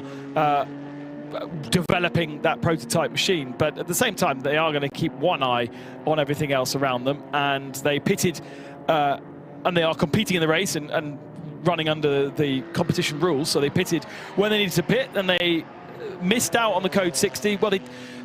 developing that prototype machine, but at the same time they are going to keep one eye on everything else around them, and they pitted and they are competing in the race and running under the competition rules, so they pitted when they needed to pit, and they missed out on the code 60. Well,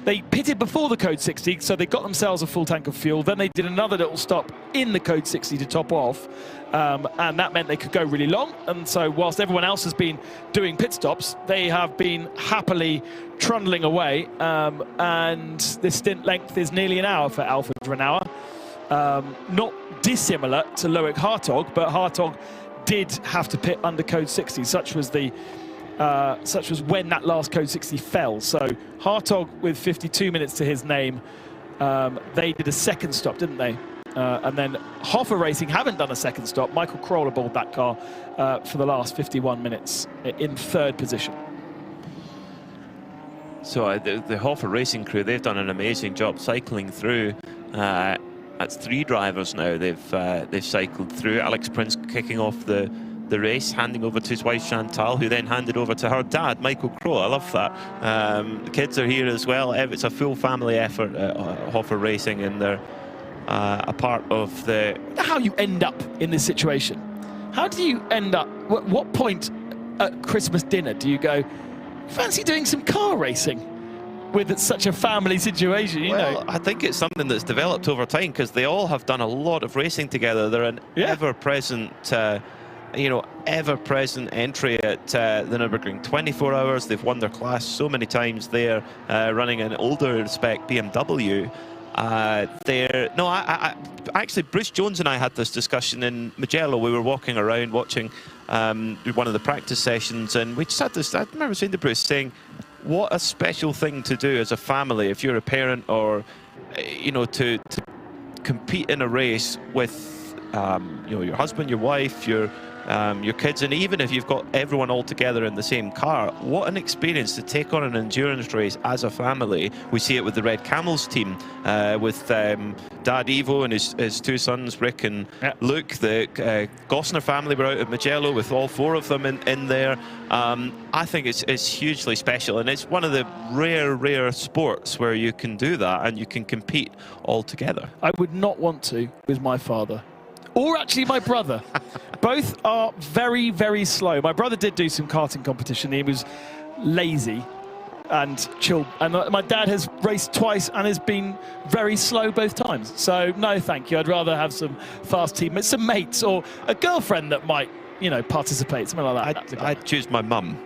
they pitted before the code 60, so they got themselves a full tank of fuel. Then they did another little stop in the code 60 to top off, and that meant they could go really long. And so whilst everyone else has been doing pit stops, they have been happily trundling away, and this stint length is nearly an hour for Alfred Renauer. Not dissimilar to Loic Hartog, but Hartog did have to pit under code 60. Such was when that last code 60 fell. So Hartog with 52 minutes to his name. They did a second stop, didn't they? And then Hoffa Racing haven't done a second stop. Michael Kroll aboard that car for the last 51 minutes in third position. So the Hoffa Racing crew, they've done an amazing job cycling through. That's 3 drivers now they've cycled through. Alex Prince kicking off the race, handing over to his wife Chantal, who then handed over to her dad, Michael Crow. I love that. The kids are here as well. It's a full family effort at Hoffa Racing, and they're a part of the... How you end up in this situation? How do you end up... What point at Christmas dinner do you go, fancy doing some car racing? With such a family situation, you know. I think it's something that's developed over time, because they all have done a lot of racing together. They're an ever-present... ever-present entry at the Nürburgring. 24 hours, they've won their class so many times there, running an older spec BMW. Actually, Bruce Jones and I had this discussion in Mugello. We were walking around watching one of the practice sessions, and we just had this, I remember saying to Bruce, saying, what a special thing to do as a family, if you're a parent, or, to compete in a race with, your husband, your wife, your your kids, and even if you've got everyone all together in the same car, what an experience to take on an endurance race as a family. We see it with the Red Camels team, with Dad Ivo and his two sons, Rick and Luke. The Gosner family were out at Mugello with all four of them in there. I think it's hugely special, and it's one of the rare sports where you can do that and you can compete all together. I would not want to with my father, or actually my brother. Both are very, very slow. My brother did do some karting competition. He was lazy and chill. And my dad has raced twice and has been very slow both times. So no, thank you. I'd rather have some fast teammates, some mates, or a girlfriend that might, you know, participate, something like that. I'd choose my mum.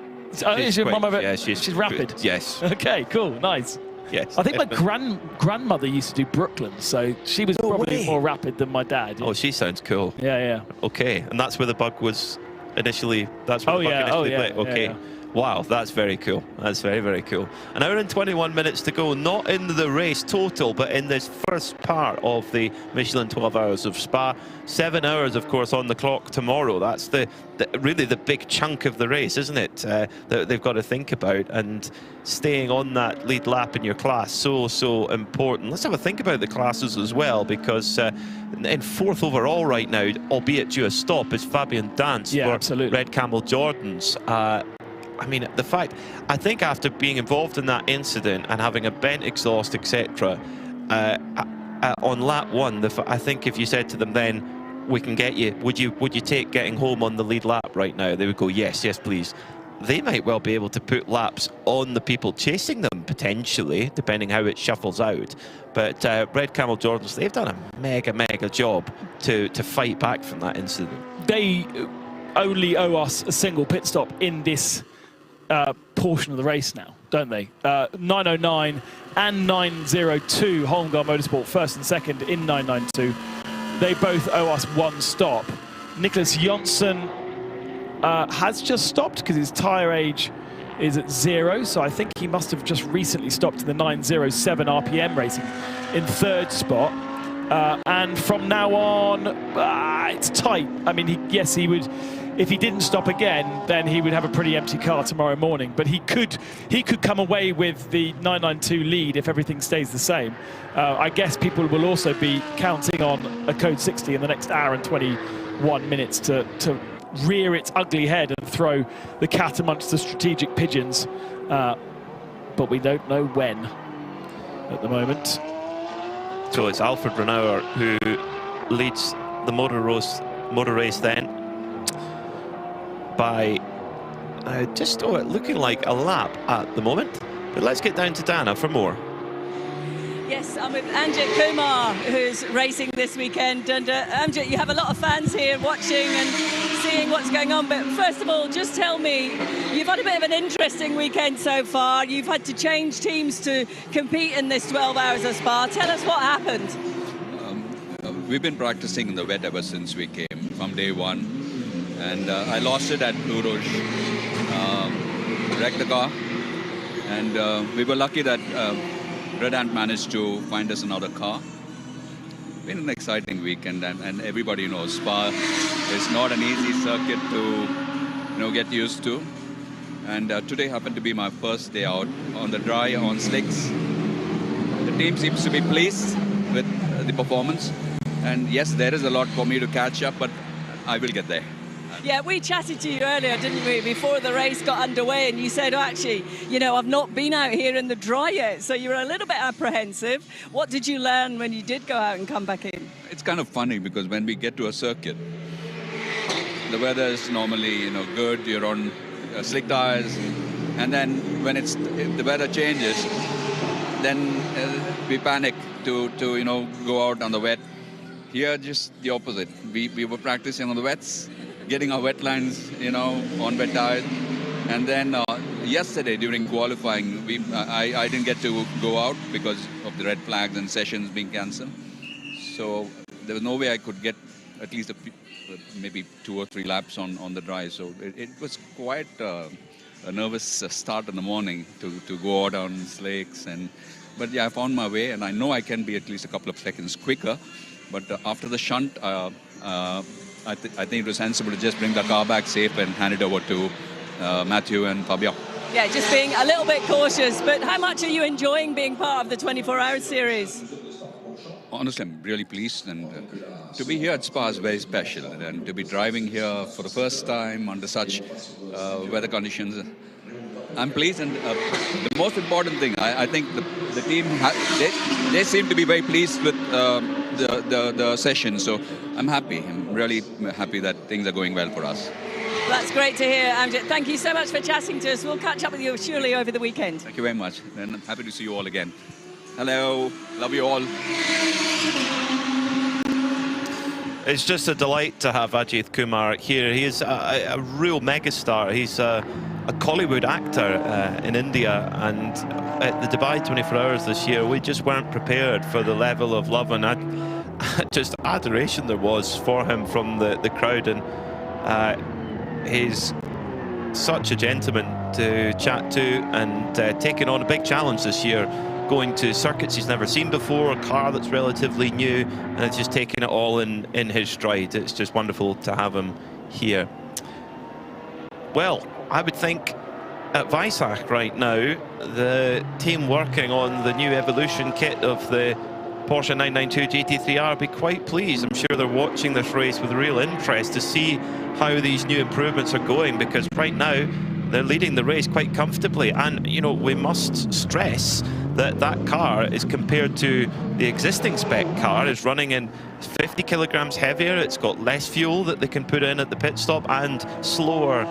Oh, is your mum over? Yeah, she's rapid. Yes. Okay, cool, nice. Yes. I think my grandmother used to do Brooklyn, so she was probably more rapid than my dad. Oh, she sounds cool. Yeah. Okay, and that's where the bug was initially. That's where the bug initially lit. Okay. Yeah. Wow, that's very cool. That's very, very cool. An hour and 21 minutes to go, not in the race total, but in this first part of the Michelin 12 Hours of Spa. 7 hours, of course, on the clock tomorrow. That's really the big chunk of the race, isn't it? That they've got to think about, and staying on that lead lap in your class, so important. Let's have a think about the classes as well, because in fourth overall right now, albeit due a stop, is Fabian Dance for absolutely. Red Camel Jordans. I mean, the fact, I think after being involved in that incident and having a bent exhaust, etc., on lap one, I think if you said to them then, we can get you, would you take getting home on the lead lap right now? They would go, yes, please. They might well be able to put laps on the people chasing them, potentially, depending how it shuffles out. But Red Camel Jordans, they've done a mega job to fight back from that incident. They only owe us a single pit stop in this portion of the race now, don't they? 909 and 902, Holmgar Motorsport first and second in 992. They both owe us one stop. Nicholas Jonsson has just stopped because his tyre age is at 0, so I think he must have just recently stopped in the 907 RPM racing in third spot. And from now on, it's tight. I mean, he would. If he didn't stop again, then he would have a pretty empty car tomorrow morning. But he could come away with the 992 lead if everything stays the same. I guess people will also be counting on a code 60 in the next hour and 21 minutes to rear its ugly head and throw the cat amongst the strategic pigeons. But we don't know when at the moment. So it's Alfred Renauer who leads the motor race then by just looking like a lap at the moment. But let's get down to Dana for more. Yes, I'm with Ajith Kumar, who's racing this weekend. And Ajith, you have a lot of fans here watching and seeing what's going on. But first of all, just tell me, you've had a bit of an interesting weekend so far. You've had to change teams to compete in this 12 Hours of Spa. Tell us what happened. We've been practicing in the wet ever since we came, from day one. And I lost it at Blue Rouge, wrecked the car. And we were lucky that Red Ant managed to find us another car. Been an exciting weekend, and everybody knows Spa is not an easy circuit to get used to. And today happened to be my first day out on the dry, on slicks. The team seems to be pleased with the performance. And yes, there is a lot for me to catch up, but I will get there. Yeah, we chatted to you earlier, didn't we, before the race got underway, and you said, oh, actually, I've not been out here in the dry yet, so you were a little bit apprehensive. What did you learn when you did go out and come back in? It's kind of funny because when we get to a circuit, the weather is normally, good, you're on slick tires, and then when if the weather changes, then we panic to go out on the wet. Here, just the opposite. We were practicing on the wets, getting our wet lines, on wet tires. And then yesterday during qualifying, I didn't get to go out because of the red flags and sessions being cancelled. So there was no way I could get at least maybe 2 or 3 laps on the dry. So it was quite a nervous start in the morning to go out on slicks. But yeah, I found my way, and I know I can be at least a couple of seconds quicker But after the shunt, I think it was sensible to just bring the car back safe and hand it over to Matthew and Fabio. Yeah, just being a little bit cautious. But how much are you enjoying being part of the 24-hour series? Honestly, I'm really pleased, and to be here at Spa is very special, and to be driving here for the first time under such weather conditions, I'm pleased. And the most important thing, I think the team, they seem to be very pleased with the session, so I'm happy. I'm really happy that things are going well for us. That's great to hear, Ajith. Thank you so much for chatting to us. We'll catch up with you surely over the weekend. Thank you very much, and I'm happy to see you all again. Hello, love you all. It's just a delight to have Ajith Kumar here. He is a real megastar. He's a Collywood actor in India, and at the Dubai 24 Hours this year, we just weren't prepared for the level of love and just adoration there was for him from the crowd. And he's such a gentleman to chat to, and taking on a big challenge this year, going to circuits he's never seen before, a car that's relatively new, and it's just taking it all in his stride. It's just wonderful to have him here. Well, I would think at Weissach right now, the team working on the new evolution kit of the Porsche 992 GT3R will be quite pleased. I'm sure they're watching this race with real interest to see how these new improvements are going, because right now they're leading the race quite comfortably. And, you know, we must stress that that car is compared to the existing spec car, is running in 50 kilograms heavier. It's got less fuel that they can put in at the pit stop, and slower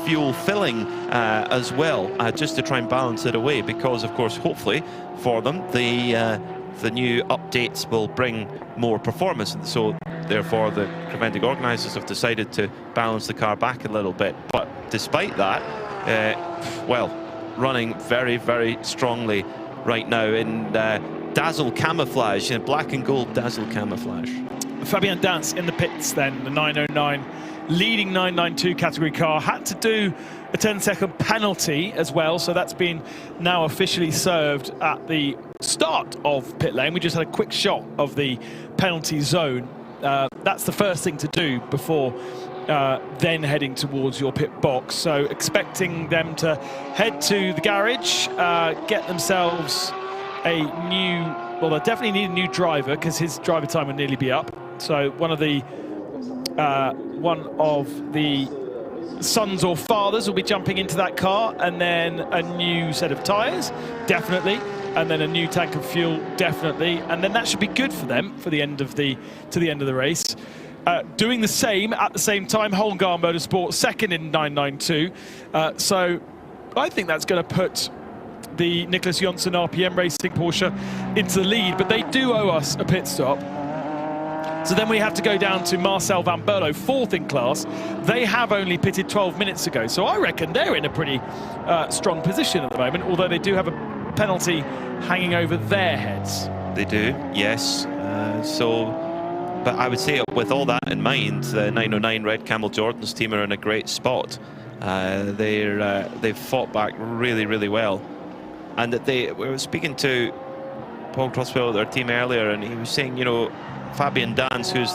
fuel filling as well, just to try and balance it away, because of course hopefully for them the new updates will bring more performance, and so therefore the preventing organisers have decided to balance the car back a little bit. But despite that, well, running very, very strongly right now in dazzle camouflage, black and gold dazzle camouflage. Fabian Dance in the pits then, the 909 leading 992 category car, had to do a 10-second penalty as well, so that's been now officially served at the start of pit lane. We just had a quick shot of the penalty zone. That's the first thing to do before then heading towards your pit box. So expecting them to head to the garage, get themselves a new, well, they definitely need a new driver because his driver time will nearly be up. So one of the sons or fathers will be jumping into that car, and then a new set of tyres, definitely, and then a new tank of fuel, definitely, and then that should be good for them for the end of the race. Doing the same at the same time, Holmgar Motorsport second in 992. So I think that's going to put the Nicholas Jonsson RPM Racing Porsche into the lead, but they do owe us a pit stop. So then we have to go down to Marcel Van Berlo, fourth in class. They have only pitted 12 minutes ago, so I reckon they're in a pretty strong position at the moment, although they do have a penalty hanging over their heads. They do, yes. But I would say with all that in mind, the 909 Red Camel Jordan's team are in a great spot. They've fought back really, really well. And that we were speaking to Paul Crosswell, their team, earlier, and he was saying, you know, Fabian Dance, who's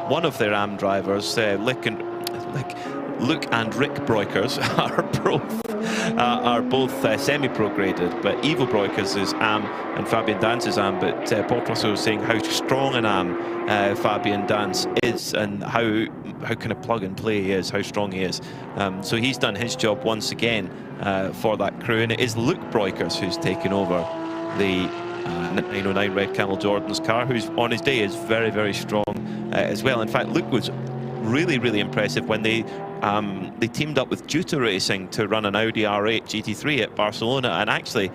one of their AM drivers, Luke and Rick Breukers are both semi-pro graded, but Ivo Breukers is AM and Fabian Dance is AM. But Paul Crosswell was saying how strong an AM Fabian Dance is, and how kind of plug and play he is, how strong he is. So he's done his job once again for that crew, and it is Luke Breukers who's taken over the 909 Red Camel Jordan's car, who's on his day is very, very strong as well. In fact, Luke was really, really impressive when they teamed up with Juta Racing to run an Audi R8 GT3 at Barcelona, and actually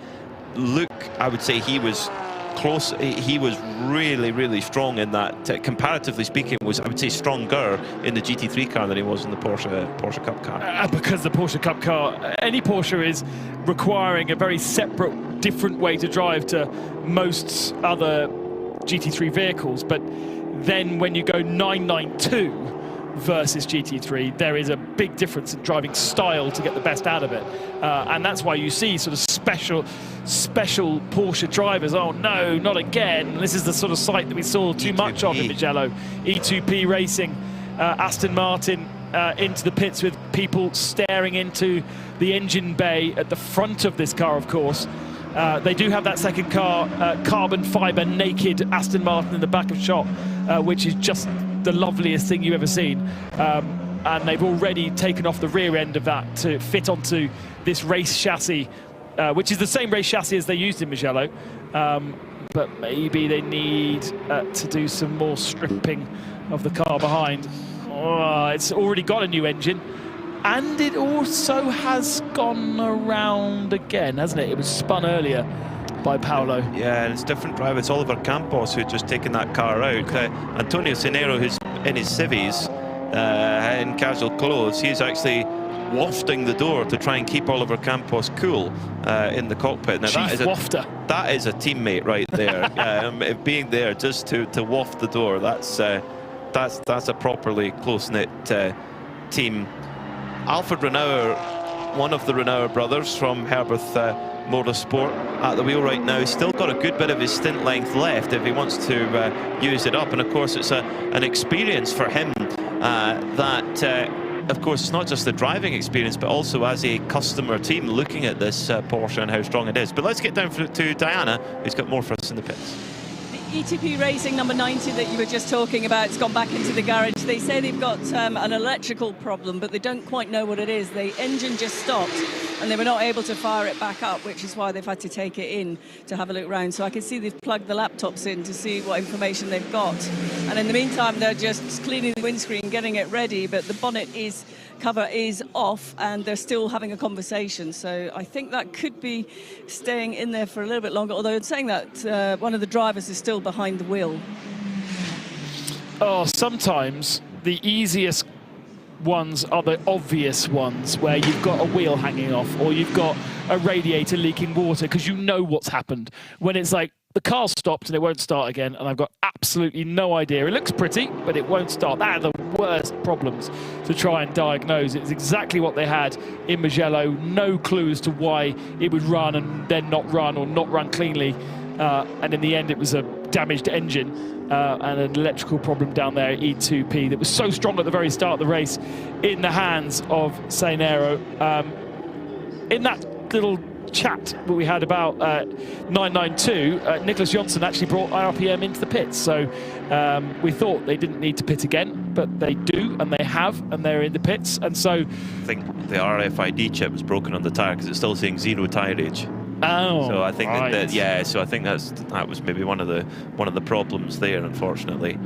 Luke, I would say he was close. He was really, really strong in that. Comparatively speaking, was, I would say, stronger in the GT3 car than he was in the Porsche Cup car. Because the Porsche Cup car, any Porsche is requiring a very separate, different way to drive to most other GT3 vehicles. But then when you go 992, versus GT3. There is a big difference in driving style to get the best out of it, and that's why you see sort of special Porsche drivers. Oh no, not again! This is the sort of sight that we saw too much of in Mugello. E2P Racing, Aston Martin into the pits with people staring into the engine bay at the front of this car, of course. They do have that second car, carbon fibre naked Aston Martin in the back of shot, which is just the loveliest thing you've ever seen. And they've already taken off the rear end of that to fit onto this race chassis, which is the same race chassis as they used in Mugello. But maybe they need to do some more stripping of the car behind. Oh, it's already got a new engine. And it also has gone around again, hasn't it? It was spun earlier by Paolo. Yeah, and it's different driver. It's Oliver Campos who'd just taken that car out. Antonio Cenero, who's in his civvies, in casual clothes, he's actually wafting the door to try and keep Oliver Campos cool in the cockpit. Now that is a teammate right there. Being there just to waft the door, that's a properly close-knit team. Alfred Renauer, one of the Renauer brothers from Herberth Motorsport, at the wheel right now. Still got a good bit of his stint length left if he wants to use it up. And of course, it's an experience for him that, of course, it's not just the driving experience, but also as a customer team looking at this Porsche and how strong it is. But let's get down to Diana, who's got more for us in the pits. ETP Racing number 90 that you were just talking about, it's gone back into the garage. They say they've got an electrical problem, but they don't quite know what it is. The engine just stopped and they were not able to fire it back up, which is why they've had to take it in to have a look around. So I can see they've plugged the laptops in to see what information they've got. And in the meantime, they're just cleaning the windscreen, getting it ready, but the bonnet cover is off and they're still having a conversation. So I think that could be staying in there for a little bit longer, although it's saying that one of the drivers is still behind the wheel. Oh, sometimes the easiest ones are the obvious ones where you've got a wheel hanging off or you've got a radiator leaking water because you know what's happened. When it's like the car's stopped and it won't start again and I've got absolutely no idea. It looks pretty, but it won't start. That are the worst problems to try and diagnose. It's exactly what they had in Mugello. No clue as to why it would run and then not run or not run cleanly. And in the end, it was a damaged engine and an electrical problem down there at E2P that was so strong at the very start of the race in the hands of Cenero. In that little chat that we had about 992, Nicholas Johnson actually brought IRPM into the pits. So we thought they didn't need to pit again, but they do, and they have, and they're in the pits. And so I think the RFID chip was broken on the tyre because it's still saying 0 tyre age. Oh, so I think right. So I think that was maybe one of the problems there, unfortunately.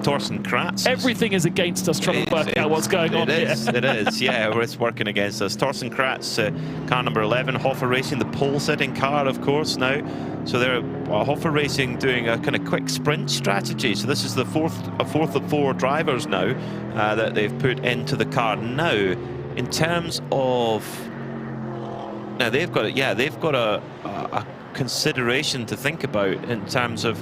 Torsten Kratz. Everything is against us trying to work out what's going on here. It is, yeah, it's working against us. Torsten Kratz, car number 11, Hoffer Racing, the pole-sitting car, of course, now. So they're Hoffer Racing doing a kind of quick sprint strategy. So this is the fourth of 4 drivers now that they've put into the car. Now, in terms of... Now, they've got a consideration to think about in terms of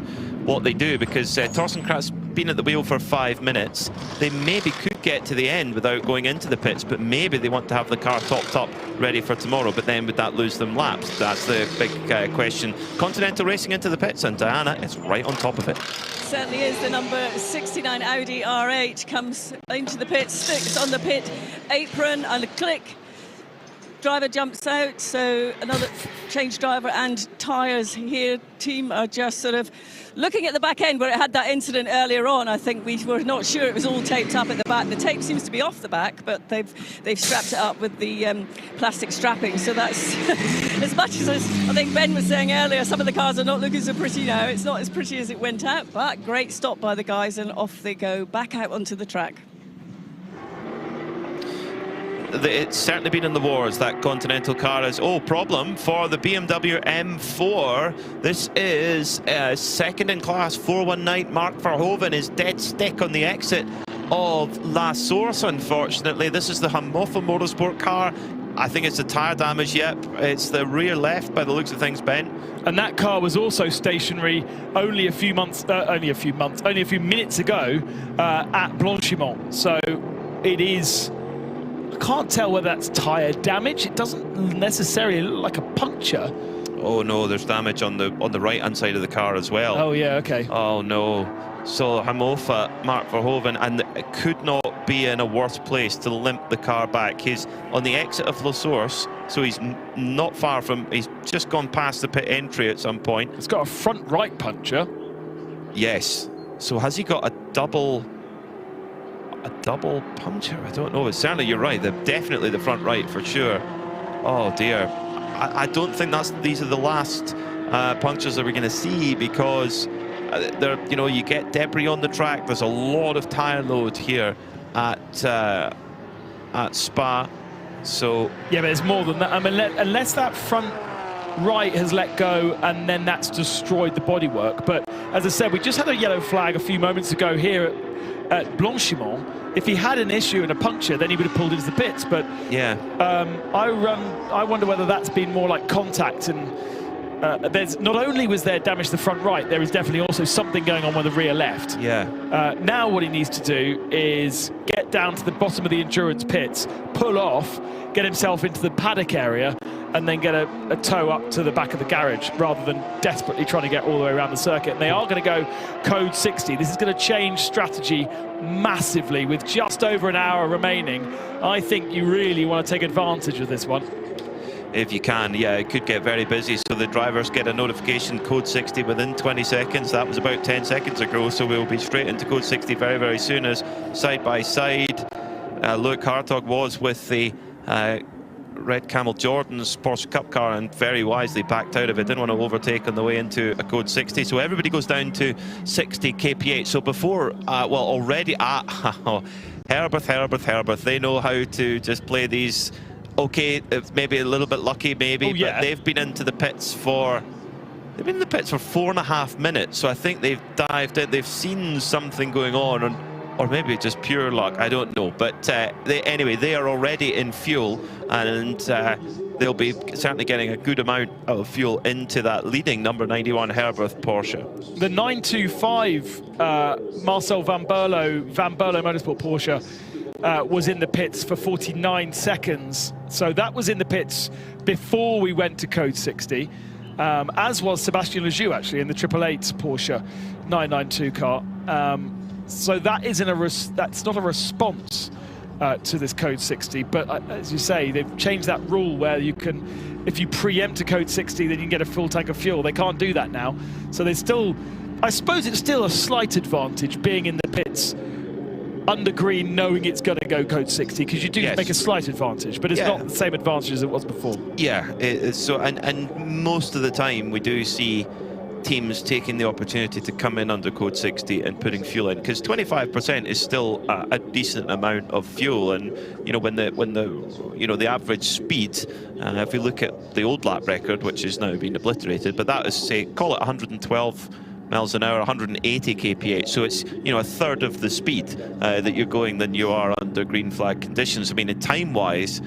what they do, because Torsten Kratz been at the wheel for 5 minutes. They maybe could get to the end without going into the pits, but maybe they want to have the car topped up ready for tomorrow, but then would that lose them laps? That's the big question. Continental Racing into the pits, and Diana is right on top of it. Certainly is. The number 69 Audi R8 comes into the pits, sticks on the pit apron, and a click. Driver jumps out, so another change driver and tyres here. Team are just sort of looking at the back end where it had that incident earlier on. I think we were not sure it was all taped up at the back. The tape seems to be off the back, but they've strapped it up with the plastic strapping. So that's as much as I think Ben was saying earlier, some of the cars are not looking so pretty now. It's not as pretty as it went out, but great stop by the guys, and off they go back out onto the track. It's certainly been in the wars, that Continental car is. Problem for the BMW M4. This is second in class 419. Mark Verhoeven is dead stick on the exit of La Source, unfortunately. This is the Hanmofa Motorsport car I think it's the tyre damage, yep. It's the rear left by the looks of things, Ben. And that car was also stationary only a few minutes ago at Blanchimont. So it is, I can't tell whether that's tyre damage. It doesn't necessarily look like a puncture. Oh no, there's damage on the right-hand side of the car as well. Oh yeah, okay. Oh no. So Hamofa, Mark Verhoeven, and it could not be in a worse place to limp the car back. He's on the exit of La Source, so he's not far from, he's just gone past the pit entry at some point. It's got a front right puncture. Yes. So has he got a double puncture? I don't know. But certainly you're right. Definitely the front right for sure. Oh dear. I don't think these are the last punctures that we're going to see, because you get debris on the track. There's a lot of tyre load here at Spa. So yeah, but it's more than that. I mean, unless that front right has let go and then that's destroyed the bodywork. But as I said, we just had a yellow flag a few moments ago here at Blanchimont. If he had an issue and a puncture, then he would have pulled into the pits. But yeah, I wonder whether that's been more like contact. And there's not only was there damage to the front right, there is definitely also something going on with the rear left. Yeah. Now what he needs to do is get down to the bottom of the endurance pits, pull off, get himself into the paddock area, and then get a tow up to the back of the garage, rather than desperately trying to get all the way around the circuit. And they are going to go code 60. This is going to change strategy massively with just over an hour remaining. I think you really want to take advantage of this one. If you can, yeah, it could get very busy. So the drivers get a notification, code 60 within 20 seconds. That was about 10 seconds ago. So we'll be straight into code 60 very, very soon, as side by side. Luke Hartog was with the Red Camel Jordan's Porsche Cup car and very wisely backed out of it. Didn't want to overtake on the way into a code 60. So everybody goes down to 60 kph. So before, already, Herbert, they know how to just play these. Okay, maybe a little bit lucky, maybe, but they've been into the pits for 4.5 minutes. So I think they've dived in, they've seen something going on, or maybe just pure luck, I don't know. But anyway, they are already in fuel, and they'll be certainly getting a good amount of fuel into that leading number 91 Herbert Porsche. The 925 Marcel Van Berlo Motorsport Porsche was in the pits for 49 seconds. So that was in the pits before we went to code 60, as was Sebastian Lejeune, actually, in the 888 Porsche 992 car. So that that's not a response to this code 60, but as you say, they've changed that rule where you can, if you preempt a code 60, then you can get a full tank of fuel. They can't do that now. So there's still, I suppose it's still a slight advantage being in the pits under green, knowing it's going to go code 60, because you do make a slight advantage, but it's not the same advantage as it was before. Yeah, so and most of the time we do see teams taking the opportunity to come in under code 60 and putting fuel in, because 25% is still a decent amount of fuel. And when the average speed, if we look at the old lap record, which has now been obliterated, but that is, say, call it 112 miles an hour, 180 kph. So it's a third of the speed that you're going than you are under green flag conditions. I mean, in time-wise,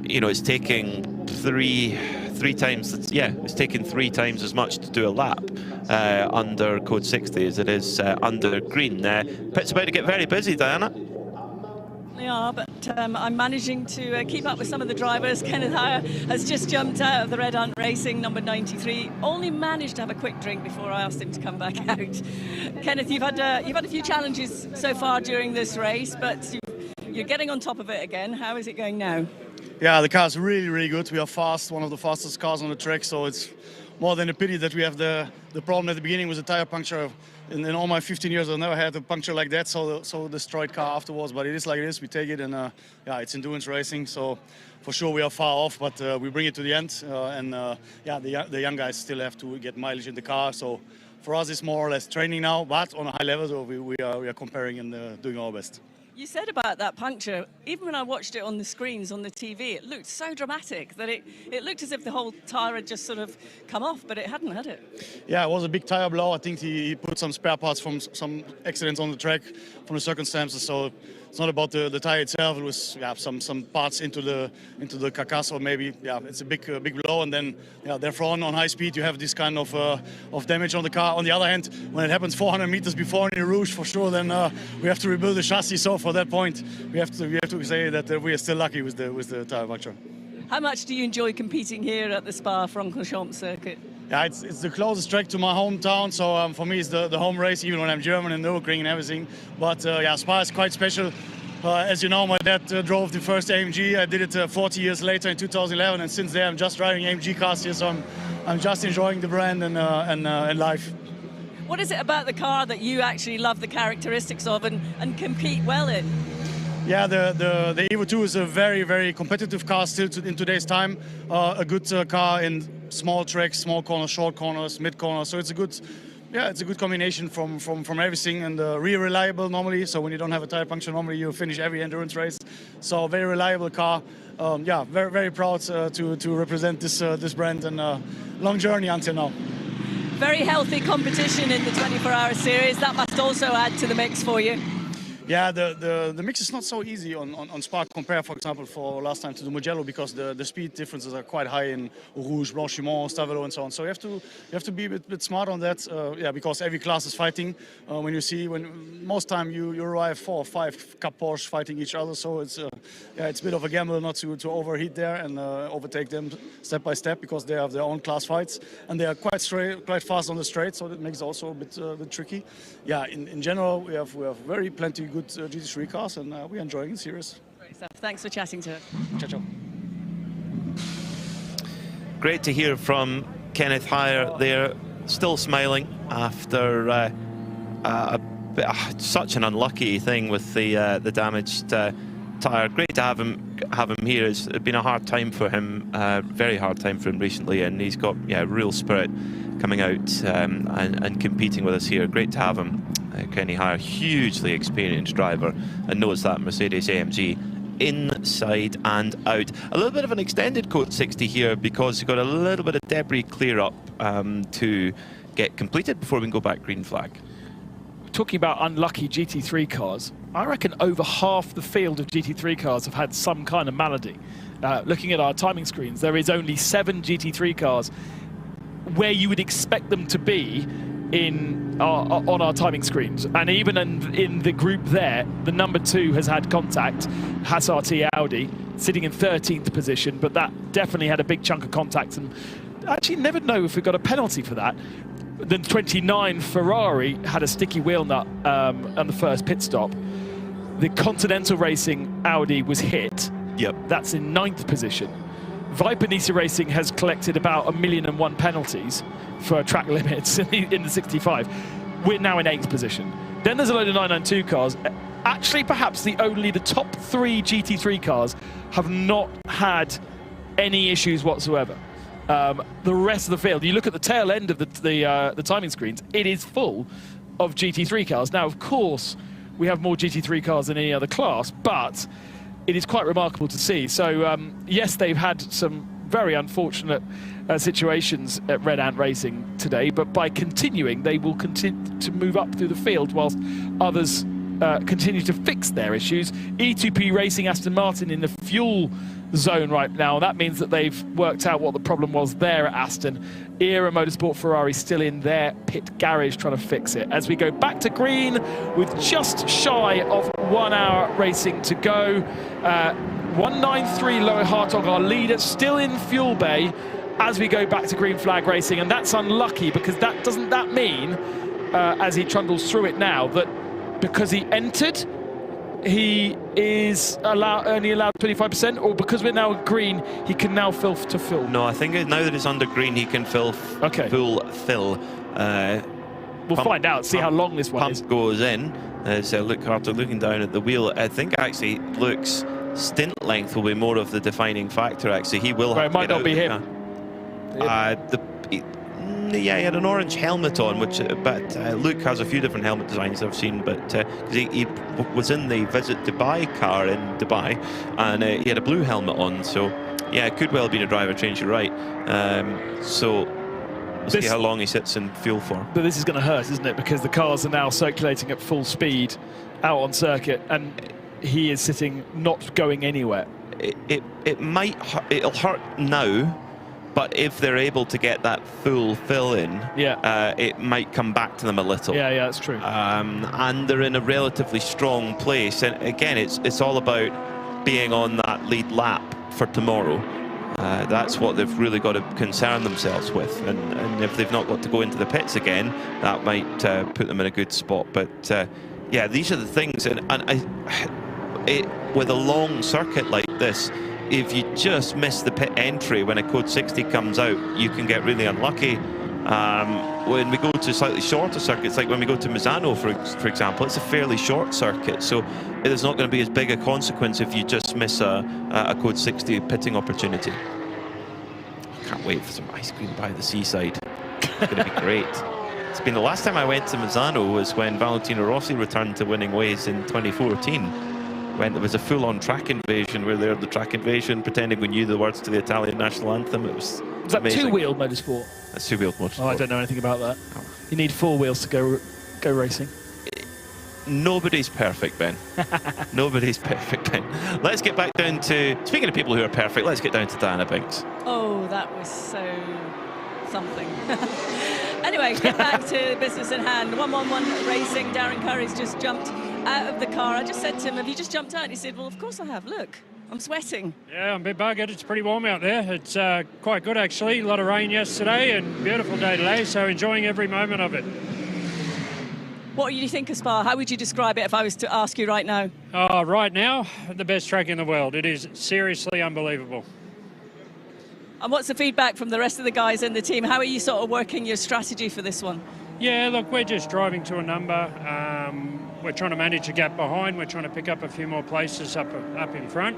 it's taking three times. It's taking 3 times as much to do a lap under code 60 as it is under green. Pit's about to get very busy, Diana. They are, but I'm managing to keep up with some of the drivers. Kenneth Hire has just jumped out of the Red Ant Racing, number 93. Only managed to have a quick drink before I asked him to come back out. Kenneth, you've had a few challenges so far during this race, but you're getting on top of it again. How is it going now? Yeah, the car's really, really good. We are fast, one of the fastest cars on the track, so it's more than a pity that we have the problem at the beginning with the tire puncture. In all my 15 years, I've never had a puncture like that, so destroyed car afterwards. But it is like it is. We take it, and it's endurance racing. So for sure we are far off, but we bring it to the end. The young guys still have to get mileage in the car. So for us, it's more or less training now, but on a high level. So we are comparing and doing our best. You said about that puncture, even when I watched it on the screens on the TV, it looked so dramatic that it looked as if the whole tyre had just sort of come off, but it hadn't, had it? Yeah, it was a big tyre blow. I think he put some spare parts from some accidents on the track, from the circumstances. So it's not about the tire itself. It was some parts into the carcass, or maybe it's a big blow, and then therefore on high speed you have this kind of damage on the car. On the other hand, when it happens 400 meters before in Rouge, for sure, then we have to rebuild the chassis. So for that point, we have to say that we are still lucky with the tire puncture. How much do you enjoy competing here at the Spa-Francorchamps circuit? Yeah, it's the closest track to my hometown, so for me it's the home race, even when I'm German and Nürburgring and everything. But Spa is quite special. As you know, my dad drove the first AMG. I did it 40 years later in 2011, and since then I'm just driving AMG cars here, so I'm just enjoying the brand and life. What is it about the car that you actually love the characteristics of and compete well in? Yeah, the Evo 2 is a very, very competitive car still in today's time. A good car in small tracks, small corners, short corners, mid corners. So it's a good combination from everything, and really reliable normally. So when you don't have a tire puncture, normally you finish every endurance race. So very reliable car. Very, very proud to represent this brand, and long journey until now. Very healthy competition in the 24-hour series. That must also add to the mix for you. Yeah, the mix is not so easy on Spa compared, for example, for last time to the Mugello, because the speed differences are quite high in Rouge, Blanchimont, Stavelo, and so on. So you have to be a bit smart on that. Because every class is fighting. When most time you arrive 4 or 5 Cup Porsche fighting each other. So it's a bit of a gamble not to overheat there and overtake them step by step, because they have their own class fights and they are quite fast on the straight. So that makes it also a bit tricky. Yeah, in general we have plenty good GT3 cars, and we're enjoying the series. Great stuff. Thanks for chatting to us. Ciao, ciao. Great to hear from Kenneth Heyer there, still smiling after such an unlucky thing with the damaged tyre. Great to have him here. It's been a hard time for him, very hard time for him recently, and he's got real spirit coming out and competing with us here. Great to have him. Kenny Heyer, hugely experienced driver, and knows that Mercedes AMG inside and out. A little bit of an extended Code 60 here, because we've got a little bit of debris clear up to get completed before we can go back green flag. Talking about unlucky GT3 cars, I reckon over half the field of GT3 cars have had some kind of malady. Looking at our timing screens, there is only 7 GT3 cars where you would expect them to be on our timing screens, and even in the group there, the number 2 has had contact, Haas RT Audi, sitting in 13th position, but that definitely had a big chunk of contact, and actually never know if we got a penalty for that. The 29 Ferrari had a sticky wheel nut on the first pit stop. The Continental Racing Audi was hit. Yep. That's in 9th position. Viper Nisa Racing has collected about 1,000,001 penalties for track limits in the 65. We're now in 8th position. Then there's a load of 992 cars. Actually, perhaps the top 3 GT3 cars have not had any issues whatsoever. The rest of the field, you look at the tail end of the timing screens, it is full of GT3 cars. Now, of course, we have more GT3 cars than any other class, but it is quite remarkable to see. So, yes, they've had some very unfortunate situations at Red Ant Racing today, but by continuing, they will continue to move up through the field whilst others continue to fix their issues. E2P Racing Aston Martin in the fuel zone right now. That means that they've worked out what the problem was there at Aston. Era Motorsport Ferrari still in their pit garage trying to fix it. As we go back to green with just shy of 1 hour racing to go. 193 Loa Hartog, our leader, still in fuel bay as we go back to green flag racing, and that's unlucky, because doesn't that mean, as he trundles through it now, that because he entered, he is only allowed 25%, or because we're now green, he can now fill to full? No, I think now that it's under green, he can full fill. We'll find out, see how long this one is. Pump goes in. So Luke Hartog looking down at the wheel. I think actually Luke's stint length will be more of the defining factor. Actually, he will. It might not be him. He had an orange helmet on, but Luke has a few different helmet designs I've seen. But he was in the Visit Dubai car in Dubai, and he had a blue helmet on. So yeah, it could well be a driver change. You're right. So we'll see how long he sits in fuel for. But this is going to hurt, isn't it? Because the cars are now circulating at full speed out on circuit, and he is sitting not going anywhere. It'll hurt now, but if they're able to get that full fill in, it might come back to them a little. Yeah, that's true. And they're in a relatively strong place. And again, it's all about being on that lead lap for tomorrow. That's what they've really got to concern themselves with. And if they've not got to go into the pits again, that might put them in a good spot. But yeah, these are the things. And with a long circuit like this, if you just miss the pit entry when a code 60 comes out, you can get really unlucky. When we go to slightly shorter circuits, like when we go to Misano, for example, it's a fairly short circuit, so there's not going to be as big a consequence if you just miss a code 60 pitting opportunity. Can't wait for some ice cream by the seaside. It's going to be great. It's been the last time I went to Misano was when Valentino Rossi returned to winning ways in 2014. When there was a full-on track invasion. We were there at the track invasion, pretending we knew the words to the Italian national anthem. It was that amazing. Two-wheeled motorsport? That's two-wheeled motorsport. Oh, I don't know anything about that. Oh. You need four wheels to go racing. Nobody's perfect, Ben. Nobody's perfect, Ben. Let's get back down to, speaking of people who are perfect, let's get down to Diana Binks. Oh, that was so something. Anyway, get back to business at hand. 1-1-1 racing. Darren Curry's just jumped out of the car. I just said to him, have you just jumped out? And he said, well, of course I have. Look, I'm sweating. Yeah, I'm a bit buggered. It's pretty warm out there. It's quite good, actually. A lot of rain yesterday and beautiful day today, so enjoying every moment of it. What do you think of Spa? How would you describe it if I was to ask you right now? Right now, the best track in the world. It is seriously unbelievable. And what's the feedback from the rest of the guys in the team? How are you sort of working your strategy for this one? Yeah, look, we're just driving to a number. We're trying to manage a gap behind. We're trying to pick up a few more places up in front.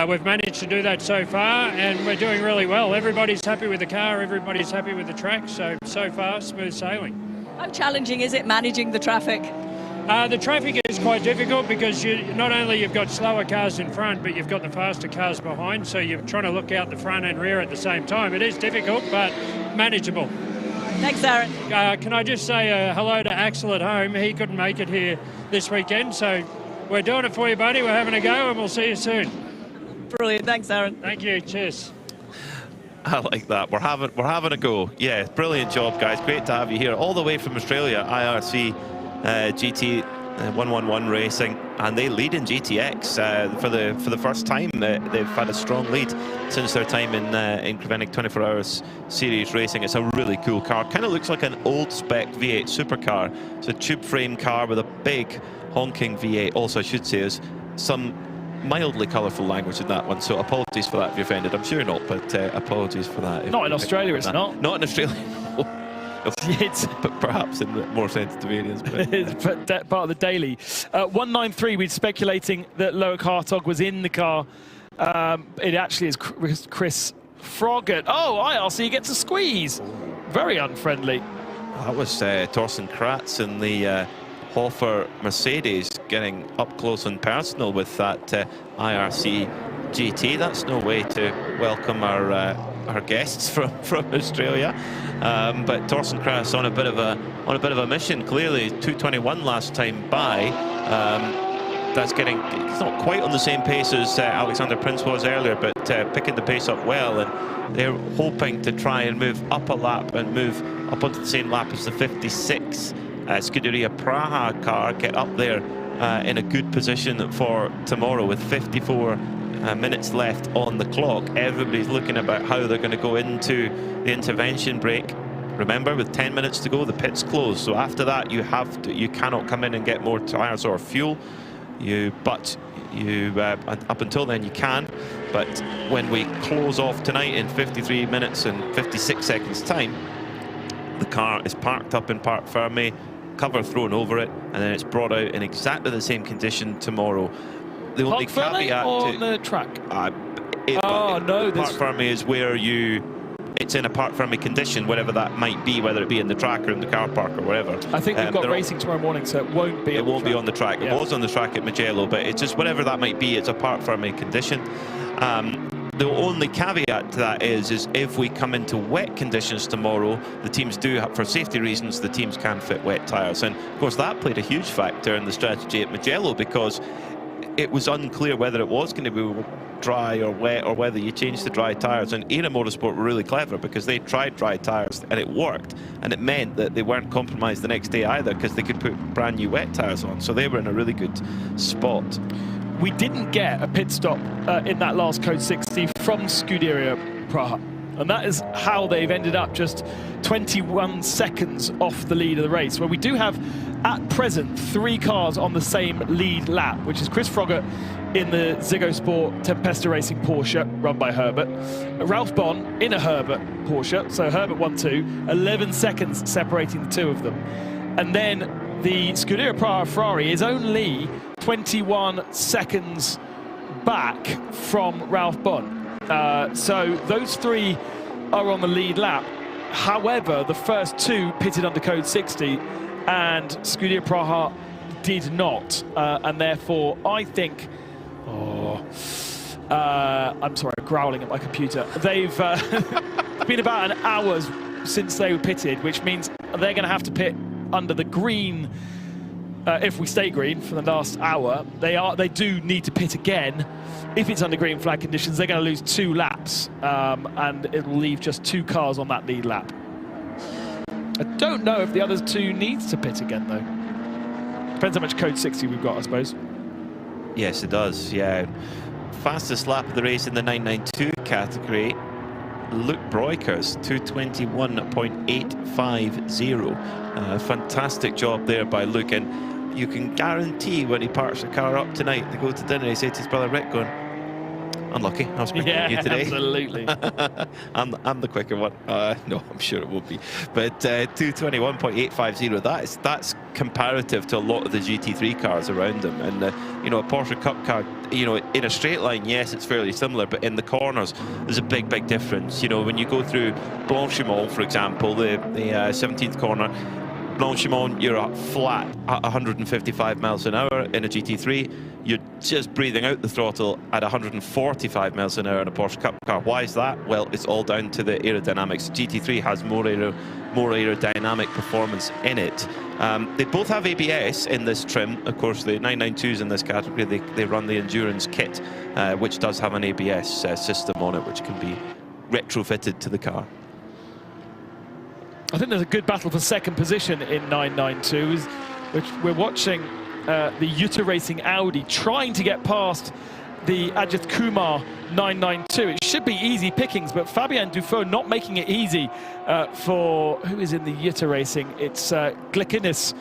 We've managed to do that so far, and we're doing really well. Everybody's happy with the car. Everybody's happy with the track. So far, smooth sailing. How challenging is it managing the traffic? The traffic is quite difficult because not only you've got slower cars in front, but you've got the faster cars behind. So you're trying to look out the front and rear at the same time. It is difficult, but manageable. Thanks, Aaron. Can I just say hello to Axel at home? He couldn't make it here this weekend, so we're doing it for you, buddy. We're having a go, and we'll see you soon. Brilliant. Thanks, Aaron. Thank you. Cheers. I like that. We're having a go. Yeah, brilliant job, guys. Great to have you here, all the way from Australia. IRC GT 111 Racing, and they lead in GTX for the first time. They've had a strong lead since their time in Creventic 24 Hours Series Racing. It's a really cool car. Kind of looks like an old spec V8 supercar. It's a tube frame car with a big honking V8. Also, I should say, is some mildly colourful language in that one, so apologies for that if you're offended. I'm sure not, but apologies for that. Not in Australia, it's not. Not in Australia. But perhaps in more sensitive areas. It's part of the daily. 193, we're speculating that Loic Hartog was in the car. It actually is Chris Froggatt. Oh, IRC gets a squeeze. Very unfriendly. That was Torsten Kratz in the Hofer Mercedes getting up close and personal with that IRC GT. That's no way to welcome our guests from Australia. But Torsten Kratz on a bit of a mission. Clearly 221 last time by. That's it's not quite on the same pace as Alexander Prince was earlier, but picking the pace up well, and they're hoping to try and move up a lap and move up onto the same lap as the 56 Scuderia Praha car, get up there in a good position for tomorrow with 54 minutes left on the clock. Everybody's looking about how they're going to go into the intervention break. Remember, with 10 minutes to go, the pit's closed. So after that, you cannot come in and get more tires or fuel. Up until then you can. But when we close off tonight in 53 minutes and 56 seconds time, the car is parked up in Parc Fermé, cover thrown over it, and then it's brought out in exactly the same condition tomorrow. The only caveat on the track. Parc Fermé is where it's in a Parc Fermé condition, whatever that might be, whether it be in the track or in the car park or whatever. I think we've got racing tomorrow morning, so it won't be. It won't be on the track. It was on the track at Mugello, but it's just whatever that might be. It's a Parc Fermé condition. The only caveat to that is if we come into wet conditions tomorrow, the teams for safety reasons, the teams can fit wet tyres. And of course, that played a huge factor in the strategy at Mugello, because it was unclear whether it was going to be dry or wet, or whether you changed to dry tyres. And Era Motorsport were really clever, because they tried dry tyres and it worked, and it meant that they weren't compromised the next day either, because they could put brand new wet tyres on. So they were in a really good spot. We didn't get a pit stop in that last Code 60 from Scuderia Praha. And that is how they've ended up just 21 seconds off the lead of the race, where we do have, at present, 3 cars on the same lead lap, which is Chris Froggatt in the Ziggo Sport Tempesta Racing Porsche, run by Herbert. Ralph Bon in a Herbert Porsche, so Herbert 1-2, 11 seconds separating the two of them. And then the Scuderia Praha Ferrari is only 21 seconds back from Ralph Bon. So those 3 are on the lead lap. However, the first 2 pitted under Code 60, and Scuderia Praha did not. And therefore, I think... I'm sorry, I'm growling at my computer. They've it's been about an hour since they were pitted, which means they're going to have to pit under the green. If we stay green for the last hour, they do need to pit again. If it's under green flag conditions, they're going to lose 2 laps, and it'll leave just 2 cars on that lead lap. I don't know if the other 2 needs to pit again, though. Depends how much Code 60 we've got, I suppose. Yes, it does, yeah. Fastest lap of the race in the 992 category, Luke Breukers, 221.850. Fantastic job there by Luke, and you can guarantee when he parks the car up tonight to go to dinner, he said to his brother Rick, going, unlucky, I was picking you today. Absolutely. I'm the quicker one. No, I'm sure it will be. But 221.850, that's comparative to a lot of the GT3 cars around him. And, you know, a Porsche Cup car, you know, in a straight line, yes, it's fairly similar, but in the corners, there's a big, big difference. You know, when you go through Blanchimont, for example, the 17th corner, Blanchimont, you're up flat at 155 miles an hour. In a GT3, you're just breathing out the throttle at 145 miles an hour in a Porsche Cup car. Why is that? Well, it's all down to the aerodynamics. GT3 has more aerodynamic performance in it. They both have ABS in this trim. Of course, the 992s in this category, they run the Endurance kit, which does have an ABS system on it, which can be retrofitted to the car. I think there's a good battle for second position in 992, which we're watching the Jutta Racing Audi trying to get past the Ajith Kumar 992. It should be easy pickings, but Fabien Dufaux not making it easy for who is in the Jutta Racing. It's Glikinis.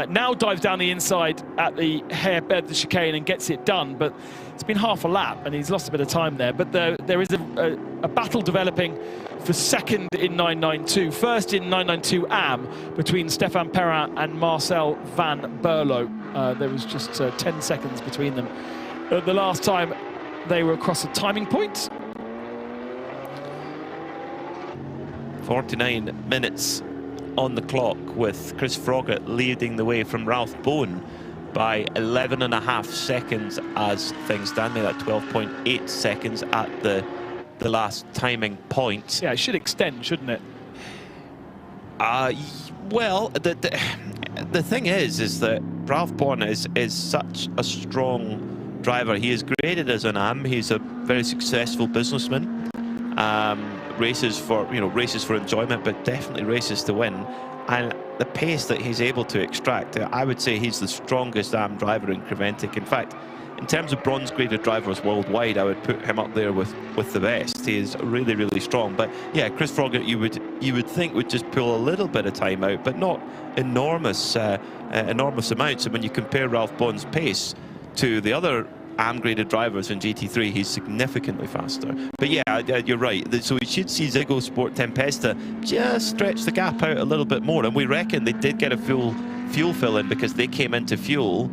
Now dives down the inside at the hairbed, the chicane, and gets it done, but it's been half a lap and he's lost a bit of time there. But there is a battle developing for second in 992, first in 992 AM between Stefan Perrin and Marcel van Berlo. There was just 10 seconds between them. The last time they were across a timing point. 49 minutes on the clock, with Chris Froggatt leading the way from Ralph Bowen by 11.5 seconds as things stand there, at 12.8 seconds at the last timing point. Yeah, it should extend, shouldn't it? Well, the thing is that Ralph Bowen is such a strong driver. He is graded as an AM. He's a very successful businessman. Races for enjoyment, but definitely races to win. And the pace that he's able to extract, I would say he's the strongest AM driver in Creventic. In fact, in terms of bronze graded drivers worldwide, I would put him up there with the best. He is really, really strong. But yeah, Chris Froggatt, you would think would just pull a little bit of time out, but not enormous amounts. And when you compare Ralph Bowen's pace to the other AM-graded drivers in GT3, he's significantly faster. But yeah, you're right. So we should see Ziggo Sport Tempesta just stretch the gap out a little bit more. And we reckon they did get a fuel fill in because they came into fuel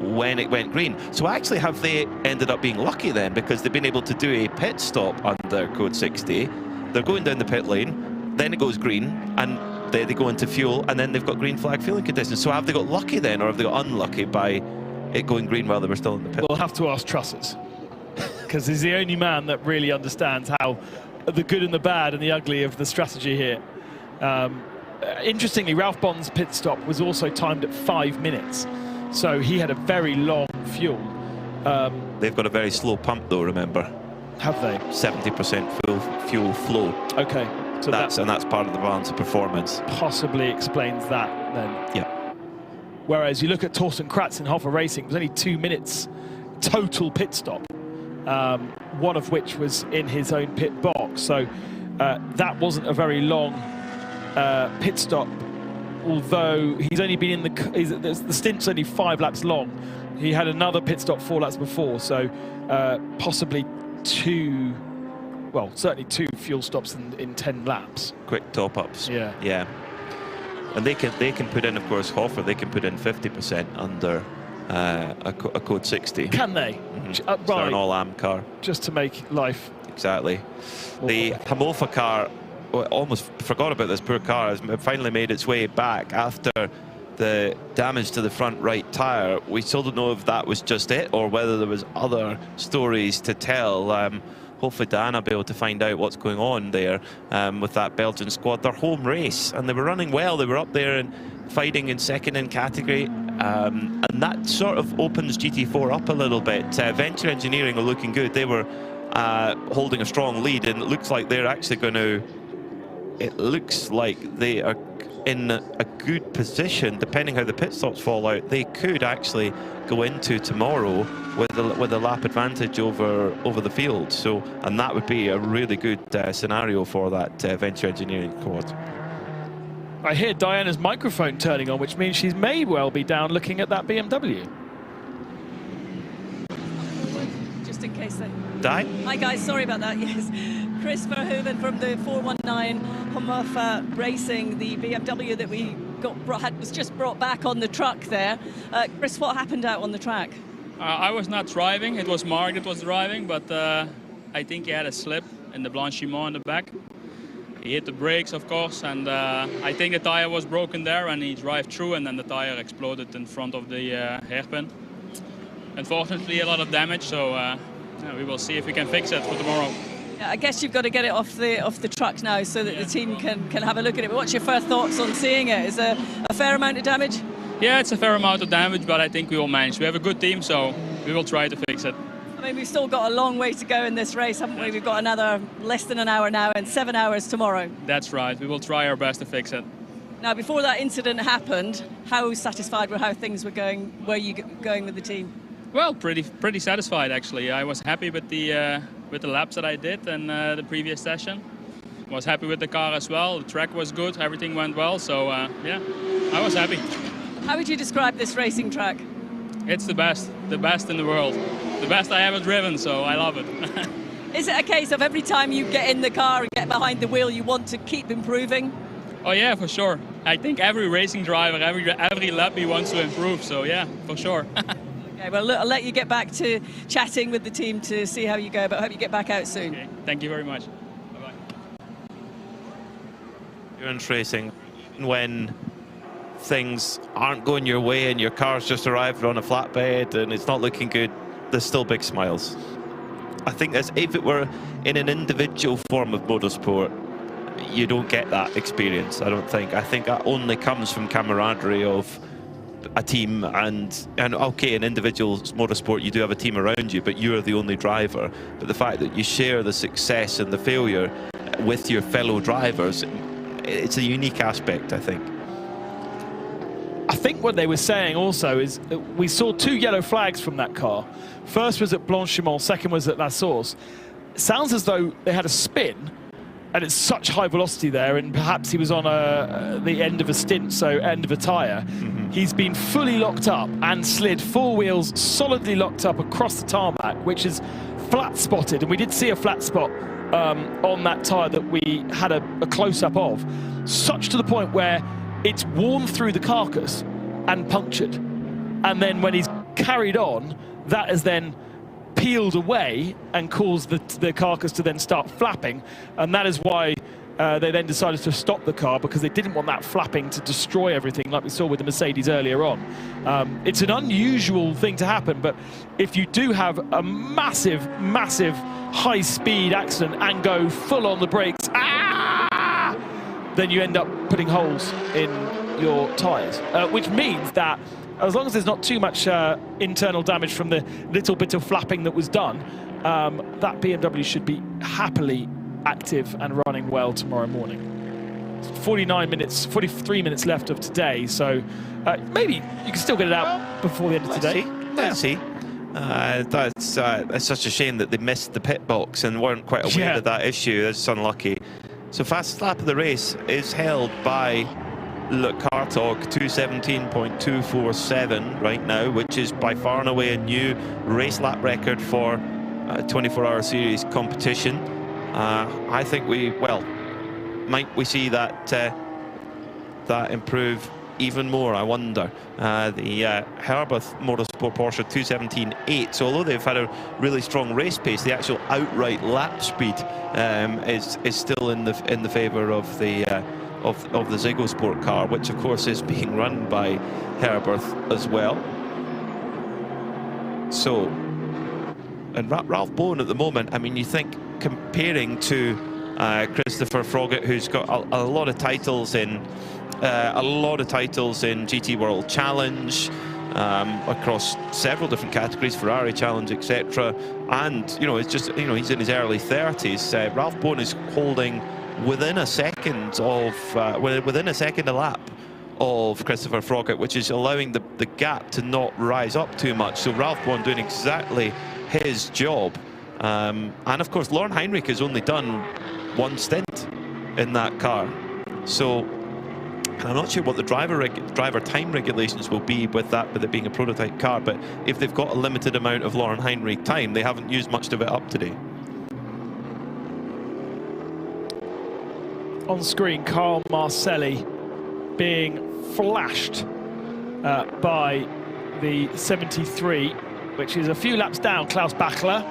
when it went green. So actually, have they ended up being lucky then, because they've been able to do a pit stop under Code 60. They're going down the pit lane, then it goes green, and they go into fuel, and then they've got green flag fueling conditions. So have they got lucky then, or have they got unlucky by it going green while they were still in the pit? We'll have to ask Trussers, because he's the only man that really understands how the good and the bad and the ugly of the strategy here. Interestingly, Ralph Bond's pit stop was also timed at 5 minutes, so he had a very long fuel. They've got a very slow pump, though. Remember? Have they? 70% full fuel flow. Okay. So that's part of the balance of performance. Possibly explains that then. Yeah. Whereas you look at Torsten Kratz in Hoffa Racing, it was only 2 minutes total pit stop, one of which was in his own pit box. So that wasn't a very long pit stop, although he's only been in the stint's only 5 laps long. He had another pit stop 4 laps before, so possibly certainly 2 fuel stops in 10 laps. Quick top-ups. Yeah. Yeah. And they can put in, of course, Hoffa, they can put in 50% under a code 60. Can they? Mm-hmm. Right. So an all-AM car. Just to make life... Exactly. The Hamofa car, almost forgot about this poor car, has finally made its way back after the damage to the front right tyre. We still don't know if that was just it or whether there was other stories to tell. Hopefully Diana will be able to find out what's going on there with that Belgian squad. Their home race, and they were running well. They were up there and fighting in second in category, and that sort of opens GT4 up a little bit. Venture Engineering are looking good. They were holding a strong lead, and it looks like they're actually going to... It looks like they are in a good position, depending how the pit stops fall out. They could actually go into tomorrow with a lap advantage over the field. So, and that would be a really good scenario for that Venture Engineering squad. I hear Diana's microphone turning on, which means she may well be down looking at that BMW. Just in case they... Di? Hi guys, sorry about that. Yes, Chris Verhoeven from the 419 Hamofa Racing, the BMW that we was just brought back on the truck there. Chris, what happened out on the track? I was not driving. It was Mark that was driving, but I think he had a slip in the blanchiment in the back. He hit the brakes, of course, and I think the tire was broken there, and he drove through, and then the tire exploded in front of the hairpin. Unfortunately, a lot of damage, so we will see if we can fix it for tomorrow. Yeah, I guess you've got to get it off the truck now so that the team can have a look at it. But what's your first thoughts on seeing it? Is there a fair amount of damage? Yeah, it's a fair amount of damage, but I think we will manage. We have a good team, so we will try to fix it. I mean, we've still got a long way to go in this race, haven't we? We've got another less than an hour now and 7 hours tomorrow. That's right. We will try our best to fix it. Now, before that incident happened, how satisfied with how things were going? Were you going with the team? Well, pretty satisfied actually. I was happy with the laps that I did in the previous session. Was happy with the car as well. The track was good. Everything went well. So yeah, I was happy. How would you describe this racing track? It's the best in the world. The best I ever driven, so I love it. Is it a case of every time you get in the car and get behind the wheel, you want to keep improving? Oh yeah, for sure. I think every racing driver, every lap he wants to improve. So yeah, for sure. Okay, well, look, I'll let you get back to chatting with the team to see how you go, but I hope you get back out soon. Okay. Thank you very much. Bye-bye. Endurance racing, when things aren't going your way and your car's just arrived on a flatbed and it's not looking good, there's still big smiles. I think as if it were in an individual form of motorsport, you don't get that experience, I don't think. I think that only comes from camaraderie of a team, and okay, in individual motorsport you do have a team around you, but you're the only driver. But the fact that you share the success and the failure with your fellow drivers, it's a unique aspect, I think. I think what they were saying also is that we saw 2 yellow flags from that car. First was at Blanchiment, second was at La Source. It sounds as though they had a spin, and it's such high velocity there, and perhaps he was on the end of a stint, so end of a tyre. He's been fully locked up and slid 4 wheels solidly locked up across the tarmac, which is flat spotted, and we did see a flat spot on that tyre that we had a close-up of, such to the point where it's worn through the carcass and punctured. And then when he's carried on, that has then peeled away and caused the carcass to then start flapping, and that is why they then decided to stop the car, because they didn't want that flapping to destroy everything like we saw with the Mercedes earlier on. It's an unusual thing to happen, but if you do have a massive high-speed accident and go full on the brakes, then you end up putting holes in your tyres, which means that as long as there's not too much internal damage from the little bit of flapping that was done, that BMW should be happily active and running well tomorrow morning. 49 minutes, 43 minutes left of today, so maybe you can still get it out before the end of today. Let's see. It's such a shame that they missed the pit box and weren't quite aware of that issue. That's unlucky. So fastest lap of the race is held by Le Cartog, 2:17.247 right now, which is by far and away a new race lap record for a 24-hour series competition. I think might we see that that improve even more, I wonder. The Herberth Motorsport Porsche 2:17.8. So although they've had a really strong race pace, the actual outright lap speed is still in the favour of the Ziggo Sport car, which of course is being run by Herberth as well. So, and Ralph Bowen at the moment, I mean, you think comparing to Christopher Froggatt, who's got a lot of titles in GT World Challenge, across several different categories, Ferrari Challenge, etc. And it's just he's in his early 30s. Ralph Bowen is holding within a second a lap of Christopher Froggatt, which is allowing the gap to not rise up too much. So Ralph Bowen doing exactly his job. And of course, Lauren Heinrich has only done one stint in that car. So I'm not sure what the driver time regulations will be with it being a prototype car, but if they've got a limited amount of Lauren Heinrich time, they haven't used much of it up today. On screen, Carl Marcelli being flashed by the 73, which is a few laps down Klaus Bachler,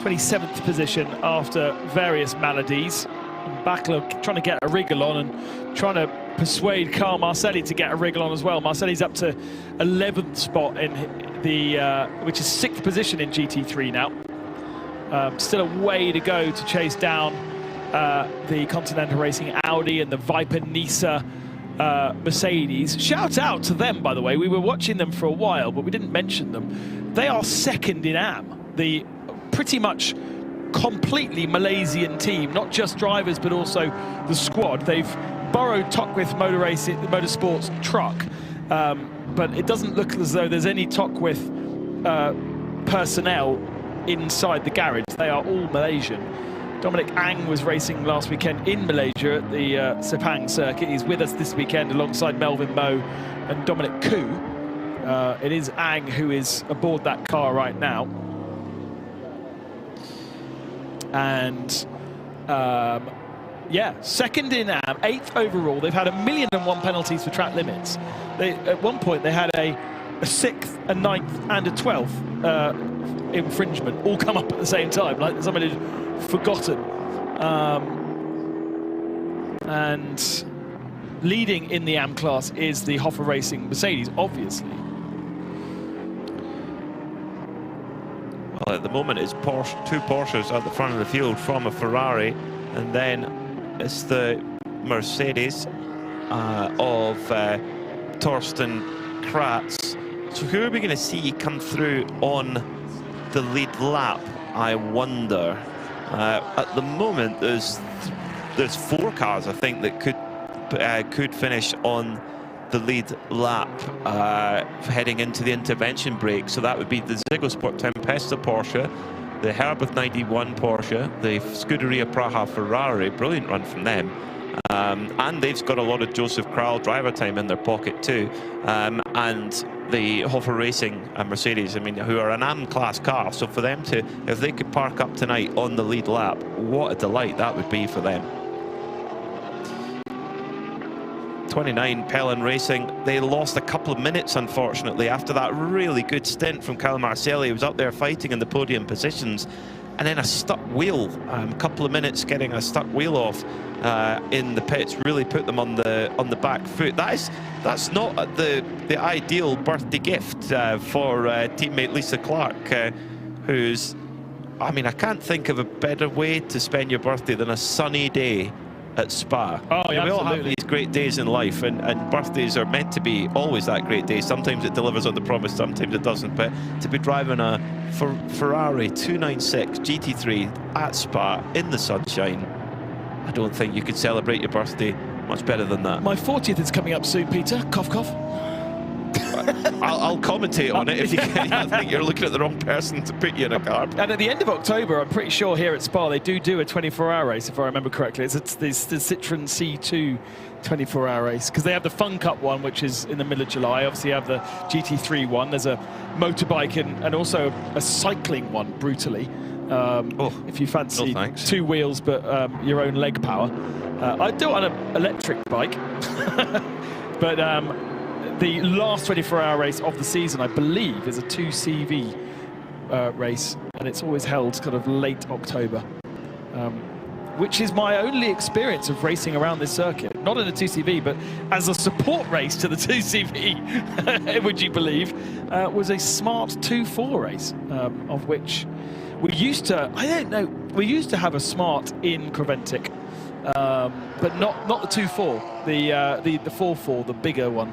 27th position after various maladies. And Bachler trying to get a wriggle on and trying to persuade Carl Marcelli to get a wriggle on as well. Marcelli's up to 11th spot in the which is 6th position in GT3 now. Still a way to go to chase down the Continental Racing Audi and the Viper Nisa Mercedes. Shout out to them, by the way. We were watching them for a while, but we didn't mention them. They are second in AM, the pretty much completely Malaysian team, not just drivers but also the squad. They've borrowed Tockwith Motorsports truck, but it doesn't look as though there's any Tockwith personnel inside the garage. They are all Malaysian. Dominic Ang was racing last weekend in Malaysia at the Sepang circuit. He's with us this weekend alongside Melvin Moe and Dominic Koo. It is Ang who is aboard that car right now. And second in AM, 8th overall. They've had 1,000,001 penalties for track limits. At one point they had a 6th, a 9th and a 12th infringement all come up at the same time, like somebody had forgotten. And leading in the AM class is the Hoffa Racing Mercedes, obviously. Well, at the moment it's two Porsches at the front of the field from a Ferrari, and then it's the Mercedes of Torsten Kratz. So who are we going to see come through on the lead lap, I wonder? At the moment there's 4 cars, I think, that could finish on the lead lap heading into the intervention break. So that would be the Ziggo Sport Tempesta Porsche, the Herberth 91 Porsche, the Scuderia Praha Ferrari, brilliant run from them, and they've got a lot of Joseph Kral driver time in their pocket too, and the Hoffa Racing Mercedes, I mean, who are an AM class car. So for them to, if they could park up tonight on the lead lap, what a delight that would be for them. 29 Pellin Racing, they lost a couple of minutes unfortunately after that really good stint from Kyle Marcelli. He was up there fighting in the podium positions, and then a stuck wheel, a couple of minutes getting a stuck wheel off in the pits really put them on the back foot. That's not the ideal birthday gift for teammate Lisa Clark, who's, I mean, I can't think of a better way to spend your birthday than a sunny day at Spa. Oh, yeah, we all have these with great days in life, and birthdays are meant to be always that great day. Sometimes it delivers on the promise, sometimes it doesn't. But to be driving a Ferrari 296 GT3 at Spa in the sunshine, I don't think you could celebrate your birthday much better than that. My 40th is coming up soon, Peter. Cough, cough. I'll commentate on it if you can. I think you're looking at the wrong person to put you in a car. And at the end of October, I'm pretty sure here at Spa, they do a 24-hour race, if I remember correctly. It's the Citroen C2 24-hour race, because they have the Fun Cup one, which is in the middle of July. Obviously, you have the GT3 one. There's a motorbike and also a cycling one, brutally. If you fancy two wheels but your own leg power. I do it on an electric bike. But the last 24-hour race of the season, I believe, is a 2CV race, and it's always held kind of late October, which is my only experience of racing around this circuit. Not in a 2CV, but as a support race to the 2CV, would you believe, was a smart 2.4 race, of which we used to, we used to have a smart in Creventic, but not the 2.4, the 4.4, the bigger one.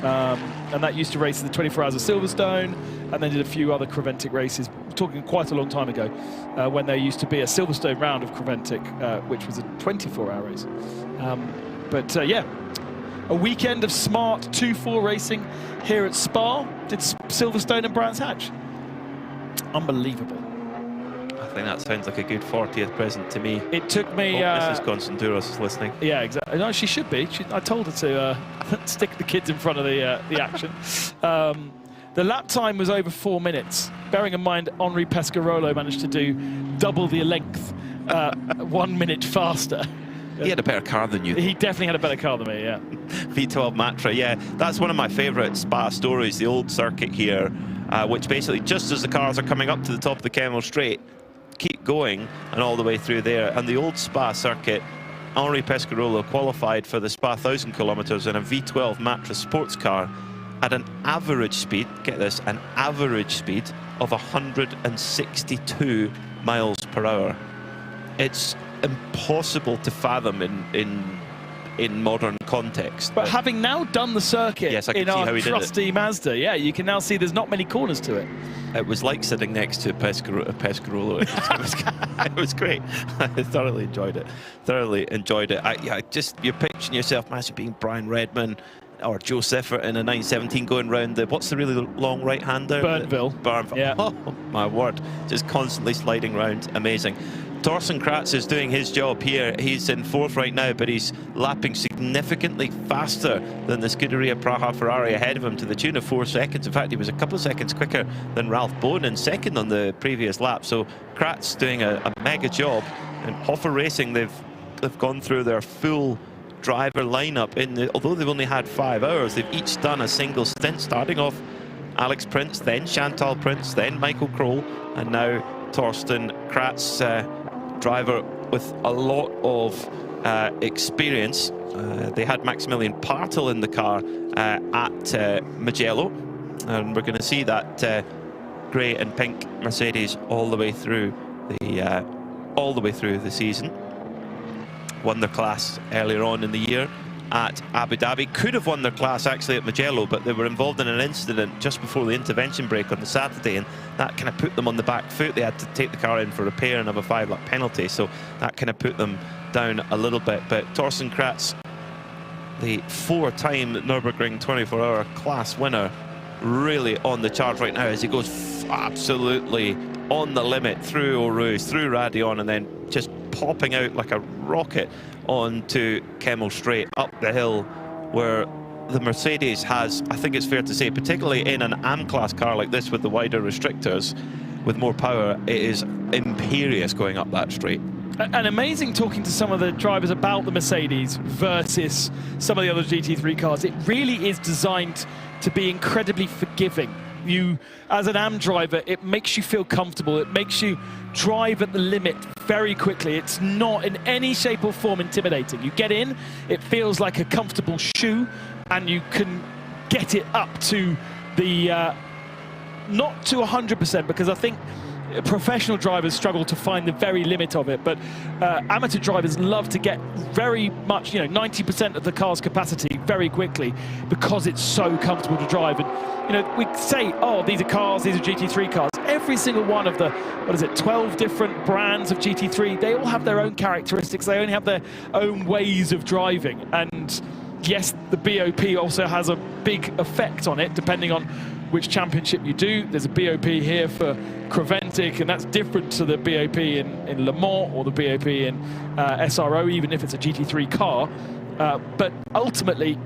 And that used to race the 24 Hours of Silverstone, and then did a few other Creventic races. We're talking quite a long time ago, when there used to be a Silverstone round of Creventic, which was a 24-hour race. Yeah, a weekend of smart 2.4 racing here at Spa. Did Silverstone and Brands Hatch. Unbelievable. I think that sounds like a good 40th present to me. It took me... Mrs. Constanduros is listening. Yeah, exactly. No, she should be. I told her to stick the kids in front of the action. The lap time was over 4 minutes. Bearing in mind, Henri Pescarolo managed to do double the length 1 minute faster. He had a better car than you. He definitely had a better car than me, yeah. V12 Matra, yeah. That's one of my favourite Spa stories, the old circuit here, which basically, just as the cars are coming up to the top of the Kemmel Straight, keep going and all the way through there. And the old Spa circuit, Henri Pescarolo qualified for the Spa 1,000 kilometres in a V12 Matra sports car at an average speed, get this, an average speed of 162 miles per hour. It's impossible to fathom in modern context. But having now done the circuit, yes, I can in see our how he trusty Mazda, yeah, you can now see there's not many corners to it. It was like sitting next to Pescarolo. It was great. I thoroughly enjoyed it. Just, you're picturing yourself, imagine being Brian Redman or Joe Siffert in a 917 going round the, what's the really long right-hander? Burnville. Yeah. Oh, my word. Just constantly sliding round. Amazing. Torsten Kratz is doing his job here. He's in fourth right now, but he's lapping significantly faster than the Scuderia Praha Ferrari ahead of him to the tune of 4 seconds. In fact, he was a couple of seconds quicker than Ralph Bohn in second on the previous lap. So Kratz doing a mega job. And Hoffer Racing, they've gone through their full driver lineup although they've only had 5 hours, they've each done a single stint, starting off Alex Prince, then Chantal Prince, then Michael Kroll, and now Torsten Kratz, driver with a lot of experience. They had Maximilian Partel in the car at Mugello, and we're going to see that grey and pink Mercedes all the way through the season. Won their class earlier on in the year at Abu Dhabi. Could have won their class actually at Mugello, but they were involved in an incident just before the intervention break on the Saturday, and that kind of put them on the back foot. They had to take the car in for repair and have a 5-lap penalty, so that kind of put them down a little bit. But Torsten Kratz, the 4-time Nürburgring 24-hour class winner, really on the charge right now as he goes absolutely on the limit through Eau Rouge, through Radion, and then just popping out like a rocket onto Kemmel Straight up the hill, where the Mercedes has, I think it's fair to say, particularly in an AM-class car like this with the wider restrictors, with more power, it is imperious going up that straight. And amazing talking to some of the drivers about the Mercedes versus some of the other GT3 cars. It really is designed to be incredibly forgiving. You, as an AM driver, it makes you feel comfortable. It makes you drive at the limit very quickly. It's not in any shape or form intimidating. You get in, it feels like a comfortable shoe, and you can get it up to the, not to 100%, because I think professional drivers struggle to find the very limit of it, but amateur drivers love to get very much, 90% of the car's capacity very quickly because it's so comfortable to drive. And we say, oh, these are cars, these are GT3 cars. Every single one of the 12 different brands of GT3, they all have their own characteristics. They only have their own ways of driving. And yes, the BOP also has a big effect on it, depending on which championship you do. There's a BOP here for Creventic, and that's different to the BOP in Le Mans or the BOP in SRO, even if it's a GT3 car. But ultimately,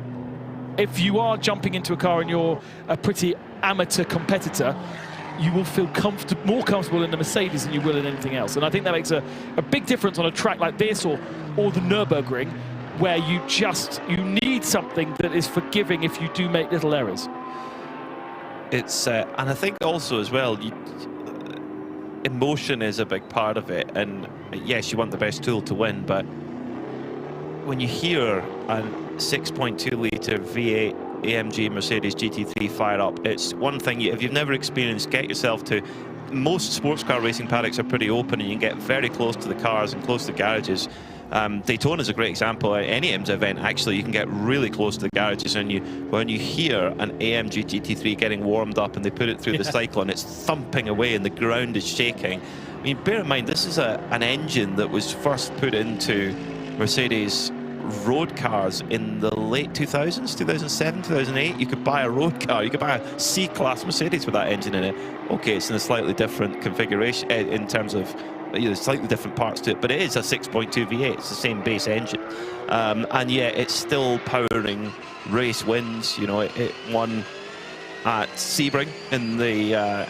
if you are jumping into a car and you're a pretty amateur competitor, you will feel more comfortable in the Mercedes than you will in anything else. And I think that makes a big difference on a track like this or the Nürburgring, where you need something that is forgiving if you do make little errors. It's and I think also as well, emotion is a big part of it. And yes, you want the best tool to win, but when you hear a 6.2 litre V8 AMG Mercedes GT3 fire up, it's one thing. If you've never experienced, get yourself to. Most sports car racing paddocks are pretty open, and you can get very close to the cars and close to the garages. Daytona is a great example. At any IMSA event, actually, you can get really close to the garages, and when you hear an AMG GT3 getting warmed up and they put it through the cycle and it's thumping away and the ground is shaking. I mean, bear in mind, this is an engine that was first put into Mercedes road cars in the late 2000s, 2007, 2008. You could buy a road car, you could buy a C-Class Mercedes with that engine in it. Okay, it's in a slightly different configuration in terms of slightly different parts to it, but it is a 6.2 V8. It's the same base engine, and yet it's still powering race wins. It won at Sebring in the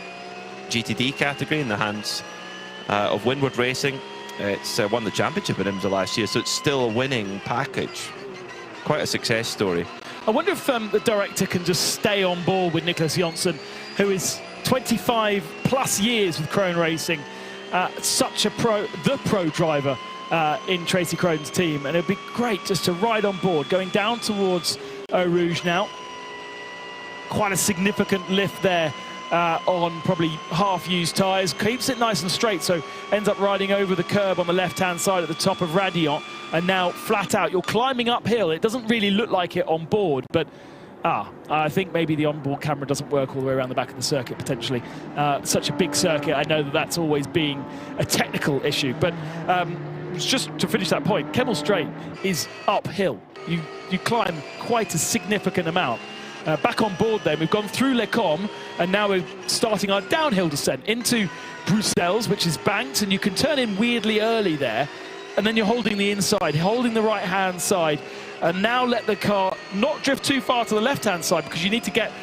GTD category in the hands of Windward Racing. It's won the championship at IMSA last year, so it's still a winning package. Quite a success story. I wonder if the director can just stay on board with Nicholas Jonsson, who is 25 plus years with Krone Racing, such a the pro driver in Tracy Krone's team, and it'd be great just to ride on board, going down towards Eau Rouge now. Quite a significant lift there on probably half-used tyres. Keeps it nice and straight, so ends up riding over the curb on the left-hand side at the top of Radiant, and now flat out. You're climbing uphill. It doesn't really look like it on board, but I think maybe the onboard camera doesn't work all the way around the back of the circuit, potentially. Such a big circuit, I know that's always been a technical issue, but just to finish that point, Kemmel Straight is uphill. You climb quite a significant amount. Back on board then, we've gone through Les Combes, and now we're starting our downhill descent into Bruxelles, which is banked, and you can turn in weirdly early there, and then you're holding the inside, holding the right-hand side, and now let the car not drift too far to the left-hand side, because you need to get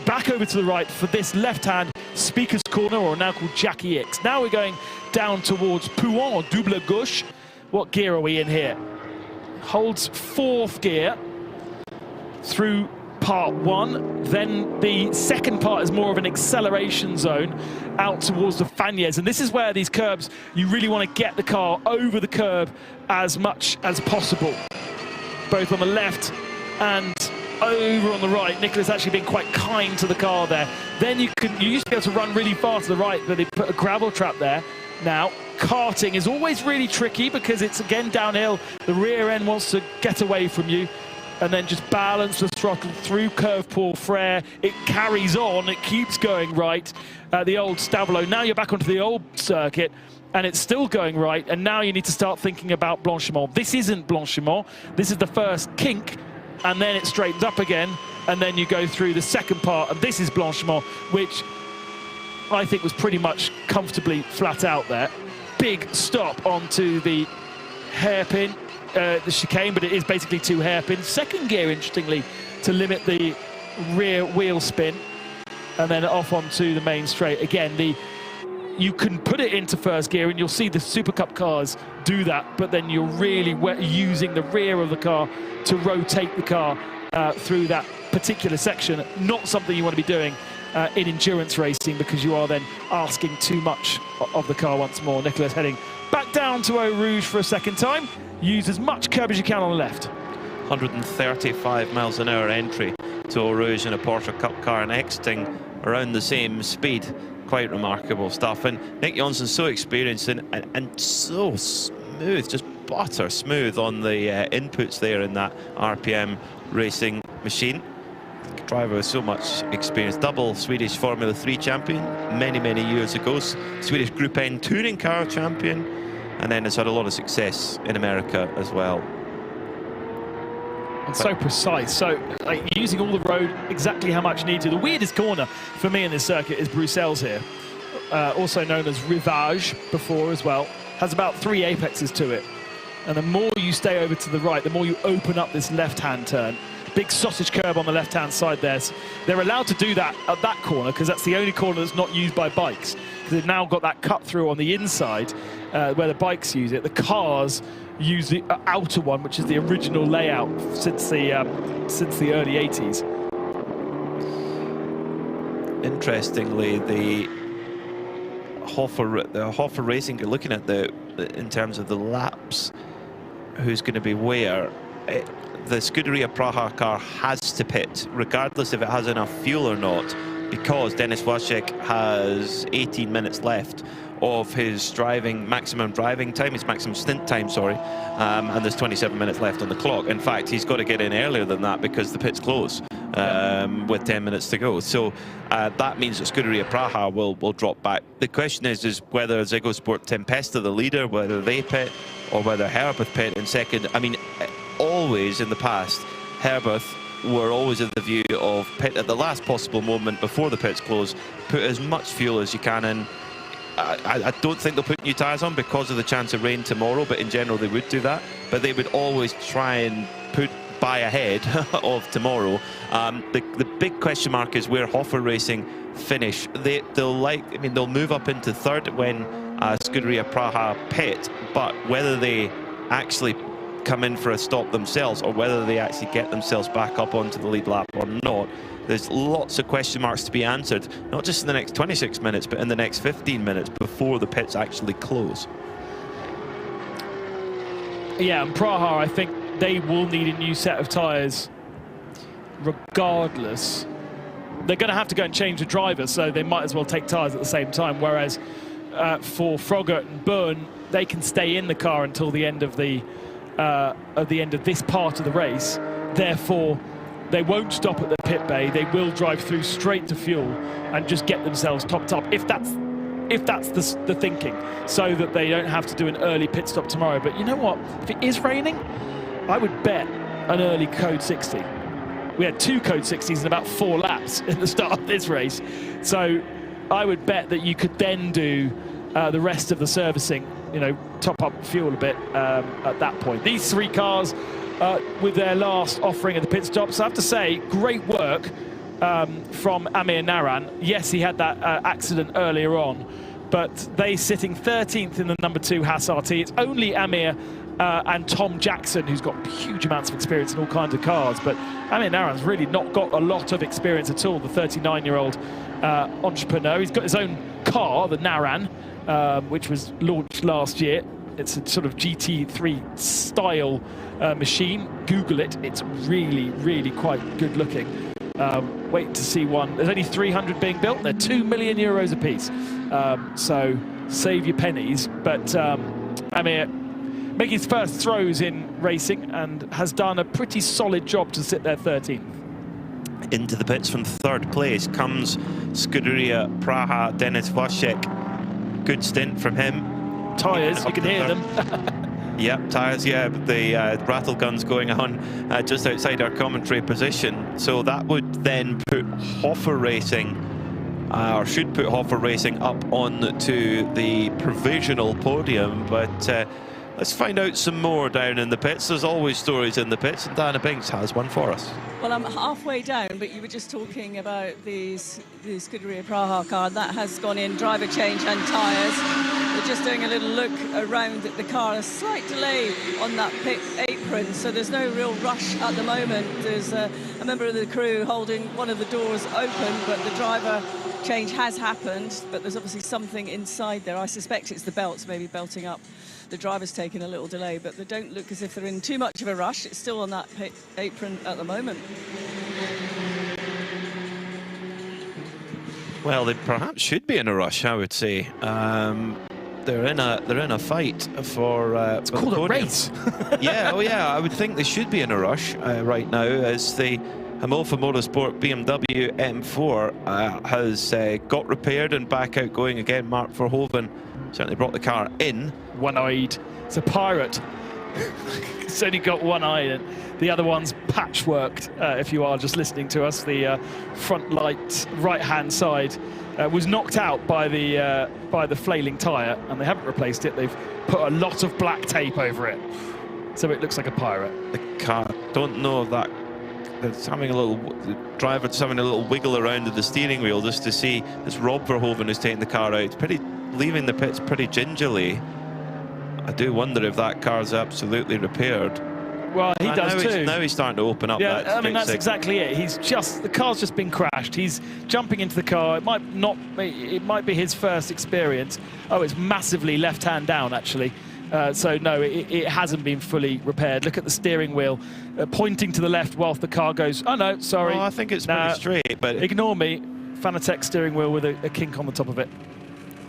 back over to the right for this left-hand speaker's corner, or now called Jackie X. Now we're going down towards Pouin, double gauche. What gear are we in here? Holds fourth gear through part one, then the second part is more of an acceleration zone out towards the Fagnes, and this is where these curbs, you really want to get the car over the curb as much as possible, both on the left and over on the right. Nicholas actually been quite kind to the car there. Then you used to be able to run really far to the right, but they put a gravel trap there. Now karting is always really tricky because it's again downhill, the rear end wants to get away from you, and then just balance the throttle through Curve Paul Frere. It carries on, it keeps going right. The old Stavelot, now you're back onto the old circuit, and it's still going right, and now you need to start thinking about Blanchimont. This isn't Blanchimont, this is the first kink, and then it straightens up again, and then you go through the second part, and this is Blanchimont, which I think was pretty much comfortably flat out there. Big stop onto the hairpin, the chicane, but it is basically two hairpins. Second gear, interestingly, to limit the rear wheel spin, and then off onto the main straight. Again, you can put it into first gear, and you'll see the Super Cup cars do that, but then you're really using the rear of the car to rotate the car through that particular section. Not something you want to be doing in endurance racing, because you are then asking too much of the car once more. Nicholas heading back down to Eau Rouge for a second time. Use as much curb as you can on the left. 135 miles an hour entry to Eau Rouge in a Porsche Cup car, and exiting around the same speed. quite remarkable stuff. And Nick Jonsson's so experienced and so smooth, just butter smooth on the inputs there in that RPM racing machine. Driver with so much experience, double Swedish Formula 3 champion many years ago, Swedish Group N touring car champion, and then has had a lot of success in America as well. And so precise, so like, using all the road exactly how much you need to. The weirdest corner for me in this circuit is Bruxelles here, also known as Rivage before as well. Has about 3 apexes to it, and the more you stay over to the right, the more you open up this left-hand turn. Big sausage curb on the left-hand side there. So they're allowed to do that at that corner because that's the only corner that's not used by bikes. Because they've now got that cut through on the inside where the bikes use it. The cars use the outer one, which is the original layout since the early 80s. Interestingly, the Hoffer Racing, you're looking at in terms of the laps, who's going to be where. The Scuderia Praha car has to pit, regardless if it has enough fuel or not, because Denis Vlasic has 18 minutes left of his maximum driving time, his maximum stint time, sorry, and there's 27 minutes left on the clock. In fact, he's got to get in earlier than that because the pits close with 10 minutes to go. So that means that Scuderia Praha will drop back. The question is whether Zygosport Tempesta, the leader, whether they pit or whether Herbuth pit in second. I mean, always in the past, Herbuth were always of the view of pit at the last possible moment before the pits close, put as much fuel as you can in. I don't think they'll put new tyres on because of the chance of rain tomorrow, but in general they would do that. But they would always try and buy ahead of tomorrow. The big question mark is where Hoffer Racing finish. They'll move up into third when Scuderia Praha pit, but whether they actually come in for a stop themselves or whether they actually get themselves back up onto the lead lap or not, there's lots of question marks to be answered, not just in the next 26 minutes, but in the next 15 minutes before the pits actually close. Yeah, and Praha, I think they will need a new set of tyres regardless. They're going to have to go and change the driver, so they might as well take tyres at the same time, whereas for Froggaert and Byrne, they can stay in the car until the end of this part of the race. Therefore, they won't stop at the pit bay. They will drive through straight to fuel and just get themselves topped up, if that's the thinking, so that they don't have to do an early pit stop tomorrow. But you know what? If it is raining, I would bet an early Code 60. We had 2 Code 60s in about 4 laps in the start of this race. So I would bet that you could then do the rest of the servicing, top up fuel a bit at that point. These 3 cars with their last offering at the pit stops, I have to say, great work from Amir Naran. Yes, he had that accident earlier on, but they sitting 13th in the number 2 Haas RT. It's only Amir and Tom Jackson, who's got huge amounts of experience in all kinds of cars, but Amir Naran's really not got a lot of experience at all, the 39-year-old entrepreneur. He's got his own car, the Naran, which was launched last year. It's a sort of GT3 style machine. Google it. It's really, really quite good looking. Wait to see one. There's only 300 being built. They're €2 million a piece. So save your pennies. But Amir making his first throws in racing and has done a pretty solid job to sit there 13th. Into the pits from third place comes Scuderia Praha, Denis Vlasic. Good stint from him. Tyres, you can hear them. Yep, tyres, yeah, the rattle guns going on just outside our commentary position. So that would then put Hoffer Racing, or should put Hoffer Racing up on to the provisional podium. But let's find out some more down in the pits. There's always stories in the pits, and Diana Binks has one for us. Well, I'm halfway down, but you were just talking about the Scuderia Praha car. That has gone in, driver change and tyres. We're just doing a little look around at the car. A slight delay on that pit apron, so there's no real rush at the moment. There's a member of the crew holding one of the doors open, but the driver change has happened, but there's obviously something inside there. I suspect it's the belts, maybe belting up. The driver's taken a little delay, but they don't look as if they're in too much of a rush. It's still on that pit apron at the moment. Well, they perhaps should be in a rush, I would say. They're in a fight for. It's called a race. Yeah, oh yeah, I would think they should be in a rush right now, as the Himolfa Motorsport BMW M4 has got repaired and back out going again. Mark Verhoeven certainly brought the car in. One-eyed. It's a pirate. It's only got one eye, and the other one's patchworked. If you are just listening to us, the front light right-hand side was knocked out by the flailing tyre, and they haven't replaced it. They've put a lot of black tape over it, so it looks like a pirate. The car, don't know that. It's having a little, the driver's having a little wiggle around of the steering wheel just to see. It's Rob Verhoeven who's taking the car out. Leaving the pits pretty gingerly. I do wonder if that car's absolutely repaired. Well, he does too. Now he's starting to open up. Yeah, that I mean, that's six. exactly it. The car's just been crashed. He's jumping into the car. It might be his first experience. Oh, it's massively left-hand down, actually. So no, it hasn't been fully repaired. Look at the steering wheel pointing to the left whilst the car goes. Oh no, sorry. Oh, I think it's pretty straight, but ignore me. Fanatec steering wheel with a kink on the top of it.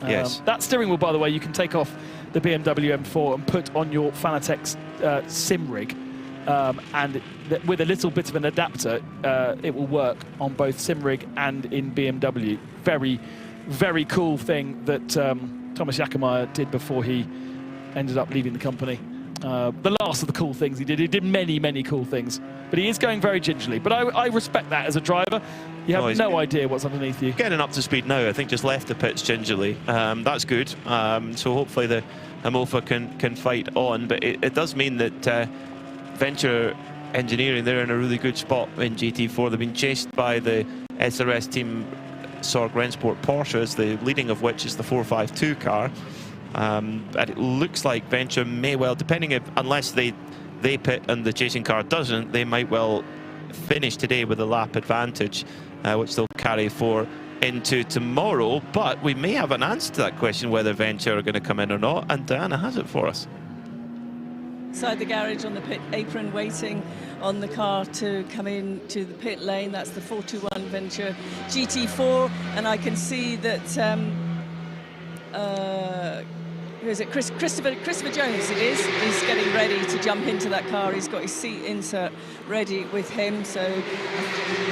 Yes. That steering wheel, by the way, you can take off the BMW M4 and put on your Fanatec sim rig, and with a little bit of an adapter, it will work on both sim rig and in BMW. Very, very cool thing that Thomas Jackemeier did before he ended up leaving the company. The last of the cool things he did many, many cool things, but he is going very gingerly. But I respect that as a driver. You have no idea what's underneath you. Getting up to speed now. I think just left the pits gingerly. That's good. So hopefully the Himolfa can fight on. But it does mean that Venture Engineering, they're in a really good spot in GT4. They've been chased by the SRS team Sorg Rennsport Porsches, the leading of which is the 452 car. And it looks like Venture may well, unless they pit and the chasing car doesn't, they might well finish today with a lap advantage, which they'll carry into tomorrow. But we may have an answer to that question, whether Venture are going to come in or not, and Diana has it for us. Inside the garage on the pit apron, waiting on the car to come in to the pit lane. That's the 421 Venture GT4, and I can see that who is it? Christopher Jones it is. He's getting ready to jump into that car. He's got his seat insert ready with him. So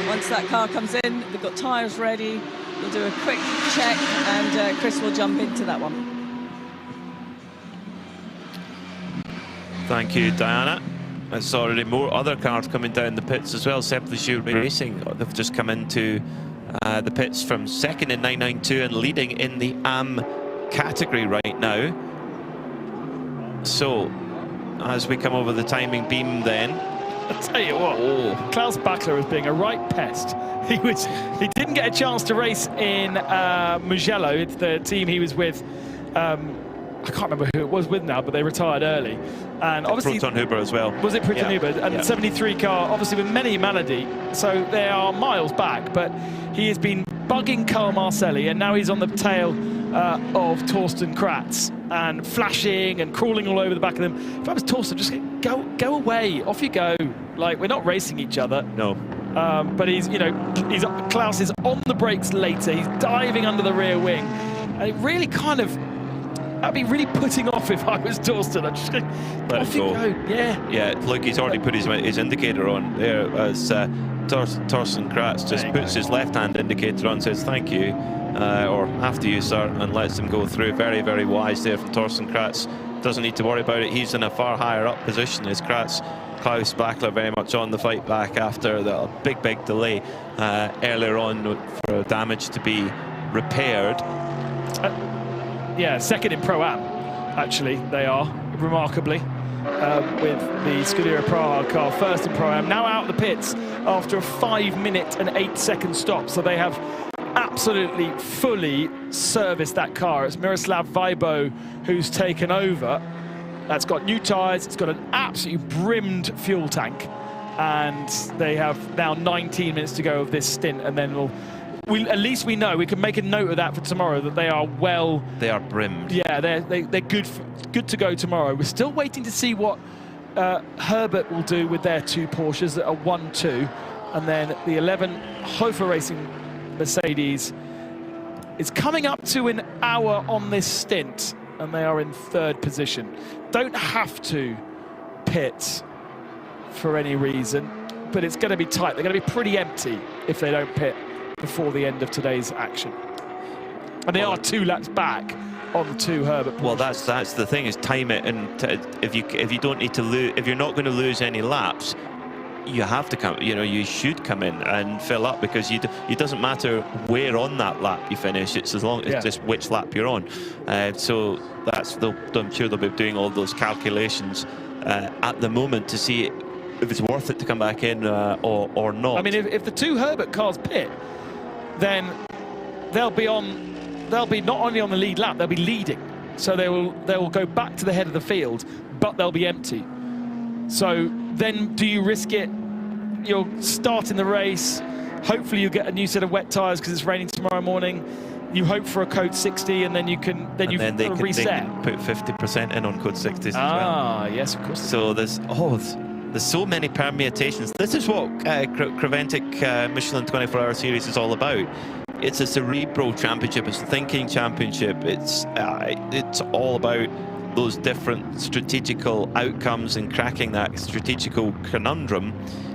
once that car comes in, they've got tyres ready. We'll do a quick check, and Chris will jump into that one. Thank you, Diana. There's already more other cars coming down the pits as well. Sepulchre Racing, they've just come into the pits from second in 992 and leading in the AM category right now. So as we come over the timing beam, then I'll tell you what, Klaus Bachler is being a right pest. He didn't get a chance to race in Mugello. It's the team he was with. I can't remember who it was with now, but they retired early. And obviously Proton Huber as well. Was it Proton Huber? And the 73 car, obviously with many Malady, so they are miles back. But he has been bugging Carl Marcelli, and now he's on the tail of Torsten Kratz and flashing and crawling all over the back of them. If I was Torsten, just go away, off you go. Like, we're not racing each other. No. But Klaus is on the brakes later. He's diving under the rear wing, and it really kind of. That'd be really putting off if I was Torsten. I'm just going, off you go. Yeah, look, he's already put his indicator on there as Torsten Kratz just puts his left-hand indicator on, says thank you, or after you, sir, and lets him go through. Very, very wise there from Torsten Kratz. Doesn't need to worry about it. He's in a far higher up position as Kratz. Klaus Bachler very much on the fight back after the big delay earlier on for damage to be repaired. Yeah, second in Pro-Am, actually, they are, remarkably, with the Scuderia Praha car, first in Pro-Am, now out of the pits after a 5-minute and 8-second stop. So they have absolutely fully serviced that car. It's Miroslav Weibo who's taken over. That's got new tyres, it's got an absolutely brimmed fuel tank, and they have now 19 minutes to go of this stint, and then at least we know, we can make a note of that for tomorrow, that they are well... They are brimmed. Yeah, they're good to go tomorrow. We're still waiting to see what Herbert will do with their two Porsches that are 1-2. And then the 11 Hofer Racing Mercedes is coming up to an hour on this stint, and they are in 3rd position. Don't have to pit for any reason, but it's going to be tight. They're going to be pretty empty if they don't pit before the end of today's action. And they are 2 laps back on the 2 Herbert Porsches. Well, that's the thing, is time it, and if you don't need to lose, if you're not going to lose any laps, you have to come. You know, you should come in and fill up, because it doesn't matter where on that lap you finish. It's as long as just which lap you're on. So I'm sure they'll be doing all those calculations at the moment to see if it's worth it to come back in or not. I mean, if the 2 Herbert cars pit, then they'll be not only on the lead lap, they'll be leading. So they will go back to the head of the field, but they'll be empty. So then do you risk it? You're starting the race. Hopefully you get a new set of wet tyres because it's raining tomorrow morning. You hope for a code 60, and then you can reset. They can put 50% in on code 60s as well. Ah, yes, of course. So there's so many permutations. This is what Creventic Michelin 24-hour series is all about. It's a cerebral championship. It's a thinking championship. It's all about those different strategical outcomes and cracking that strategical conundrum.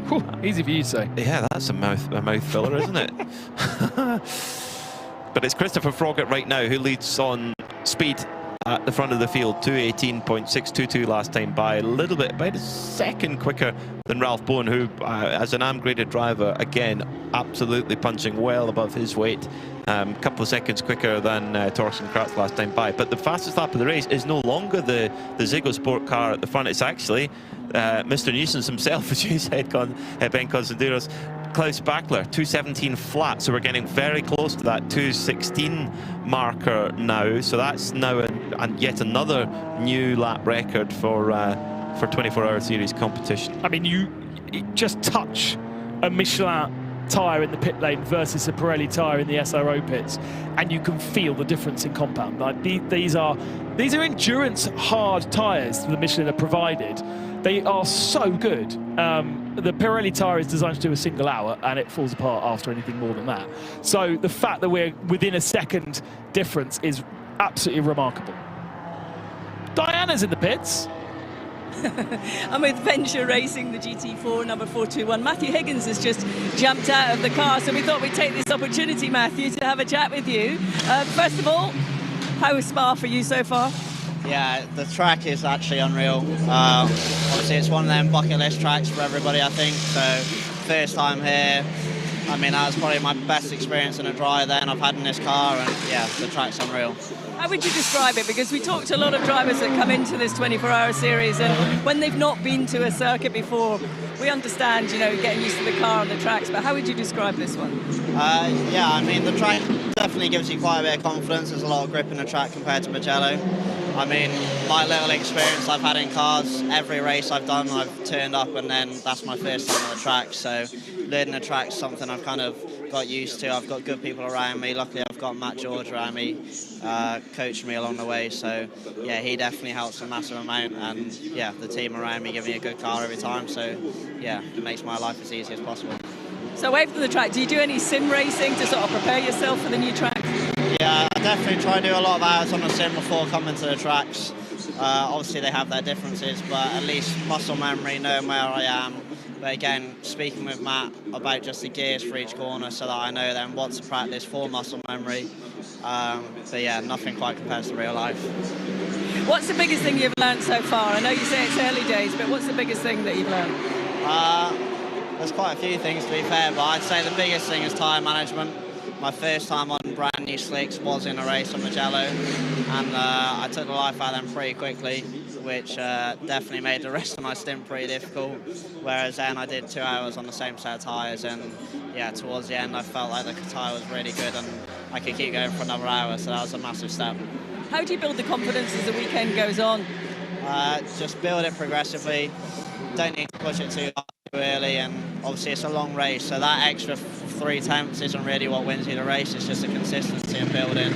Whew, easy for you to say. Yeah, that's a mouth filler, isn't it? But it's Christopher Froggatt right now who leads on speed at the front of the field, 2:18.622 last time by, a little bit, about a second quicker than Ralph Bowen, who, as an AM-graded driver, again, absolutely punching well above his weight. A couple of seconds quicker than Torsten Kratz last time by. But the fastest lap of the race is no longer the Ziggo Sport car at the front. It's actually Mr. Nuisance himself, as you said, Ben Constantinos. Klaus Bachler, 2:17 flat, so we're getting very close to that 2:16 marker now. So that's now and yet another new lap record for 24-hour series competition. I mean, you just touch a Michelin tyre in the pit lane versus a Pirelli tyre in the SRO pits, and you can feel the difference in compound. Like these are endurance hard tyres the Michelin have provided. They are so good. The Pirelli tyre is designed to do a single hour, and it falls apart after anything more than that. So the fact that we're within a second difference is absolutely remarkable. Diana's in the pits. I'm with Venture Racing, the GT4 number 421. Matthew Higgins has just jumped out of the car, so we thought we'd take this opportunity, Matthew, to have a chat with you. First of all, how was Spa for you so far? Yeah, the track is actually unreal. Obviously, it's one of them bucket list tracks for everybody, I think. So, first time here. I mean, that was probably my best experience in a dry then I've had in this car, and yeah, the track's unreal. How would you describe it? Because we talked to a lot of drivers that come into this 24-hour series, and when they've not been to a circuit before, we understand, you know, getting used to the car and the tracks, but how would you describe this one? Yeah, I mean, the track definitely gives you quite a bit of confidence. There's a lot of grip in the track compared to Mugello. I mean, my little experience I've had in cars, every race I've done, I've turned up, and then that's my first time on the track. So learning the track's something I've kind of got used to. I've got good people around me. Luckily, I've got Matt George around me, coaching me along the way. So yeah, he definitely helps a massive amount, and yeah, the team around me give me a good car every time. So yeah, it makes my life as easy as possible. So away from the track, do you do any sim racing to sort of prepare yourself for the new track? Yeah, I definitely try to do a lot of hours on the sim before coming to the tracks. Obviously they have their differences, but at least muscle memory, knowing where I am. But again, speaking with Matt about just the gears for each corner so that I know then what to practice for muscle memory. But yeah, nothing quite compares to real life. What's the biggest thing you've learned so far? I know you say it's early days, but what's the biggest thing that you've learned? There's quite a few things to be fair, but I'd say the biggest thing is tyre management. My first time on brand new slicks was in a race on Mugello, and I took the life out of them pretty quickly, which definitely made the rest of my stint pretty difficult. Whereas then I did 2 hours on the same set of tyres, and yeah, towards the end I felt like the tyre was really good and I could keep going for another hour, so that was a massive step. How do you build the confidence as the weekend goes on? Just build it progressively. Don't need to push it too hard too early, and obviously it's a long race, so that extra 3 tenths isn't really what wins you the race. It's just the consistency of building,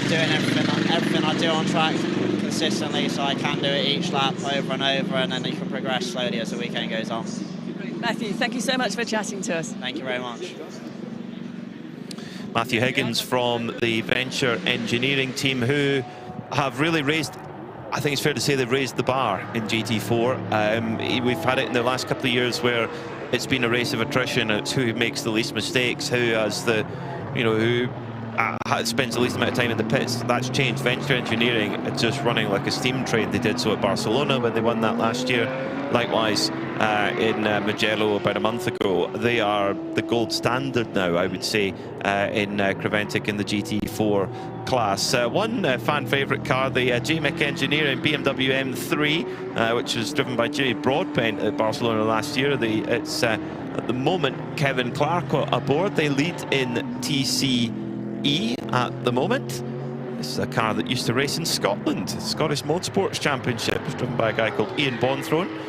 doing everything I do on track consistently, so I can do it each lap over and over, and then you can progress slowly as the weekend goes on. Matthew, thank you so much for chatting to us. Thank you very much. Matthew Higgins from the Venture Engineering team, who have really raised, I think it's fair to say they've raised the bar in GT4. We've had it in the last couple of years where it's been a race of attrition. It's who makes the least mistakes, who has the, who spends the least amount of time in the pits. That's changed. Venture Engineering is just running like a steam train. They did so at Barcelona when they won that last year. Likewise, in Mugello about a month ago. They are the gold standard now, I would say, in Creventic in the GT4 class. One fan favourite car, the JMEC Engineering BMW M3, which was driven by Jimmy Broadbent at Barcelona last year. It's at the moment Kevin Clark aboard. They lead in TCE at the moment. This is a car that used to race in Scotland. Scottish Motorsports Championship. It's driven by a guy called Ian Bonthorne,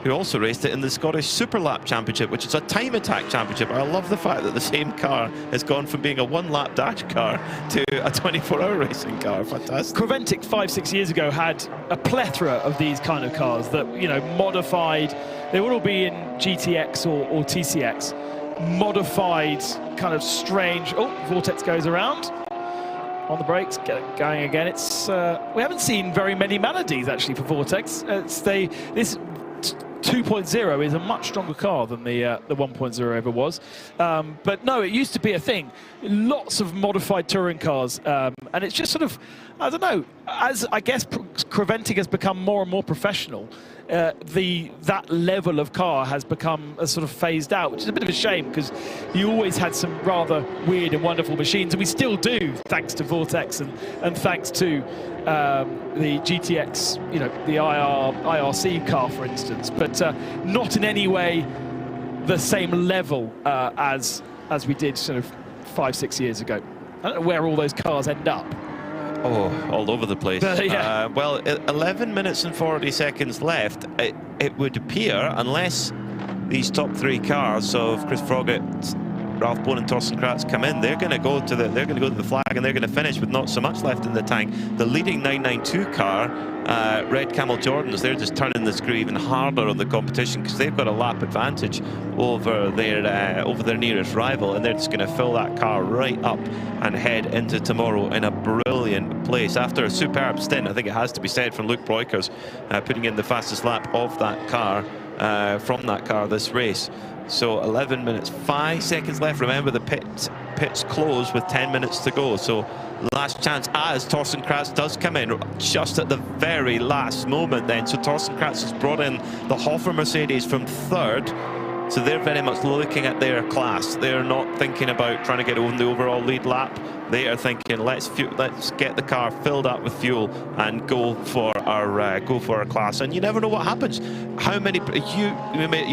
who also raced it in the Scottish Super Lap Championship, which is a time attack championship. I love the fact that the same car has gone from being a one-lap dash car to a 24-hour racing car. Fantastic. Creventic 5-6 years ago had a plethora of these kind of cars that, modified. They would all be in GTX or TCX. Modified, kind of strange. Oh, Vortex goes around. On the brakes, get it going again. It's we haven't seen very many melodies actually for Vortex. This 2.0 is a much stronger car than the 1.0 ever was. But no, it used to be a thing. Lots of modified touring cars, and it's just sort of, I don't know, as I guess Creventic has become more and more professional, that level of car has become sort of phased out, which is a bit of a shame, because you always had some rather weird and wonderful machines, and we still do, thanks to Vortex and thanks to the GTX, the IRC car, for instance, but not in any way the same level as we did sort of 5-6 years ago. I don't know where all those cars end up. Oh, all over the place. Yeah. Well, 11 minutes and 40 seconds left. It would appear, unless these top three cars of Chris Froggatt, Ralph Bohn and Torsten Kratz come in, they're going to go to the flag, and they're going to finish with not so much left in the tank. The leading 992 car, Red Camel Jordans, they're just turning the screw even harder on the competition, because they've got a lap advantage over their nearest rival, and they're just going to fill that car right up and head into tomorrow in a brilliant place. After a superb stint, I think it has to be said, from Luke Breukers, putting in the fastest lap of that car, from that car this race. So 11 minutes, 5 seconds left. Remember, the pits close with 10 minutes to go. So last chance, as Torsten Kratz does come in just at the very last moment then. So Torsten Kratz has brought in the Hoffer Mercedes from third. So they're very much looking at their class. They're not thinking about trying to get on the overall lead lap. They are thinking, let's get the car filled up with fuel and go for our class. And you never know what happens. How many you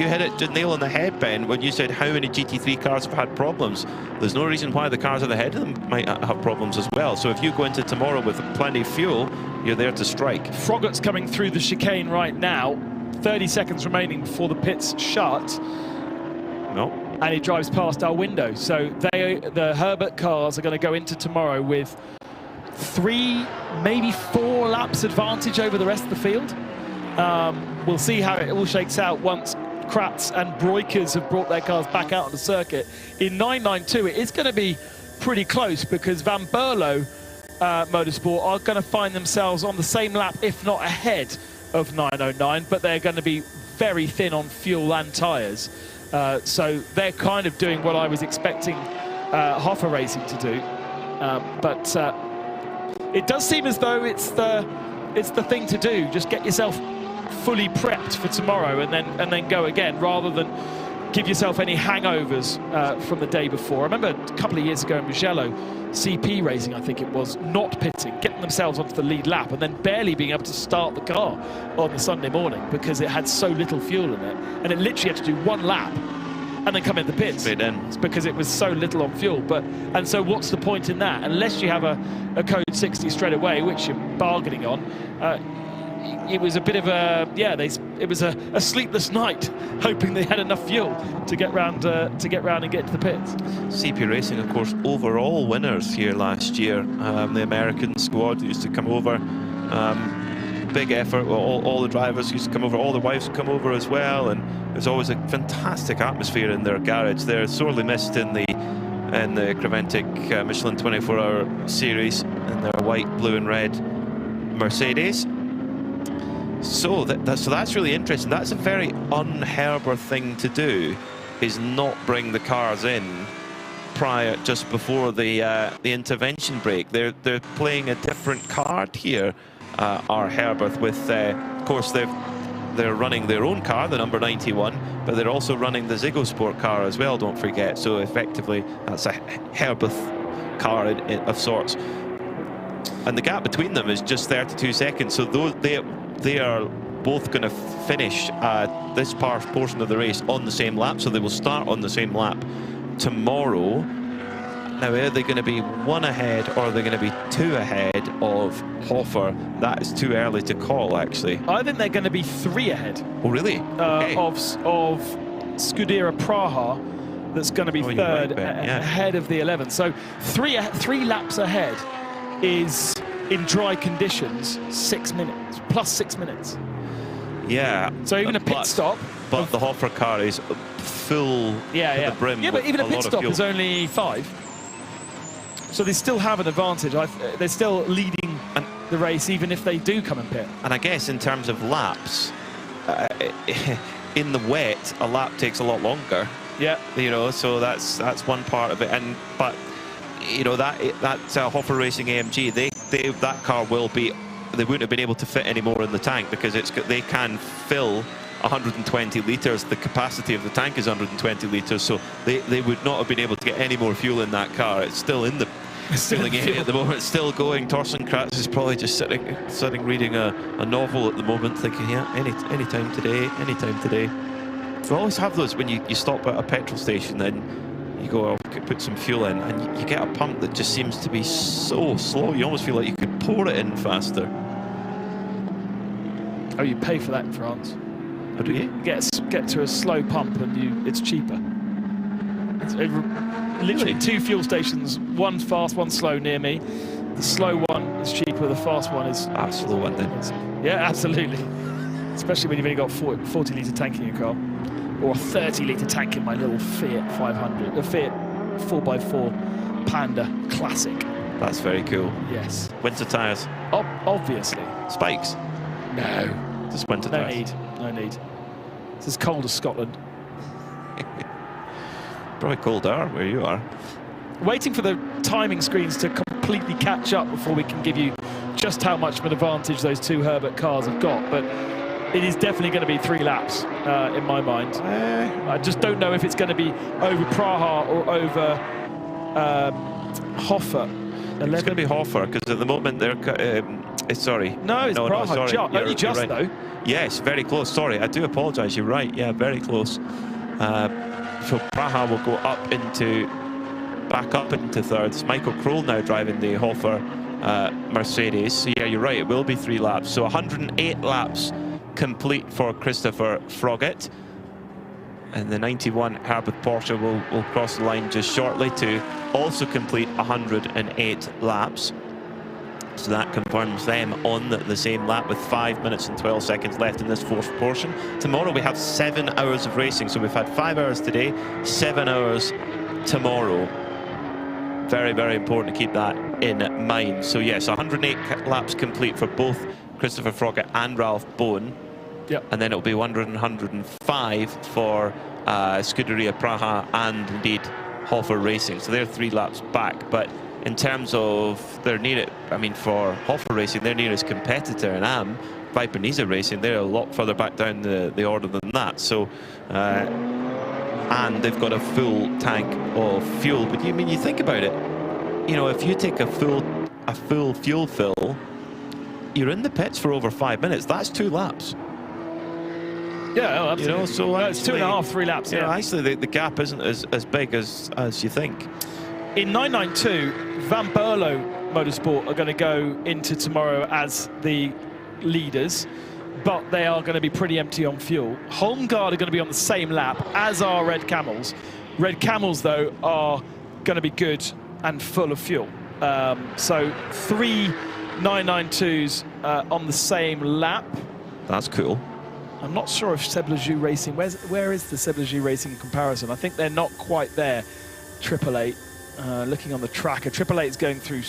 hit it to nail on the head, Ben, when you said how many GT3 cars have had problems. There's no reason why the cars at the head of them might have problems as well. So if you go into tomorrow with plenty of fuel, you're there to strike. Froggatt's coming through the chicane right now. 30 seconds remaining before the pits shut. No. And he drives past our window. So the Herbert cars are going to go into tomorrow with 3, maybe 4 laps advantage over the rest of the field. We'll see how it all shakes out once Kratz and Breukers have brought their cars back out on the circuit. In 992, it is going to be pretty close, because Van Berlo Motorsport are going to find themselves on the same lap, if not ahead of 909, but they're going to be very thin on fuel and tyres. So they're kind of doing what I was expecting Hoffer Racing to do. But it does seem as though it's the thing to do. Just get yourself fully prepped for tomorrow and then go again, rather than give yourself any hangovers from the day before. I remember a couple of years ago in Mugello, CP Racing, I think it was, not pitting, getting themselves onto the lead lap and then barely being able to start the car on the Sunday morning because it had so little fuel in it. And it literally had to do one lap and then come in the pits. It's because it was so little on fuel. And so what's the point in that? Unless you have a code 60 straight away, which you're bargaining on, it was a bit of it was a sleepless night, hoping they had enough fuel to get round and get to the pits. CP Racing, of course, overall winners here last year. The American squad used to come over, big effort. All the drivers used to come over, all the wives would come over as well, and there's always a fantastic atmosphere in their garage. They're sorely missed in the in the Creventic Michelin 24-hour series in their white, blue and red Mercedes. So that's really interesting. That's a very un-Herber thing to do, is not bring the cars in just before the intervention break. They're playing a different card here, our Herber, with of course they're running their own car, the number 91, but they're also running the Ziggo car as well, don't forget. So effectively, that's a Herbeth car of sorts. And the gap between them is just 32 seconds. So they are both going to finish this portion of the race on the same lap. So they will start on the same lap tomorrow. Now, are they going to be 1 ahead or are they going to be 2 ahead of Hofer? That is too early to call, actually. I think they're going to be 3 ahead. Oh, really? Okay. Of Scuderia Praha, that's going to be third ahead of the 11. So three laps ahead is, in dry conditions, 6 minutes, plus 6 minutes. Yeah. So even a pit stop. But the Hofer car is full to the brim. Yeah, but even a pit stop is only 5. So they still have an advantage. They're still leading the race, even if they do come and pit. And I guess in terms of laps, in the wet, a lap takes a lot longer. Yeah. You know, so that's one part of it. But you know, that Hofer Racing AMG, that car will be. They wouldn't have been able to fit any more in the tank because they can fill 120 litres. The capacity of the tank is 120 litres, so they would not have been able to get any more fuel in that car. It's still in the filling area at the moment. It's still going. Torsten Kratz is probably just sitting reading a novel at the moment, thinking, yeah, any time today. We always have those when you stop at a petrol station, then you go, I'll put some fuel in, and you get a pump that just seems to be so slow. You almost feel like you could pour it in faster. Oh, you pay for that in France. Oh, do you? Get to a slow pump and it's cheaper. Literally 2 fuel stations, one fast, one slow near me. The slow one is cheaper, the fast one is... slow one then. Yeah, absolutely. Especially when you've only got 40 litre tank in your car. Or a 30 litre tank in my little Fiat 500, a Fiat 4x4 Panda Classic. That's very cool. Yes. Winter tyres? Obviously. Spikes? No. Just winter tyres? No need. It's as cold as Scotland. Probably colder where you are. Waiting for the timing screens to completely catch up before we can give you just how much of an advantage those 2 Herbert cars have got. But it is definitely going to be 3 laps in my mind. I just don't know if it's going to be over Praha or over Hofer. It's going to be Hofer because at the moment they're... sorry. No, it's Praha. Sorry. Only just, right. though. Yes, very close. Sorry, I do apologise. You're right. Yeah, very close. So Praha will go back up into third. It's Michael Kroll now driving the Hofer Mercedes. So yeah, you're right. It will be 3 laps. So 108 laps complete for Christopher Froggatt. And the 91 Herbert Porsche will cross the line just shortly to also complete 108 laps. So that confirms them on the same lap with 5 minutes and 12 seconds left in this 4th portion. Tomorrow we have 7 hours of racing. So we've had 5 hours today, 7 hours tomorrow. Very, very important to keep that in mind. So yes, 108 laps complete for both Christopher Froggatt and Ralph Bowen. Yep. And then it'll be 105 for Scuderia Praha and indeed Hofer Racing. So they're 3 laps back. But in terms of their nearest, I mean, for Hofer Racing, their nearest competitor in AM, Viper Niza Racing, they're a lot further back down the order than that. So, and they've got a full tank of fuel. But you think about it, you know, if you take a full fuel fill, you're in the pits for over 5 minutes. That's 2 laps. Yeah, absolutely. You know, so it's 2.5, 3 laps. Yeah, actually, the gap isn't as big as you think. In 992, Van Berlo Motorsport are going to go into tomorrow as the leaders, but they are going to be pretty empty on fuel. Holmgaard are going to be on the same lap, as are Red Camels. Red Camels, though, are going to be good and full of fuel. So 3 992s on the same lap. That's cool. I'm not sure if Seb Lejeune Racing, where is the Seb Lejeune Racing in comparison? I think they're not quite there. 888. Looking on the tracker, Triple Eight is going through.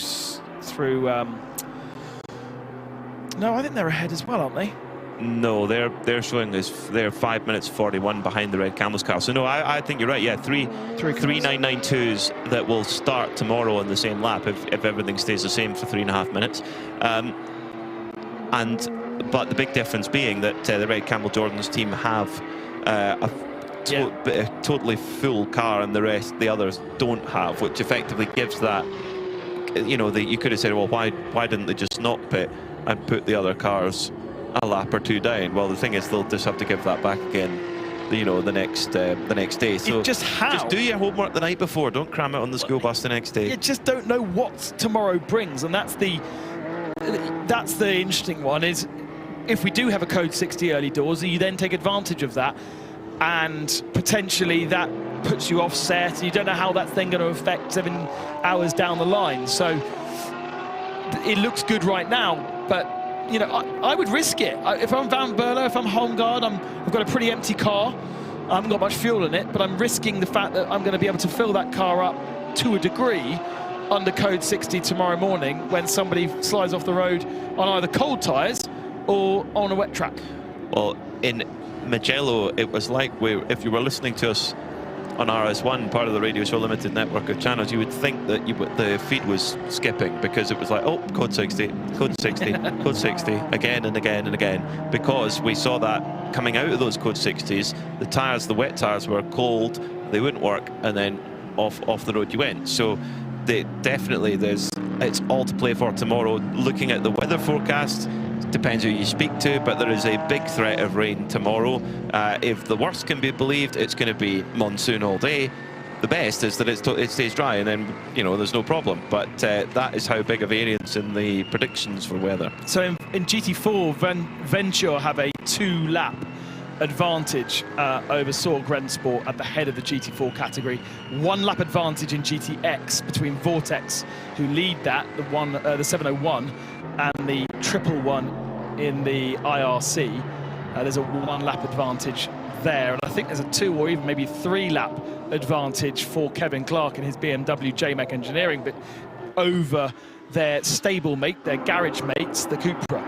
No, I think they're ahead as well, aren't they? No, they're showing us they're 5 minutes 41 behind the Red Camels car. So no, I think you're right. Yeah, three 992s that will start tomorrow on the same lap if everything stays the same for 3.5 minutes. But the big difference being that the Red Camel Jordan's team have a totally full car, and the others don't have, which effectively gives that. You know, you could have said, well, why didn't they just not pit and put the other cars a lap or two down? Well, the thing is, they'll just have to give that back again, you know, the next day. So just do your homework the night before. Don't cram it on the school bus the next day. You just don't know what tomorrow brings, and that's the interesting one. Is if we do have a code 60 early doors, you then take advantage of that, and potentially that puts you offset, and you don't know how that's then going to affect 7 hours down the line. So it looks good right now, but you know, I would risk it. If I'm Van Berlo, if I'm Holmgaard, I've got a pretty empty car. I haven't got much fuel in it, but I'm risking the fact that I'm going to be able to fill that car up to a degree under code 60 tomorrow morning when somebody slides off the road on either cold tyres or on a wet track. Well, in Mugello, it was like if you were listening to us on RS1, part of the Radio Show Limited network of channels, you would think that the feed was skipping, because it was like, oh, code 60, code 60, code 60, again and again and again, because we saw that coming out of those code 60s, the tyres, the wet tyres were cold, they wouldn't work, and then off the road you went. So it's all to play for tomorrow. Looking at the weather forecast, depends who you speak to, but there is a big threat of rain tomorrow. If the worst can be believed, it's going to be monsoon all day. The best is that it stays dry, and then, you know, there's no problem. But that is how big a variance in the predictions for weather. So in GT4, Venture have a 2-lap advantage over Sorg Rennsport at the head of the GT4 category. 1-lap advantage in GTX between Vortex, who lead that, the 701, and the 111 in the IRC. There's a 1-lap advantage there, and I think there's a 2 or even maybe 3-lap advantage for Kevin Clark and his BMW JMAC Engineering, but over their stable mate, their garage mates, the Cupra.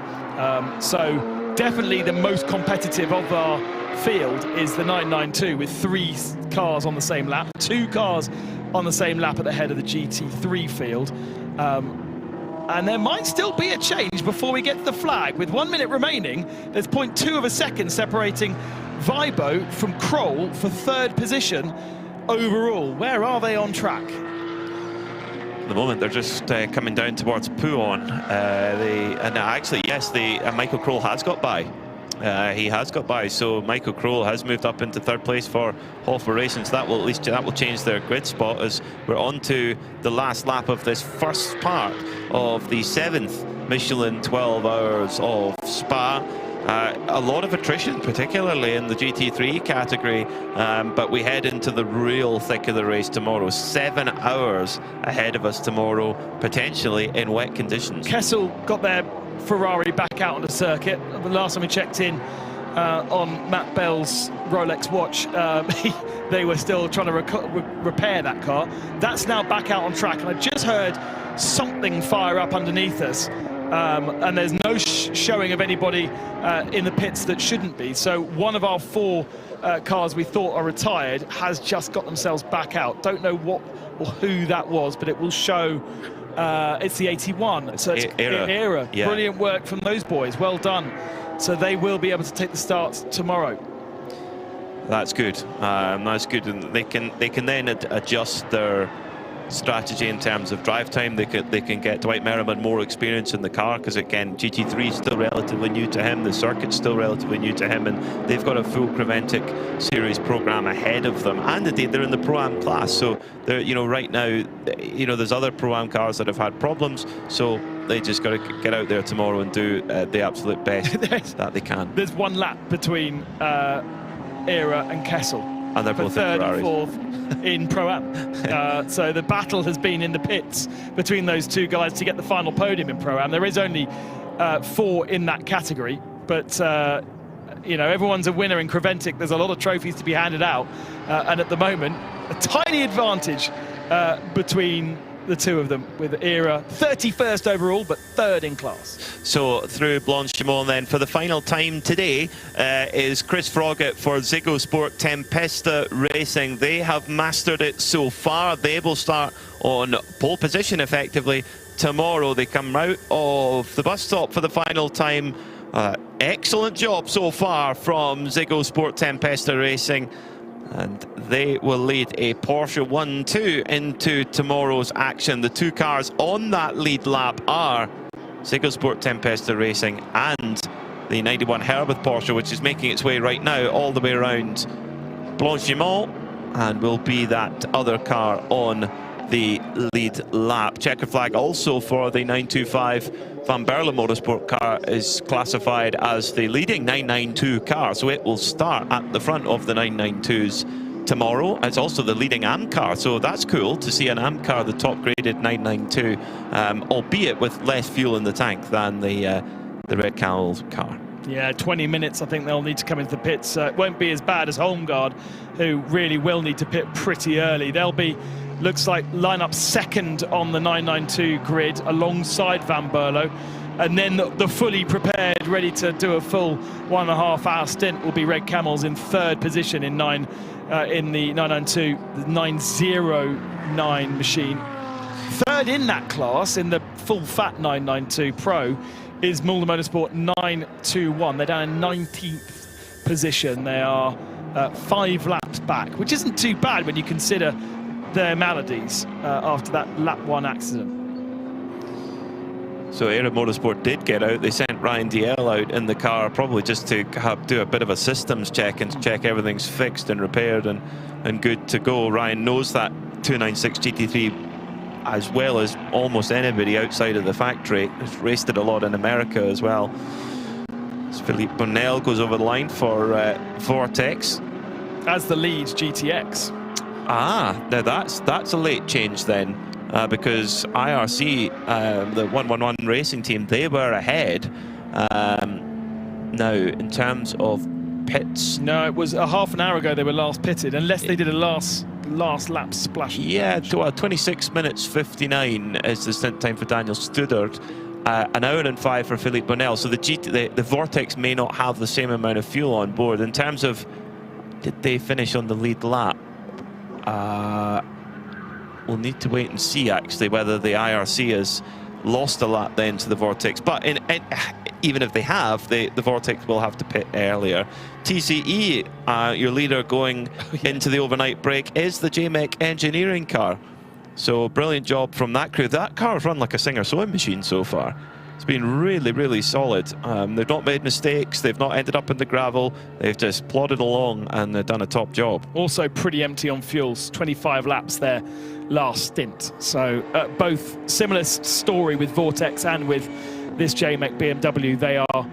So definitely the most competitive of our field is the 992, with 3 cars on the same lap, 2 cars on the same lap at the head of the GT3 field. And there might still be a change before we get to the flag. With 1 minute remaining, there's 0.2 of a second separating Vibo from Kroll for 3rd position overall. Where are they on track? At the moment, they're just coming down towards Pouon. Michael Kroll has got by. He has got by, so Michael Kroll has moved up into 3rd place for Hoffer Racing. So that will change their grid spot as we're on to the last lap of this first part of the 7th Michelin 12 Hours of Spa. A lot of attrition, particularly in the GT3 category, but we head into the real thick of the race tomorrow. 7 hours ahead of us tomorrow, potentially in wet conditions. Kessel got their Ferrari back out on the circuit. The last time we checked in on Matt Bell's Rolex watch, they were still trying to repair that car. That's now back out on track, and I just heard something fire up underneath us. And there's no showing of anybody in the pits that shouldn't be. So one of our 4 cars we thought are retired has just got themselves back out. Don't know what or who that was, but it will show. It's the 81. So it's Era. Yeah. Brilliant work from those boys. Well done. So they will be able to take the starts tomorrow. That's good. That's good, and they can then adjust their strategy in terms of drive time. They can get Dwight Merriman more experience in the car, because again, GT3 is still relatively new to him, the circuit's still relatively new to him, and they've got a full Creventic series program ahead of them, and indeed they're in the Pro-Am class, so they're, you know, right now, you know, there's other Pro-Am cars that have had problems, so they just got to get out there tomorrow and do the absolute best that they can. There's 1 lap between Era and Kessel, and they're both 3rd and 4th in Pro-Am. So the battle has been in the pits between those 2 guys to get the final podium in Pro-Am. There is only 4 in that category, but you know, everyone's a winner in Creventic. There's a lot of trophies to be handed out, and at the moment, a tiny advantage between the two of them, with Era 31st overall, but 3rd in class. So through Blanchimont then, for the final time today, is Chris Froggatt for Ziggo Sport Tempesta Racing. They have mastered it so far. They will start on pole position effectively tomorrow. They come out of the bus stop for the final time. Excellent job so far from Ziggo Sport Tempesta Racing. And they will lead a Porsche 1-2 into tomorrow's action. The two cars on that lead lap are Ziggo Sport Tempesta Racing and the 91 Herbert Porsche, which is making its way right now all the way around Blanchimont, and will be that other car on the lead lap. Checkered flag also for the 925 Van Berle Motorsport car is classified as the leading 992 car, so it will start at the front of the 992s tomorrow. It's also the leading AM car, so that's cool to see an AM car, the top graded 992, albeit with less fuel in the tank than the Red Camel car. Yeah, 20 minutes I think they'll need to come into the pits. It won't be as bad as Holmgaard, who really will need to pit pretty early. They'll be, looks like, line up second on the 992 grid alongside Van Berlo, and then the fully prepared, ready to do a full 1.5 hour stint will be Red Camels in 3rd position in the 992, the 909 machine. 3rd in that class in the full fat 992 Pro is Mulder Motorsport 921. They're down in 19th position. They are 5 laps back, which isn't too bad when you consider their maladies after that lap 1 accident. So Era Motorsport did get out. They sent Ryan DL out in the car, probably just to do a bit of a systems check and check everything's fixed and repaired and good to go. Ryan knows that 296 GT3 as well as almost anybody outside of the factory. He's raced it a lot in America as well. As Philippe Bonnell goes over the line for Vortex. As the lead GTX. Now that's a late change then, because IRC, the 111 racing team, they were ahead. Now, in terms of pits... No, it was a half an hour ago they were last pitted, unless they did a last lap splash. Yeah, 26 minutes 59 is the stint time for Daniel Studard. An hour and 5 for Philippe Bonnell. So the Vortex may not have the same amount of fuel on board. In terms of, did they finish on the lead lap? We'll need to wait and see, actually, whether the IRC has lost a lap then to the Vortex. But even if they have, the Vortex will have to pit earlier. TCE, your leader going into the overnight break, is the JMEC engineering car. So brilliant job from that crew. That car's run like a Singer sewing machine so far. It's been really, really solid. They've not made mistakes. They've not ended up in the gravel. They've just plodded along and they've done a top job. Also pretty empty on fuels. 25 laps there last stint. So both similar story with Vortex and with this JMEC BMW. They are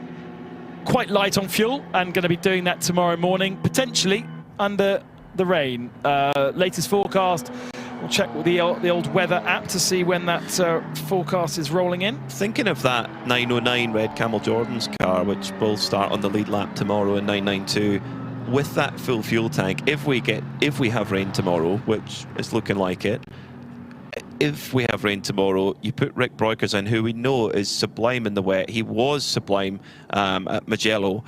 quite light on fuel and going to be doing that tomorrow morning, potentially under the rain. Latest forecast. We'll check with the old weather app to see when that forecast is rolling in. Thinking of that 909 Red Camel Jordan's car, which will start on the lead lap tomorrow in 992, with that full fuel tank, if we have rain tomorrow, which is looking like it, if we have rain tomorrow, you put Rick Breukers in, who we know is sublime in the wet. He was sublime at Mugello.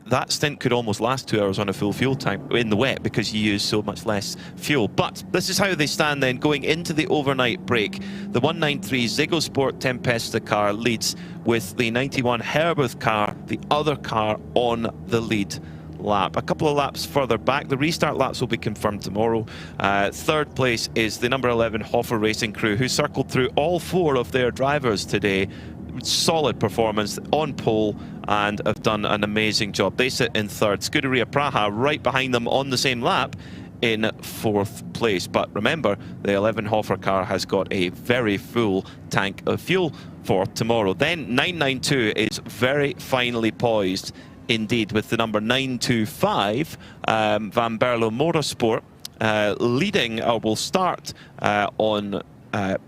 That stint could almost last 2 hours on a full fuel tank in the wet because you use so much less fuel. But this is how they stand then going into the overnight break. The 193 Ziggo Sport Tempesta car leads with the 91 Herbert car, the other car on the lead lap. A couple of laps further back, the restart laps will be confirmed tomorrow. 3rd place is the number 11 Hoffer Racing crew, who circled through all 4 of their drivers today. Solid performance on pole and have done an amazing job. They sit in 3rd. Scuderia Praha right behind them on the same lap in 4th place. But remember, the 11 Hoffer car has got a very full tank of fuel for tomorrow. Then 992 is very finely poised indeed, with the number 925 Van Berlo Motorsport leading, or will start on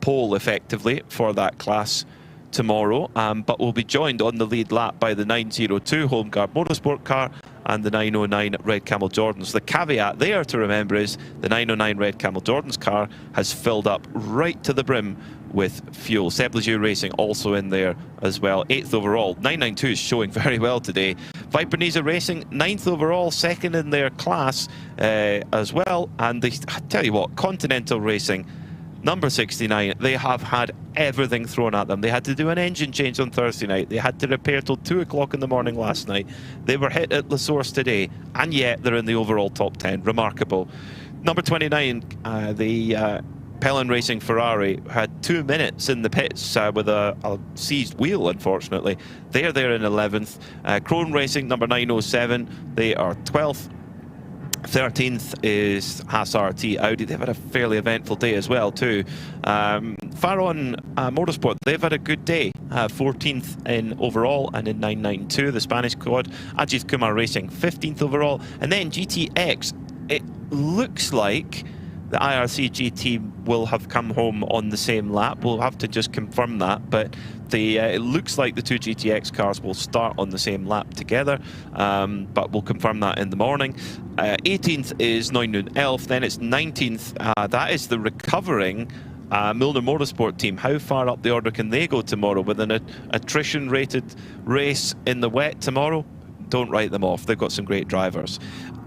pole effectively for that class tomorrow, but will be joined on the lead lap by the 902 Holmgaard Motorsport car and the 909 Red Camel Jordans. The caveat there to remember is the 909 Red Camel Jordans car has filled up right to the brim with fuel. Seb Lejeune Racing also in there as well, 8th overall. 992 is showing very well today. Viper Niza Racing, 9th overall, 2nd in their class as well. And I tell you what, Continental Racing, number 69, they have had everything thrown at them. They had to do an engine change on Thursday night. They had to repair till 2 o'clock in the morning last night. They were hit at La Source today, and yet they're in the overall top 10. Remarkable. Number 29, the Pelin Racing Ferrari had 2 minutes in the pits with a seized wheel, unfortunately. They're there in 11th. Krone Racing, number 907, they are 12th. 13th is Haas RT Audi. They've had a fairly eventful day as well too. Faron Motorsport, they've had a good day. 14th in overall and in 992, the Spanish squad. Ajith Kumar Racing, 15th overall. And then GTX, it looks like the IRC GT will have come home on the same lap. We'll have to just confirm that, but it looks like the two GTX cars will start on the same lap together, but we'll confirm that in the morning. 18th is 9 Elf, then it's 19th. That is the recovering Milner Motorsport team. How far up the order can they go tomorrow with an attrition-rated race in the wet tomorrow? Don't write them off. They've got some great drivers.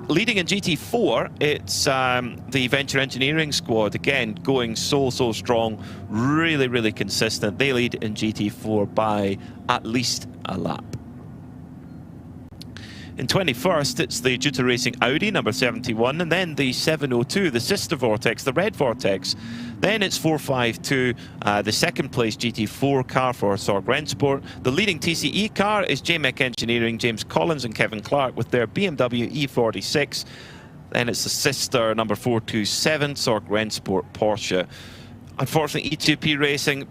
Leading in GT4, it's the Venture Engineering squad, again, going so strong, really consistent. They lead in GT4 by at least a lap. In 21st, it's the Jutta Racing Audi, number 71, and then the 702, the sister Vortex, the red Vortex. Then it's 452, the second place GT4 car for Sorg Rennsport. The leading TCE car is JMEC Engineering, James Collins and Kevin Clark with their BMW E46. Then it's the sister number 427, Sorg Rennsport Porsche. Unfortunately, E2P Racing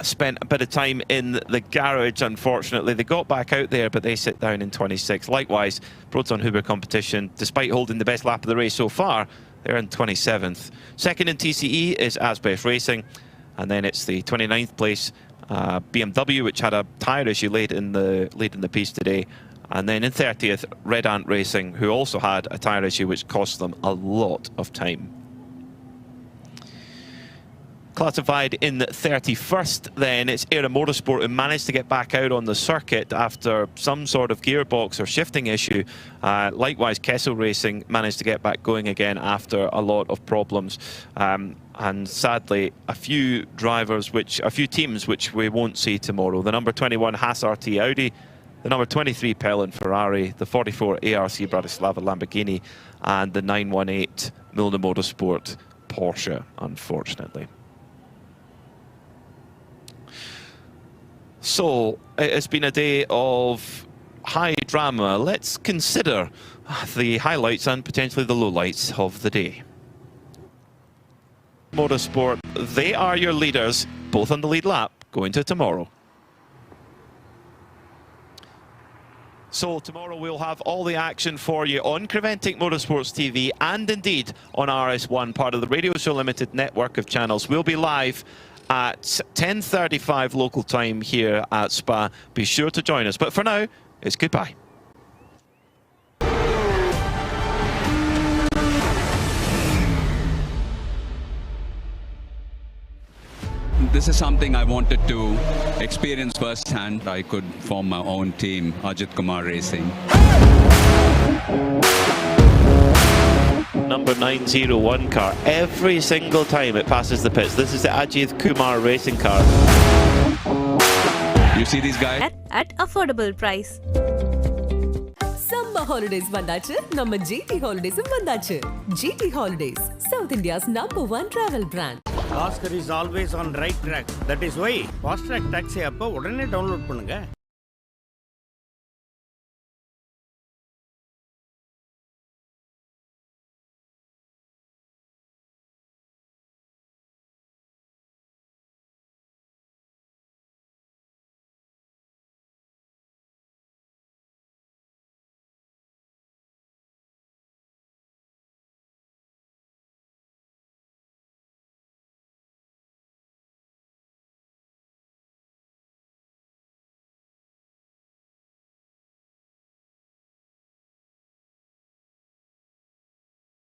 spent a bit of time in the garage, unfortunately. They got back out there, but they sit down in 26th. Likewise, Proton Huber Competition, despite holding the best lap of the race so far, they're in 27th. Second in TCE is Asbest Racing, and then it's the 29th place BMW, which had a tyre issue late in the piece today. And then in 30th, Red Ant Racing, who also had a tyre issue which cost them a lot of time. Classified in 31st, then it's Era Motorsport, who managed to get back out on the circuit after some sort of gearbox or shifting issue. Likewise, Kessel Racing managed to get back going again after a lot of problems. And sadly, a few teams which we won't see tomorrow. The number 21 Haas RT Audi, the number 23 Pelin Ferrari, the 44 ARC Bratislava Lamborghini, and the 918 Milner Motorsport Porsche, unfortunately. So, it has been a day of high drama. Let's consider the highlights and potentially the lowlights of the day. Motorsport, they are your leaders, both on the lead lap, going to tomorrow. So tomorrow we'll have all the action for you on Creventic Motorsports TV and indeed on RS1, part of the Radio Show Limited network of channels. We'll be live at 10:35 local time here at Spa. Be sure to join us. But for now, it's goodbye. This is something I wanted to experience firsthand. I could form my own team, Ajith Kumar Racing. Number 901 car. Every single time it passes the pits. This is the Ajith Kumar Racing car. You see these guys? At affordable price. Summer holidays vandachu, namma GT Holidays vandachu. GT Holidays, South India's #1 travel brand. Oscar is always on right track. That is why Fast Track Taxi app உடனே download பண்ணுங்க.